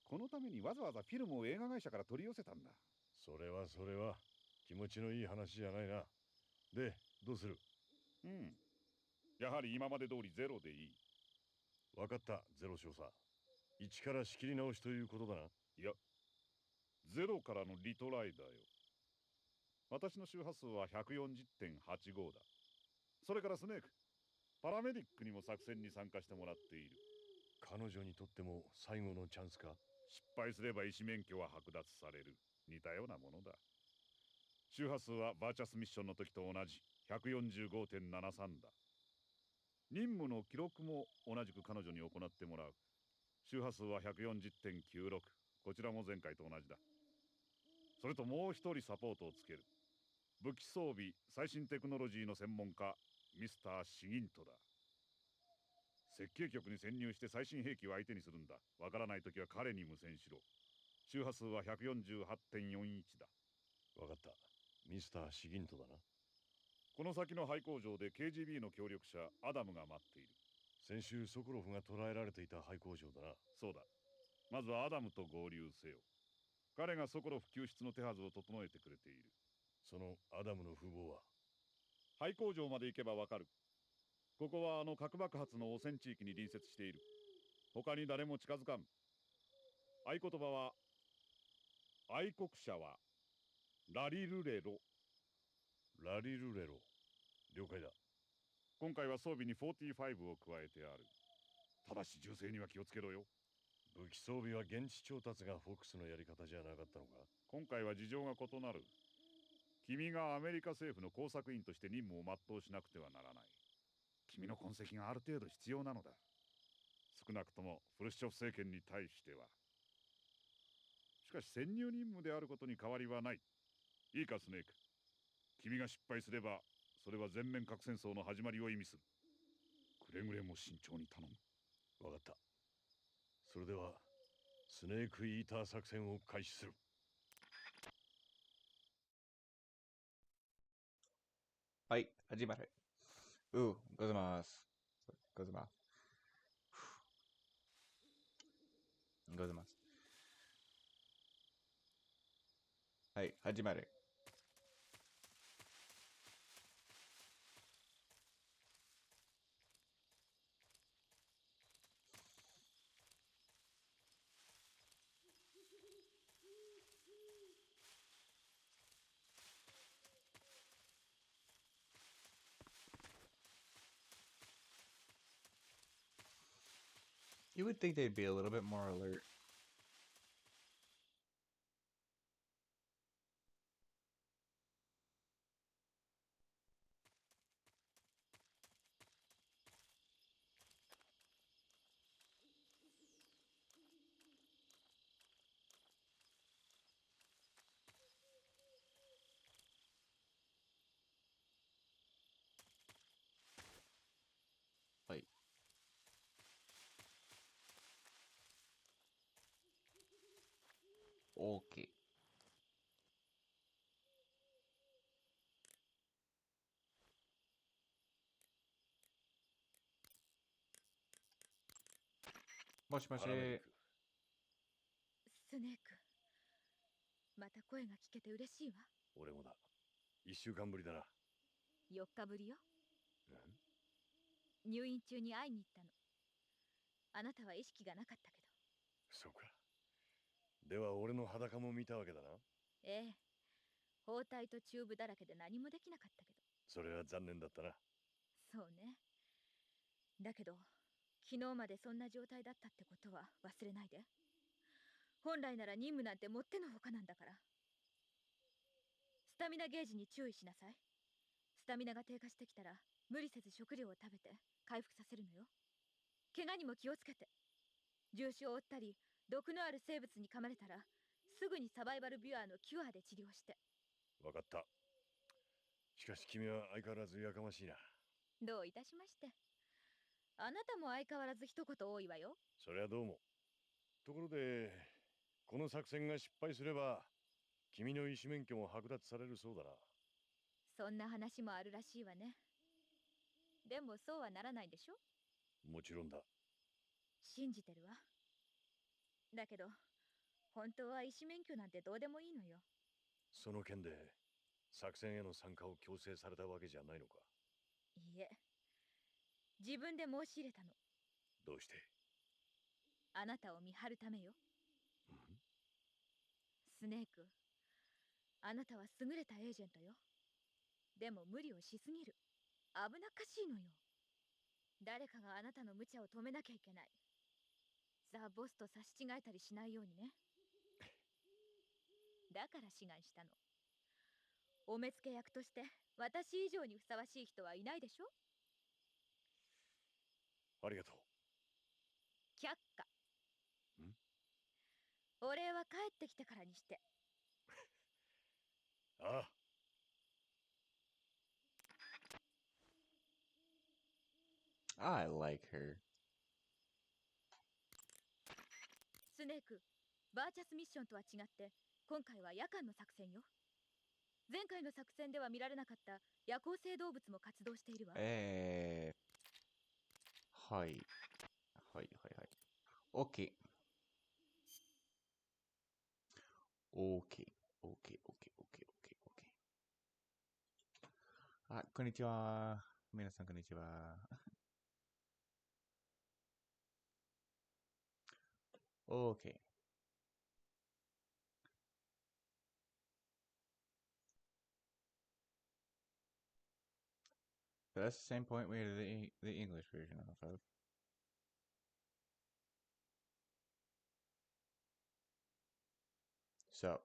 S18: このためにわざわざフィルムを映画会社から取り寄せたんだ。それは気持ちのいい話じゃないな。で、どうする？やはり今まで通りゼロでいい。わかった、ゼロ少佐。一から仕切り直しということだな。いや、ゼロからのリトライだよ。私の周波数は 140.85 だ。それからスネーク、パラメディックにも作戦に参加してもらっている。彼女にとっても最後のチャンスか？失敗すれば医師免許は剥奪される。似たようなものだ。周波数はバーチャスミッションの時と同じ 145.73 だ。任務の記録も同じく彼女に行ってもらう。周波数は 140.96。こちらも前回と同じだ。それともう一人サポートをつける。武器装備、最新テクノロジーの専門家、ミスター・シギントだ。設計局に潜入して最新兵器を相手にするんだ。わからないときは彼に無線しろ。周波数は 148.41 だ。わかった。ミスター・シギントだな。この先の廃工場で KGB の協力者アダムが待っている。先週ソコロフが捕らえられていた廃工場だな。そうだ。まずはアダムと合流せよ。彼がソコロフ救出の手はずを整えてくれている。そのアダムの風貌は？廃工場まで行けばわかる。ここは核爆発の汚染地域に隣接している。他に誰も近づかん。合言葉は、愛国者はラリルレロ。ラリルレロ。了解だ。今回は装備に45を加えてある。ただし銃声には気をつけろよ。武器装備は現地調達がフォックスのやり方じゃなかったのか？今回は事情が異なる。君がアメリカ政府の工作員として任務を全うしなくてはならない。君の痕跡がある程度必要なのだ。少なくともフルシチョフ政権に対しては。しかし潜入任務であることに変わりはない。いいかスネーク。君が失敗すればそれは全面核戦争の始まりを意味する。くれぐれも慎重に頼む。わかった。それではスネークイーター作戦を開始する。
S1: はい、始まる。ございます。ございます。ございます。はい、始まる。You would think they'd be a little bit more alert. OK。もしもし。
S20: パラメディック。
S5: スネーク。また声が聞けて嬉しいわ。
S20: 俺もだ。1週間ぶりだな。
S5: 4日ぶりよ。
S20: うん、
S5: 入院中に会いに行ったの。あなたは意識がなかったけど。
S20: そうか。では俺の裸も見たわけだな。
S5: ええ。包帯とチューブだらけで何もできなかったけど。
S20: それは残念だったな。
S5: そうね。だけど昨日までそんな状態だったってことは忘れないで。本来なら任務なんてもってのほかなんだから。スタミナゲージに注意しなさい。スタミナが低下してきたら無理せず食料を食べて回復させるのよ。怪我にも気をつけて。重傷を負ったり毒のある生物に噛まれたらすぐにサバイバルビュアーのキュアで治療して。
S20: わかった。しかし君は相変わらずやかましいな。
S5: どういたしまして。あなたも相変わらず一言多いわよ。
S20: それはどうも。ところでこの作戦が失敗すれば君の医師免許も剥奪されるそうだな。
S5: そんな話もあるらしいわね。でもそうはならないでしょ。
S20: もちろんだ。
S5: 信じてるわ。だけど本当は医師免許なんてどうでもいいのよ。
S20: その件で作戦への参加を強制されたわけじゃないのか。
S5: いいえ、自分で申し入れたの。
S20: どうして？
S5: あなたを見張るためよ。スネーク、あなたは優れたエージェントよ。でも無理をしすぎる。危なっかしいのよ。誰かがあなたの無茶を止めなきゃいけない。ザ・ボスと差し違えたりしないようにね。だから志願したの。お目付け役として私以上にふさわしい人はいないでしょ。
S20: ありがとう。
S5: 却下。お礼は帰ってきてからにして。
S20: ああ。
S1: I like her.
S5: スネーク、バーチャスミッションとは違って今回は夜間の作戦よ。前回の作戦では見られなかった夜行性動物も活動しているわ。
S1: はいはいはいはい。OK。OK。あ、こんにちは。皆さんこんにちは。OK。So that's the same point we had the English version of. So,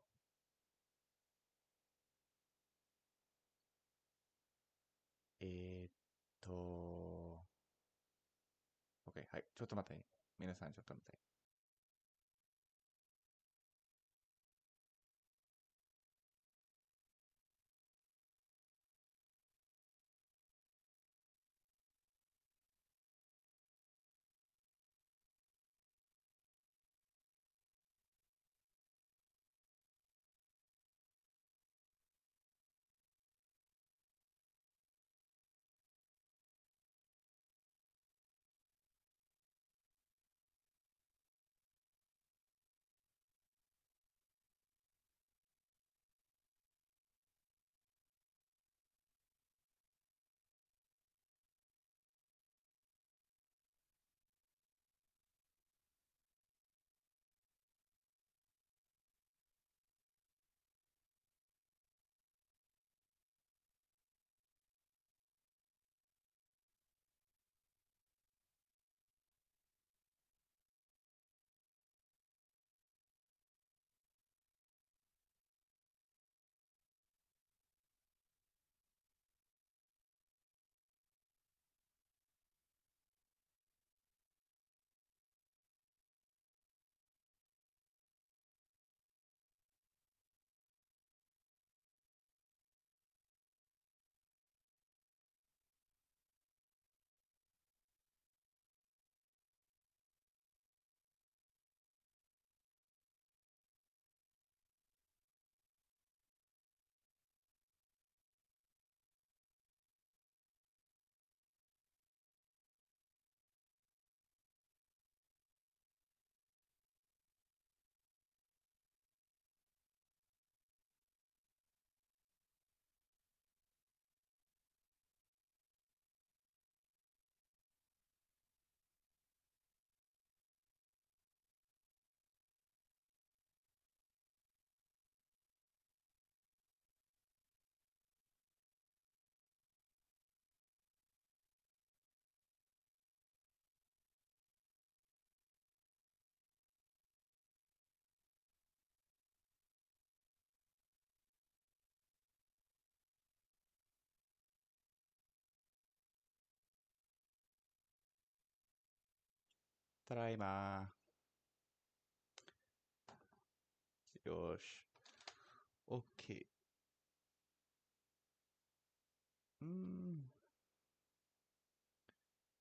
S1: OK、はい。ちょっと待って。皆さんちょっと待って。ただいま。よし。OK。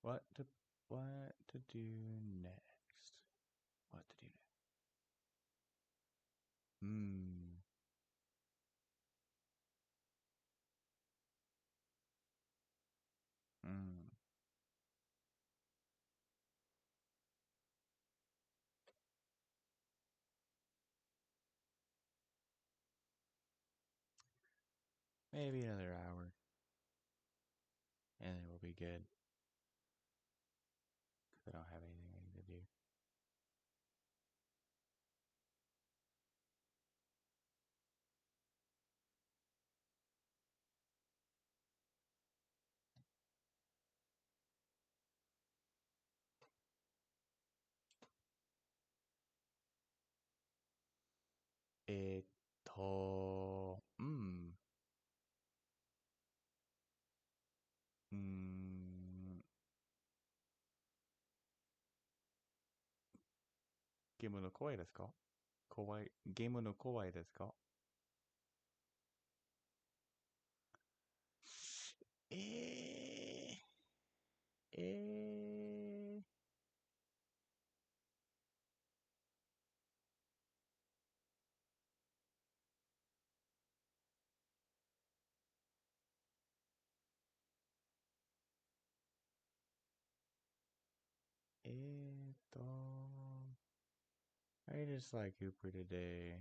S1: What to do next? What to do next? Maybe another hour. And then we'll be good. Because I don't have anything I need to do. Game no kawaii desu ka? Game no kawaii desu ka? I just Sly Cooper today.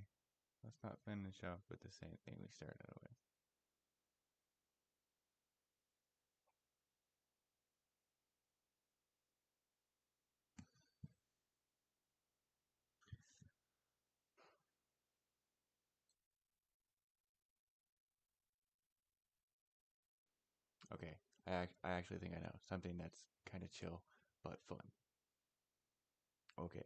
S1: Let's not finish off with the same thing we started with. Okay, I actually think I know something that's kind of chill but fun. Okay.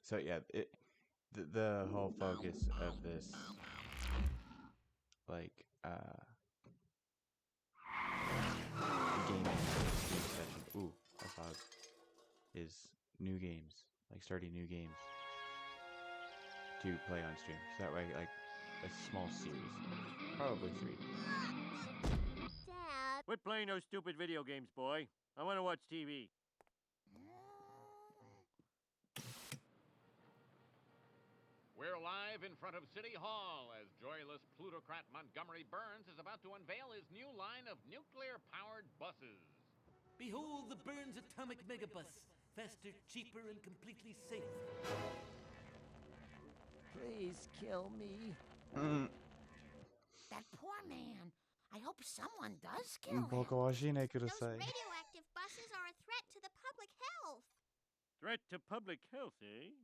S1: So yeah, the whole focus of this like game session. Ooh, that's loud. Is new games, like starting new games to play on stream. So that way, like a small series, probably 3.
S2: Dad! Quit playing those stupid video games, boy. I want to watch TV.
S6: We're live in front of City Hall as joyless plutocrat Montgomery Burns is about to unveil his new line of nuclear-powered buses.
S8: Behold the Burns Atomic Megabus. Faster, cheaper, and completely safe.
S14: Please kill me.
S23: That poor man. I hope someone does kill him.
S1: Those
S23: radioactive buses are a threat to the public health.
S2: Threat to public health, eh?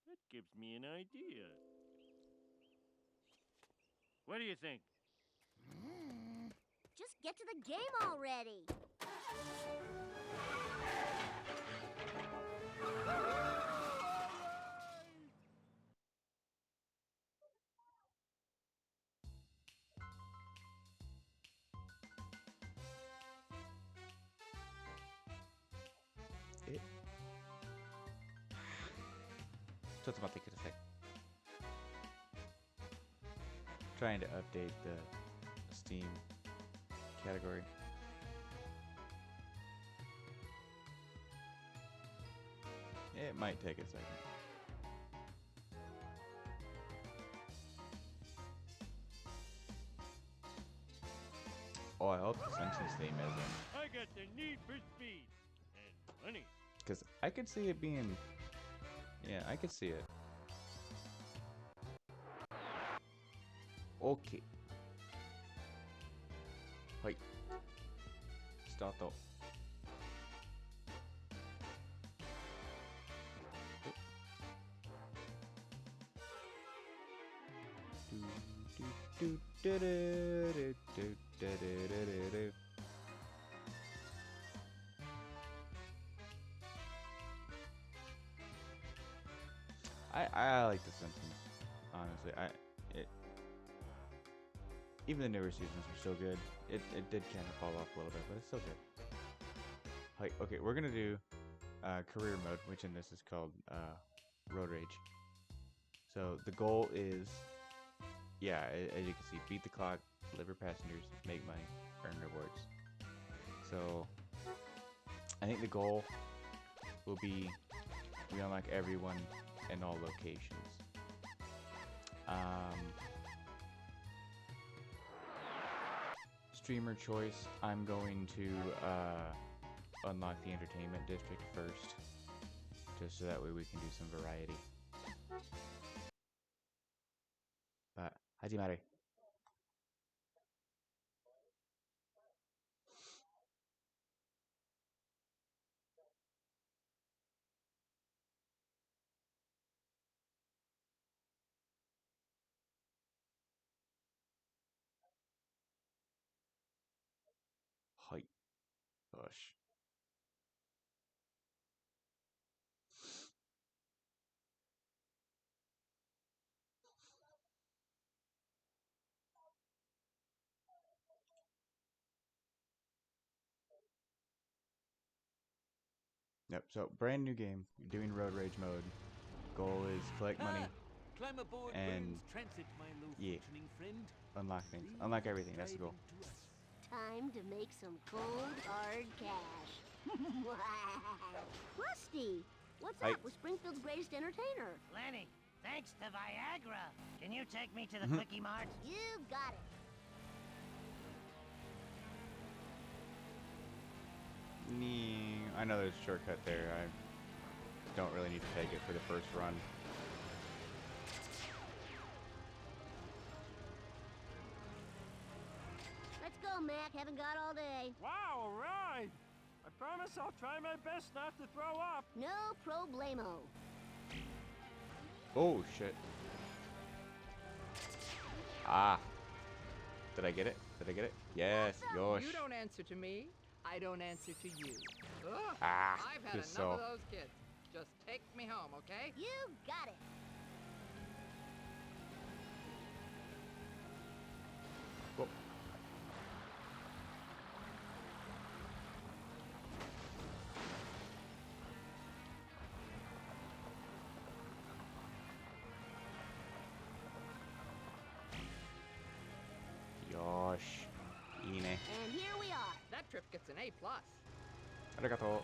S2: That gives me an idea. What do you think?
S23: Just get to the game already.
S1: Trying to update the Steam category. It might take a second. Oh, I hope the Simpsons theme isn't.
S2: I got the need for speed and money.
S1: Because I could see it being... Yeah, I could see it. Okay. Hi. Start. I like The Simpsons, honestly. Even the newer seasons are still good. It did kind of fall off a little bit, but it's still good. Like, okay, we're gonna do career mode, which in this is called Road Rage. So the goal is, yeah, as you can see, beat the clock, deliver passengers, make money, earn rewards. So I think the goal will be we unlock everyone in all locations. Streamer choice, I'm going to unlock the entertainment district first, just so that way we can do some variety. But, hajimare. Hi. Gosh. Yep, so brand new game, doing Road Rage mode. Goal is collect money
S8: Climb aboard
S1: and
S8: Burns Transit, my low
S1: yeah,
S8: functioning friend.
S1: unlock things, unlock everything. That's the goal.
S10: Time to make some cold, hard cash. Rusty, what's
S1: Hi.
S10: up with Springfield's greatest entertainer?
S14: Lenny, thanks to Viagra. Can you take me to the Quickie Mart?
S10: You got it.
S1: I know there's a shortcut there. I don't really need to take it for the first run.
S10: Let's go, Mac. Haven't got all day.
S2: Wow, all right. I promise I'll try my best not to throw up.
S10: No problemo.
S1: Oh, shit. Ah. Did I get it? Did I get it? Yes, yosh.
S11: You don't answer to me. I don't answer to you. Ugh,
S1: Ah,
S11: I've had
S1: good
S11: enough of
S1: soul.
S11: those kids. Just take me home, okay?
S10: You got it.
S1: Whoa. Yosh. Ine.
S10: And here we are.
S11: That trip gets an A+.
S1: Arigato.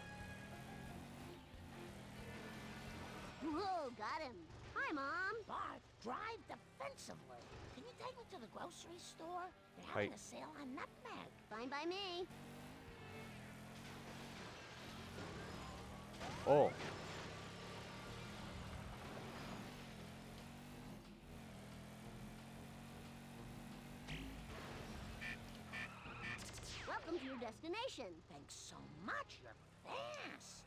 S10: Whoa, got him. Hi, Mom.
S14: Bart, drive defensively. Can you take me to the grocery store? They're
S1: Hi.
S14: having a sale on nutmeg.
S10: Fine by me.
S1: Oh.
S10: Welcome to your destination.
S14: Thanks so much. You're fast.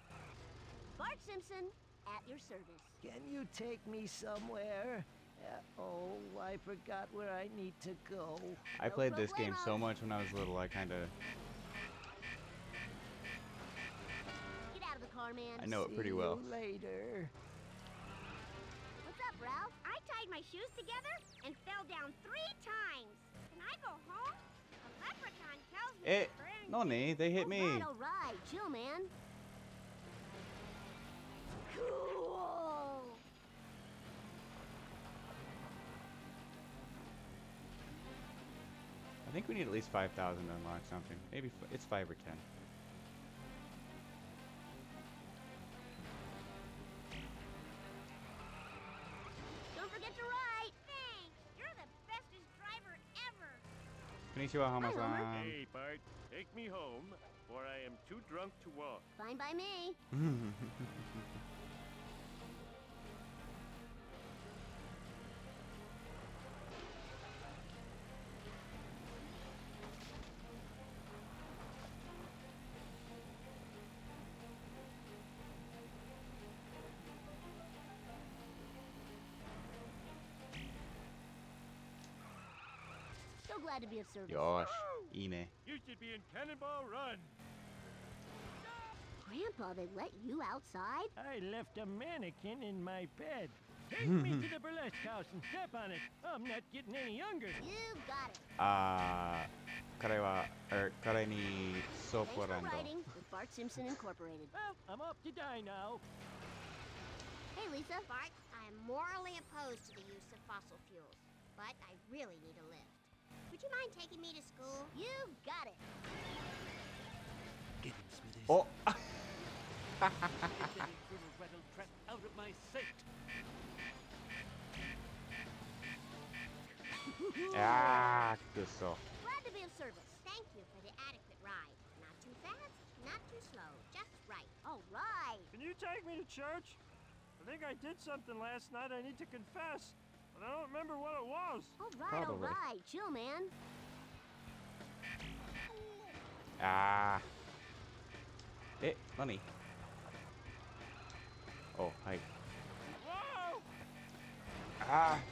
S10: Bart Simpson, at your service.
S14: Can you take me somewhere? Oh, I forgot where I need to go.
S1: I played this game so much when I was little, I kind of...
S10: Get out of the car, man.
S1: I know it pretty well.
S14: See you later.
S10: What's up, Ralph?
S23: I tied my shoes together and fell down 3 times. Can I go home? A leprechaun tells me
S1: Eh,
S23: to burn.
S1: Noni, they hit me.
S10: All right. Chill, man. Cool.
S1: I think we need at least 5,000 to unlock something. Maybe it's 5 or 10.
S10: Don't forget to ride.
S23: Thanks. You're the bestest driver ever.
S1: Konnichiwa, Hama-san.
S2: Hey, Bart, take me home, or I am too drunk to walk.
S10: Fine by me. So glad to be of service.
S1: Yosh. Ine.
S2: You should be in Cannonball Run.
S10: Grandpa, they let you outside?
S14: I left a mannequin in my bed.
S2: Take me to the burlesque house and step on it. I'm not getting any younger.
S10: You got it.
S1: 彼にソー
S10: Thanks
S1: プ
S10: for
S1: ランド
S10: writing with Bart Simpson Incorporated.
S2: Well, I'm off to die now.
S10: Hey, Lisa.
S23: Bart, I'm morally opposed to the use of fossil fuels, but I really need a lift. Would you mind taking me to school?
S10: You got it.
S8: Get him, Smithers.
S1: Oh!
S8: Get that infernal rattle trap out of my sight.
S1: Good stuff.
S23: Glad to be of service. Thank you for the adequate ride. Not too fast, not too slow, just right.
S10: All right.
S2: Can you take me to church? I think I did something last night I need to confess, but I don't remember what it was.
S10: All right, all right. Chill, man.
S1: Money. Oh, hi.
S2: Whoa!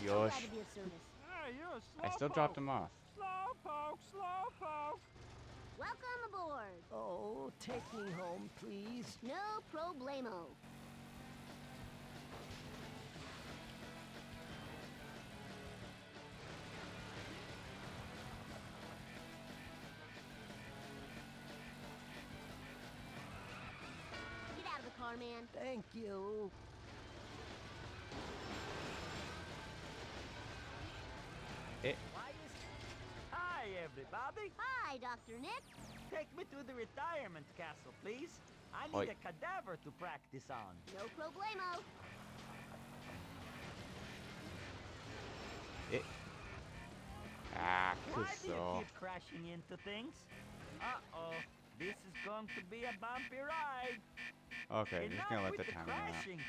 S1: Yosh.
S10: Glad to be of service.
S2: Hey, you're a slowpoke.
S1: I still dropped him off.
S2: Slowpoke, slowpoke.
S10: Welcome aboard.
S14: Oh, take me home, please.
S10: No problemo. Get out of the car, man.
S14: Thank you.
S9: Hi, everybody.
S10: Hi, Dr. Nick.
S9: Take me to the retirement castle, please. I
S1: Oi.
S9: need a cadaver to practice on.
S10: No problemo.
S9: Why
S1: Good
S9: do you
S1: stuff.
S9: keep crashing into things? Uh-oh. This is going to be a bumpy ride.
S1: Okay, just gonna let the timer run out.
S9: crashing.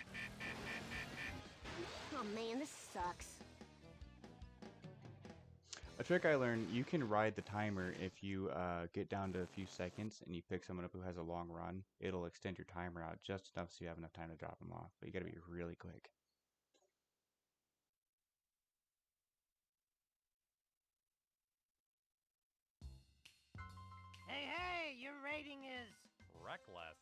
S10: Oh, man, this sucks.
S1: A trick I learned, you can ride the timer if you get down to a few seconds and you pick someone up who has a long run. It'll extend your timer out just enough so you have enough time to drop them off. But you gotta be really quick.
S9: Hey, your rating is...
S12: Reckless.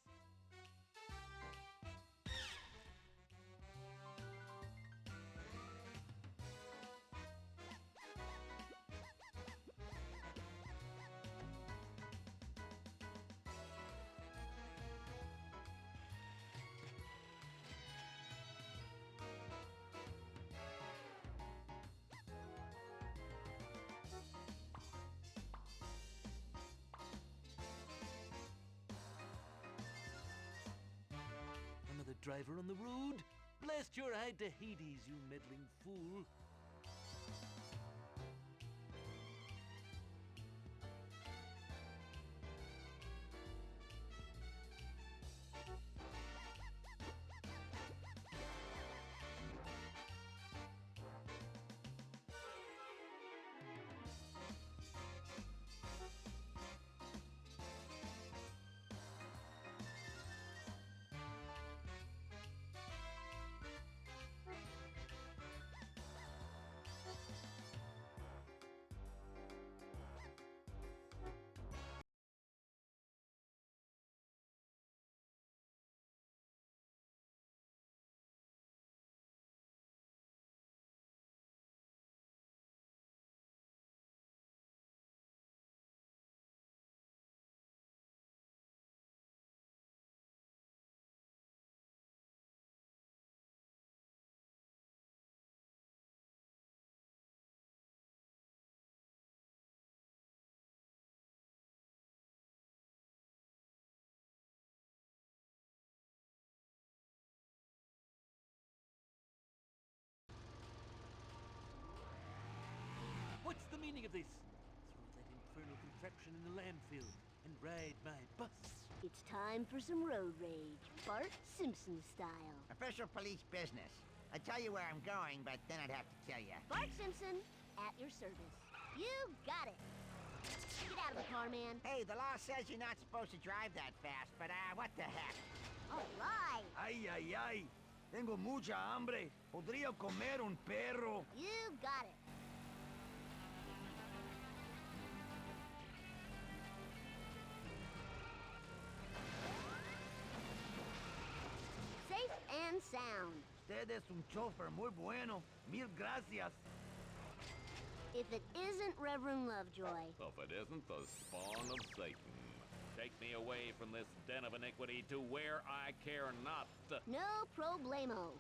S8: Another driver on the road? Blast your hide to Hades, you meddling fool. What's the meaning of this? Throw that infernal contraption in the landfill and ride my bus.
S10: It's time for some road rage. Bart Simpson style.
S9: Official police business. I tell you where I'm going, but then I'd have to kill you.
S10: Bart Simpson, at your service. You got it. Get out of the car, man.
S9: Hey, the law says you're not supposed to drive that fast, but what the heck?
S10: All right.
S9: Ay, ay, ay. Tengo mucha hambre. Podría comer un perro.
S10: You got it. Safe and sound.
S14: Usted es un chofer muy bueno. Mil gracias.
S10: If it isn't Reverend Lovejoy.
S6: If it isn't the spawn of Satan. Take me away from this den of iniquity to where I care not.
S10: No problemo.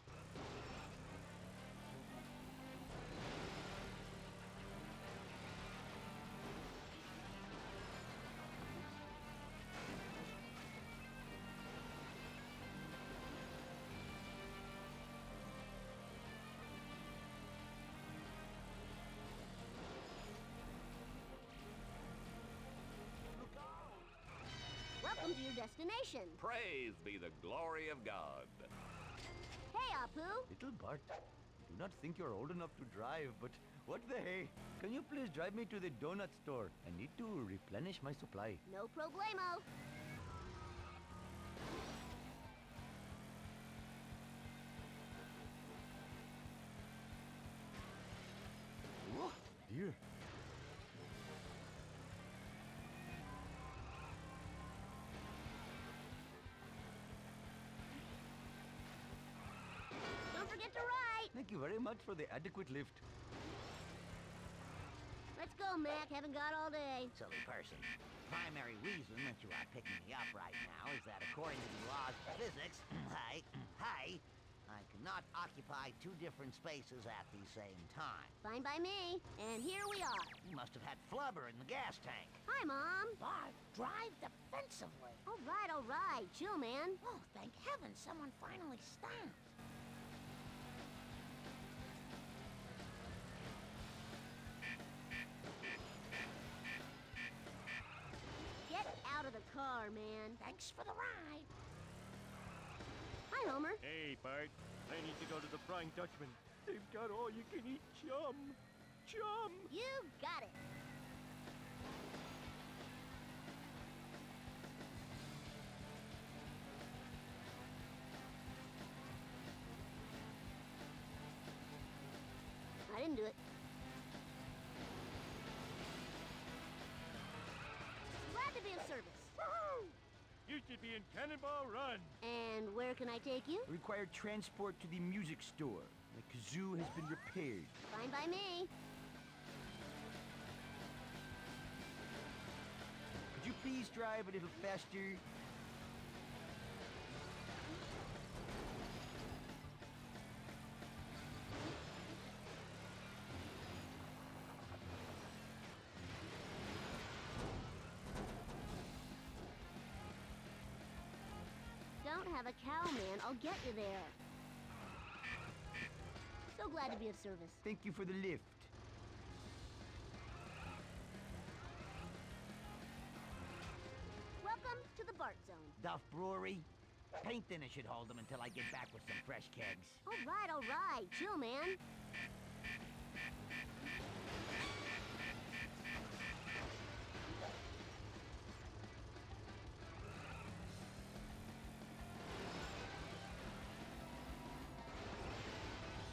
S10: Welcome to your destination.
S6: Praise be the glory of God.
S10: Hey, Apu.
S14: Little Bart, do not think you're old enough to drive, but what the hey? Can you please drive me to the donut store? I need to replenish my supply.
S10: No problemo.
S14: Oh, dear.
S10: Don't forget to ride.
S14: Thank you very much for the adequate lift.
S10: Let's go, Mac. Haven't got all day.
S7: Silly person. Primary reason that you are picking me up right now is that according to the laws of physics, I cannot occupy two different spaces at the same time.
S10: Fine by me. And here we are.
S7: You must have had flubber in the gas tank.
S10: Hi, Mom.
S7: Bart, drive defensively.
S10: All right. Chill, man.
S7: Oh, thank heaven someone finally stopped.
S10: Get out of the car, man.
S7: Thanks for the ride.
S10: Hi, Homer.
S2: Hey, Bart. I need to go to the Flying Dutchman. They've got all-you-can-eat chum. Chum!
S10: You got it. I didn't do it. Glad to be of service.
S2: Woohoo! You should be in Cannonball Run.
S10: And where can I take you?
S14: Required transport to the music store. The kazoo has been repaired.
S10: Fine by me.
S14: Could you please drive a little faster?
S10: Don't have a cow, man. I'll get you there. So glad to be of service.
S14: Thank you for the lift.
S10: Welcome to the Bart Zone.
S7: Duff Brewery? Paint thinner should hold them until I get back with some fresh kegs.
S10: All right. Chill, man.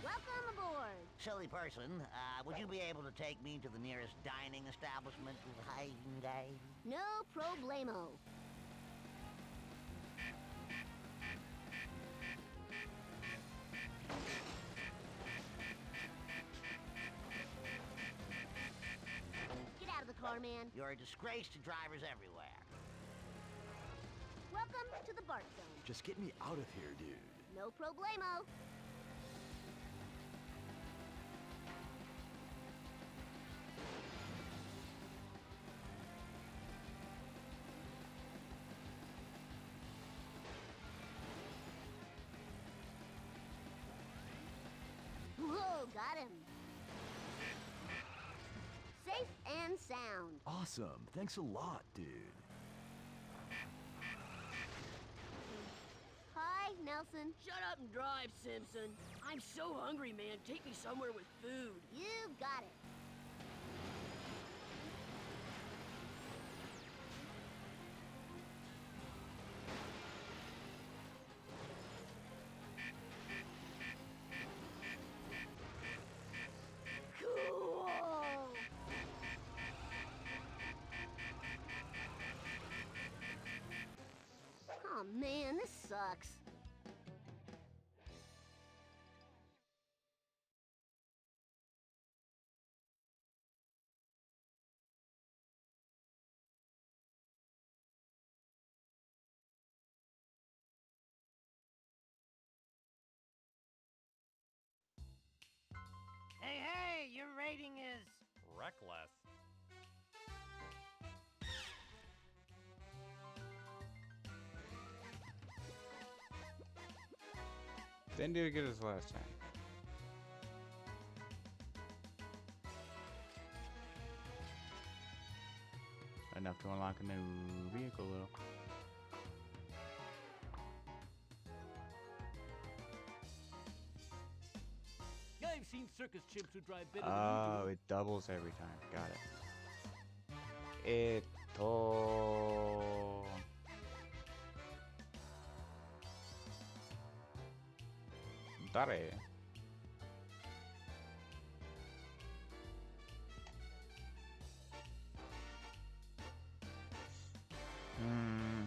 S10: Welcome aboard.
S7: Silly person, would you be able to take me to the nearest dining establishment with high day?
S10: No problemo. Get out of the car, man.
S7: You're a disgrace to drivers everywhere.
S10: Welcome to the Bart Zone.
S14: Just get me out of here, dude.
S10: No problemo. Whoa, got him. Safe and sound.
S14: Awesome. Thanks a lot, dude.
S10: Hi, Nelson.
S11: Shut up and drive, Simpson. I'm so hungry, man. Take me somewhere with food.
S10: You got it. Cool. Oh man, this sucks.
S11: rating is
S12: reckless.
S1: Didn't do as good as last time. Enough to unlock a new vehicle, though.
S8: I've seen circus chimps who drive better than
S1: Oh,
S8: you do.
S1: it doubles every time. Got it. Eto. Dare. Hmm.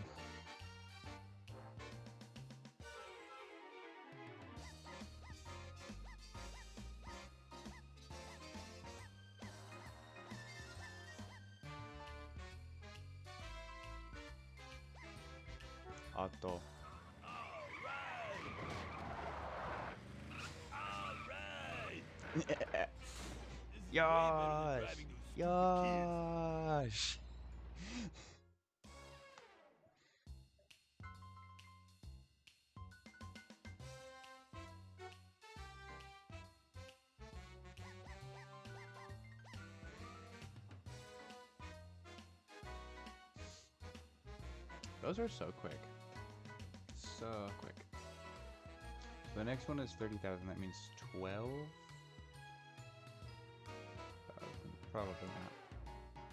S1: Auto. Yosh! Yosh! Those are so quick. So quick. So the next one is 30,000. That means 12? Probably not.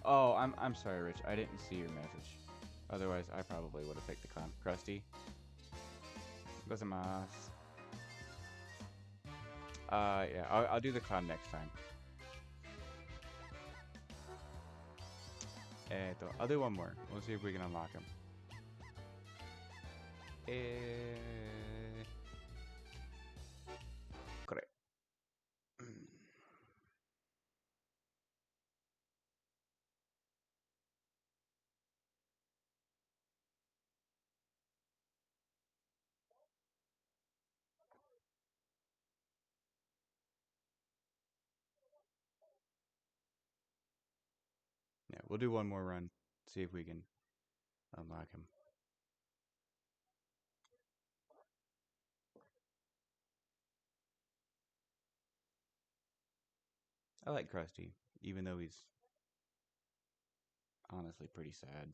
S1: Oh, I'm sorry, Rich. I didn't see your message. Otherwise, I probably would have picked the clown. Krusty. Gozaimasu. Yeah, I'll do the clown next time. I'll do one more. We'll see if we can unlock him. Correct. Yeah, we'll do one more run. See if we can unlock him. I like Krusty, even though he's honestly pretty sad.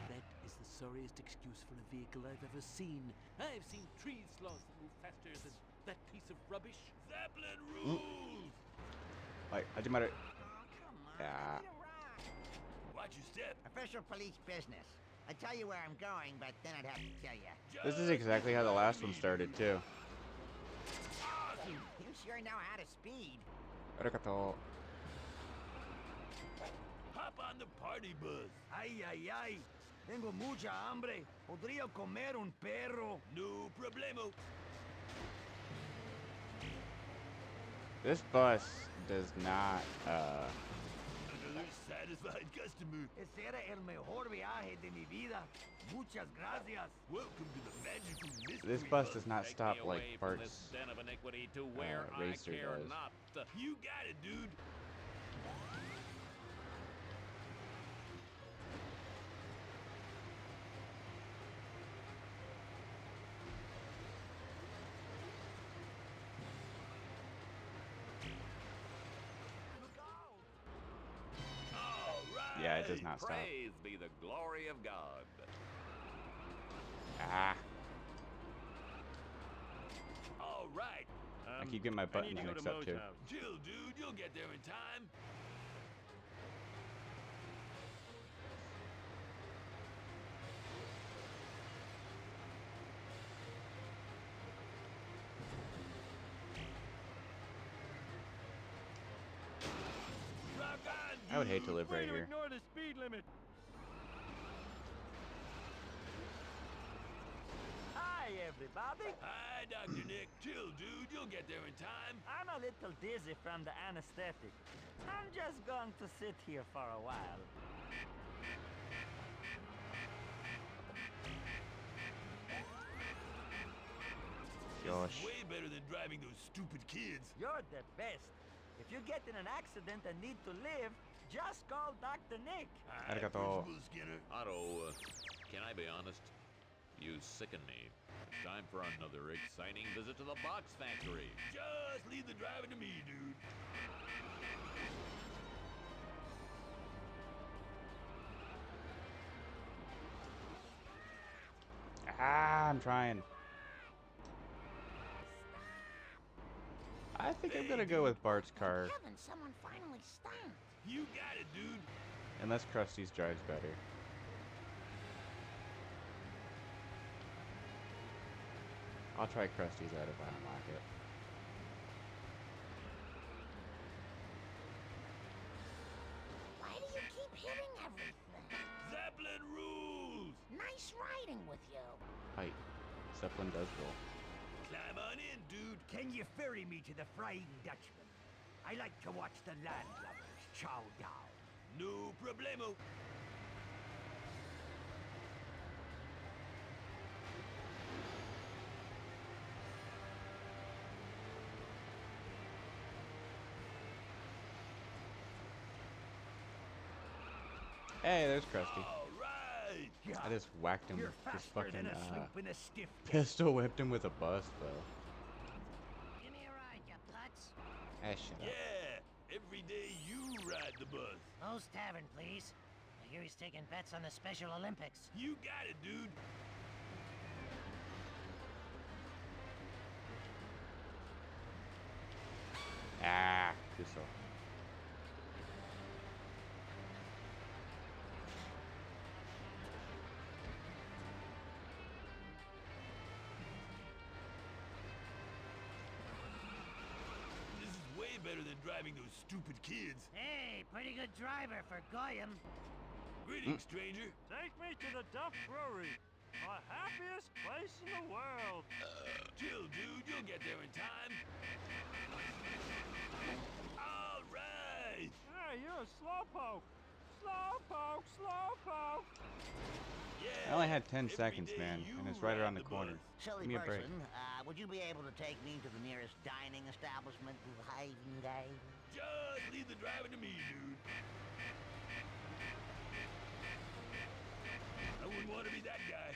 S8: That is the sorriest excuse for a vehicle I've ever seen. I've seen tree sloths that move faster than that piece of rubbish. Zeppelin rules!
S1: Like, Hajimaru. Yeah.
S7: Watch your step. Official police business. I tell you where I'm going, but then I'd have to tell you.
S1: This is exactly how the last one started, too.
S7: You sure know how to speed.
S1: Arigato.
S21: Hop on the party bus. Ay, ay, ay. Tengo mucha hambre. Podría comer un perro. No problemo.
S1: This bus does not,
S21: Satisfied customer. Ese era el mejor viaje de mi vida. Muchas gracias. Welcome to the magical mystery
S1: This bus does not stop like Bart's
S12: Den of iniquity to where
S1: racer
S12: I care
S1: does.
S12: not.
S21: You got it, dude.
S1: Yeah, it does not stop.
S12: Praise be the glory of God.
S1: Ah.
S21: All right.
S1: I keep getting my buttons mixed up, too.
S21: Chill, dude. You'll get there in time.
S1: I would hate to live right here.
S2: Ignore the speed limit.
S9: Hi, everybody.
S21: Hi, Dr. Nick. Chill, dude. You'll get there in time.
S9: I'm a little dizzy from the anesthetic. I'm just going to sit here for a while.
S1: Gosh.
S6: Way better than driving those stupid kids.
S14: You're the best. If you get in an accident and need to live, just call Dr. Nick.
S1: Arigato.
S12: Otto, can I be honest? You sicken me. Time for another exciting visit to the box factory.
S6: Just leave the driving to me, dude.
S1: Ah, I'm trying. I think I'm gonna go with Bart's car.
S10: Heaven, someone finally stopped.
S6: You got it, dude.
S1: Unless Krusty's drives better. I'll try Krusty's out if I unlock it.
S10: Why do you keep hitting everything?
S6: Zeppelin rules!
S10: Nice riding with you.
S1: Height. Zeppelin does roll.
S6: Climb on in, dude.
S7: Can you ferry me to the Flying Dutchman? I like to watch the landlubbers chow down.
S6: No problemo.
S1: Hey, there's Krusty.
S6: All right.
S1: I just whacked him
S7: You're
S1: with this
S7: faster
S1: fucking
S7: than a sloop in a stiff
S1: pistol whipped him with a bus though.
S10: Give me a ride, you putz.
S1: Ah, shut up.
S6: Yeah, every day you ride the bus.
S10: Moe's Tavern, please. I hear he's taking bets on the Special Olympics.
S6: You got it, dude.
S1: Ah, Kuso.
S6: This is way better than driving those stupid kids.
S10: Hey, pretty good driver for Goyam.
S6: Greetings, stranger.
S2: Take me to the Duff Brewery, the happiest place in the world.
S6: Chill, dude. You'll get there in time. All right.
S2: Hey, you're a slowpoke. Slowpoke, slowpoke.
S6: Yeah.
S1: I only had 10 seconds, man, and it's right around the corner.
S7: Silly
S1: Give me a break.
S7: person, would you be able to take me to the nearest dining establishment?
S6: Just leave the driving to me, dude. I wouldn't want to be that guy.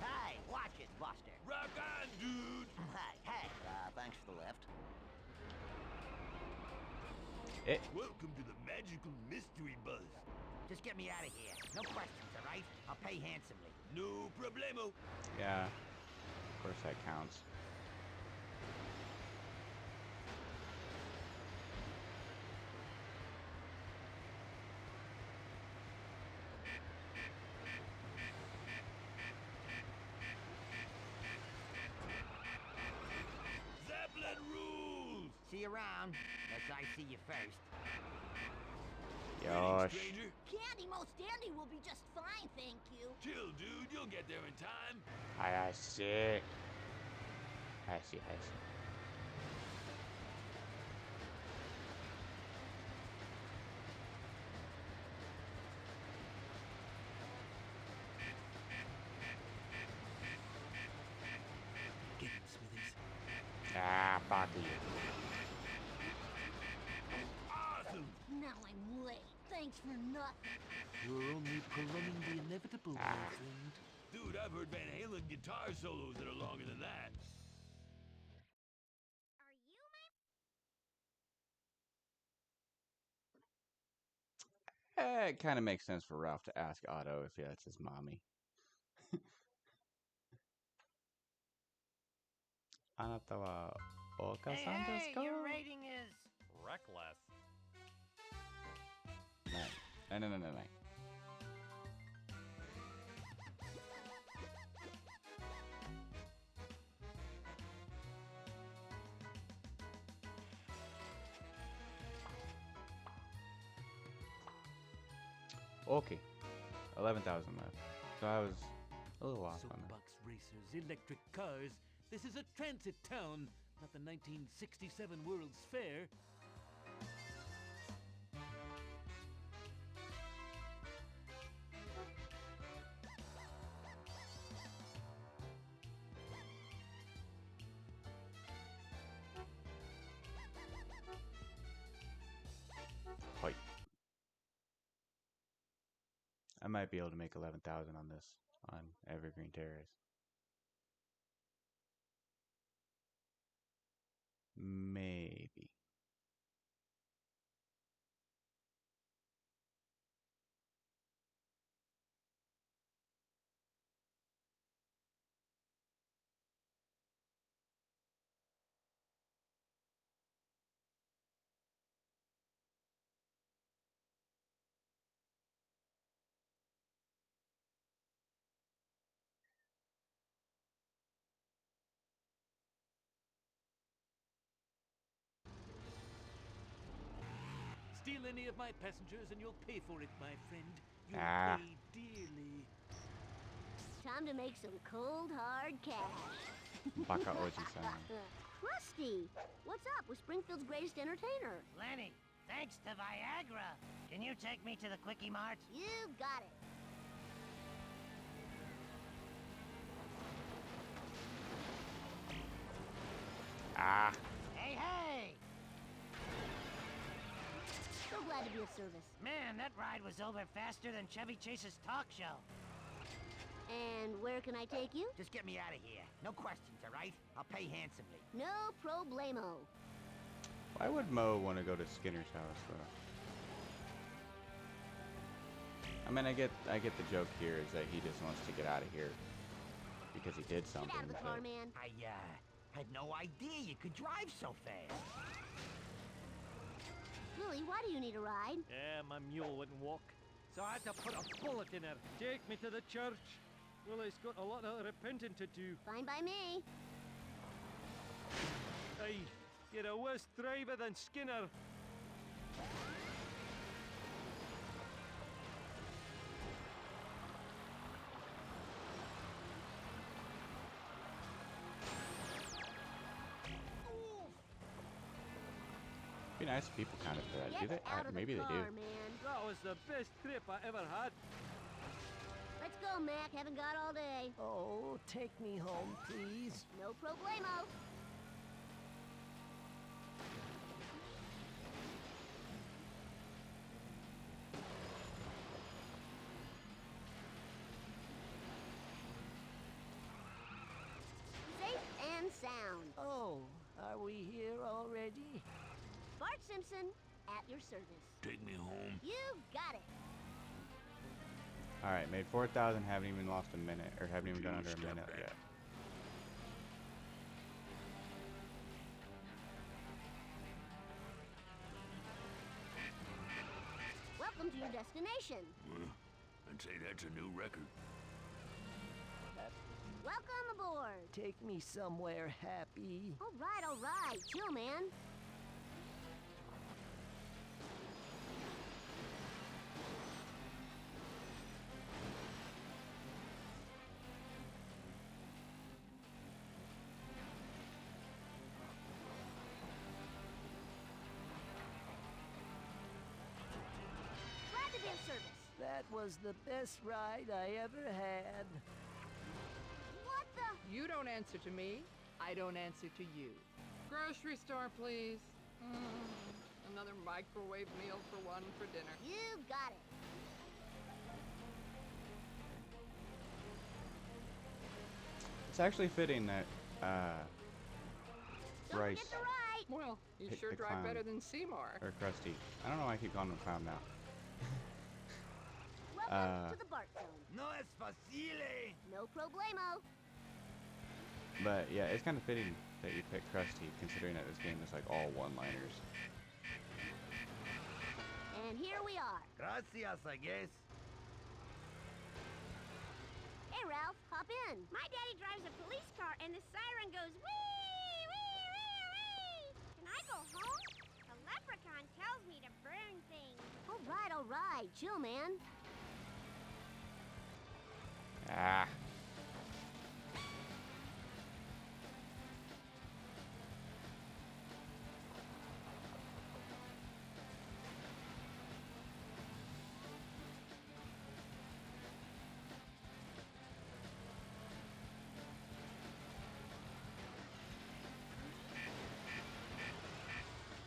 S7: Hey, watch it, Buster.
S6: Rock on, dude.
S7: Hey, thanks for the lift.
S6: Welcome to the magical mystery bus.
S7: Just get me out of here. No questions, all right? I'll pay handsomely.
S6: No problemo.
S1: Yeah, of course that counts.
S6: Zeppelin rules.
S7: See you around. Guess I see you first.
S1: Yosh.
S6: Stranger.
S10: Candy Most Dandy will be just fine, thank you.
S6: Chill, dude. You'll get there in time.
S1: I see. I see.
S8: Get him, Smithers.
S1: Ah, fuck you.
S6: Awesome.
S10: Now I'm late. Thanks for nothing.
S8: You're only prolonging the inevitable, my friend.
S6: Dude, I've heard Van Halen guitar solos that are longer than that.
S1: It kind of makes sense for Ralph to ask Otto if that's his mommy. Anata wa oka-san desu ka?
S9: Your rating is reckless.
S1: No. Okay, 11,000 left. So I was a little off on that.
S8: Soapbox racers, electric cars. This is a transit town, not the 1967 World's Fair.
S1: might be able to make 11,000 on this on Evergreen Terrace. Maybe.
S8: Steal any of my passengers and you'll pay for it, my friend. You'll pay dearly.
S10: Time to make some cold, hard cash.
S1: Baka Oji-san.
S10: Krusty, what's up with Springfield's greatest entertainer?
S7: Lenny, thanks to Viagra. Can you take me to the Quickie Mart?
S10: You got it.
S1: Ah.
S7: Hey, hey!
S10: So glad to be of service.
S7: Man, that ride was over faster than Chevy Chase's talk show.
S10: And where can I take you?
S7: Just get me out of here. No questions, all right? I'll pay handsomely.
S10: No problemo.
S1: Why would Mo want to go to Skinner's house, though? I mean, I get the joke here is that he just wants to get out of here because he did something.
S10: Get out of the car, man.
S7: I had no idea you could drive so fast.
S10: Louie, why do you need a ride?
S2: Yeah, my mule wouldn't walk. So I had to put a bullet in her. Take me to the church. Willie's got a lot of repenting to do.
S10: Fine by me.
S2: Hey, you're a worse driver than Skinner.
S1: Be nice if people counted for that. Do they? Maybe they do.
S10: Man.
S2: That was the best trip I ever had.
S10: Let's go, Mac. Haven't got all day.
S11: Oh, take me home, please.
S10: No problemo. Safe and sound.
S11: Oh, are we here already?
S10: Bart Simpson, at your service.
S4: Take me home.
S10: You got it.
S1: All right, made 4,000. Haven't even lost a minute, or haven't even done under a minute yet.
S10: Welcome to your destination.
S4: I'd say that's a new record.
S10: Welcome aboard.
S11: Take me somewhere happy.
S10: All right. Chill, man. Glad to be of service.
S11: That was the best ride I ever had.
S10: What the?
S15: You don't answer to me. I don't answer to you. Grocery store, please. Another microwave meal for one for dinner.
S10: You got it.
S1: It's actually fitting that Bryce.
S10: Get the right.
S15: Well, you
S1: Pick
S15: sure
S1: the
S15: drive
S1: clown.
S15: better than Seymour.
S1: Or Krusty. I don't know why I keep calling him Clown now.
S10: Welcome to the Bart Zone.
S7: No es facile.
S10: No problemo.
S1: But yeah, it's kind of fitting that you pick Krusty, considering that this game is like all one-liners.
S10: And here we are.
S7: Gracias, I guess.
S10: Hey, Ralph, hop in.
S23: My daddy drives a police car and the siren goes wee, wee, wee, wee. Can I go home? The leprechaun tells me to burn things.
S10: All right. Chill, man.
S1: Ah.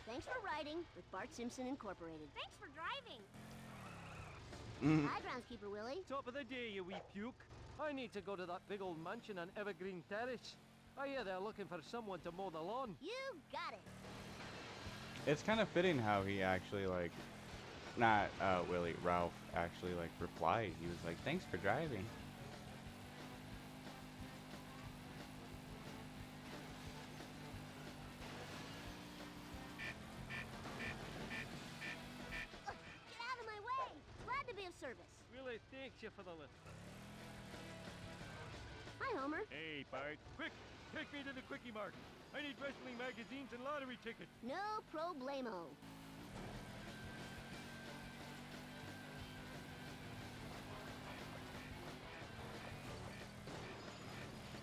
S10: Thanks for riding with Bart Simpson Incorporated.
S23: Thanks for driving.
S10: Hi, groundskeeper Willie.
S2: Top of the day, you wee puke. I need to go to that big old mansion on Evergreen Terrace. I hear they're looking for someone to mow the lawn.
S10: You got it.
S1: It's kind of fitting how he actually, like, not Willie, Ralph actually, like, replied. He was like, thanks for driving.
S10: Get out of my way. Glad to be of service.
S2: Really thanks you for the lift.
S10: Hi, Homer.
S2: Hey, Bart. Quick, take me to the Quickie Mart. I need wrestling magazines and lottery tickets.
S10: No problemo.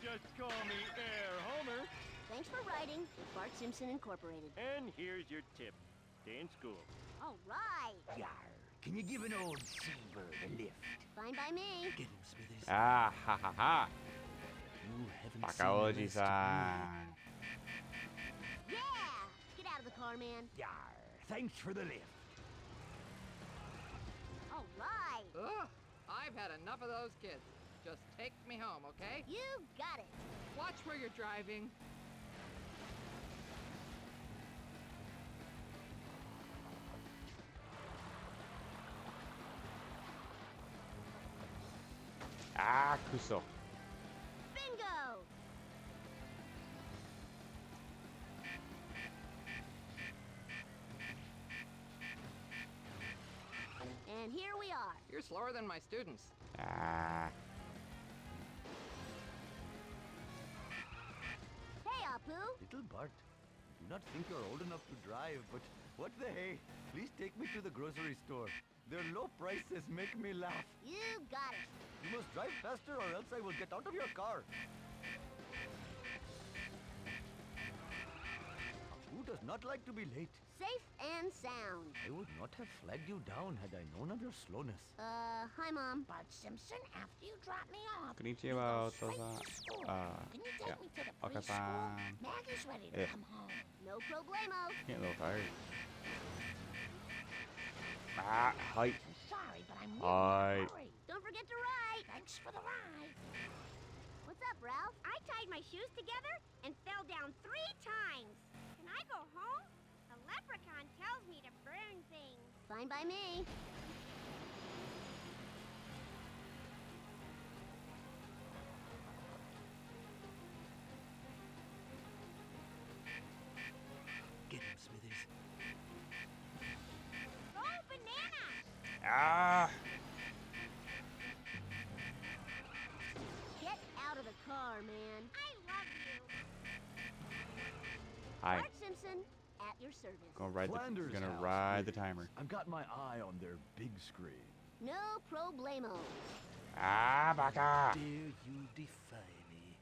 S2: Just call me Air Homer.
S10: Thanks for writing. Bart Simpson Incorporated.
S2: And here's your tip. Stay in school.
S10: All right.
S14: Yar, can you give an old seabird a lift?
S10: Fine by me.
S8: Get him, Smithers.
S1: Ah, ha ha ha.
S8: You haven't seen the rest
S1: Bakaoji-san.
S10: Yeah. Get out of the car, man.
S14: Yar, thanks for the lift.
S10: All right.
S15: Ugh, I've had enough of those kids. Just take me home, okay?
S10: You got it.
S15: Watch where you're driving.
S1: Ah, Kuso.
S10: Bingo. And here we are.
S15: You're slower than my students.
S1: Ah.
S10: Hey, Apu.
S14: Little Bart, do not think you're old enough to drive, but what the hey? Please take me to the grocery store. Their low prices make me laugh.
S10: You got it.
S14: You must drive faster or else I will get out of your car. Who does not like to be late?
S10: Safe and sound.
S14: I would not have flagged you down had I known of your slowness.
S10: Hi, Mom.
S7: Bart Simpson, after you drop me off,
S1: Konnichiwa,
S7: straight
S1: Otoza.
S7: to school. Can you take
S1: Yeah.
S7: me to the
S1: Okay,
S7: preschool?
S1: fine.
S7: Maggie's ready to
S1: Yeah.
S7: come home.
S10: No problemo.
S1: Getting a little tired. Ah, hi.
S7: Sorry, but I'm
S1: Hi.
S7: really in a hurry.
S10: Don't forget to ride.
S7: Thanks for the ride.
S10: What's up, Ralph?
S23: I tied my shoes together and fell down 3 times. Can I go home? The leprechaun tells me to burn things.
S10: Fine by me.
S8: Get him, Smithers.
S23: Go banana!
S1: Ah.
S10: Get out of the car, man.
S23: I love you.
S1: Hi.
S10: Bart Simpson, at your service.
S14: Flanders
S1: Gonna
S14: house,
S1: ride the
S14: please.
S1: timer.
S14: I've got my eye on their big screen.
S10: No problemo.
S1: Ah, baka.
S8: Dare you defy me?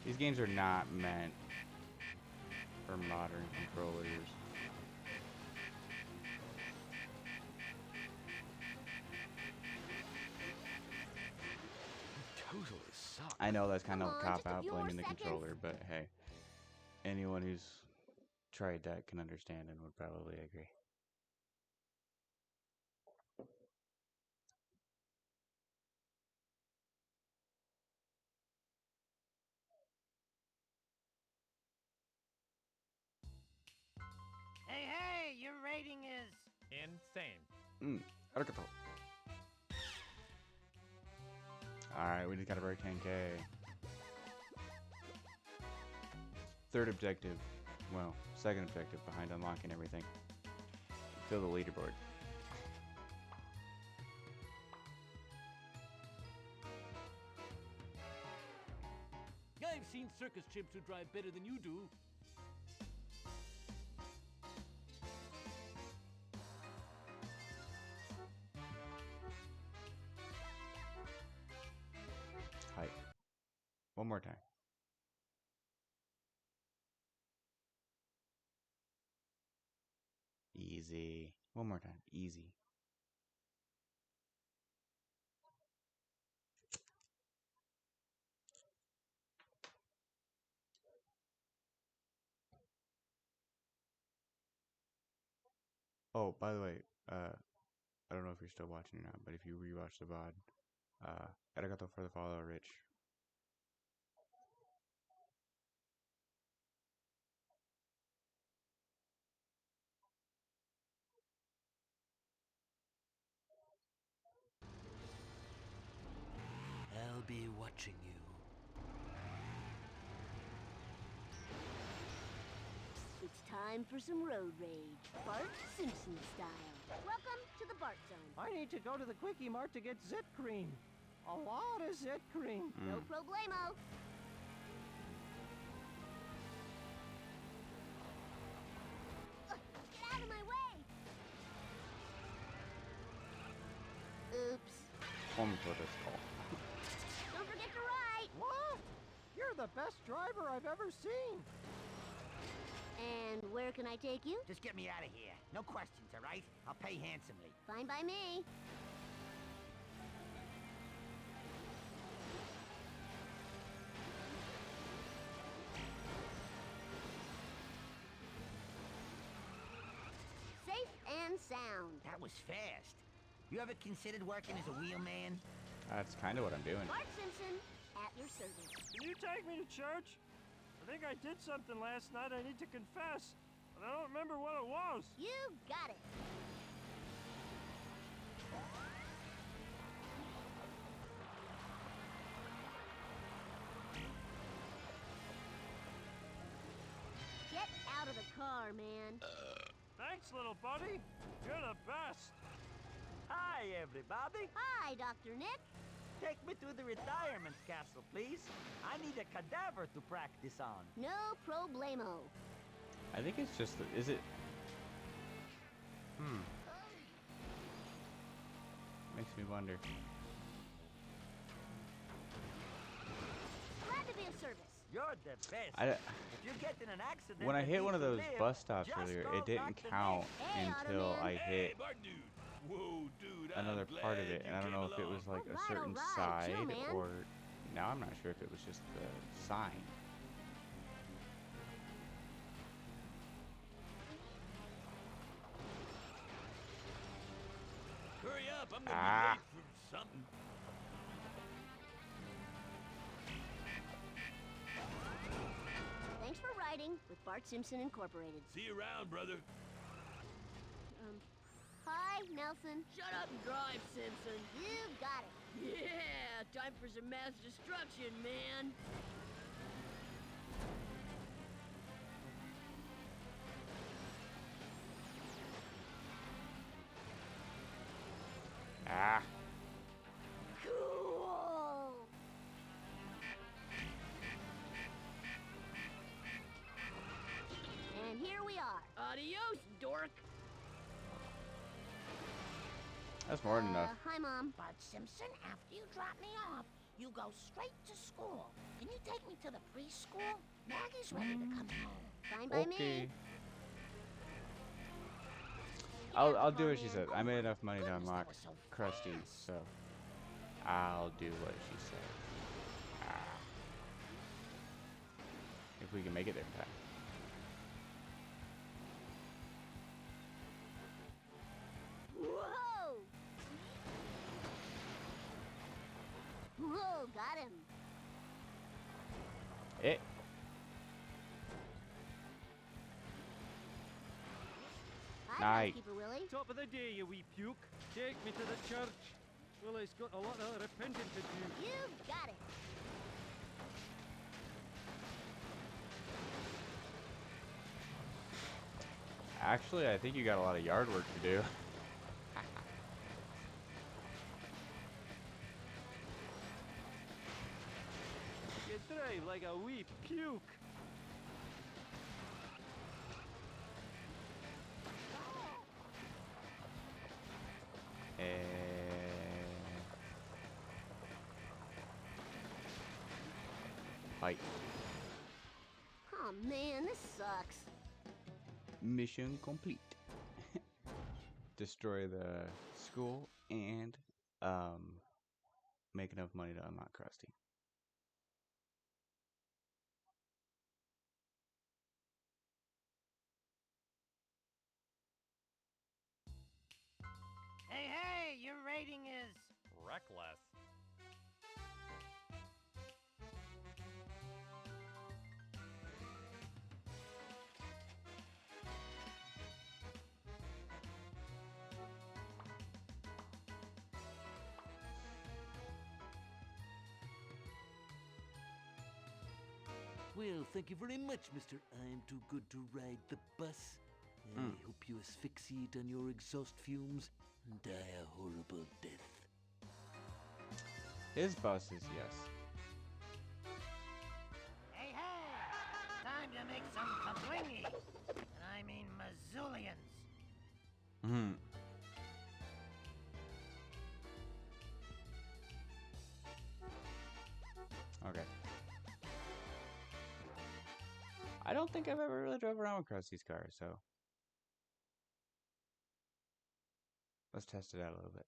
S1: These games are not meant for modern controllers.
S14: Totally suck.
S1: I know that's kind
S10: Come
S1: of
S10: on,
S1: a cop
S10: just a
S1: out
S10: few more
S1: blaming the
S10: seconds.
S1: controller, but hey, anyone who's tried that can understand and would probably agree.
S11: Hey, your rating is
S13: insane.
S1: Arigato. Alright, we just gotta break 10K. Third objective. Well, second objective behind unlocking everything. Fill the leaderboard.
S8: I've seen circus chimps who drive better than you do.
S1: Hi. One more time. Easy. One more time. Easy. Oh, by the way, I don't know if you're still watching or not, but if you rewatch the VOD, arigato for the follow, Rich.
S8: I'll be watching you.
S10: It's time for some road rage, Bart Simpson style. Welcome to the Bart Zone.
S2: I need to go to the Quickie Mart to get zit cream. A lot of zit cream.
S10: No problemo. Get out of my way! Oops.
S1: Don't
S10: forget to ride!
S2: What? You're the best driver I've ever seen.
S10: And where can I take you?
S7: Just get me out of here. No questions, all right? I'll pay handsomely.
S10: Fine by me. Safe and sound.
S7: That was fast. You ever considered working as a wheelman?
S1: That's kind of what I'm doing.
S10: Bart Simpson, at your service.
S2: Can you take me to church? I think I did something last night I need to confess, but I don't remember what it was.
S10: You got it. Get out of the car, man.
S2: Thanks, little buddy. You're the best.
S9: Hi, everybody.
S10: Hi, Dr. Nick.
S9: Take me to the retirement castle, please. I need a cadaver to practice on.
S10: No problemo.
S1: I think it's just, is it? Makes me wonder.
S10: Glad to be of service.
S9: You're the best.
S1: I,
S9: if you get in an accident,
S1: when I hit one of those
S9: live,
S1: bus stops
S9: just
S1: earlier,
S9: call
S1: it didn't
S9: Dr.
S1: count
S10: Hey,
S1: until
S10: Automan.
S1: I hit
S4: Whoa, dude,
S1: another
S4: I'm
S1: part of
S4: glad
S1: it, and
S4: you
S1: I don't
S4: came
S1: know if it
S4: along.
S1: was like a
S10: Alright,
S1: certain
S10: alright, chill,
S1: side
S10: man.
S1: or now I'm not sure if it was just the sign.
S4: Hurry up, I'm gonna be late for something.
S10: Thanks for riding with Bart Simpson Incorporated.
S4: See you around, brother.
S10: Hi, Nelson.
S11: Shut up and drive, Simpson.
S10: You got it.
S11: Yeah, time for some mass destruction, man.
S1: Ah.
S10: Cool. And here we are.
S11: Adios, dork.
S1: That's more than enough.
S10: Hi, Mom.
S7: Bart Simpson, after you drop me off, you go straight to school. Can you take me to the preschool? Maggie's ready to come home.
S10: Fine by
S1: Okay.
S10: me.
S1: I'll do what she said. I made enough money to unlock Krusty, so I'll do what she said. Ah. If we can make it there in time.
S10: Whoa! Whoa, got him.
S1: It.
S10: Hi,
S1: Night.
S10: Housekeeper Willie.
S2: Top of the day, you wee puke. Take me to the church. Willie's got a lot of repenting to do.
S10: You got it.
S1: Actually, I think you got a lot of yard work to do.
S2: You drive like a wee puke.
S1: Fight.
S10: Oh man, this sucks.
S1: Mission complete. Destroy the school and make enough money to unlock Krusty.
S11: Hey, your rating is...
S13: Reckless.
S8: Well, thank you very much, Mr. I'm Too Good to Ride the Bus. I hope you asphyxiate on your exhaust fumes and die a horrible death.
S1: His bus is yes.
S11: Hey! Time to make some kablingy! And I mean Missoulians.
S1: Hmm. Okay. I don't think I've ever really drove around across these cars, so let's test it out a little bit.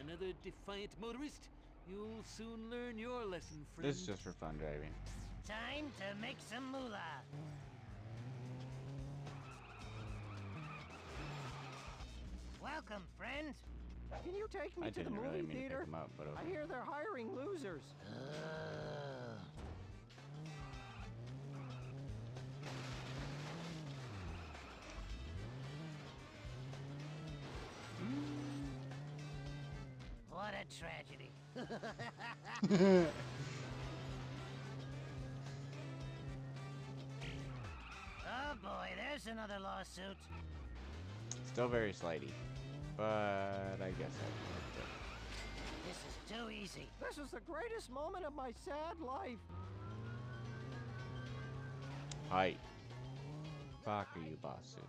S8: Another defiant motorist? You'll soon learn your lesson, friend.
S1: This is just for fun driving.
S11: Time to make some moolah. Welcome, friend.
S17: Can you take me
S1: I
S17: to the
S1: didn't
S17: movie
S1: really mean to
S17: theater?
S1: pick 'em up, but
S17: I
S1: okay.
S17: hear they're hiring losers.
S11: What a tragedy. Oh boy, there's another lawsuit.
S1: Still very slidey, but I guess I can work it.
S11: This is too easy.
S17: This is the greatest moment of my sad life.
S1: Hi. Fuck are you, lawsuit?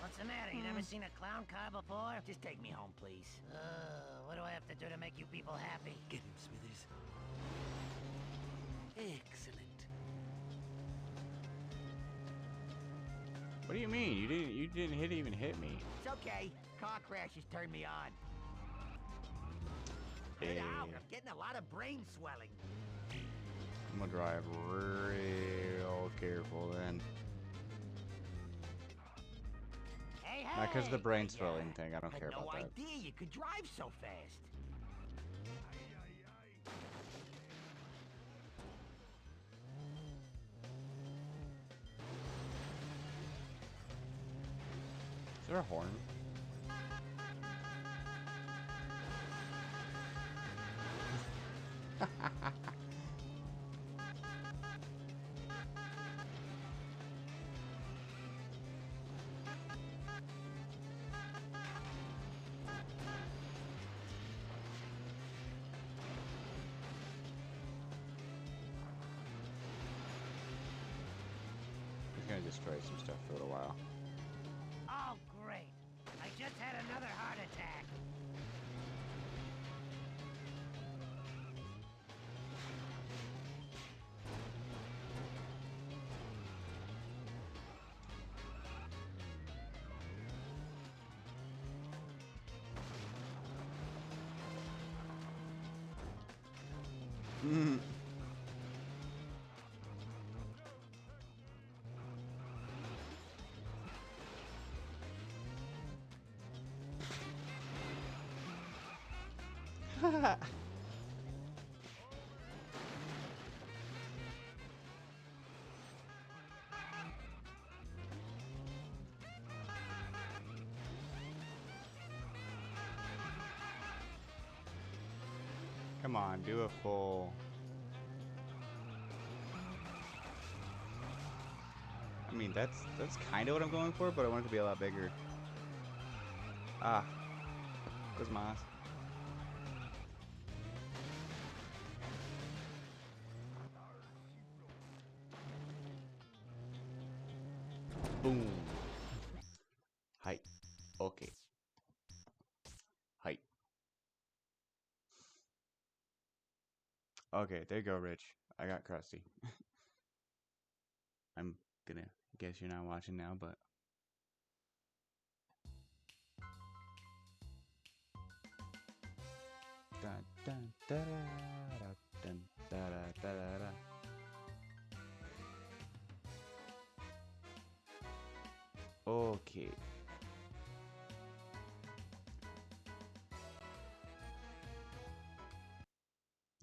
S11: What's the matter? You never seen a clown car before? Just take me home, please. What do I have to do to make you people happy?
S8: Get him, Smithers. Excellent.
S1: What do you mean? You didn't even hit me.
S7: It's okay. Car crashes turn me on.
S1: Hey.
S7: Ow, I'm getting a lot of brain swelling.
S1: I'm gonna drive real careful then.
S11: Hey,
S1: Not because of the brain swelling thing. I don't care about
S7: no
S1: that.
S7: idea you could drive so fast.
S1: Is there a horn? He's gonna destroy some stuff for a little while.
S11: Oh, great. I just had another heart attack.
S1: Mm. Come on, do a full. I mean, that's kind of what I'm going for, but I want it to be a lot bigger. Ah, where's Moss? Boom. Hi. Okay. Hi. Okay, there you go, Rich. I got crusty. I'm gonna guess you're not watching now, but dun dun da da dun da da da da. Okay.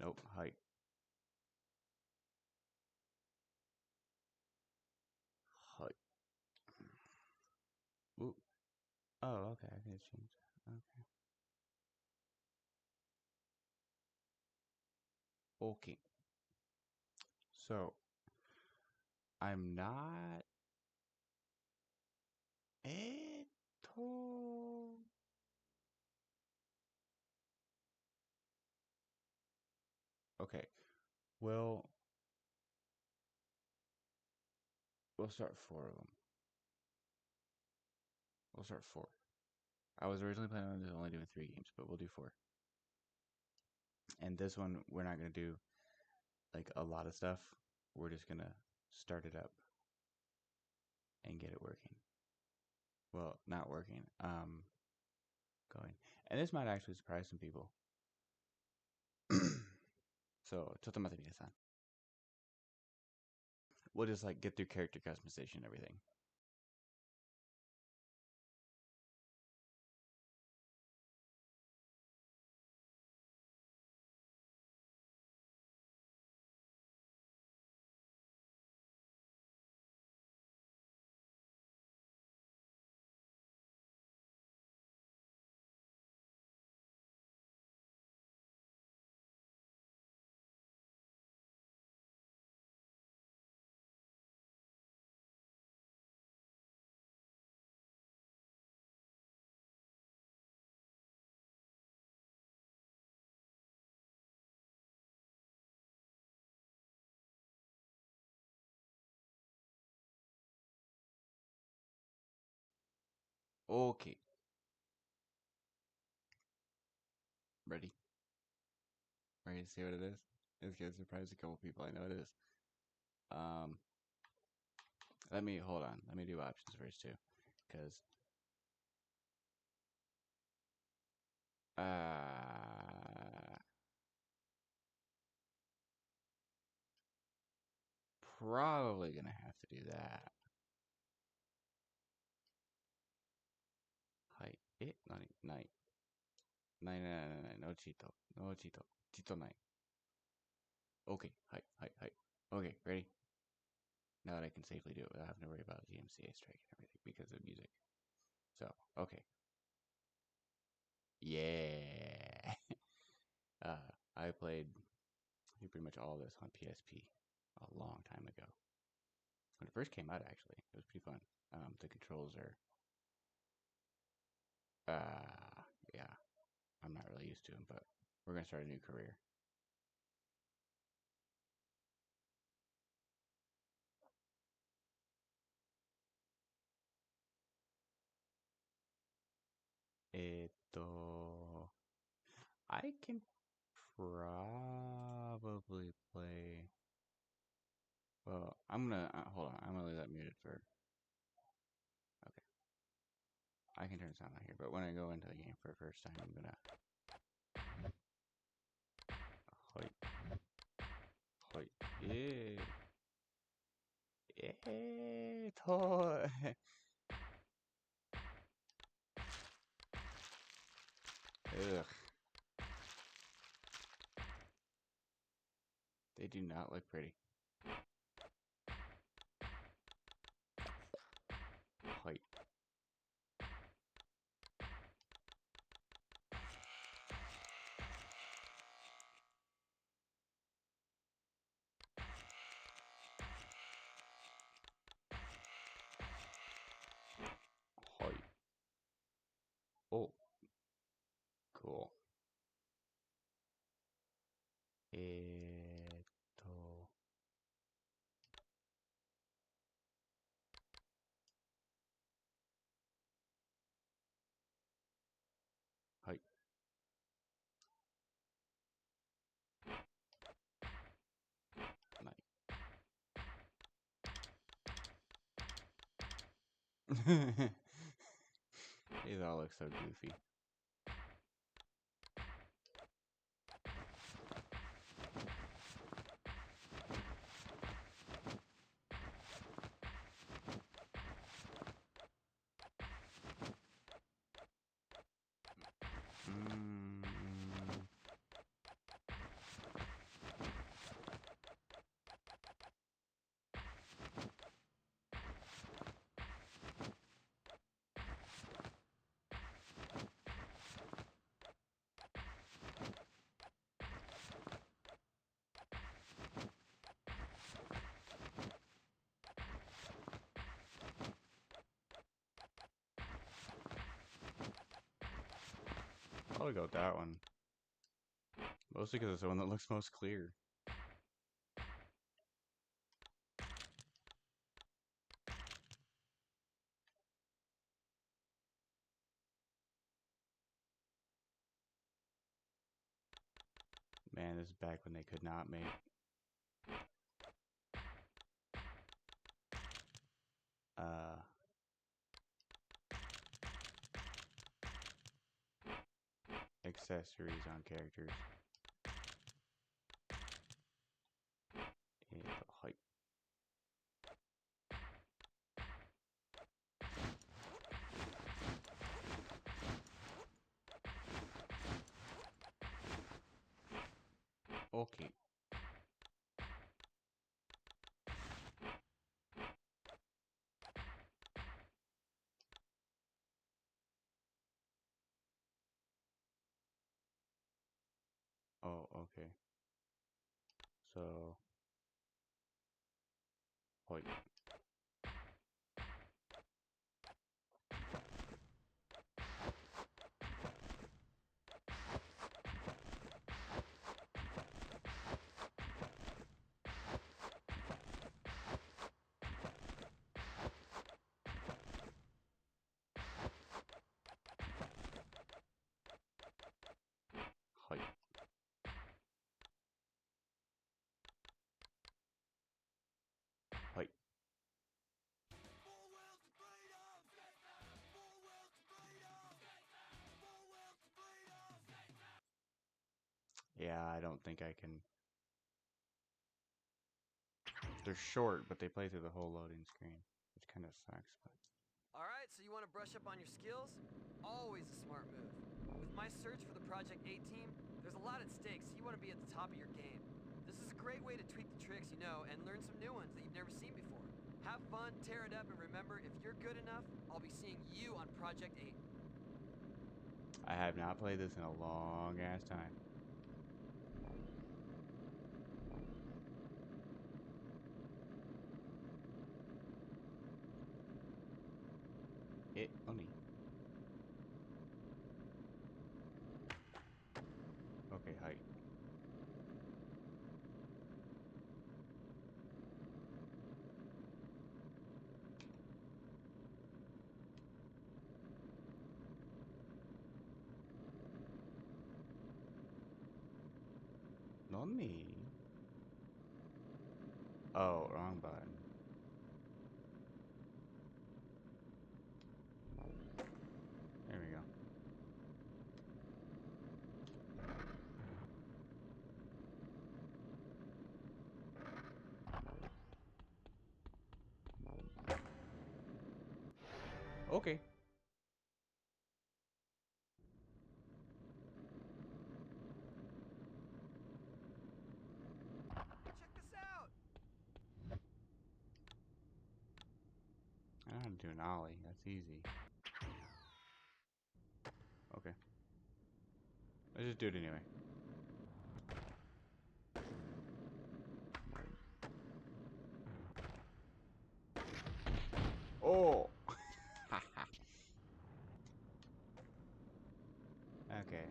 S1: Nope. Hi. Hi. Ooh. Oh, okay. I can change that. Okay. Okay. So I'm not. Okay. Well, we'll start 4 of them. We'll start 4. I was originally planning on just only doing 3 games, but we'll do 4. And this one, we're not gonna do like a lot of stuff. We're just gonna start it up and get it working. Well, not working. Going. And this might actually surprise some people. So, ちょっと待ってみてさ. We'll just like get through character customization and everything. Okay. Ready? Ready to see what it is? It's gonna surprise a couple people. I know it is. Let me hold on. Let me do options first too, because probably gonna have to do that. Hi. Nani? Nai. Nai, nai, nai, nai. No cheeto. No cheeto. Cheeto nai. Okay. Hi. Hi. Hi. Okay. Ready? Now that I can safely do it without having to worry about GMCA strike and everything because of music. So, okay. Yeah. I played pretty much all this on PSP a long time ago. When it first came out, actually, it was pretty fun. The controls are, yeah, I'm not really used to them, but we're gonna start a new career. I can probably play. Well, I'm gonna hold on. I'm gonna leave that muted for. Okay, I can turn sound on here, but when I go into the game for the first time, I'm gonna. Yeah. Ugh. They do not look pretty. Height. Height. Oh. Cool. These all look so goofy. I'll go with that one. Mostly because it's the one that looks most clear. Man, this is back when they could not make accessories on characters. Yeah, height. Okay. Oh, okay. So, height. Height. Height. Yeah, I don't think I can. They're short, but they play through the whole loading screen, which kind of sucks. But
S3: Alright, so you want to brush up on your skills? Always a smart move. With my search for the Project 8 team, there's a lot at stake, so you want to be at the top of your game. This is a great way to tweak the tricks you know and learn some new ones that you've never seen before. Have fun, tear it up, and remember, if you're good enough, I'll be seeing you on Project 8.
S1: I have not played this in a long ass time. Only. Okay, height. Not me. Oh, wrong button. There we go. Okay.
S3: Check this out!
S1: I know how to do an ollie. That's easy. Okay. Let's just do it anyway. Oh! Okay.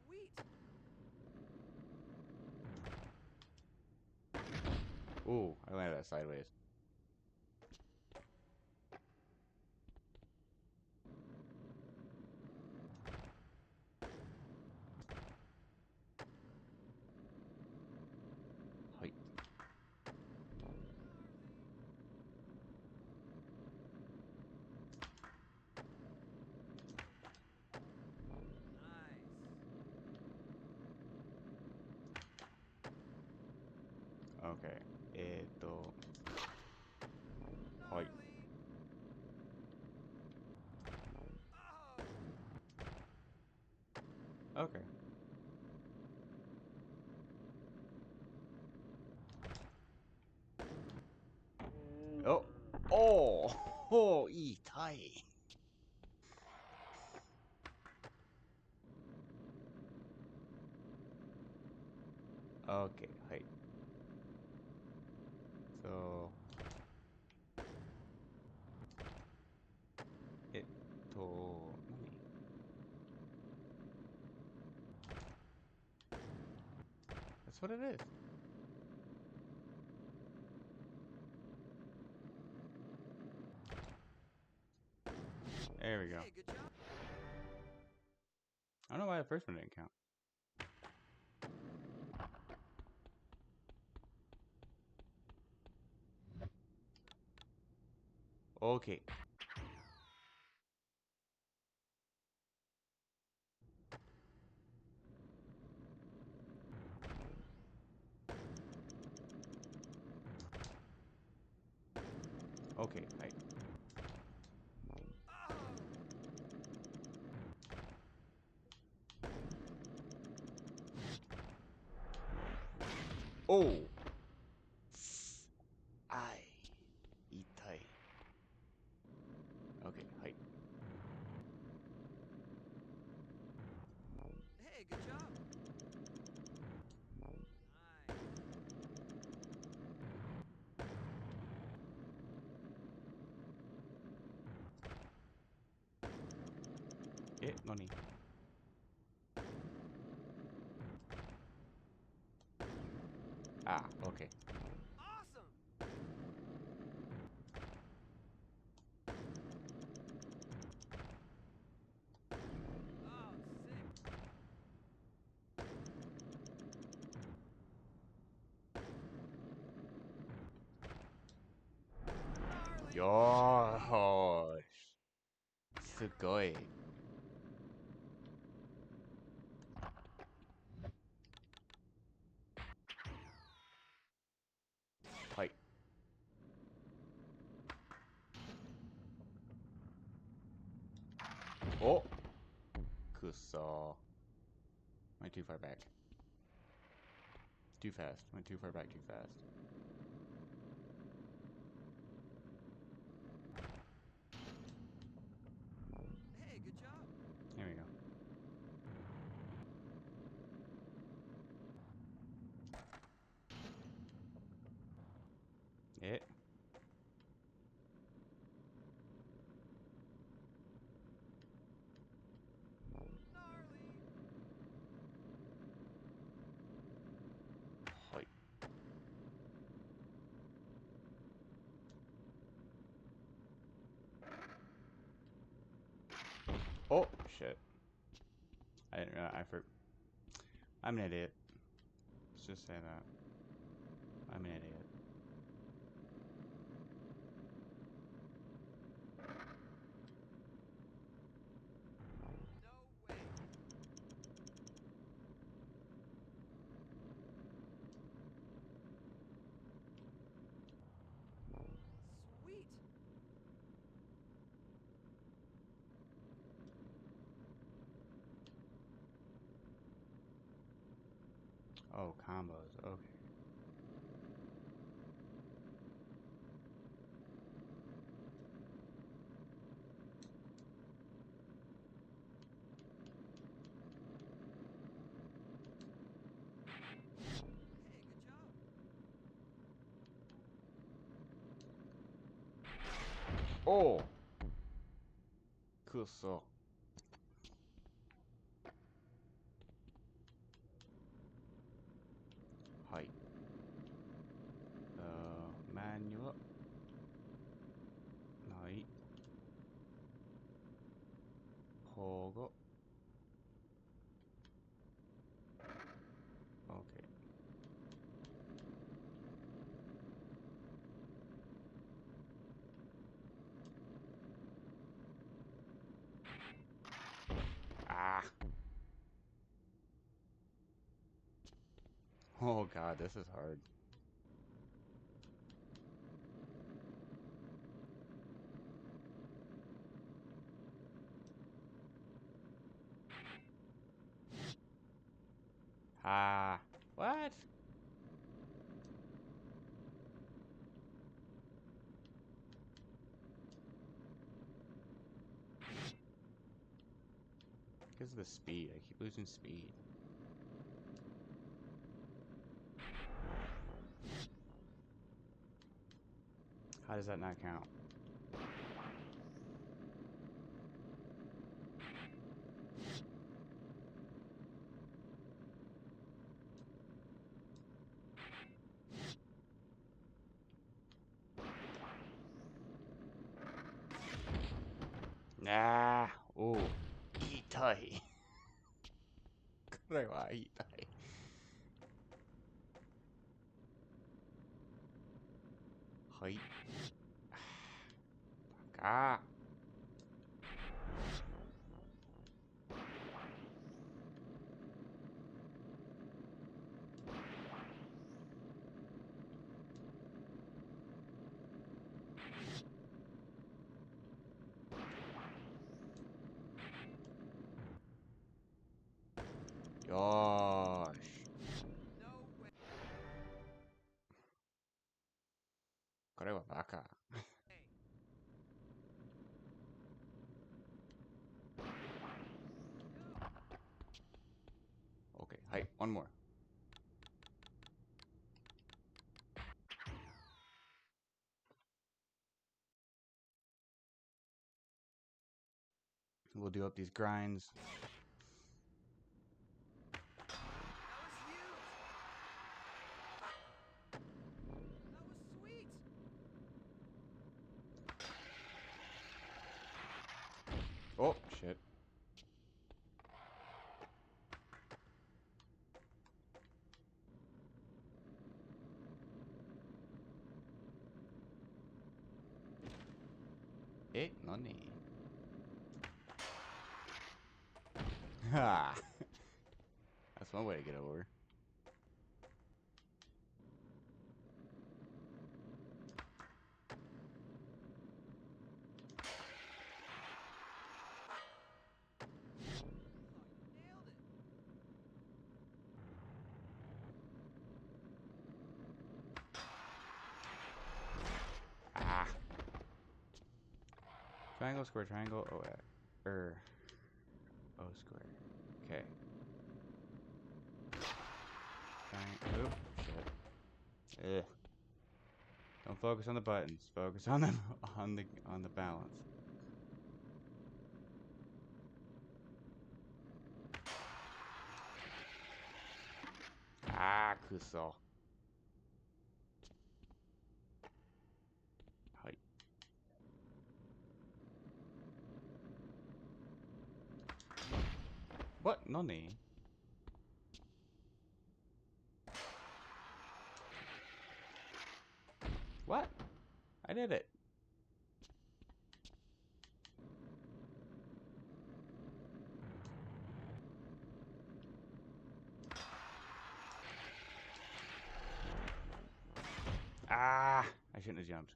S3: Sweet!
S1: Ooh, I landed that sideways. Height. Okay. Hi. Okay. Oh. Oh. Oh, 痛い. Okay, はい. So, 何? That's what it is. There we go.
S3: Hey, good job.
S1: I don't know why the first one didn't count. Okay. Okay, はい. Oh. あい。痛い. Okay, はい.
S3: Hey, good job. Nice.
S1: 何? Ah, okay.
S3: Awesome. Oh, sick.
S1: Yosh. すごい. Hi. Oh. Kuso. Went too far back. Too fast. Went too far back too fast.
S3: Hey, good job.
S1: There we go. It. Hi. Oh, shit. I didn't know. I'm an idiot. Let's just say that. I'm an idiot.
S3: No way. Sweet.
S1: Oh, combos. Okay.
S3: Hey, good job.
S1: Oh. Kuso. Hi. Manual. ない。保護. Okay. Ah. Oh god, this is hard. Ah, what? Because of the speed. I keep losing speed. How does that not count? Ah, oh, 痛い。これは痛い。はい。バカ。よーし。これはバカ。Okay, はい、one more. We'll do up these grinds. Oh, shit. Nani? Ha! That's one way to get over. Ah! Triangle, square, triangle, O, O square. Okay. Oh, shit. Ugh. Don't focus on the buttons. Focus on them on the balance. Ah, kuso. Hi. What? Nani? What? I did it. Ah! I shouldn't have jumped.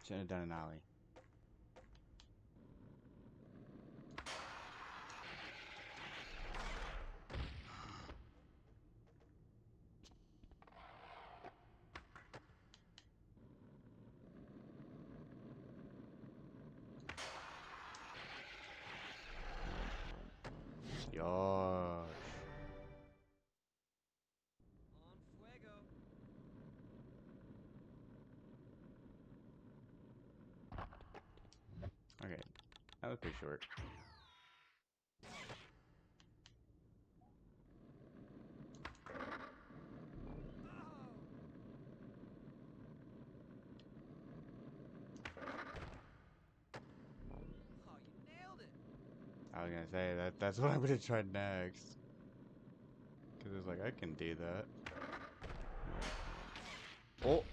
S1: Shouldn't have done an ollie. Yosh. Okay, that was pretty short. I was gonna say that's what I'm gonna try next. Cause it's like I can do that. Oh.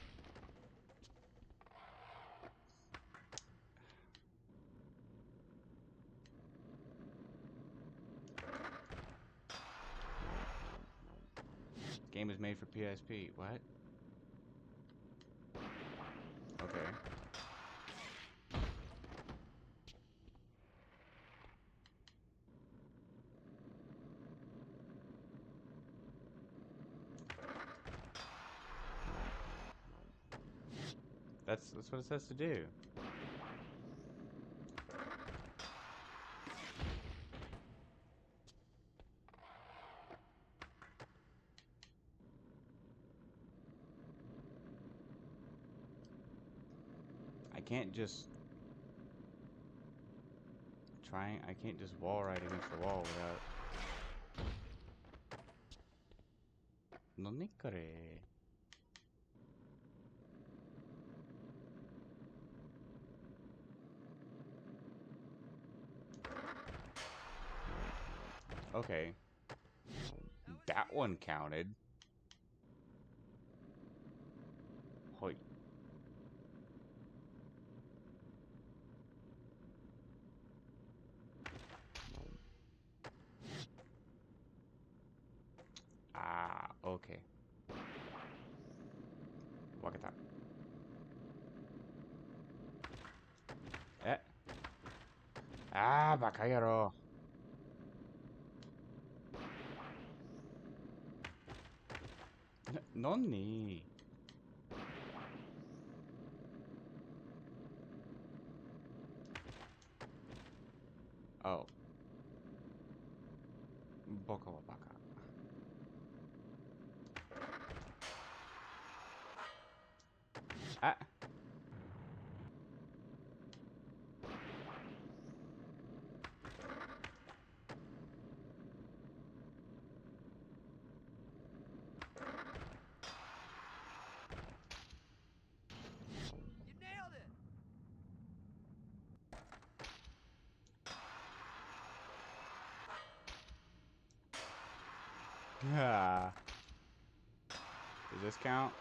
S1: Game is made for PSP. What? Okay. That's what it says to do. I can't just I can't just wall ride against the wall without. Nani kare? Okay. That one counted. Hoi. Ah, okay. Wakata. Eh. Ah, bakayaro. Nonni? Oh. Boka wa baka. Ah.
S3: You nailed it!
S1: Ah. Does this count?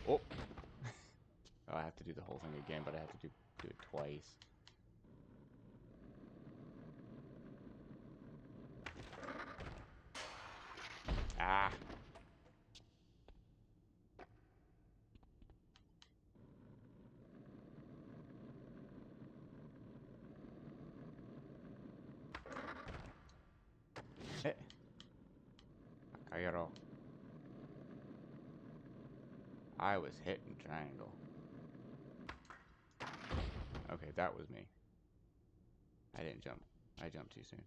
S1: Oh. Oh, I have to do the whole thing again, but I have to do it twice. Ah. Eh. Bakayaro. I was hitting triangle. Okay, that was me. I didn't jump. I jumped too soon.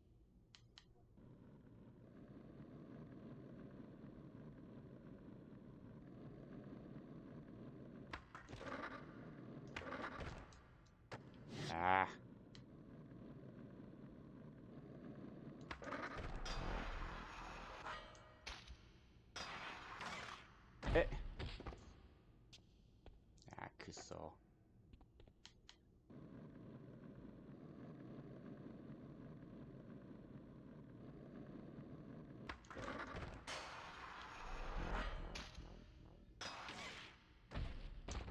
S1: Ah. Eh. Ah, kuso.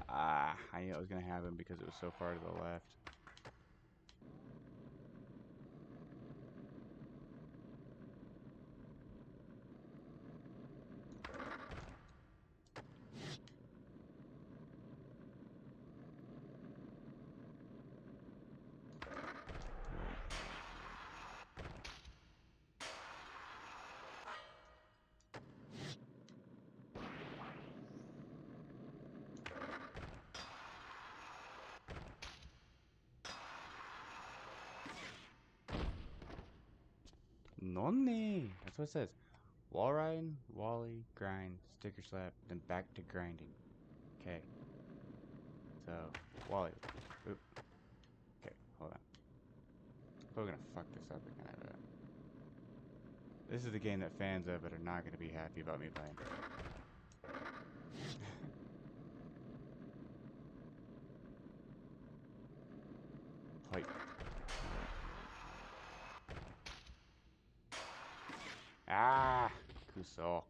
S1: Ah, I knew it was gonna happen because it was so far to the left. Nonni. That's what it says. Wall riding, wally, grind, sticker slap, then back to grinding. Okay. So, wally. Oop. Okay, hold on. I'm gonna fuck this up again, I bet. This is the game that fans of it are not gonna be happy about me playing. Hoi. Ah! Kuso.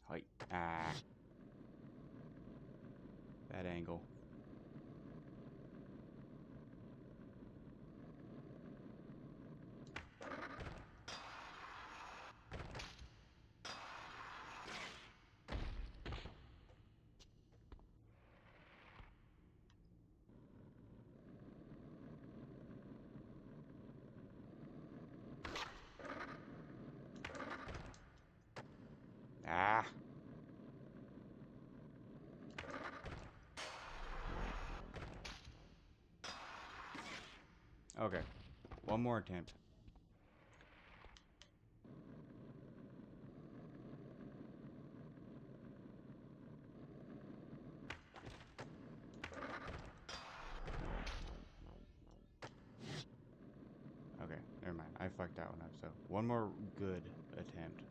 S1: Hoi. Ah. That angle. Okay. One more attempt. Okay, never mind. I fucked that one up. So, one more good attempt.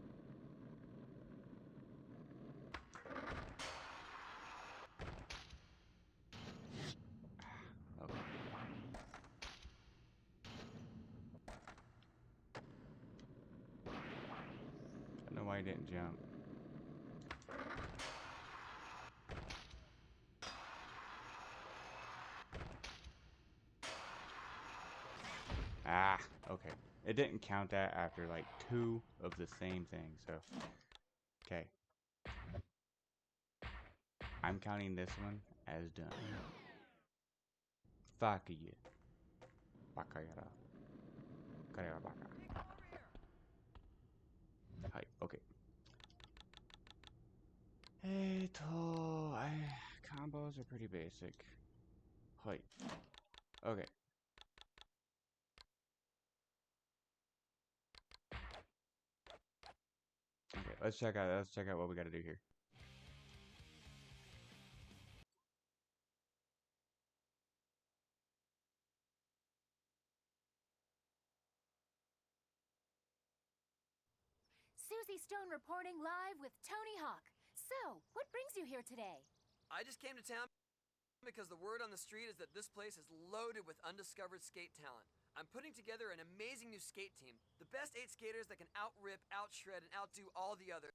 S1: Okay. I don't know why he didn't jump. Ah, okay. It didn't count that after like 2 of the same thing, so. Okay. I'm counting this one as done. Fuck you. Baka yara. Karera baka. Hi, okay. Combos are pretty basic. Hi. Okay. Okay, let's check out what we gotta do here.
S16: Susie Stone reporting live with Tony Hawk. So, what brings you here today?
S3: I just came to town because the word on the street is that this place is loaded with undiscovered skate talent. I'm putting together an amazing new skate team. The best 8 skaters that can out-rip, out-shred, and outdo all the others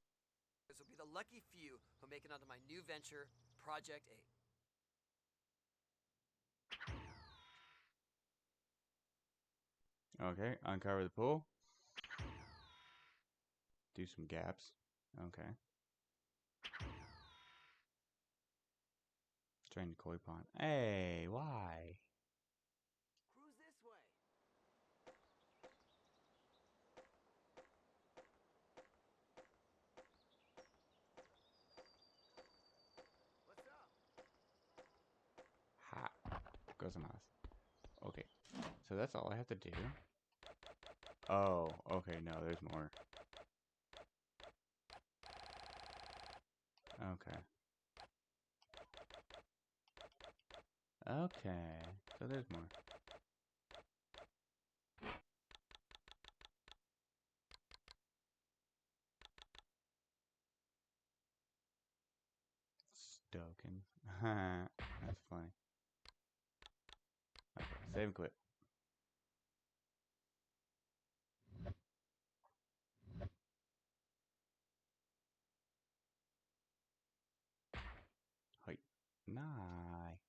S3: will be the lucky few who make it onto my new venture, Project 8.
S1: Okay, uncover the pool. Do some gaps. Okay. Trying to koi pond. Hey, why?
S3: Cruise this way. What's up?
S1: Ha. Gozaimasu. Okay. So that's all I have to do? Oh, okay, no, there's more. Okay. Okay, so there's more. Stoken. That's funny. Okay, save and quit. Hi. Nai.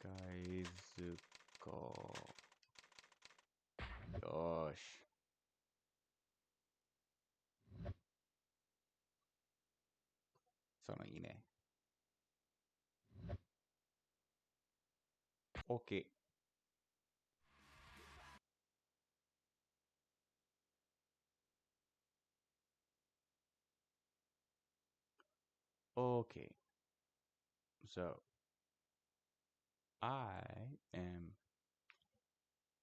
S1: Kaizuko. Yosh. Sonoいいね. Okay. Okay. So, I am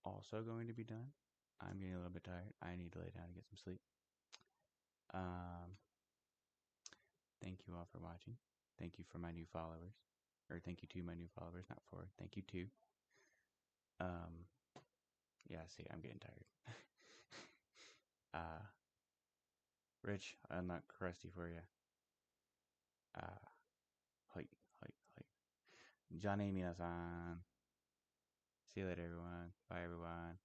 S1: also going to be done. I'm getting a little bit tired. I need to lay down and get some sleep. Thank you all for watching. Thank you for my new followers. Or thank you to my new followers, not for. Thank you to. Yeah, see, I'm getting tired. Rich, I'm not crusty for you. Hoi, hoi, hoi. Johnny minasan. See you later, everyone. Bye, everyone.